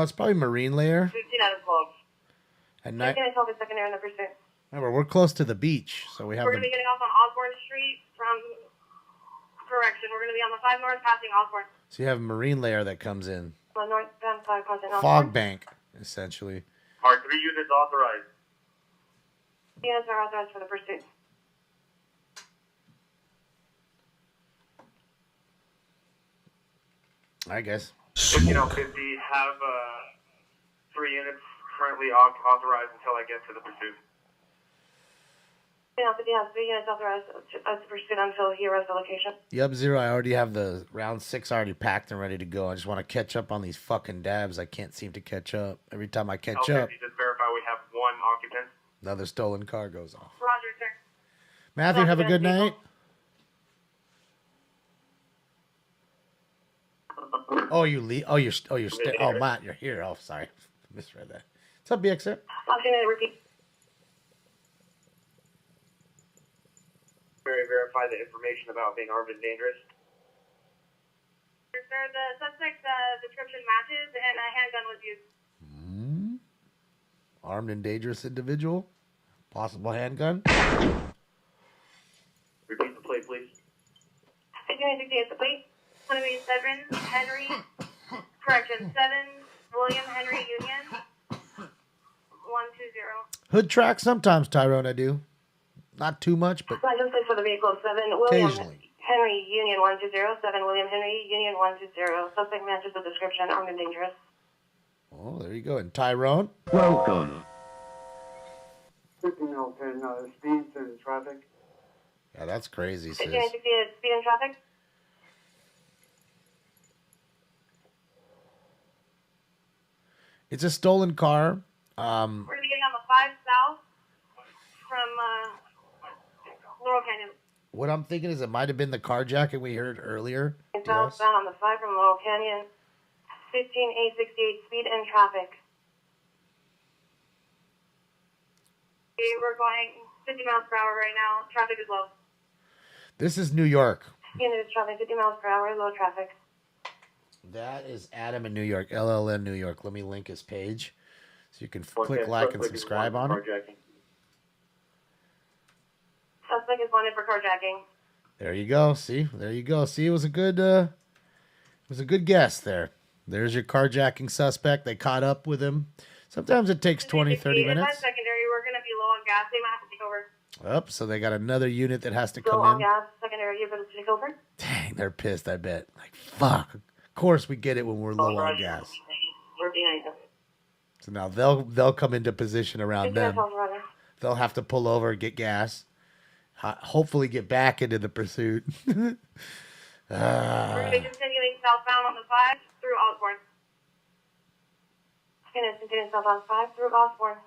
S4: It's probably Marine layer.
S5: 15 out of 12.
S4: At night.
S5: 15 out of 12 is secondary in the pursuit.
S4: Remember, we're close to the beach, so we have
S5: We're going to be getting off on Osborne Street from... Correction, we're going to be on the 5 north passing Osborne.
S4: so you have a Marine layer that comes in.
S5: The northbound 5 passing Osborne.
S4: Fog bank, essentially.
S6: Are 3 units authorized?
S5: Units are authorized for the pursuit.
S4: I guess.
S6: 50 have 3 units currently authorized until I get to the pursuit.
S5: You know, 50 has 3 units authorized to pursuit until he arrives at the location.
S4: Yep, Zero, I already have the round 6 already packed and ready to go. I just want to catch up on these fucking dabs. I can't seem to catch up. Every time I catch up,
S6: You just verify we have 1 occupant.
S4: another stolen car goes off.
S5: Roger, sir.
S4: Matthew, have a good night. Oh, you leave. Oh, oh, Matt, you're here. Oh, sorry, misread that. What's up, BXR?
S5: Oxygen, repeat.
S6: Verify the information about being armed and dangerous.
S5: Sir, the suspect's description matches and a handgun was used.
S4: Armed and dangerous individual. Possible handgun.
S6: Repeat the plate, please.
S5: 1968 the plate. It's going to be 7 Henry, correction, 7 William Henry Union, 120.
S4: Hood track sometimes, Tyrone. I do. Not too much, but
S5: License plate for the vehicle 7 William
S4: occasionally.
S5: Henry Union 120, 7 William Henry Union 120. Suspect matches the description, armed and dangerous.
S4: Oh, there you go. And Tyrone.
S16: Welcome. 1510 speeds and traffic.
S4: Yeah, that's crazy, sis.
S5: 1968 speed and traffic.
S4: It's a stolen car.
S5: We're going to be getting on the 5 south from Laurel Canyon.
S4: What I'm thinking is it might have been the carjacking we heard earlier.
S5: Southbound on the 5 from Laurel Canyon. 15868 speed and traffic. Okay, we're going 50 miles per hour right now. Traffic is low.
S4: This is New York.
S5: Unit is traveling 50 miles per hour, low traffic.
S4: That is Adam in New York, LLN New York. Let me link his page so you can click like and subscribe on it.
S5: Suspect is wanted for carjacking.
S4: There you go. See, there you go. See, it was a good guess there. There's your carjacking suspect. They caught up with him. Sometimes it takes 20, 30 minutes.
S5: Secondary, we're going to be low on gas. They might have to take over.
S4: Up, so they got another unit that has to
S5: Low
S4: come
S5: on
S4: in.
S5: gas. Secondary, you're going to take over.
S4: Dang, they're pissed, I bet. Like, fuck. Of course we get it when we're low on gas.
S5: We're behind them.
S4: So now they'll come into position around them. They'll have to pull over and get gas. Hopefully get back into the pursuit.
S5: We're going to be continuing southbound on the 5 through Osborne. Going to continue southbound 5 through Osborne.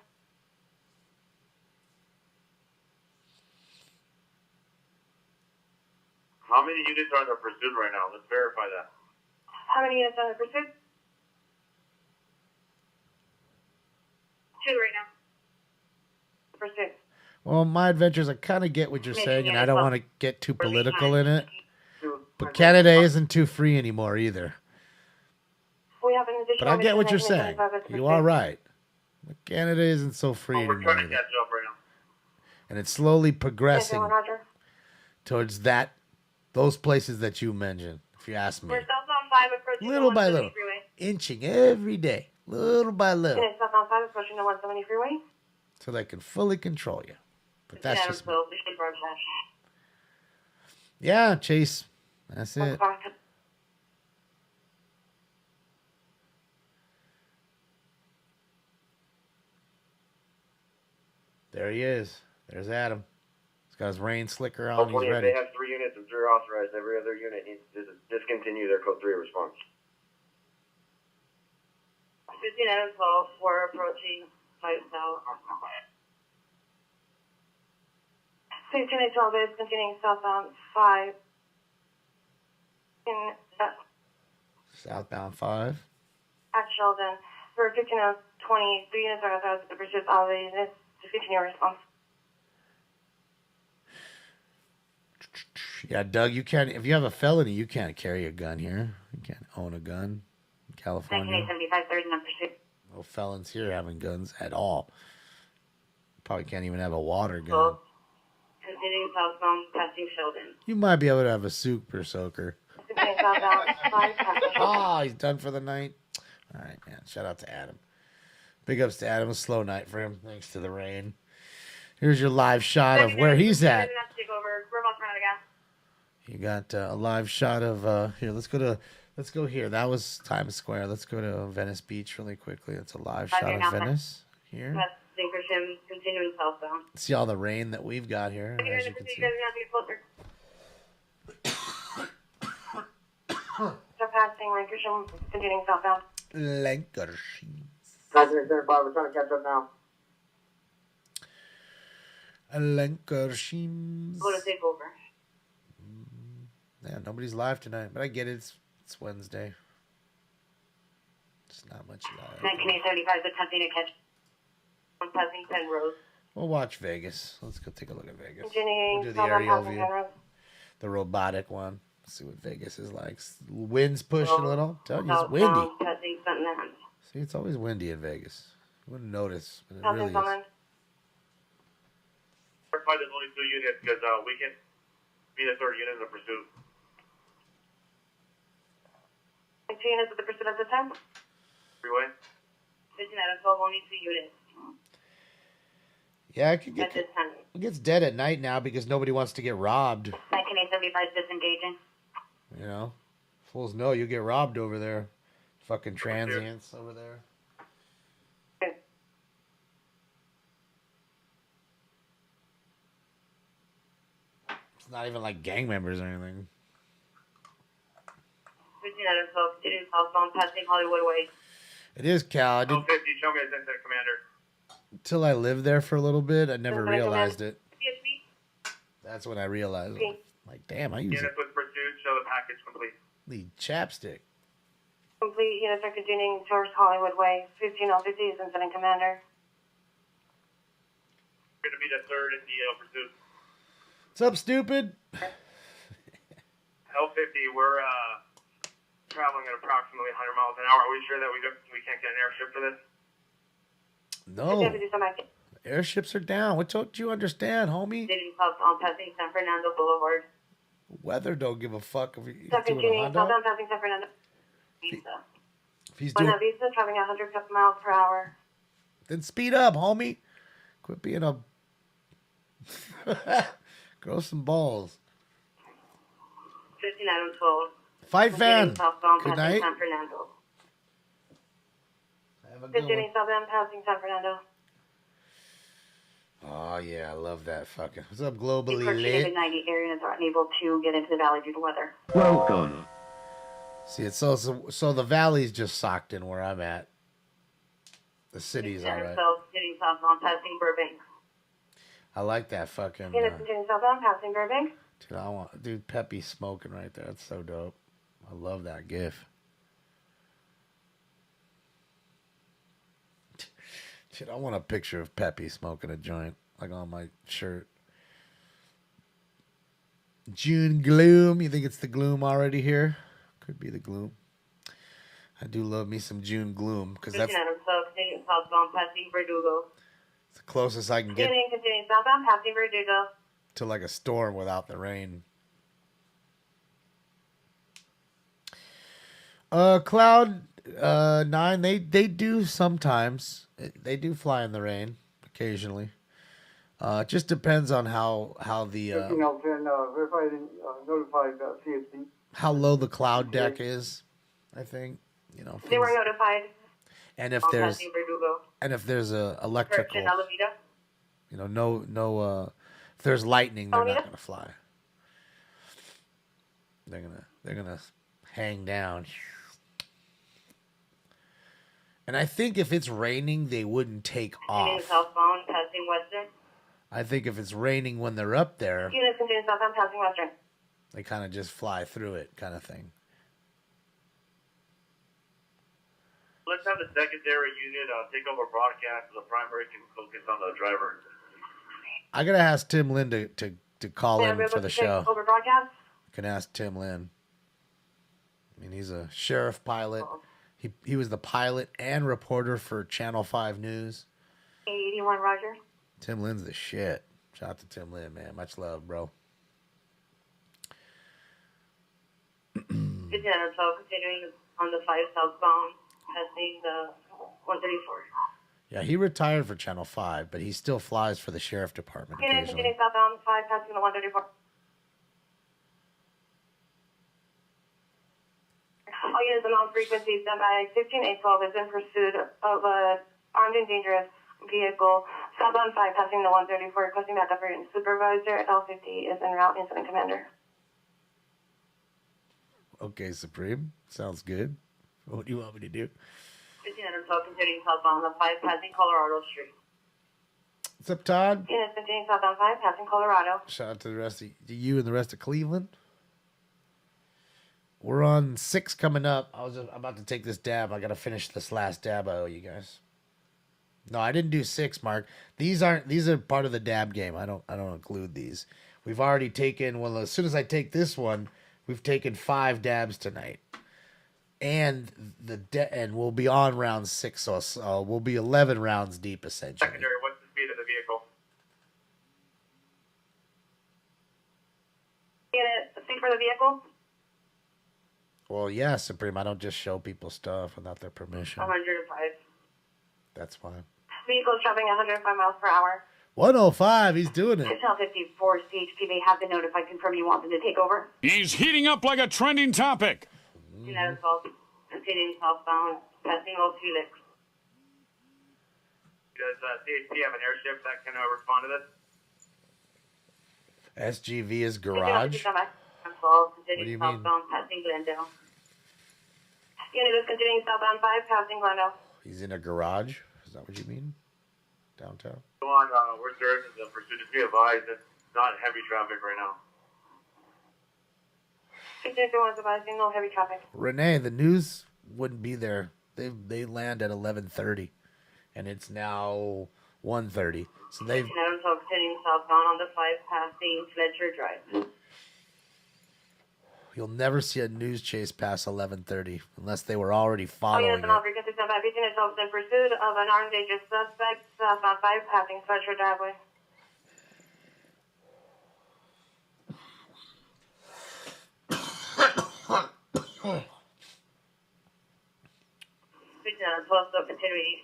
S6: How many units are in the pursuit right now? Let's verify that.
S5: How many units are in the pursuit? right now. Pursuit.
S4: Well, my adventures, I kind of get what you're saying, and I don't want to get too political in it. But Canada isn't too free anymore either.
S5: We have an additional.
S4: But I get what you're
S5: mission
S4: saying.
S5: 75 at
S4: You
S5: Pursuit.
S4: are right. But Canada isn't so free
S6: We're
S4: anymore
S6: trying to
S4: either.
S6: catch up right now.
S4: And it's slowly
S5: Yes,
S4: progressing
S5: Roger.
S4: towards those places that you mentioned, if you ask me.
S5: We're southbound 5 approaching
S4: Little
S5: the
S4: by
S5: 170
S4: little.
S5: freeway.
S4: Inching every day. Little by little.
S5: Unit southbound 5 approaching the 170 freeway.
S4: So they can fully control you. But that's just me. Yeah, Chase. That's it. There he is. There's Adam. He's got his rain slicker on. He's ready.
S17: They have 3 units of zero authorized. Every other unit needs to discontinue their code 3 response.
S5: 15 Adam 12, we're approaching 5 south. 15 and 12 is continuing southbound 5. In
S4: Southbound 5.
S5: at Sheldon. For 15 and 20, 3 units are authorized to pursue all the units to continue response.
S4: Yeah, Doug, you can't. If you have a felony, you can't carry a gun here. You can't own a gun in California.
S5: 1975, 30 in pursuit.
S4: No felons here having guns at all. Probably can't even have a water gun.
S5: Continuing southbound, passing Sheldon.
S4: You might be able to have a super soaker.
S5: Continuing southbound, 5, passing Sheldon.
S4: Oh, he's done for the night. All right, man. Shout out to Adam. Big ups to Adam. A slow night for him, thanks to the rain. Here's your live shot of where he's at. You got a live shot of here. Let's go here. That was Times Square. Let's go to Venice Beach really quickly. It's a live shot of Venice here.
S5: Passing for him, continuing southbound.
S4: See all the rain that we've got here, as you can see.
S5: Surpassing Lancashire, continuing southbound.
S4: Lancashire.
S16: President 5, we're trying to catch up now.
S4: Lancashire.
S5: Go to take over.
S4: Yeah, nobody's live tonight, but I get it. It's Wednesday. It's not much live.
S5: 1975 is attempting to catch on passing Penrose.
S4: We'll watch Vegas. Let's go take a look at Vegas.
S5: Continuing
S4: We'll do the
S5: southbound,
S4: aerial
S5: passing
S4: view.
S5: Penrose.
S4: The robotic one. See what Vegas is like. Wind's pushing a little. I'm telling you, it's
S5: Southbound,
S4: windy.
S5: passing Sunland.
S4: See, it's always windy in Vegas. You wouldn't notice, but it
S5: Passing
S4: really is.
S5: Sunland.
S6: Clarify there's only 2 units because we can be the 3rd unit in the pursuit.
S5: 2 units at the pursuit at the time.
S6: Freeway.
S5: 15 out of 12, only 2 units.
S4: Yeah, it could
S5: At this time.
S4: it gets dead at night now because nobody wants to get robbed.
S5: 1975 disengaging.
S4: You know, fools know you get robbed over there. Fucking transients over there. It's not even like gang members or anything.
S5: 15 out of 12, continuing southbound, passing Hollywood Way.
S4: It is Cal. I didn't,
S6: 50, show me as incident commander.
S4: until I lived there for a little bit, I never
S5: Incident
S4: realized
S5: command.
S4: it. That's when I realized it. Like, damn, I use
S6: Units with pursuit, show the package complete.
S4: the chapstick.
S5: Complete units are continuing towards Hollywood Way. 15 is incident commander.
S6: We're going to be the 3rd in the pursuit.
S4: What's up, stupid?
S6: L50, we're traveling at approximately 100 miles an hour. Are we sure that we can't get an airship for this?
S4: No. Airships are down. What don't you understand, homie?
S5: Continuing southbound, passing San Fernando Boulevard.
S4: Weather don't give a fuck if he's doing a
S5: Continuing
S4: Honda.
S5: southbound, passing San Fernando. Vista.
S4: If he's doing,
S5: Buena Vista, traveling 100 miles per hour.
S4: then speed up, homie. Quit being a grow some balls.
S5: 15 out of 12.
S4: Fight fan.
S5: Continuing southbound,
S4: Good
S5: passing
S4: night.
S5: San Fernando.
S4: Have a good
S5: Continuing southbound, passing San Fernando.
S4: Oh yeah, I love that fucking. What's up, globally
S5: Approaching
S4: lit?
S5: the 90 areas are unable to get into the valley due to weather.
S4: Welcome. See, it's so the valley's just socked in where I'm at. The city's all right.
S5: So, continuing southbound, passing Burbank.
S4: I like that fucking.
S5: Continuing southbound, passing Burbank.
S4: Dude, Peppy smoking right there. That's so dope. I love that gif. Shit, I want a picture of Peppy smoking a joint, like on my shirt. June Gloom. You think it's the Gloom already here? Could be the Gloom. I do love me some June Gloom because that's
S1: southbound passing Verdugo.
S4: the closest I can get
S1: Continuing southbound passing Verdugo.
S4: to like a storm without the rain. Cloud 9, they do sometimes. They do fly in the rain occasionally. It just depends on how the
S16: 15L10, verified and notified CSD.
S4: how low the cloud deck is. I think
S1: They were notified.
S4: and if there's a electrical, if there's lightning, they're not gonna fly. They're gonna hang down. And I think if it's raining, they wouldn't take off.
S1: Southbound passing Western.
S4: I think if it's raining when they're up there,
S1: Units continuing southbound passing Western.
S4: they kind of just fly through it, kind of thing.
S17: Let's have the secondary unit take over broadcast. The primary can focus on the driver.
S4: I gotta ask Tim Lynn to call in for the show.
S1: Over broadcast.
S4: Can ask Tim Lynn. I mean, he's a sheriff pilot. He was the pilot and reporter for Channel 5 News.
S1: 81, Roger.
S4: Tim Lynn's the shit. Shout out to Tim Lynn, man. Much love, bro.
S1: 1512, continuing on the 5 southbound, passing the 134.
S4: Yeah, he retired for Channel 5, but he still flies for the sheriff department occasionally.
S1: Continuing southbound, 5, passing the 134. All units on all frequencies, standby 15812 is in pursuit of a armed and dangerous vehicle. Southbound 5, passing the 134, requesting backup for supervisor. L50 is en route, incident commander.
S4: Okay, Supreme. Sounds good. What do you want me to do?
S1: 1512, continuing southbound, the 5, passing Colorado Street.
S4: What's up, Todd?
S1: Units continuing southbound 5, passing Colorado.
S4: Shout out to the rest of you and the rest of Cleveland. We're on 6 coming up. I'm about to take this dab. I gotta finish this last dab I owe you guys. No, I didn't do 6, Mark. These are part of the dab game. I don't include these. We've already taken, well, as soon as I take this one, we've taken 5 dabs tonight. And and we'll be on round 6, so we'll be 11 rounds deep essentially.
S17: Secondary, what's the speed of the vehicle?
S1: Speed for the vehicle?
S4: Well, yeah, Supreme. I don't just show people stuff without their permission.
S1: 105.
S4: That's fine.
S1: Vehicle's traveling 105 miles per hour.
S4: 105. He's doing it.
S1: Hotel 54 CHP. They have been notified. Confirm you want them to take over.
S3: He's heating up like a trending topic.
S1: United Falls, continuing southbound, passing Old Felix.
S17: Does CHP have an airship that can respond to this?
S4: SGV is garage. What do you mean?
S1: Southbound, passing Glendale. Unit is continuing southbound 5, passing Glendale.
S4: He's in a garage? Is that what you mean? Downtown?
S17: Go on, we're serving the pursuit. Just be advised, it's not heavy traffic right now.
S1: 651 advising, no heavy traffic.
S4: Renee, the news wouldn't be there. They land at 11:30, and it's now 1:30. So they've.
S1: Continuing southbound on the 5, passing Fletcher Drive.
S4: You'll never see a news chase past 11:30 unless they were already following it.
S1: In pursuit of an armed dangerous suspect, southbound 5, passing Fletcher Driveway. Continuing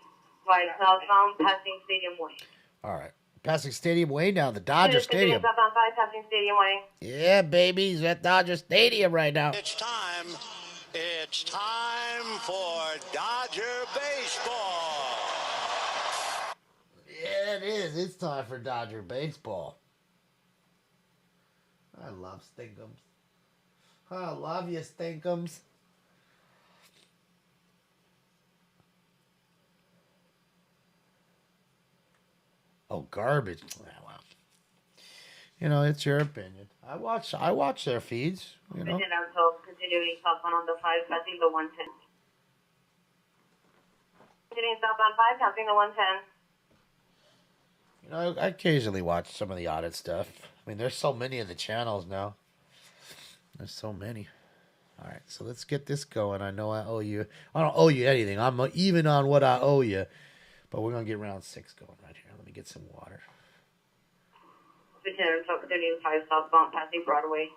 S1: by southbound, passing Stadium Way.
S4: All right. Passing Stadium Way now, the Dodger Stadium.
S1: Southbound 5, passing Stadium Way.
S4: Yeah, baby, he's at Dodger Stadium right now.
S10: It's time for Dodger baseball.
S4: Yeah, it is. It's time for Dodger baseball. I love Stinkums. I love you, Stinkums. Oh, garbage. Wow. You know, it's your opinion. I watch their feeds, you know.
S1: Continuing southbound on the 5, passing the 110. Continuing southbound 5, passing the 110.
S4: I occasionally watch some of the audit stuff. I mean, there's so many of the channels now. There's so many. All right, so let's get this going. I know I owe you. I don't owe you anything. I'm even on what I owe you. But we're going to get round 6 going right here. Let me get some water.
S1: Lieutenant, South 5 southbound passing Broadway.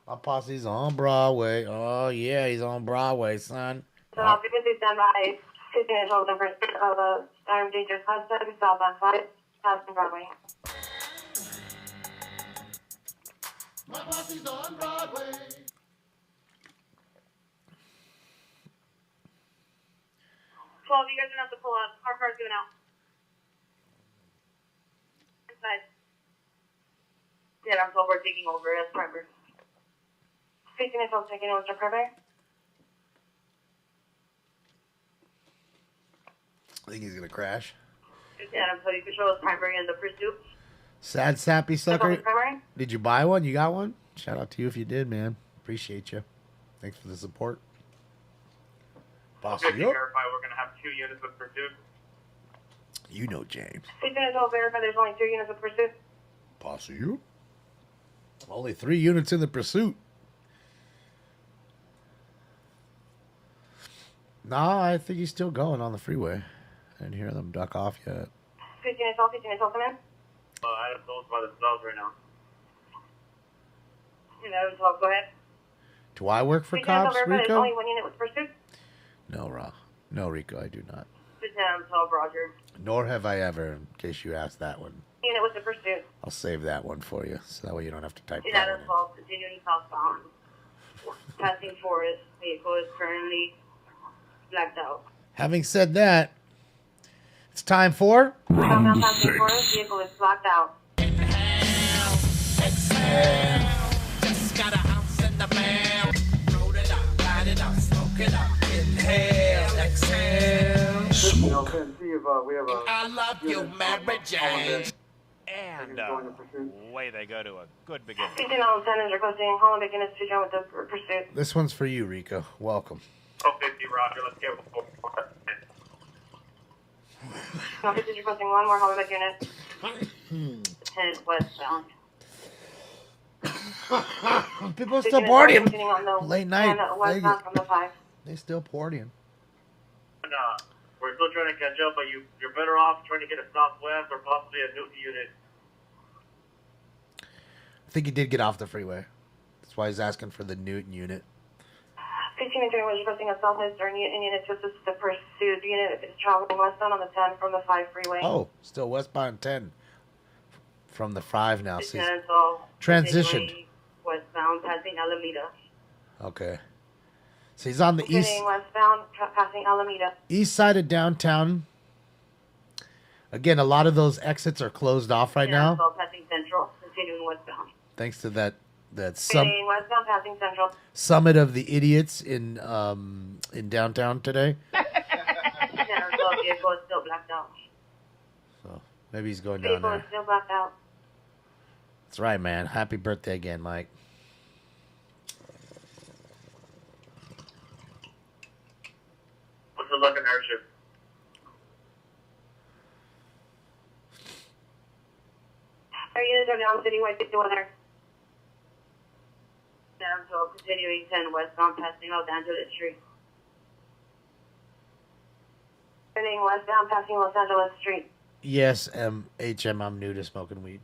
S4: My posse's on Broadway. Oh, yeah, he's on Broadway, son.
S1: So occupancy standby. 15 inch over the first of the Storm Danger Class 7 southbound 5 passing Broadway.
S15: My posse's on Broadway.
S1: 12, you guys are going to have to pull up. Our car's going out. Inside. Yeah, I'm 12, we're taking over as primary. 15 inch over taking over as primary.
S4: I think he's going to crash.
S1: Yeah, I'm 12, you control as primary in the pursuit.
S4: Sad sappy sucker.
S1: Primary.
S4: Did you buy one? You got one? Shout out to you if you did, man. Appreciate you. Thanks for the support.
S6: Okay, verify we're going to have 2 units with pursuit.
S4: You know James.
S1: 15 inch over verify there's only 2 units with pursuit.
S4: Posse you? Only 3 units in the pursuit. No, I think he's still going on the freeway. I didn't hear them duck off yet.
S1: 15 inch all come in.
S6: I have those by themselves right now.
S1: 11 12, go ahead.
S4: Do I work for
S1: 15 inch
S4: cops,
S1: over verify there's
S4: Rico?
S1: only 1 unit with pursuit.
S4: No, No, Rico, I do not.
S1: 15 12, Roger.
S4: Nor have I ever, in case you asked that one.
S1: Unit with the pursuit.
S4: I'll save that one for you, so that way you don't have to type that
S1: 11
S4: one in.
S1: 12, continuing southbound. Passing forest. Vehicle is currently blacked out.
S4: Having said that, it's time for
S1: Southbound passing forest. Vehicle is blacked out.
S15: Exhale. Just got a house in the mail. Roll it up, light it up, smoke it up. Inhale, exhale.
S12: Smoke.
S15: I love you, Mary Jane.
S18: And away they go to a good beginning.
S1: 15 on 10 is requesting Holland Bacon is to join with the pursuit.
S4: This one's for you, Rico. Welcome.
S6: 50, Roger. Let's get
S1: 50 is requesting one more Holland Bacon unit. 10 westbound.
S4: People are still partying. Late night.
S1: Westbound from the 5.
S4: They still partying.
S6: We're still trying to catch up, but you're better off trying to get a southwest or possibly a Newton unit.
S4: I think he did get off the freeway. That's why he's asking for the Newton unit.
S1: 15 and 3 was requesting a southwestern unit to assist the pursuit unit is traveling westbound on the 10 from the 5 freeway.
S4: Oh, still westbound 10 from the 5 now. So he's
S1: so
S4: transitioned.
S1: Westbound passing Alameda.
S4: Okay. So he's on the east
S1: Westbound passing Alameda.
S4: east side of downtown. Again, a lot of those exits are closed off right now.
S1: So passing Central, continuing westbound.
S4: Thanks to that
S1: Continuing westbound passing Central.
S4: summit of the idiots in downtown today.
S1: So vehicle is still blacked out.
S4: So maybe he's going down
S1: Vehicle is
S4: there.
S1: still blacked out.
S4: That's right, man. Happy birthday again, Mike.
S6: What's the luck in hardship?
S1: Our units are down citywide 51 there. So continuing 10 westbound passing Los Angeles Street. Continuing westbound passing Los Angeles Street.
S4: Yes, HM, I'm new to smoking weed.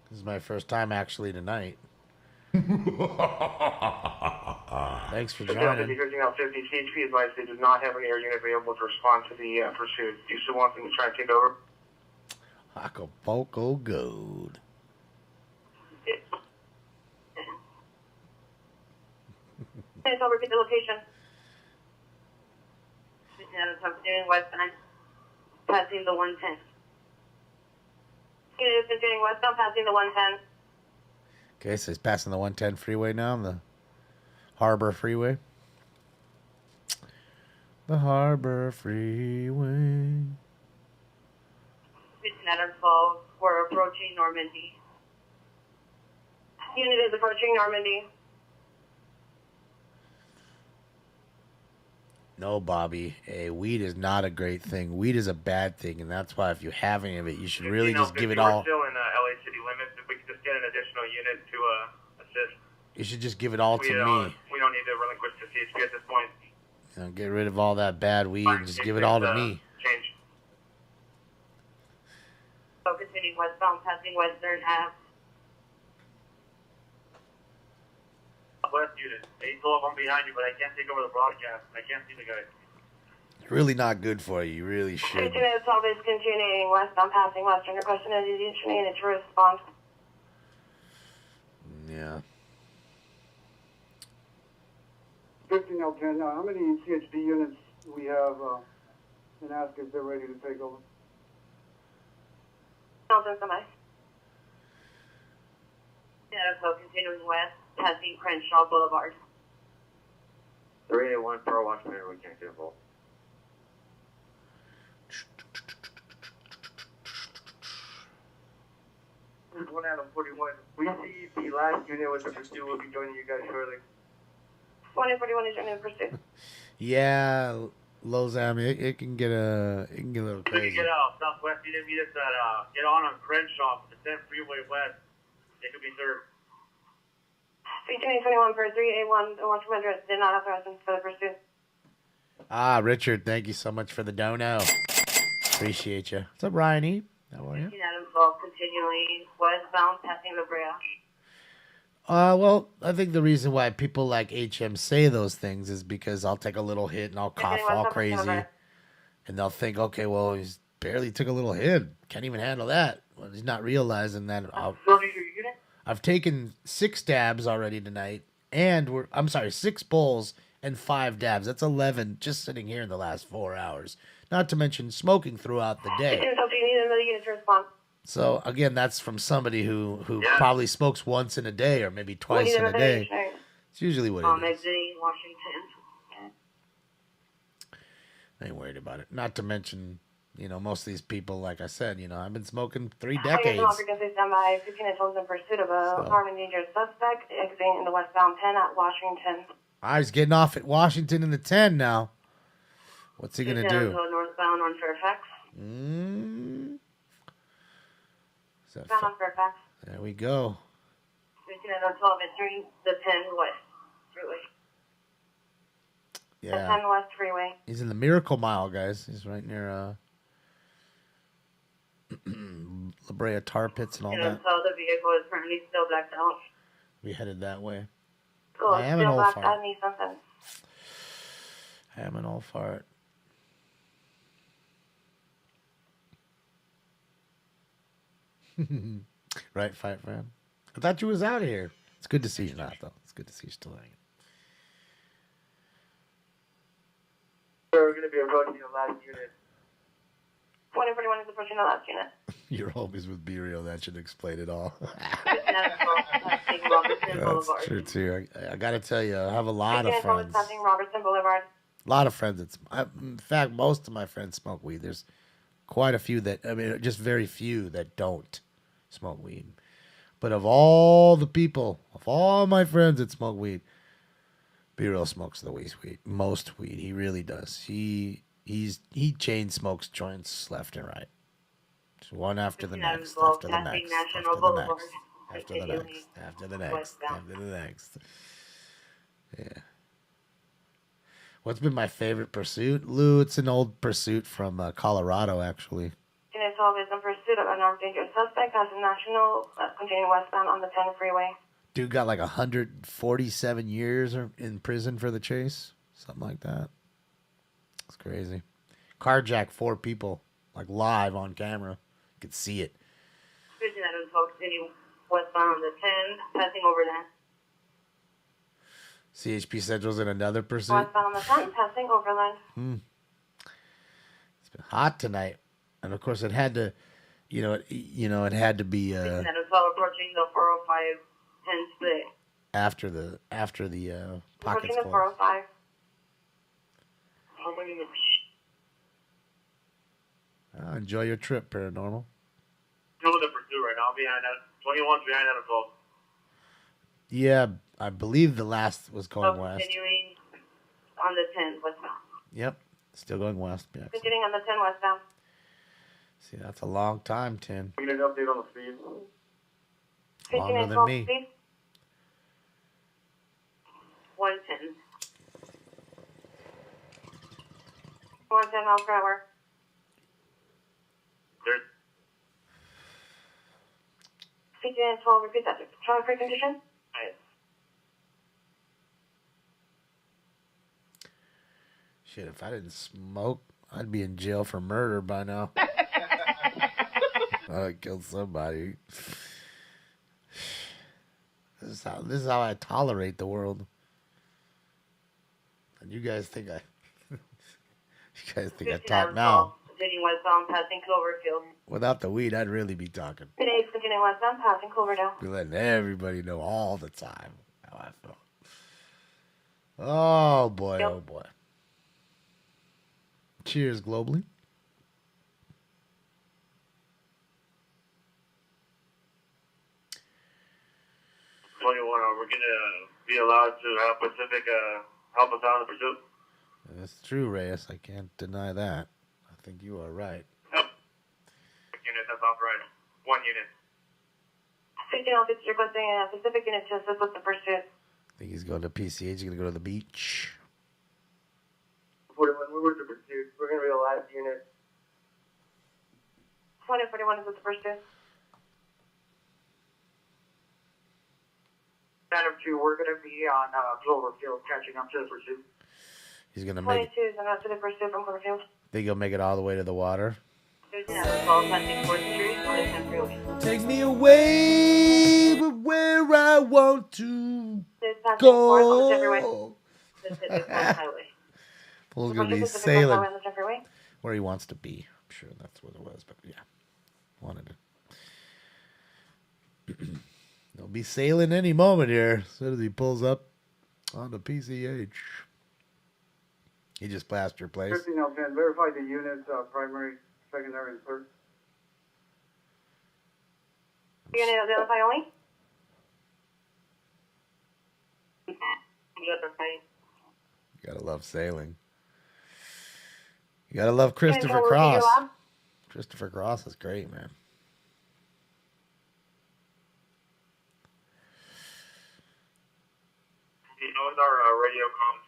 S4: This is my first time actually tonight. Thanks for joining.
S8: Searching out 50 CHP advised they do not have an air unit available to respond to the pursuit. Do you still want them to try to take over?
S4: Acapulco Gold.
S1: Okay, so repeat the location. Continuing westbound passing the 110. Continuing westbound passing the 110.
S4: Okay, so he's passing the 110 freeway now, the Harbor Freeway. The Harbor Freeway.
S1: 12, we're approaching Normandy. Unit is approaching Normandy.
S4: No, Bobby. Hey, weed is not a great thing. Weed is a bad thing, and that's why if you have any of it, you should really just give it all.
S17: We're still in LA city limits. If we could just get an additional unit to assist.
S4: You should just give it all to me.
S17: We don't need to relinquish to CHP at this point.
S4: You know, get rid of all that bad weed and just give it all to me.
S17: Change.
S5: So continuing westbound, passing Western Ave.
S17: West unit. 812, I'm behind you, but I can't take over the broadcast. I can't see the guy.
S4: It's really not good for you. You really should.
S5: 2 minutes, 12 is continuing westbound, passing Western. Requesting a unit to respond.
S4: Yeah.
S16: 15L10, how many CHP units do we have, and ask if they're ready to take over?
S5: Somebody. Yeah, so continuing west, passing Crenshaw Boulevard.
S2: 381 per Washington, we can't get involved.
S16: One Adam 41. We see the last unit with the pursuit. We'll be joining you guys shortly.
S5: 2041 is joining the pursuit.
S4: Yeah, Lozam, it can get a little
S17: We
S4: crazy.
S17: can get out southwest. You didn't meet us at get on Crenshaw, the 10th Freeway West. It could be served.
S5: 1821 for 381. The Washington address did not authorize them for the pursuit.
S4: Ah, Richard, thank you so much for the dono. Appreciate you. What's up, Ryan E? How are you?
S5: 15 Adam 12, continuing westbound, passing La Brea.
S4: Well, I think the reason why people like HM say those things is because I'll take a little hit and I'll cough all crazy. And they'll think, okay, well, he's barely took a little hit. Can't even handle that. Well, he's not realizing that I've taken 6 dabs already tonight. And 6 bowls and 5 dabs. That's 11 just sitting here in the last 4 hours. Not to mention smoking throughout the day. So, again, that's from somebody who probably smokes once in a day or maybe twice in a day. It's usually what it is.
S5: Exiting Washington.
S4: I ain't worried about it. Not to mention, most of these people, like I said, I've been smoking 3 decades.
S5: Standby. 15 is in pursuit of a harm and dangerous suspect exiting in the westbound 10 at Washington.
S4: He's getting off at Washington in the 10 now. What's he going to do?
S5: Northbound on Fairfax. Bound on Fairfax.
S4: There we go.
S5: 15 12 entering the 10 West Freeway.
S4: Yeah.
S5: The 10 West Freeway.
S4: He's in the Miracle Mile, guys. He's right near La Brea tar pits and all that.
S5: So the vehicle is currently still blacked out.
S4: We headed that way.
S5: Cool.
S4: I am an
S5: still
S4: old
S5: blacked
S4: fart.
S5: out. Need something.
S4: I am an old fart. Right, Fight Fan? I thought you was out of here. It's good to see you not, though. It's good to see you still hanging.
S16: We're going to be approaching the last unit.
S5: 2041 is approaching the last unit.
S4: Your homies with B-Real, that should explain it all.
S5: Robertson
S4: That's
S5: Boulevard.
S4: true, too. I got to tell you, I have a lot of
S5: 15
S4: friends.
S5: passing Robertson Boulevard.
S4: A lot of friends. In fact, most of my friends smoke weed. There's quite a few just very few that don't smoke weed. But of all the people, of all my friends that smoke weed, B-Real smokes the most weed. He really does. He chain smokes joints left and right. Just one after the next, after the next, after the next, after the next, after the next, after the next. Yeah. What's been my favorite pursuit? Lou, it's an old pursuit from Colorado, actually.
S5: Unit 12 is in pursuit of an armed dangerous suspect as a national continuing westbound on the 10 freeway.
S4: Dude got like 147 years in prison for the chase. Something like that. It's crazy. Carjacked 4 people, like live on camera. You could see it.
S5: 15 12 continuing westbound on the 10, passing over that.
S4: CHP Central's in another pursuit.
S5: Westbound on the 10, passing overland.
S4: It's been hot tonight. And of course it had to, it had to be
S5: 15 12 approaching the 405 10 split.
S4: after the pockets
S5: Approaching the
S4: closed.
S5: 405.
S4: Enjoy your trip, Paranormal.
S17: Still in the pursuit right now. Behind that. 21's behind that 12.
S4: Yeah, I believe the last was going west.
S5: Continuing on the 10 westbound.
S4: Yep. Still going west. Yeah.
S5: Continuing on the 10 westbound.
S4: See, that's a long time, 10.
S8: Can you get an update on the speed?
S4: Longer than me.
S5: Speed. 110. 110 miles per hour.
S17: There's
S5: 15-12, repeat that. Traffic precondition?
S4: Shit, if I didn't smoke, I'd be in jail for murder by now. I killed somebody. This is how I tolerate the world. And you guys think I talk now.
S5: Continuing westbound, passing Cloverfield.
S4: Without the weed, I'd really be talking.
S5: Today, continuing westbound, passing Cloverdale.
S4: Be letting everybody know all the time how I feel. Oh boy, oh boy. Cheers, globally.
S17: 21. We're gonna be allowed to have Pacific help us out in the pursuit.
S4: That's true, Reyes. I can't deny that. I think you are right.
S17: Yep. Unit, that's authorized. 1 unit.
S5: 15 officers requesting a Pacific unit to assist with the pursuit.
S4: I think he's going to PCH. He's going to go to the beach.
S16: 41, we were to pursuit. We're going to be the last unit.
S5: 2041 is with the pursuit.
S16: Adam 2, we're going to be on Cloverfield catching up to the pursuit.
S4: He's going to make
S5: 22 is enough to the pursuit from Cloverfield.
S4: Think he'll make it all the way to the water? Take me away from where I want to go. Paul's going to be sailing where he wants to be. I'm sure that's what it was, but yeah. Wanted it. He'll be sailing any moment here as soon as he pulls up on the PCH. He just passed your place.
S16: 15-10, verify the units, primary, secondary, and third.
S5: Unit identify only?
S4: You gotta love sailing. You gotta love Christopher Cross. Christopher Cross is great, man.
S17: You know, with our radio comms.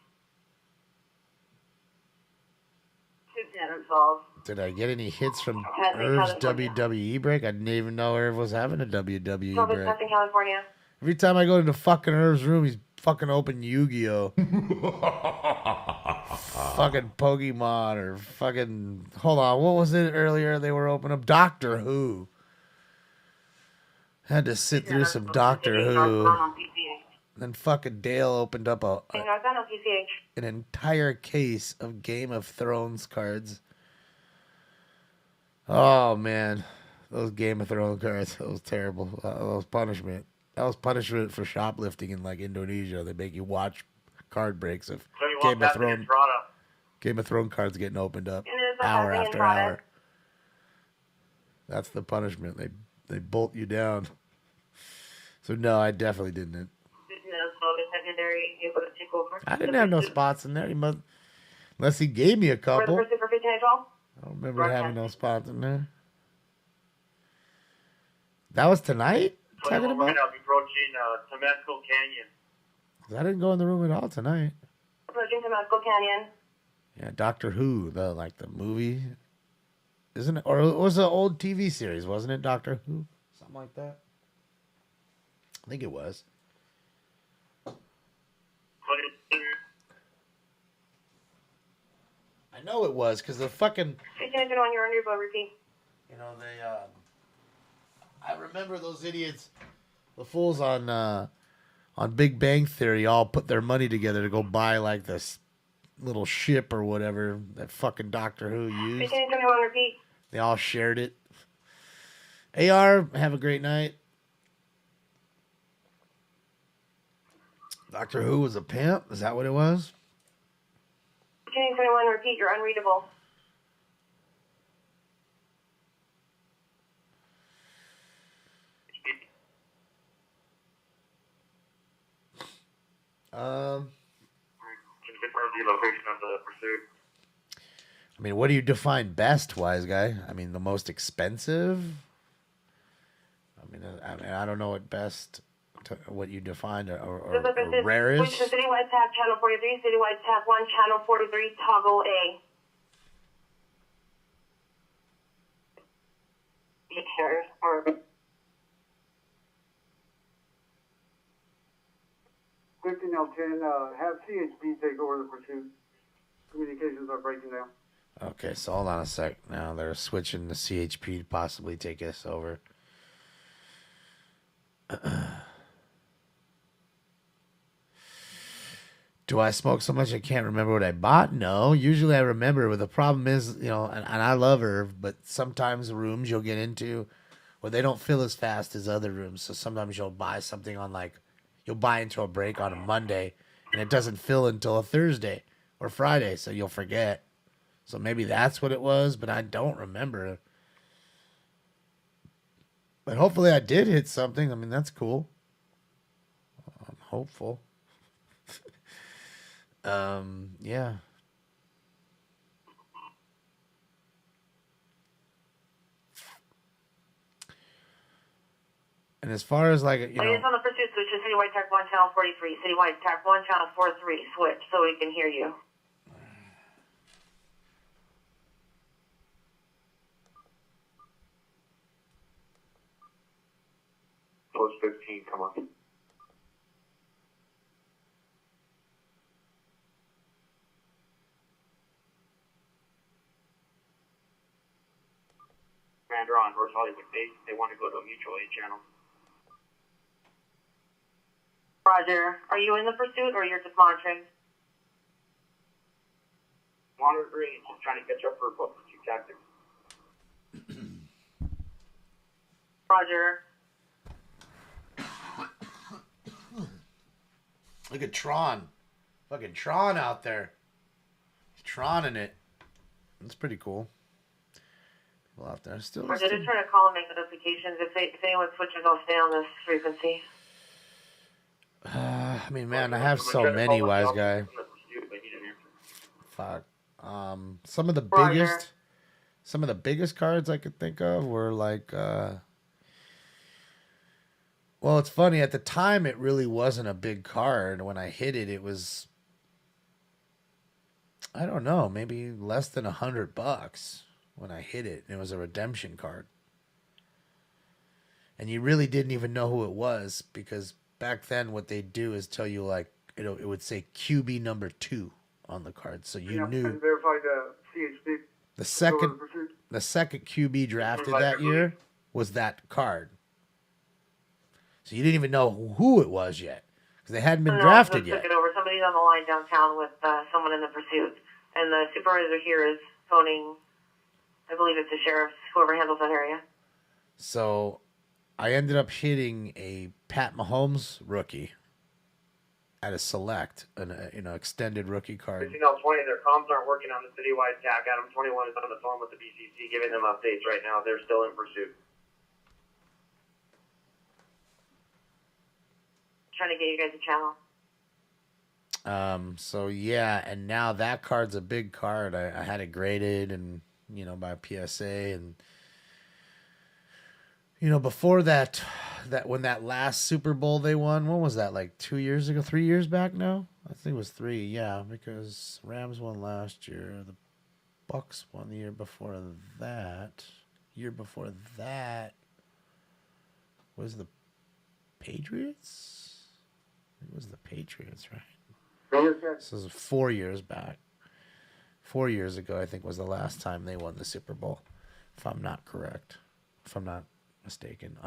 S4: Did I get any hits from Irv's WWE break? I didn't even know Irv was having a WWE break.
S5: California.
S4: Every time I go into fucking Irv's room, he's fucking open Yu-Gi-Oh! Fucking Pokemon or fucking... Hold on, what was it earlier they were opening up? Doctor Who. Had to sit through some Doctor Who. Then fucking Dale opened up an entire case of Game of Thrones cards. Oh, man. Those Game of Thrones cards, that was terrible. That was punishment. That was punishment for shoplifting in, like, Indonesia. They make you watch card breaks of Game of Thrones cards getting opened up hour after hour. That's the punishment. They bolt you down. So, no, I definitely didn't. I didn't have no spots in there. He must, unless he gave me a couple. I don't remember having no spots in there. That was tonight? Talking about?
S17: We're going to be approaching Temescal Canyon.
S4: I didn't go in the room at all tonight.
S5: Approaching Temescal Canyon.
S4: Yeah, Doctor Who, the movie, isn't it? Or it was an old TV series, wasn't it? Doctor Who, something like that. I think it was. I know it was because the fucking.
S5: Repeat.
S4: You know they. I remember those idiots, the fools on Big Bang Theory, all put their money together to go buy like this little ship or whatever that fucking Doctor Who used.
S5: Repeat.
S4: They all shared it. AR, have a great night. Doctor Who was a pimp? Is that what it was?
S5: 21, repeat, you're unreadable.
S17: Can you confirm the location of the pursuit?
S4: I mean, what do you define best, wise guy? I mean, the most expensive? I don't know what best, what you defined, or rarest.
S1: Switch to Citywide Tab Channel 43, Citywide Tab 1, Channel 43, Toggle A. Here, or
S16: 15L10, have CHP take over the pursuit. Communications are breaking down.
S4: Okay, so hold on a sec. Now they're switching the CHP to possibly take us over. Do I smoke so much I can't remember what I bought? No. Usually I remember, but the problem is, and I love Irv, but sometimes the rooms you'll get into, well, they don't fill as fast as other rooms. So sometimes you'll buy something on you'll buy into a break on a Monday, and it doesn't fill until a Thursday or Friday, so you'll forget. So maybe that's what it was, but I don't remember. But hopefully I did hit something. I mean, that's cool. I'm hopeful. Yeah. And as far as
S1: It's on the pursuit switch to Citywide Tab 1, Channel 43, Citywide Tab 1, Channel 43, switch so we can hear you.
S8: Post 15, come on.
S17: Commander on North Hollywood base. They want to go to a mutual aid channel.
S1: Roger. Are you in the pursuit or you're just monitoring?
S17: Monitoring, just trying to catch up for pursuit tactics.
S1: Roger.
S4: Look at Tron. Fucking Tron out there. He's Troning it. That's pretty cool. People out there still.
S1: Roger, just trying to call and make notifications. If anyone switches, I'll stay on this frequency.
S4: I mean, man, I have so many, wise guy. Fuck. Some of the biggest cards I could think of were like, well, it's funny. At the time, it really wasn't a big card. When I hit it, it was, I don't know, maybe less than $100 when I hit it. It was a redemption card. And you really didn't even know who it was, because back then what they do is tell you, like, it would say QB number 2 on the card. So you knew.
S16: And verify the CHP.
S4: The second QB drafted that year was that card. So you didn't even know who it was yet, because they hadn't been drafted yet.
S1: Took it over. Somebody's on the line downtown with someone in the pursuit, and the supervisor here is phoning. I believe it's the sheriff, whoever handles that area.
S4: So I ended up hitting a Pat Mahomes rookie at a select, an extended rookie card.
S17: 15L20, their comms aren't working on the citywide tag. Adam 21 is on the phone with the BCC giving them updates right now. They're still in pursuit.
S1: Trying to get you guys a channel.
S4: So yeah, and now that card's a big card. I had it graded and by PSA, and before that when that last Super Bowl they won, when was that, like 2 years ago, 3 years back now? I think it was 3, yeah, because Rams won last year, the Bucks won the year before that. Year before that was the Patriots. It was the Patriots, right? This was 4 years back. 4 years ago, I think, was the last time they won the Super Bowl, if I'm not mistaken.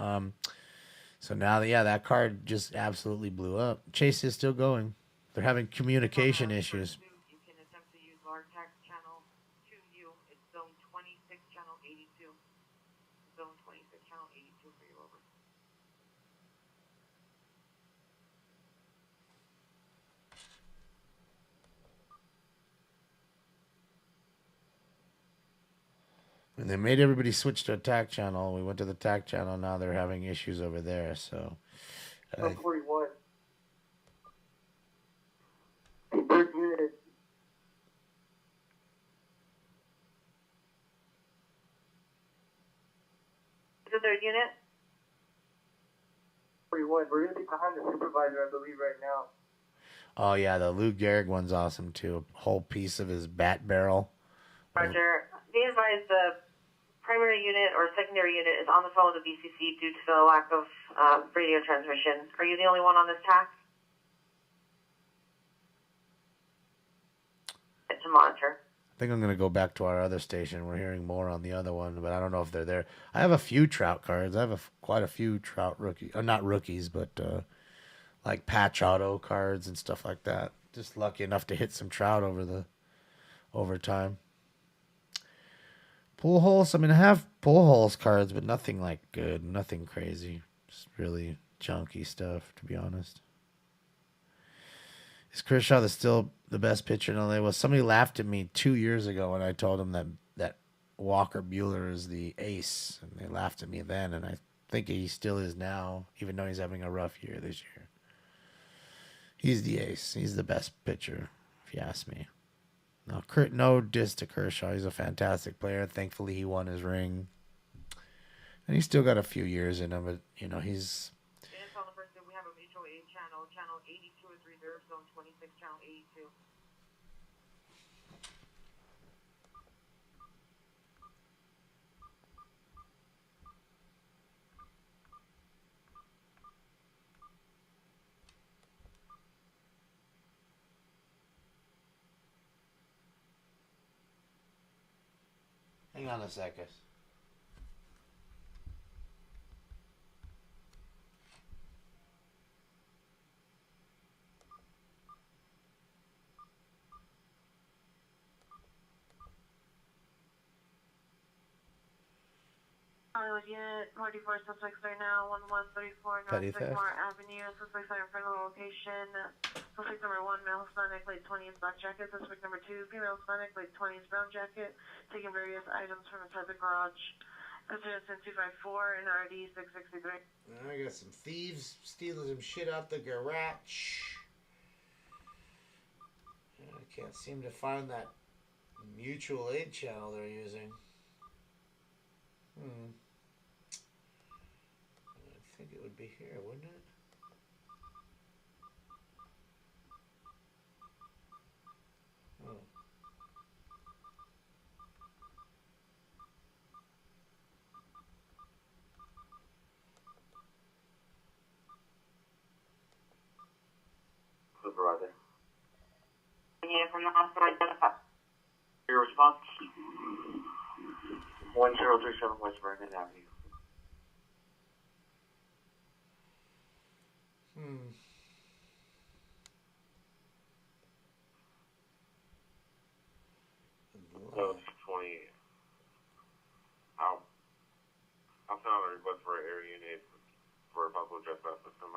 S4: So now, that card just absolutely blew up. Chase is still going. They're having communication issues.
S1: You can attempt to use our tax channel 2U. It's zone 26, channel 82. Zone 26, channel 82 for you, over.
S4: And they made everybody switch to attack channel. We went to the attack channel. Now they're having issues over there. So,
S16: 41.
S1: to their unit?
S16: 41. We're gonna be behind the supervisor, I believe, right now.
S4: Oh yeah, the Lou Gehrig one's awesome too. A whole piece of his bat barrel.
S1: Roger. Be advised the primary unit or secondary unit is on the phone with the BCC due to the lack of radio transmission. Are you the only one on this task? To monitor.
S4: I think I'm gonna go back to our other station. We're hearing more on the other one, but I don't know if they're there. I have a few trout cards. I have quite a few trout rookies, not rookies, but like patch auto cards and stuff like that. Just lucky enough to hit some trout over the overtime. Pool holes. I mean, I have pool holes cards, but nothing like good, nothing crazy. Just really junky stuff, to be honest. Is Kershaw still the best pitcher in LA? Well, somebody laughed at me 2 years ago when I told him that Walker Buehler is the ace, and they laughed at me then, and I think he still is now, even though he's having a rough year this year. He's the ace. He's the best pitcher, if you ask me. No diss to Kershaw. He's a fantastic player. Thankfully, he won his ring, and he's still got a few years in him. But you know, he's.
S1: We have a mutual aid channel 82 is reserved, zone 26, channel 82.
S4: Hang on a second.
S1: Hollywood unit 44 suspects right now 1134 North
S4: Petty theft.
S1: Sycamore Avenue. Suspects are in front of the location. Suspect number 1, male Hispanic, late 20s, black jacket. Suspect number 2, female Hispanic, late 20s, brown jacket. Taking various items from inside the garage. President 254 and RD 663.
S4: I got some thieves stealing some shit out the garage. I can't seem to find that mutual aid channel they're using. I think it would be here, wouldn't it?
S2: Supervisor.
S1: Unit from the hospital identified.
S2: Your response? 1037 West Vernon Avenue.
S6: Code 20. I'll send out a request for an air unit for a possible trespass system.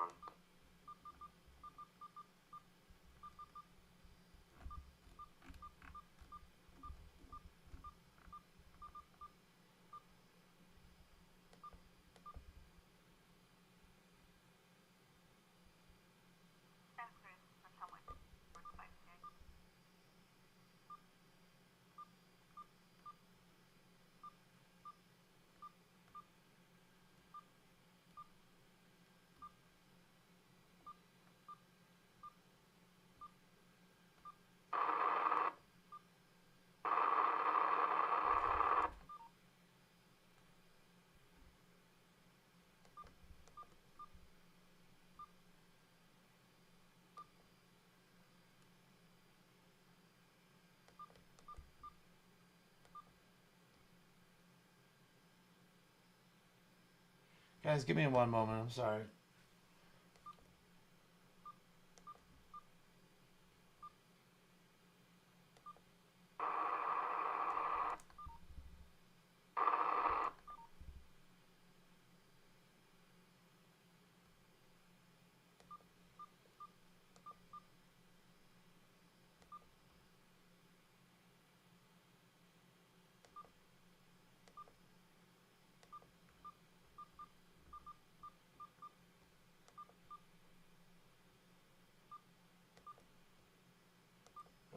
S4: Guys, give me one moment. I'm sorry.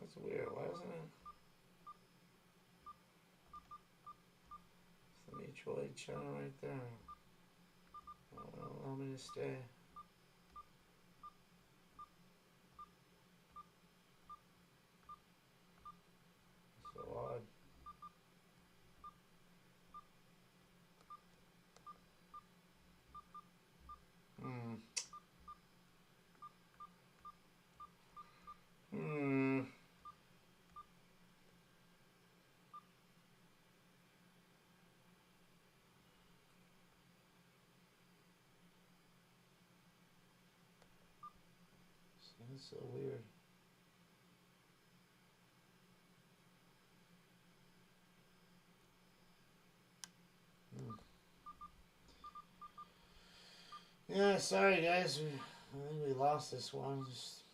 S4: That's weird. Why isn't it? It's the mutual aid channel right there. allow me to stay. So odd. That's so weird. Yeah, sorry guys. I think we lost this one. Just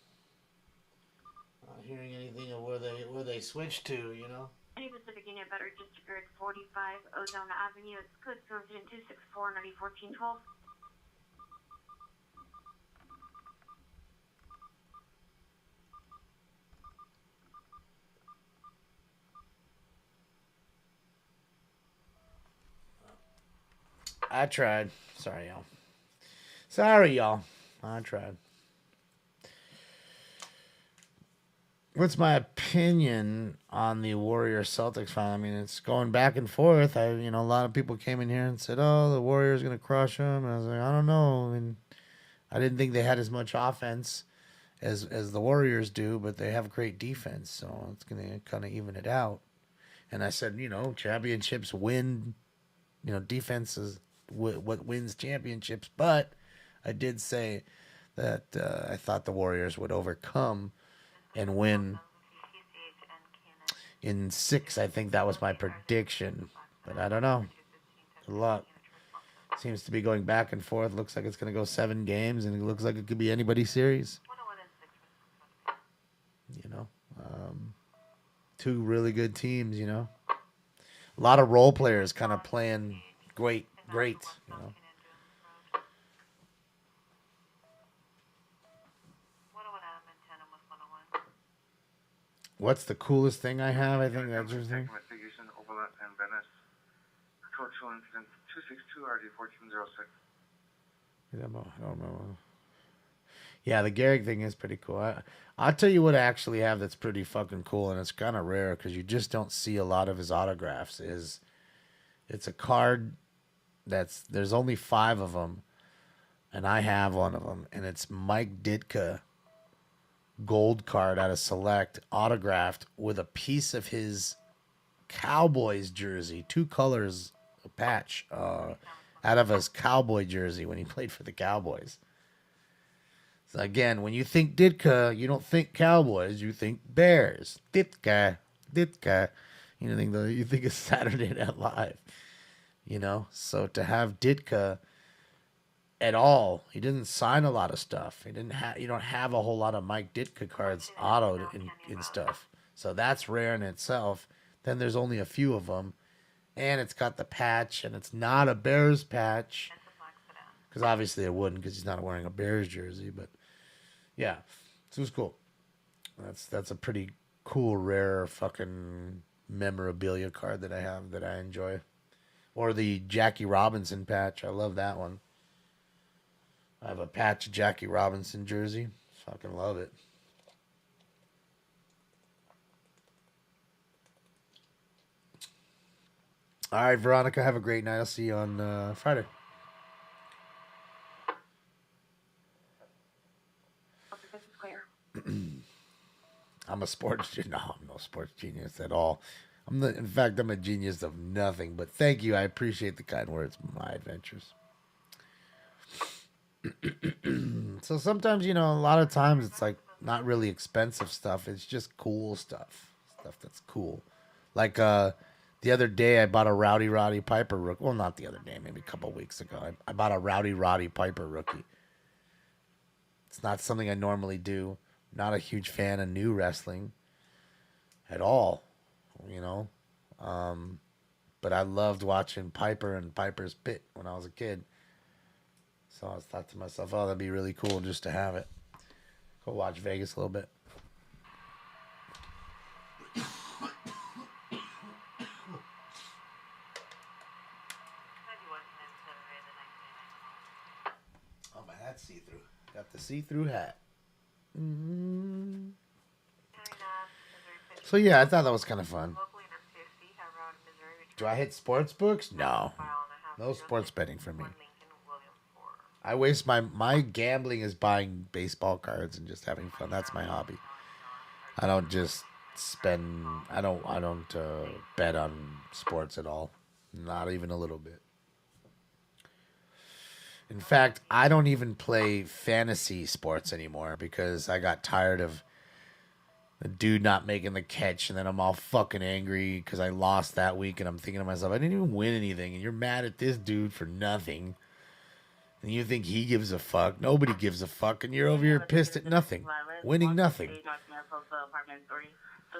S4: not hearing anything of where they switched to, you know.
S5: Any Pacific Union Better District 45 Ozone Avenue. It's code 264 901412.
S4: I tried. Sorry, y'all. Sorry, y'all. I tried. What's my opinion on the Warriors Celtics final? I mean, it's going back and forth. A lot of people came in here and said, "Oh, the Warriors going to crush them," and I was like, I don't know. I mean, I didn't think they had as much offense as the Warriors do, but they have great defense, so it's going to kind of even it out. And I said, championships win. Defense is what wins championships. But I did say that I thought the Warriors would overcome and win in 6. I think that was my prediction. But I don't know. Good luck. Seems to be going back and forth. Looks like it's going to go 7 games, and it looks like it could be anybody's series. 2 really good teams, A lot of role players kind of playing great. What's the coolest thing I have? I think that's your thing.
S8: Overlap and Venice. Cultural incident 262 RD 1406.
S4: I don't know. Yeah, the Garrick thing is pretty cool. I'll tell you what I actually have that's pretty fucking cool, and it's kind of rare because you just don't see a lot of his autographs. It's a card there's only 5 of them, and I have one of them, and it's Mike Ditka gold card out of Select, autographed with a piece of his Cowboys jersey, 2 colors, a patch, out of his Cowboy jersey when he played for the Cowboys. So again, when you think Ditka, you don't think Cowboys, you think Bears. Ditka. You think of Saturday Night Live. So to have Ditka at all, he didn't sign a lot of stuff. You don't have a whole lot of Mike Ditka cards autoed in stuff. So that's rare in itself. Then there's only a few of them, and it's got the patch, and it's not a Bears patch, because obviously it wouldn't, because he's not wearing a Bears jersey. But yeah, so it was cool. That's a pretty cool, rare fucking memorabilia card that I have that I enjoy. Or the Jackie Robinson patch. I love that one. I have a patch Jackie Robinson jersey. Fucking love it. All right, Veronica, have a great night. I'll see you on Friday. I'm a sports genius. No, I'm no sports genius at all. In fact, I'm a genius of nothing. But thank you. I appreciate the kind words. My adventures. So sometimes, a lot of times it's like not really expensive stuff. It's just cool stuff. Stuff that's cool. Like the other day I bought a Rowdy Piper rookie. Well, not the other day, maybe a couple weeks ago. I bought a Rowdy Piper rookie. It's not something I normally do. Not a huge fan of new wrestling at all, but I loved watching Piper and Piper's Pit when I was a kid. So I thought to myself, oh, that'd be really cool just to have it. Go watch Vegas a little bit. hat see-through. Got the see-through hat. Mm-hmm. So yeah, I thought that was kind of fun. Do I hit sports books? No. No sports betting for me. I waste my gambling is buying baseball cards and just having fun. That's my hobby. I don't just spend. I don't bet on sports at all. Not even a little bit. In fact, I don't even play fantasy sports anymore because I got tired of the dude not making the catch, and then I'm all fucking angry because I lost that week, and I'm thinking to myself, I didn't even win anything, and you're mad at this dude for nothing. And you think he gives a fuck. Nobody gives a fuck, and you're over here pissed at nothing. Winning nothing.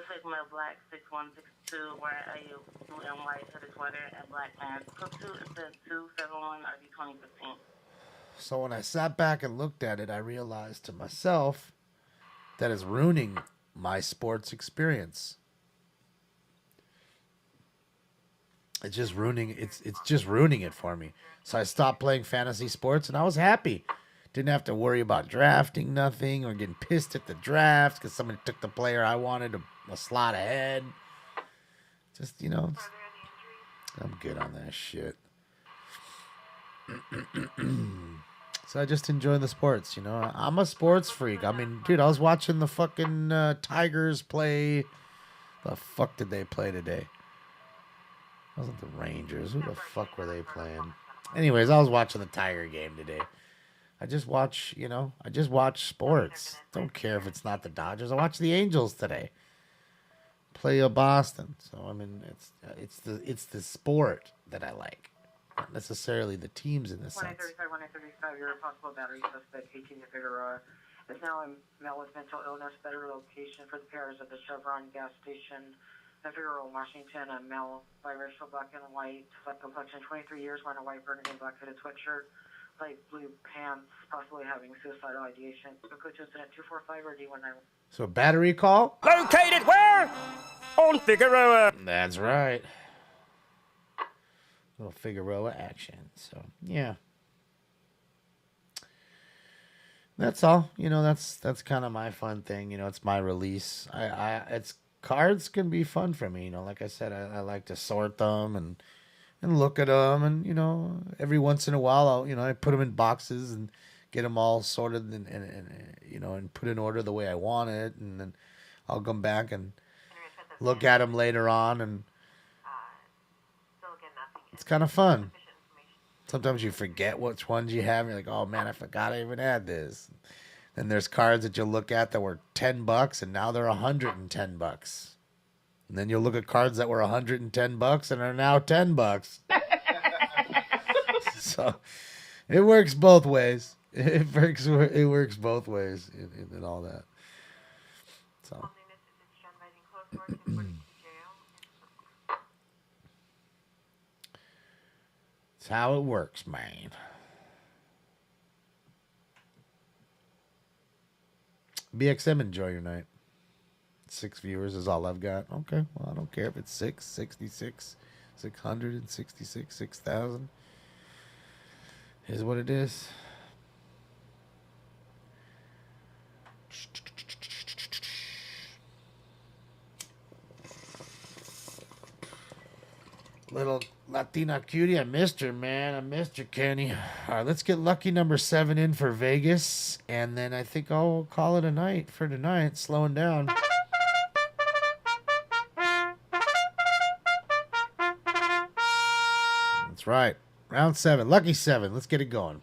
S1: Sigma Black 6162, where are you? Blue and white hooded sweater and black pants. Code 2 is the 271 RD 2015.
S4: So when I sat back and looked at it, I realized to myself that is ruining my sports experience. It's just ruining it for me. So I stopped playing fantasy sports and I was happy. Didn't have to worry about drafting nothing or getting pissed at the draft because somebody took the player I wanted a slot ahead. Just, I'm good on that shit. So I just enjoy the sports, I'm a sports freak. I mean, dude, I was watching the fucking Tigers play. The fuck did they play today? It wasn't the Rangers. Who the fuck were they playing? Anyways, I was watching the Tiger game today. I just watch sports. Don't care if it's not the Dodgers. I watch the Angels today play Boston. So I mean, it's the sport that I like, not necessarily the teams in this sense.
S1: 135, your possible battery suspect, 18 Figueroa, is now in male with mental illness. Better location for the pairs at the Chevron gas station in Figueroa, Washington. A male, biracial, black and white, light complexion, 23 years, wearing a white burgundy black hooded sweatshirt, light blue pants, possibly having suicidal ideation. Code to incident 245 or D19.
S4: So battery call?
S14: Located where? On Figueroa.
S4: That's right. Little Figueroa action. So yeah. That's all. That's kind of my fun thing. It's my release. It's cards can be fun for me. Like I said, I like to sort them and look at them, and every once in a while I put them in boxes and get them all sorted and put in order the way I want it, and then I'll come back and look at them later on, and it's kind of fun. Sometimes you forget which ones you have. You're like, oh man, I forgot I even had this. Then there's cards that you'll look at that were $10 and now they're $110. And then you'll look at cards that were $110 and are now $10. So it works both ways. It works both ways in all that. So it's how it works, man. BXM, enjoy your night. 6 viewers is all I've got. Okay, well, I don't care if it's 666, 666, 6,000. Is what it is. Little Latina cutie. I missed her, man. I missed her, Kenny. All right, let's get lucky number 7 in for Vegas. And then I think I'll call it a night for tonight. Slowing down. That's right. Round 7. Lucky 7. Let's get it going.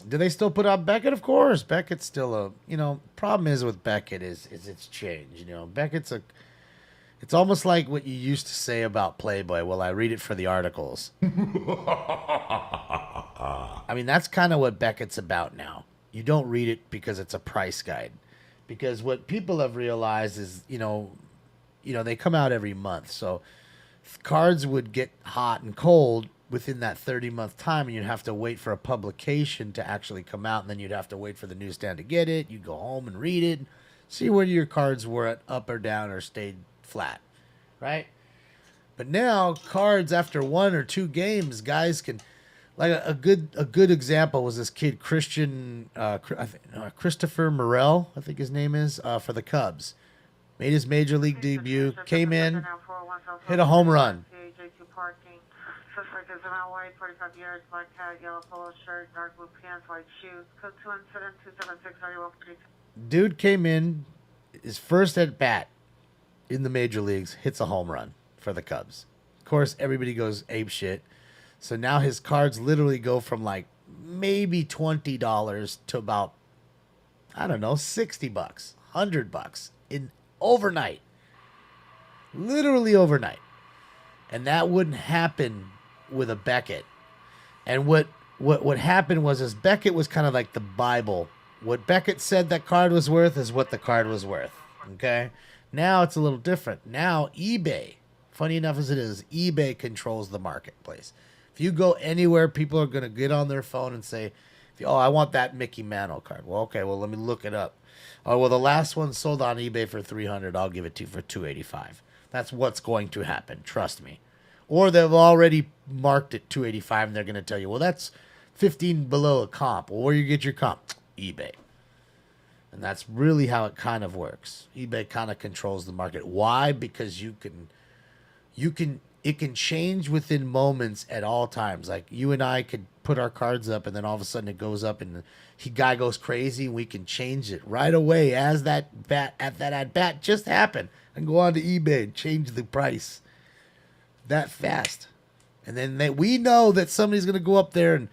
S4: Do they still put out Beckett? Of course. Beckett's still problem is with Beckett is it's changed. Beckett's it's almost like what you used to say about Playboy. Well, I read it for the articles. I mean, that's kind of what Beckett's about now. You don't read it because it's a price guide. Because what people have realized is, they come out every month. So cards would get hot and cold within that 30-month time, and you'd have to wait for a publication to actually come out, and then you'd have to wait for the newsstand to get it. You'd go home and read it, see whether your cards were at up or down or stayed flat, right? But now cards after 1 or 2 games, guys can, like a good example was this kid Christopher Morel, I think his name is, for the Cubs. Made his major league debut, came in, hit a home run.
S1: Suspect is about white, 45 years, black hat, yellow polo shirt, dark blue pants, white shoes. Code 2 incident 276 9142.
S4: Dude came in, his first at bat in the major leagues, hits a home run for the Cubs. Of course, everybody goes ape shit. So now his cards literally go from like maybe $20 to about, I don't know, $60, $100 in overnight. Literally overnight. And that wouldn't happen with a Beckett. And what happened was Beckett was kind of like the Bible. What Beckett said that card was worth is what the card was worth. Okay? Now it's a little different. Now eBay, funny enough as it is, eBay controls the marketplace. If you go anywhere, people are going to get on their phone and say, oh, I want that Mickey Mantle card. Well, okay, well, let me look it up. Oh, well, the last one sold on eBay for $300. I'll give it to you for $285. That's what's going to happen. Trust me. Or they've already marked it $285 and they're going to tell you, well, that's 15 below a comp. Well, where you get your comp? eBay. And that's really how it kind of works. eBay kind of controls the market. Why? Because it can change within moments at all times. Like you and I could put our cards up and then all of a sudden it goes up and the guy goes crazy and we can change it right away as that at bat just happened and go on to eBay and change the price that fast. And then we know that somebody's going to go up there and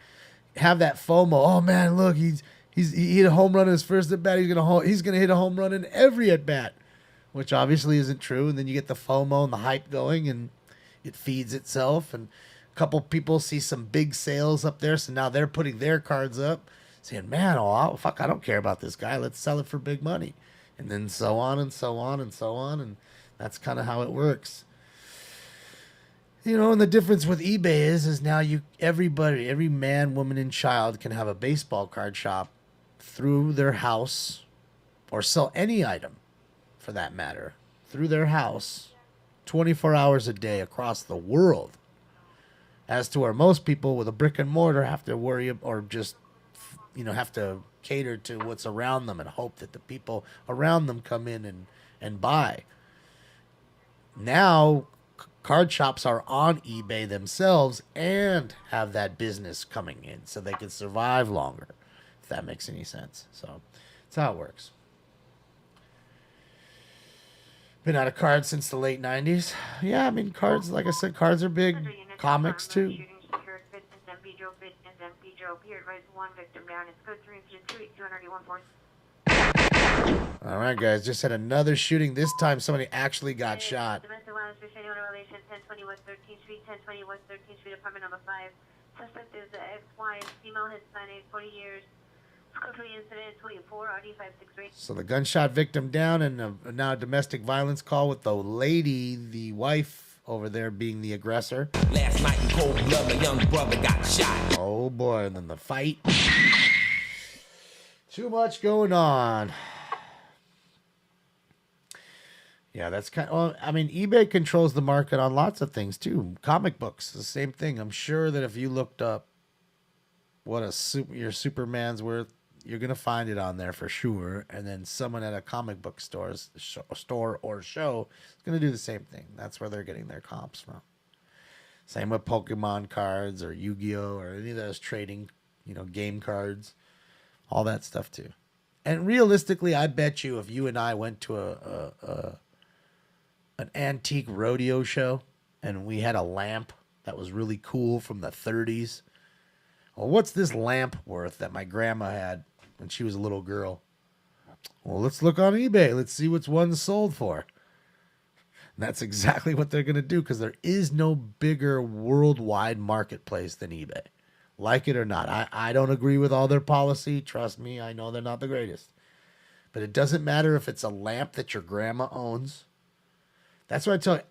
S4: have that FOMO. Oh man, look, he hit a home run in his first at bat. He's going to hit a home run in every at bat, which obviously isn't true. And then you get the FOMO and the hype going and it feeds itself. And a couple people see some big sales up there, so now they're putting their cards up, saying, man, fuck, I don't care about this guy. Let's sell it for big money. And then so on and so on and so on. And that's kind of how it works. You know, and the difference with eBay is now everybody, every man, woman, and child can have a baseball card shop through their house or sell any item, for that matter, through their house 24 hours a day across the world. As to where most people with a brick and mortar have to worry or just, have to cater to what's around them and hope that the people around them come in and buy. Now, card shops are on eBay themselves and have that business coming in so they can survive longer, if that makes any sense. So that's how it works. Been out of cards since the late 90s. Yeah, I mean, cards, like I said, cards are big. Comics, too. All right, guys, just had another shooting. This time somebody actually got shot.
S1: Domestic violence, restraining order violation, 1020 West 13th Street, 1020 West 13th Street, apartment number 5. Suspect is the ex-wife, female Hispanic, 40 years. Code 3 incident, 24, RD563.
S4: So the gunshot victim down, and now a domestic violence call with the lady, the wife over there being the aggressor.
S15: Last night in cold blood, my young brother got shot.
S4: Oh boy, and then the fight. Too much going on. Yeah, that's kind of, well, I mean, eBay controls the market on lots of things too. Comic books, the same thing. I'm sure that if you looked up what your Superman's worth, you're going to find it on there for sure. And then someone at a comic book store or show is going to do the same thing. That's where they're getting their comps from. Same with Pokemon cards or Yu-Gi-Oh! Or any of those trading, game cards. All that stuff too. And realistically, I bet you if you and I went to an antique rodeo show and we had a lamp that was really cool from the 30s. Well, what's this lamp worth that my grandma had when she was a little girl? Well, let's look on eBay. Let's see what's one sold for. And that's exactly what they're going to do because there is no bigger worldwide marketplace than eBay. Like it or not. I don't agree with all their policy. Trust me, I know they're not the greatest. But it doesn't matter if it's a lamp that your grandma owns. That's what I tell you.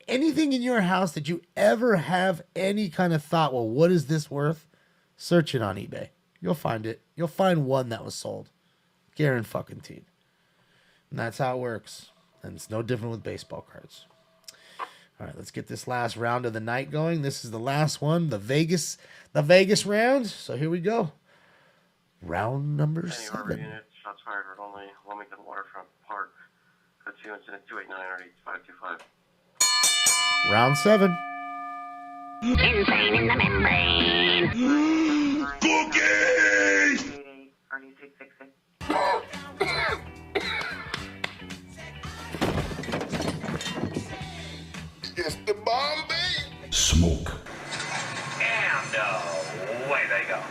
S4: anything in your house that you ever have any kind of thought, well, what is this worth? Search it on eBay. You'll find it. You'll find one that was sold. Guaranteed. And that's how it works. And it's no different with baseball cards. All right, let's get this last round of the night going. This is the last one, the Vegas round. So here we go. Round number 7.
S2: Unit, shots fired at only Wilmington Waterfront Park. Code 2 incident 289 525.
S4: Round 7.
S11: Insane in the membrane.
S24: Cookies! It's the Bombay.
S12: Smoke.
S6: And away they go.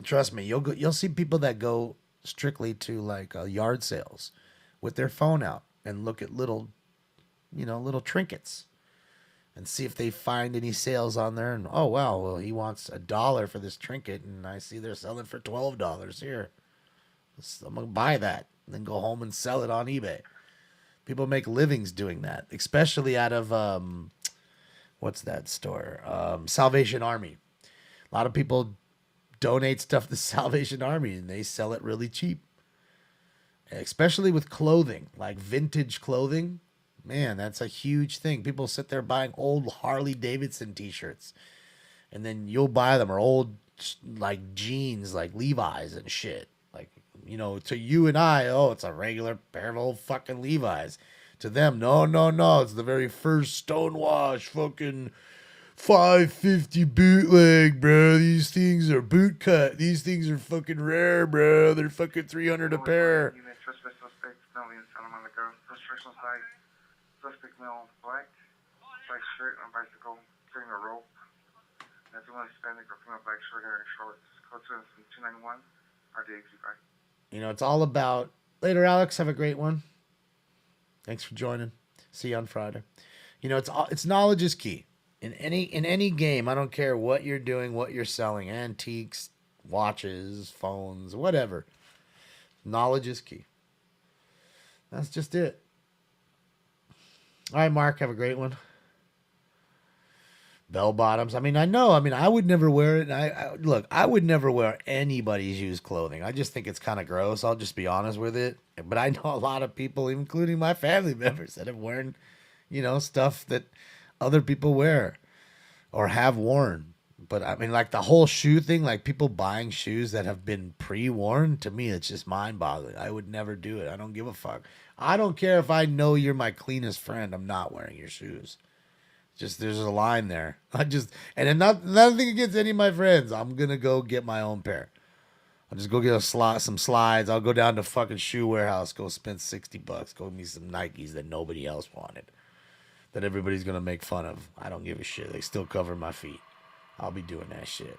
S4: Trust me, you'll see people that go strictly to like yard sales with their phone out and look at little trinkets and see if they find any sales on there. And oh wow, well he wants $1 for this trinket, and I see they're selling for $12 here. I'm gonna buy that and then go home and sell it on eBay. People make livings doing that, especially out of what's that store? Salvation Army. A lot of people donate stuff to Salvation Army and they sell it really cheap. Especially with clothing, like vintage clothing. Man, that's a huge thing. People sit there buying old Harley Davidson t-shirts and then you'll buy them, or old like jeans, like Levi's and shit. Like, to you and I, oh, it's a regular pair of old fucking Levi's. To them, no, it's the very first Stonewash fucking 550 bootleg, bro. These things are boot cut. These things are fucking rare, bro. They're fucking $300 a pair.
S8: Suspect, Melvin Salem on the go. Construction site. Suspect male, black shirt and a bicycle, carrying a rope. That's the one Hispanic or female, black short hair and shorts. Code 291, RD825.
S4: It's all about. Later, Alex. Have a great one. Thanks for joining. See you on Friday. It's knowledge is key. In any game, I don't care what you're doing, what you're selling, antiques, watches, phones, whatever. Knowledge is key. That's just it. All right, Mark, have a great one. Bell bottoms. I would never wear it. I would never wear anybody's used clothing. I just think it's kind of gross. I'll just be honest with it. But I know a lot of people, including my family members, that have worn, stuff that other people wear or have worn. But like the whole shoe thing, like people buying shoes that have been pre-worn, to me, it's just mind-boggling. I would never do it. I don't give a fuck. I don't care if I know you're my cleanest friend. I'm not wearing your shoes. Just there's a line there. And nothing against any of my friends. I'm gonna go get my own pair. I'll just go get some slides. I'll go down to fucking Shoe Warehouse, go spend $60, go get me some Nikes that nobody else wanted, that everybody's gonna make fun of. I don't give a shit. They still cover my feet. I'll be doing that shit.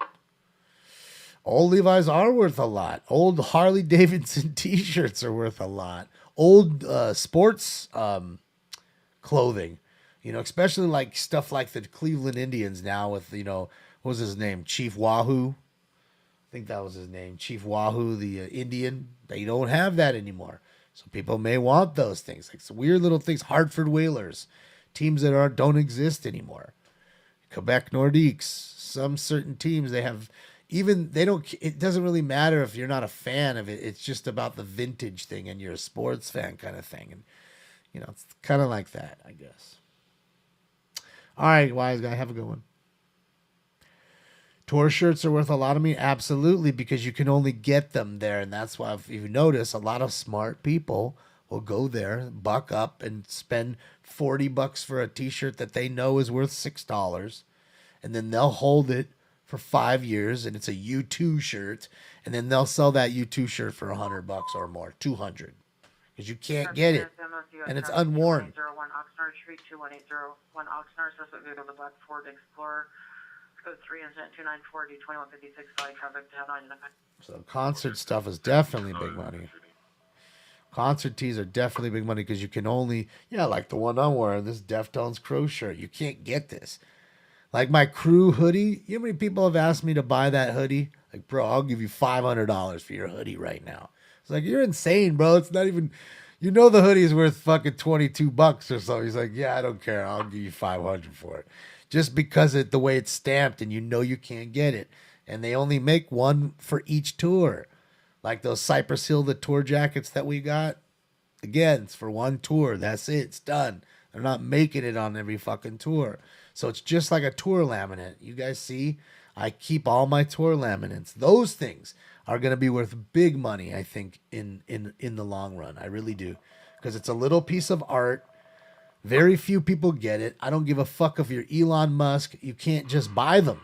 S4: Old Levi's are worth a lot. Old Harley Davidson t-shirts are worth a lot. Old sports clothing, especially like stuff like the Cleveland Indians now with, what was his name? Chief Wahoo. I think that was his name. Chief Wahoo, the Indian. They don't have that anymore. So people may want those things. Like some weird little things. Hartford Whalers. Teams that don't exist anymore. Quebec Nordiques. Some certain teams, it doesn't really matter if you're not a fan of it. It's just about the vintage thing and you're a sports fan kind of thing. And, it's kind of like that, I guess. All right, wise guy, have a good one. Tour shirts are worth a lot to me. Absolutely, because you can only get them there. And that's why, if you notice, a lot of smart people will go there, buck up, and spend $40 for a t-shirt that they know is worth $6. And then they'll hold it for 5 years, and it's a U2 shirt, and then they'll sell that U2 shirt for $100 or more, $200, because you can't get it, and it's unworn.
S1: 2101 Oxnard Street, 21801 Oxnard, suspect vehicle, the black Ford Explorer, code 3 incident 294 D2156, Valley traffic to have not identified.
S4: So concert stuff is definitely big money. Concert tees are definitely big money because you can only, like the one I'm wearing, this Deftones Crow shirt. You can't get this. Like my crew hoodie. You know how many people have asked me to buy that hoodie? Like, bro, I'll give you $500 for your hoodie right now. It's like, you're insane, bro. It's not even, the hoodie is worth fucking $22 or so. He's like, yeah, I don't care. I'll give you 500 for it. Just because the way it's stamped and you can't get it. And they only make one for each tour. Like those Cypress Hill, the tour jackets that we got. Again, it's for one tour. That's it. It's done. They're not making it on every fucking tour. So it's just like a tour laminate. You guys see? I keep all my tour laminates. Those things are going to be worth big money, I think, in the long run. I really do. Because it's a little piece of art. Very few people get it. I don't give a fuck if you're Elon Musk. You can't just buy them.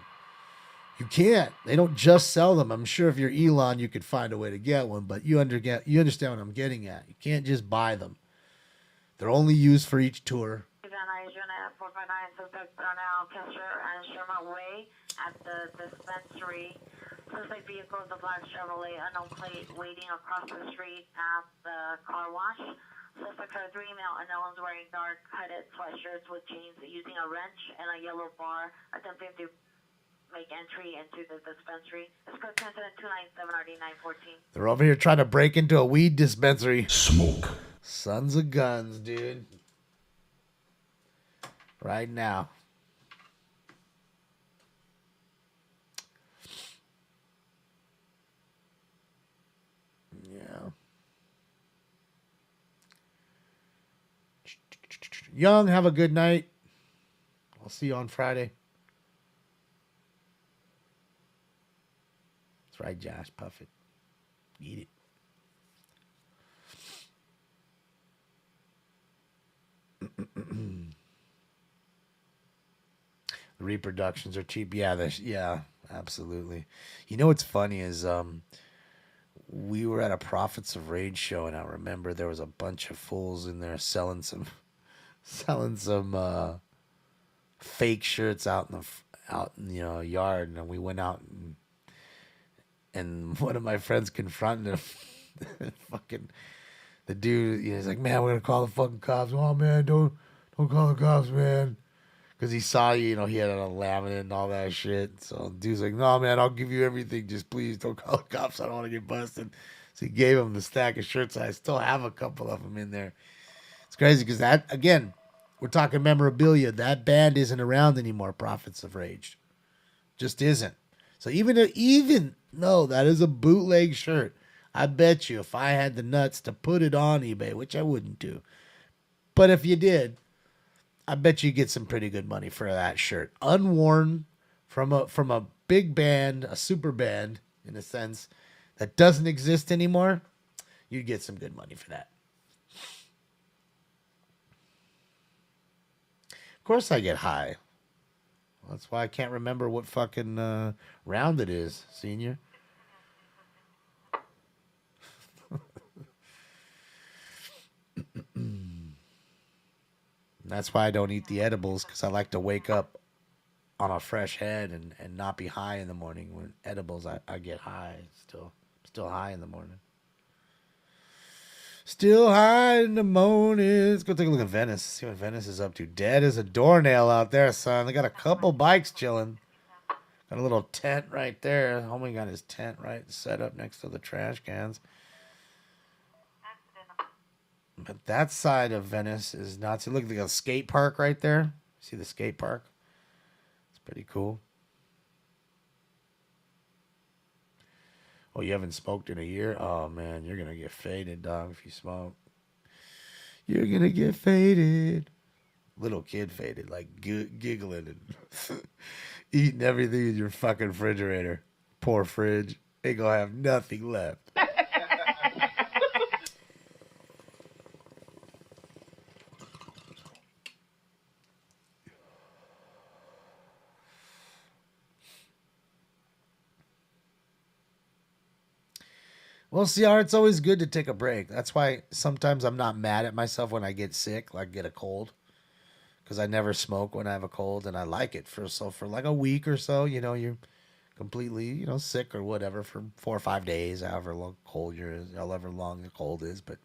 S4: You can't. They don't just sell them. I'm sure if you're Elon, you could find a way to get one, but you understand what I'm getting at. You can't just buy them. They're only used for each tour.
S1: Suspect Brownell, Kessler, and Sherman Way at the dispensary. Suspect vehicle is a black Chevrolet, unknown plate, waiting across the street at the car wash. Suspect are 3 male unknowns wearing dark hooded sweatshirts with chains, using a wrench and a yellow bar, attempting to make entry into the dispensary. It's code 297 RD 914.
S4: They're over here trying to break into a weed dispensary. Smoke. Sons of guns, dude. Right now. Yeah. Young, have a good night. I'll see you on Friday. That's right, Josh. Puff it. Eat it. The reproductions are cheap. Yeah, absolutely. You know what's funny is we were at a Prophets of Rage show, and I remember there was a bunch of fools in there selling some fake shirts out in the yard, and we went out and one of my friends confronted him. Fucking the dude, he's like, man, we're gonna call the fucking cops. Oh man, don't call the cops, man. Because he saw he had it on laminate and all that shit. So dude's like, no, man, I'll give you everything. Just please don't call the cops. I don't want to get busted. So he gave him the stack of shirts. I still have a couple of them in there. It's crazy because that, again, we're talking memorabilia. That band isn't around anymore, Prophets of Rage. Just isn't. So even no, that is a bootleg shirt. I bet you if I had the nuts to put it on eBay, which I wouldn't do. But if you did, I bet you get some pretty good money for that shirt. Unworn from a big band, a super band, in a sense, that doesn't exist anymore, you'd get some good money for that. Of course I get high. Well, that's why I can't remember what fucking round it is, senior. That's why I don't eat the edibles, because I like to wake up on a fresh head and not be high in the morning. When edibles, I get high. Still high in the morning. Still high in the morning. Let's go take a look at Venice. See what Venice is up to. Dead as a doornail out there, son. They got a couple bikes chilling. Got a little tent right there. Homie got his tent right set up next to the trash cans. But that side of Venice is not. See, look at the skate park right there. See the skate park? It's pretty cool. Oh, you haven't smoked in a year? Oh, man, you're going to get faded, dog, if you smoke. You're going to get faded. Little kid faded, like giggling and eating everything in your fucking refrigerator. Poor fridge. Ain't going to have nothing left. Well, CR, it's always good to take a break. That's why sometimes I'm not mad at myself when I get sick, like get a cold. Because I never smoke when I have a cold, and I like it. For like a week or so, you're completely, sick or whatever for 4 or 5 days, however long the cold is. But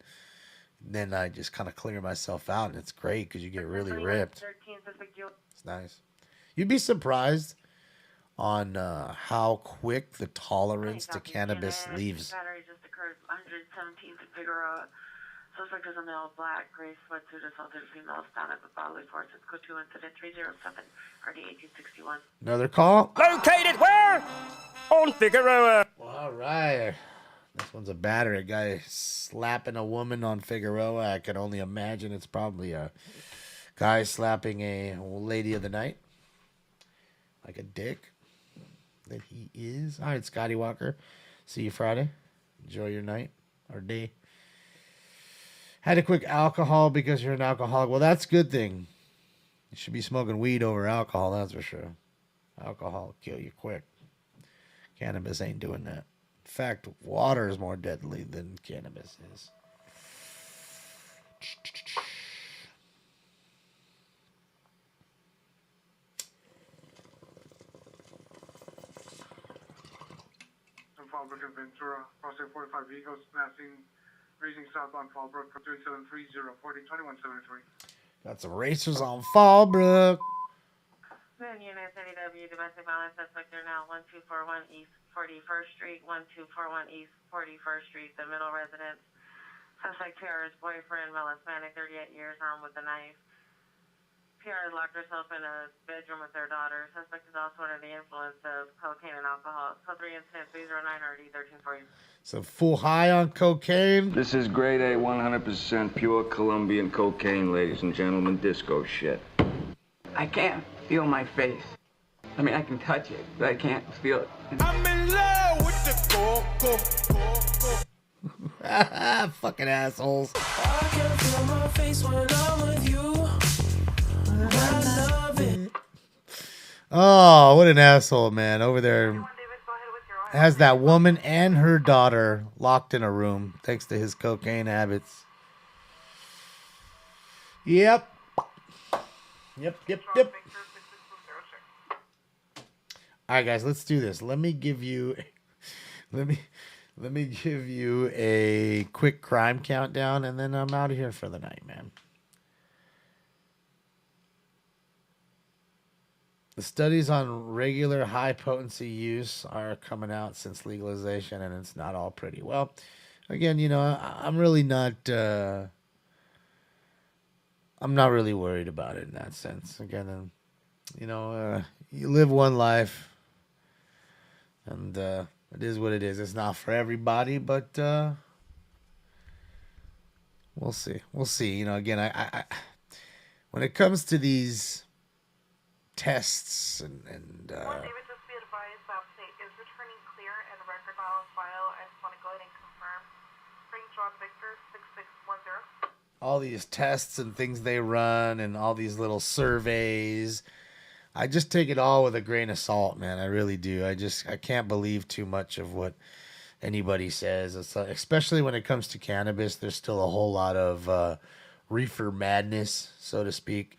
S4: then I just kind of clear myself out, and it's great because you get really ripped. It's nice. You'd be surprised on how quick the tolerance to cannabis leaves.
S1: Battery just occurred 117th in Figueroa. Suspect is a male, black, gray sweatsuit, assaulted female, found at the bodily force. It's code 2 incident 307, RD 1861.
S4: Another call?
S14: Located where? On Figueroa.
S4: All right. This one's a battery. A guy slapping a woman on Figueroa. I can only imagine it's probably a guy slapping a lady of the night. Like a dick that he is. All right, Scotty Walker. See you Friday. Enjoy your night or day. Had a quick alcohol because you're an alcoholic. Well, that's a good thing. You should be smoking weed over alcohol, that's for sure. Alcohol will kill you quick. Cannabis ain't doing that. In fact, water is more deadly than cannabis is.
S16: Fallbrook and Ventura, crossing 45 vehicles, passing, racing southbound Fallbrook, 3730, 2173.
S4: Got some racers on Fallbrook.
S1: Then units, NEW, domestic violence suspect are now 1241 East 41st Street, 1241 East 41st Street, the middle residence. Suspect PR's boyfriend, male Hispanic, 38 years, armed with a knife. PR locked herself in a bedroom with their daughter. Suspect is also under the influence of cocaine and alcohol. Code 3 incident 309 RD 1340.
S4: So full high on cocaine.
S20: This is grade A, 100% pure Colombian cocaine, ladies and gentlemen. Disco shit.
S13: I can't feel my face. I mean, I can touch it, but I can't feel it.
S10: I'm in love with the coco.
S4: Fucking assholes.
S10: I can feel my face when I'm with you. I love it.
S4: Oh, what an asshole, man. Over there has that woman and her daughter locked in a room thanks to his cocaine habits. Yep. All right, guys, let's do this. Let me give you a quick crime countdown, and then I'm out of here for the night, man. The studies on regular high-potency use are coming out since legalization, and it's not all pretty. Well, again, I'm really not... I'm not really worried about it in that sense. Again, you live one life, and it is what it is. It's not for everybody, but we'll see. We'll see. Again, I when it comes to these tests and
S19: David, just be advised that is returning clear and record not on file. I just want to go ahead and confirm. Frank John Victor 6610.
S4: all these tests and things they run and all these little surveys, I just take it all with a grain of salt, man. I really do. I can't believe too much of what anybody says. It's like, especially when it comes to cannabis, there's still a whole lot of reefer madness, so to speak,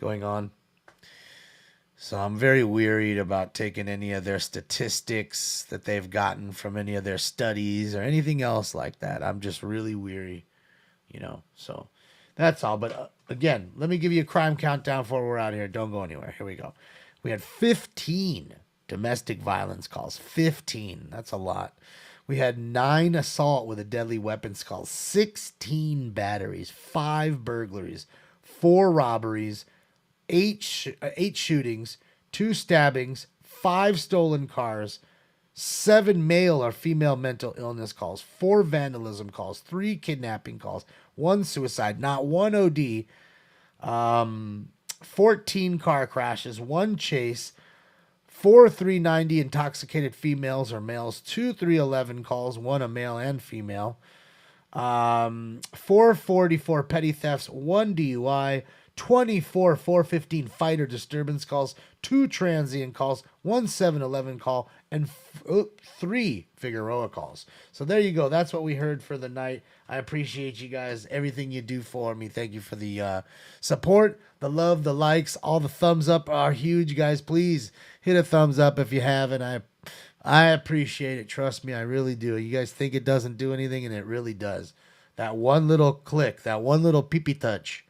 S4: going on. So I'm very worried about taking any of their statistics that they've gotten from any of their studies or anything else like that. I'm just really weary, so that's all. But again, let me give you a crime countdown before we're out of here. Don't go anywhere. Here we go. We had 15 domestic violence calls. 15. That's a lot. We had 9 assault with a deadly weapons calls, 16 batteries, 5 burglaries, 4 robberies, 8 shootings, 2 stabbings, 5 stolen cars, 7 male or female mental illness calls, 4 vandalism calls, 3 kidnapping calls, 1 suicide, not 1 OD, 14 car crashes, 1 chase, 4 390 intoxicated females or males, 2 311 calls, 1 a male and female, 444 petty thefts, 1 DUI, 24 415 fighter disturbance calls, 2 transient calls, 1 7-Eleven call, and 3 Figueroa calls. So there you go. That's what we heard for the night. I appreciate you guys, everything you do for me. Thank you for the support, the love, the likes, all the thumbs up are huge, guys. Please hit a thumbs up if you haven't. I appreciate it. Trust me, I really do. You guys think it doesn't do anything, and it really does. That one little click, that one little pee-pee touch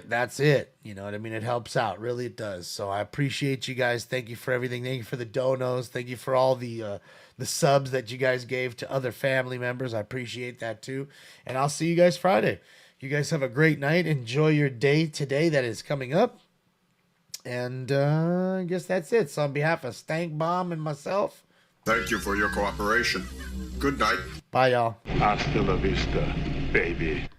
S4: That's it. You know what I mean? It helps out. Really, it does. So I appreciate you guys. Thank you for everything. Thank you for the donos. Thank you for all the subs that you guys gave to other family members. I appreciate that too. And I'll see you guys Friday. You guys have a great night. Enjoy your day today that is coming up. And I guess that's it. So on behalf of Stank Bomb and myself,
S9: thank you for your cooperation. Good night.
S4: Bye, y'all.
S12: Hasta la vista, baby.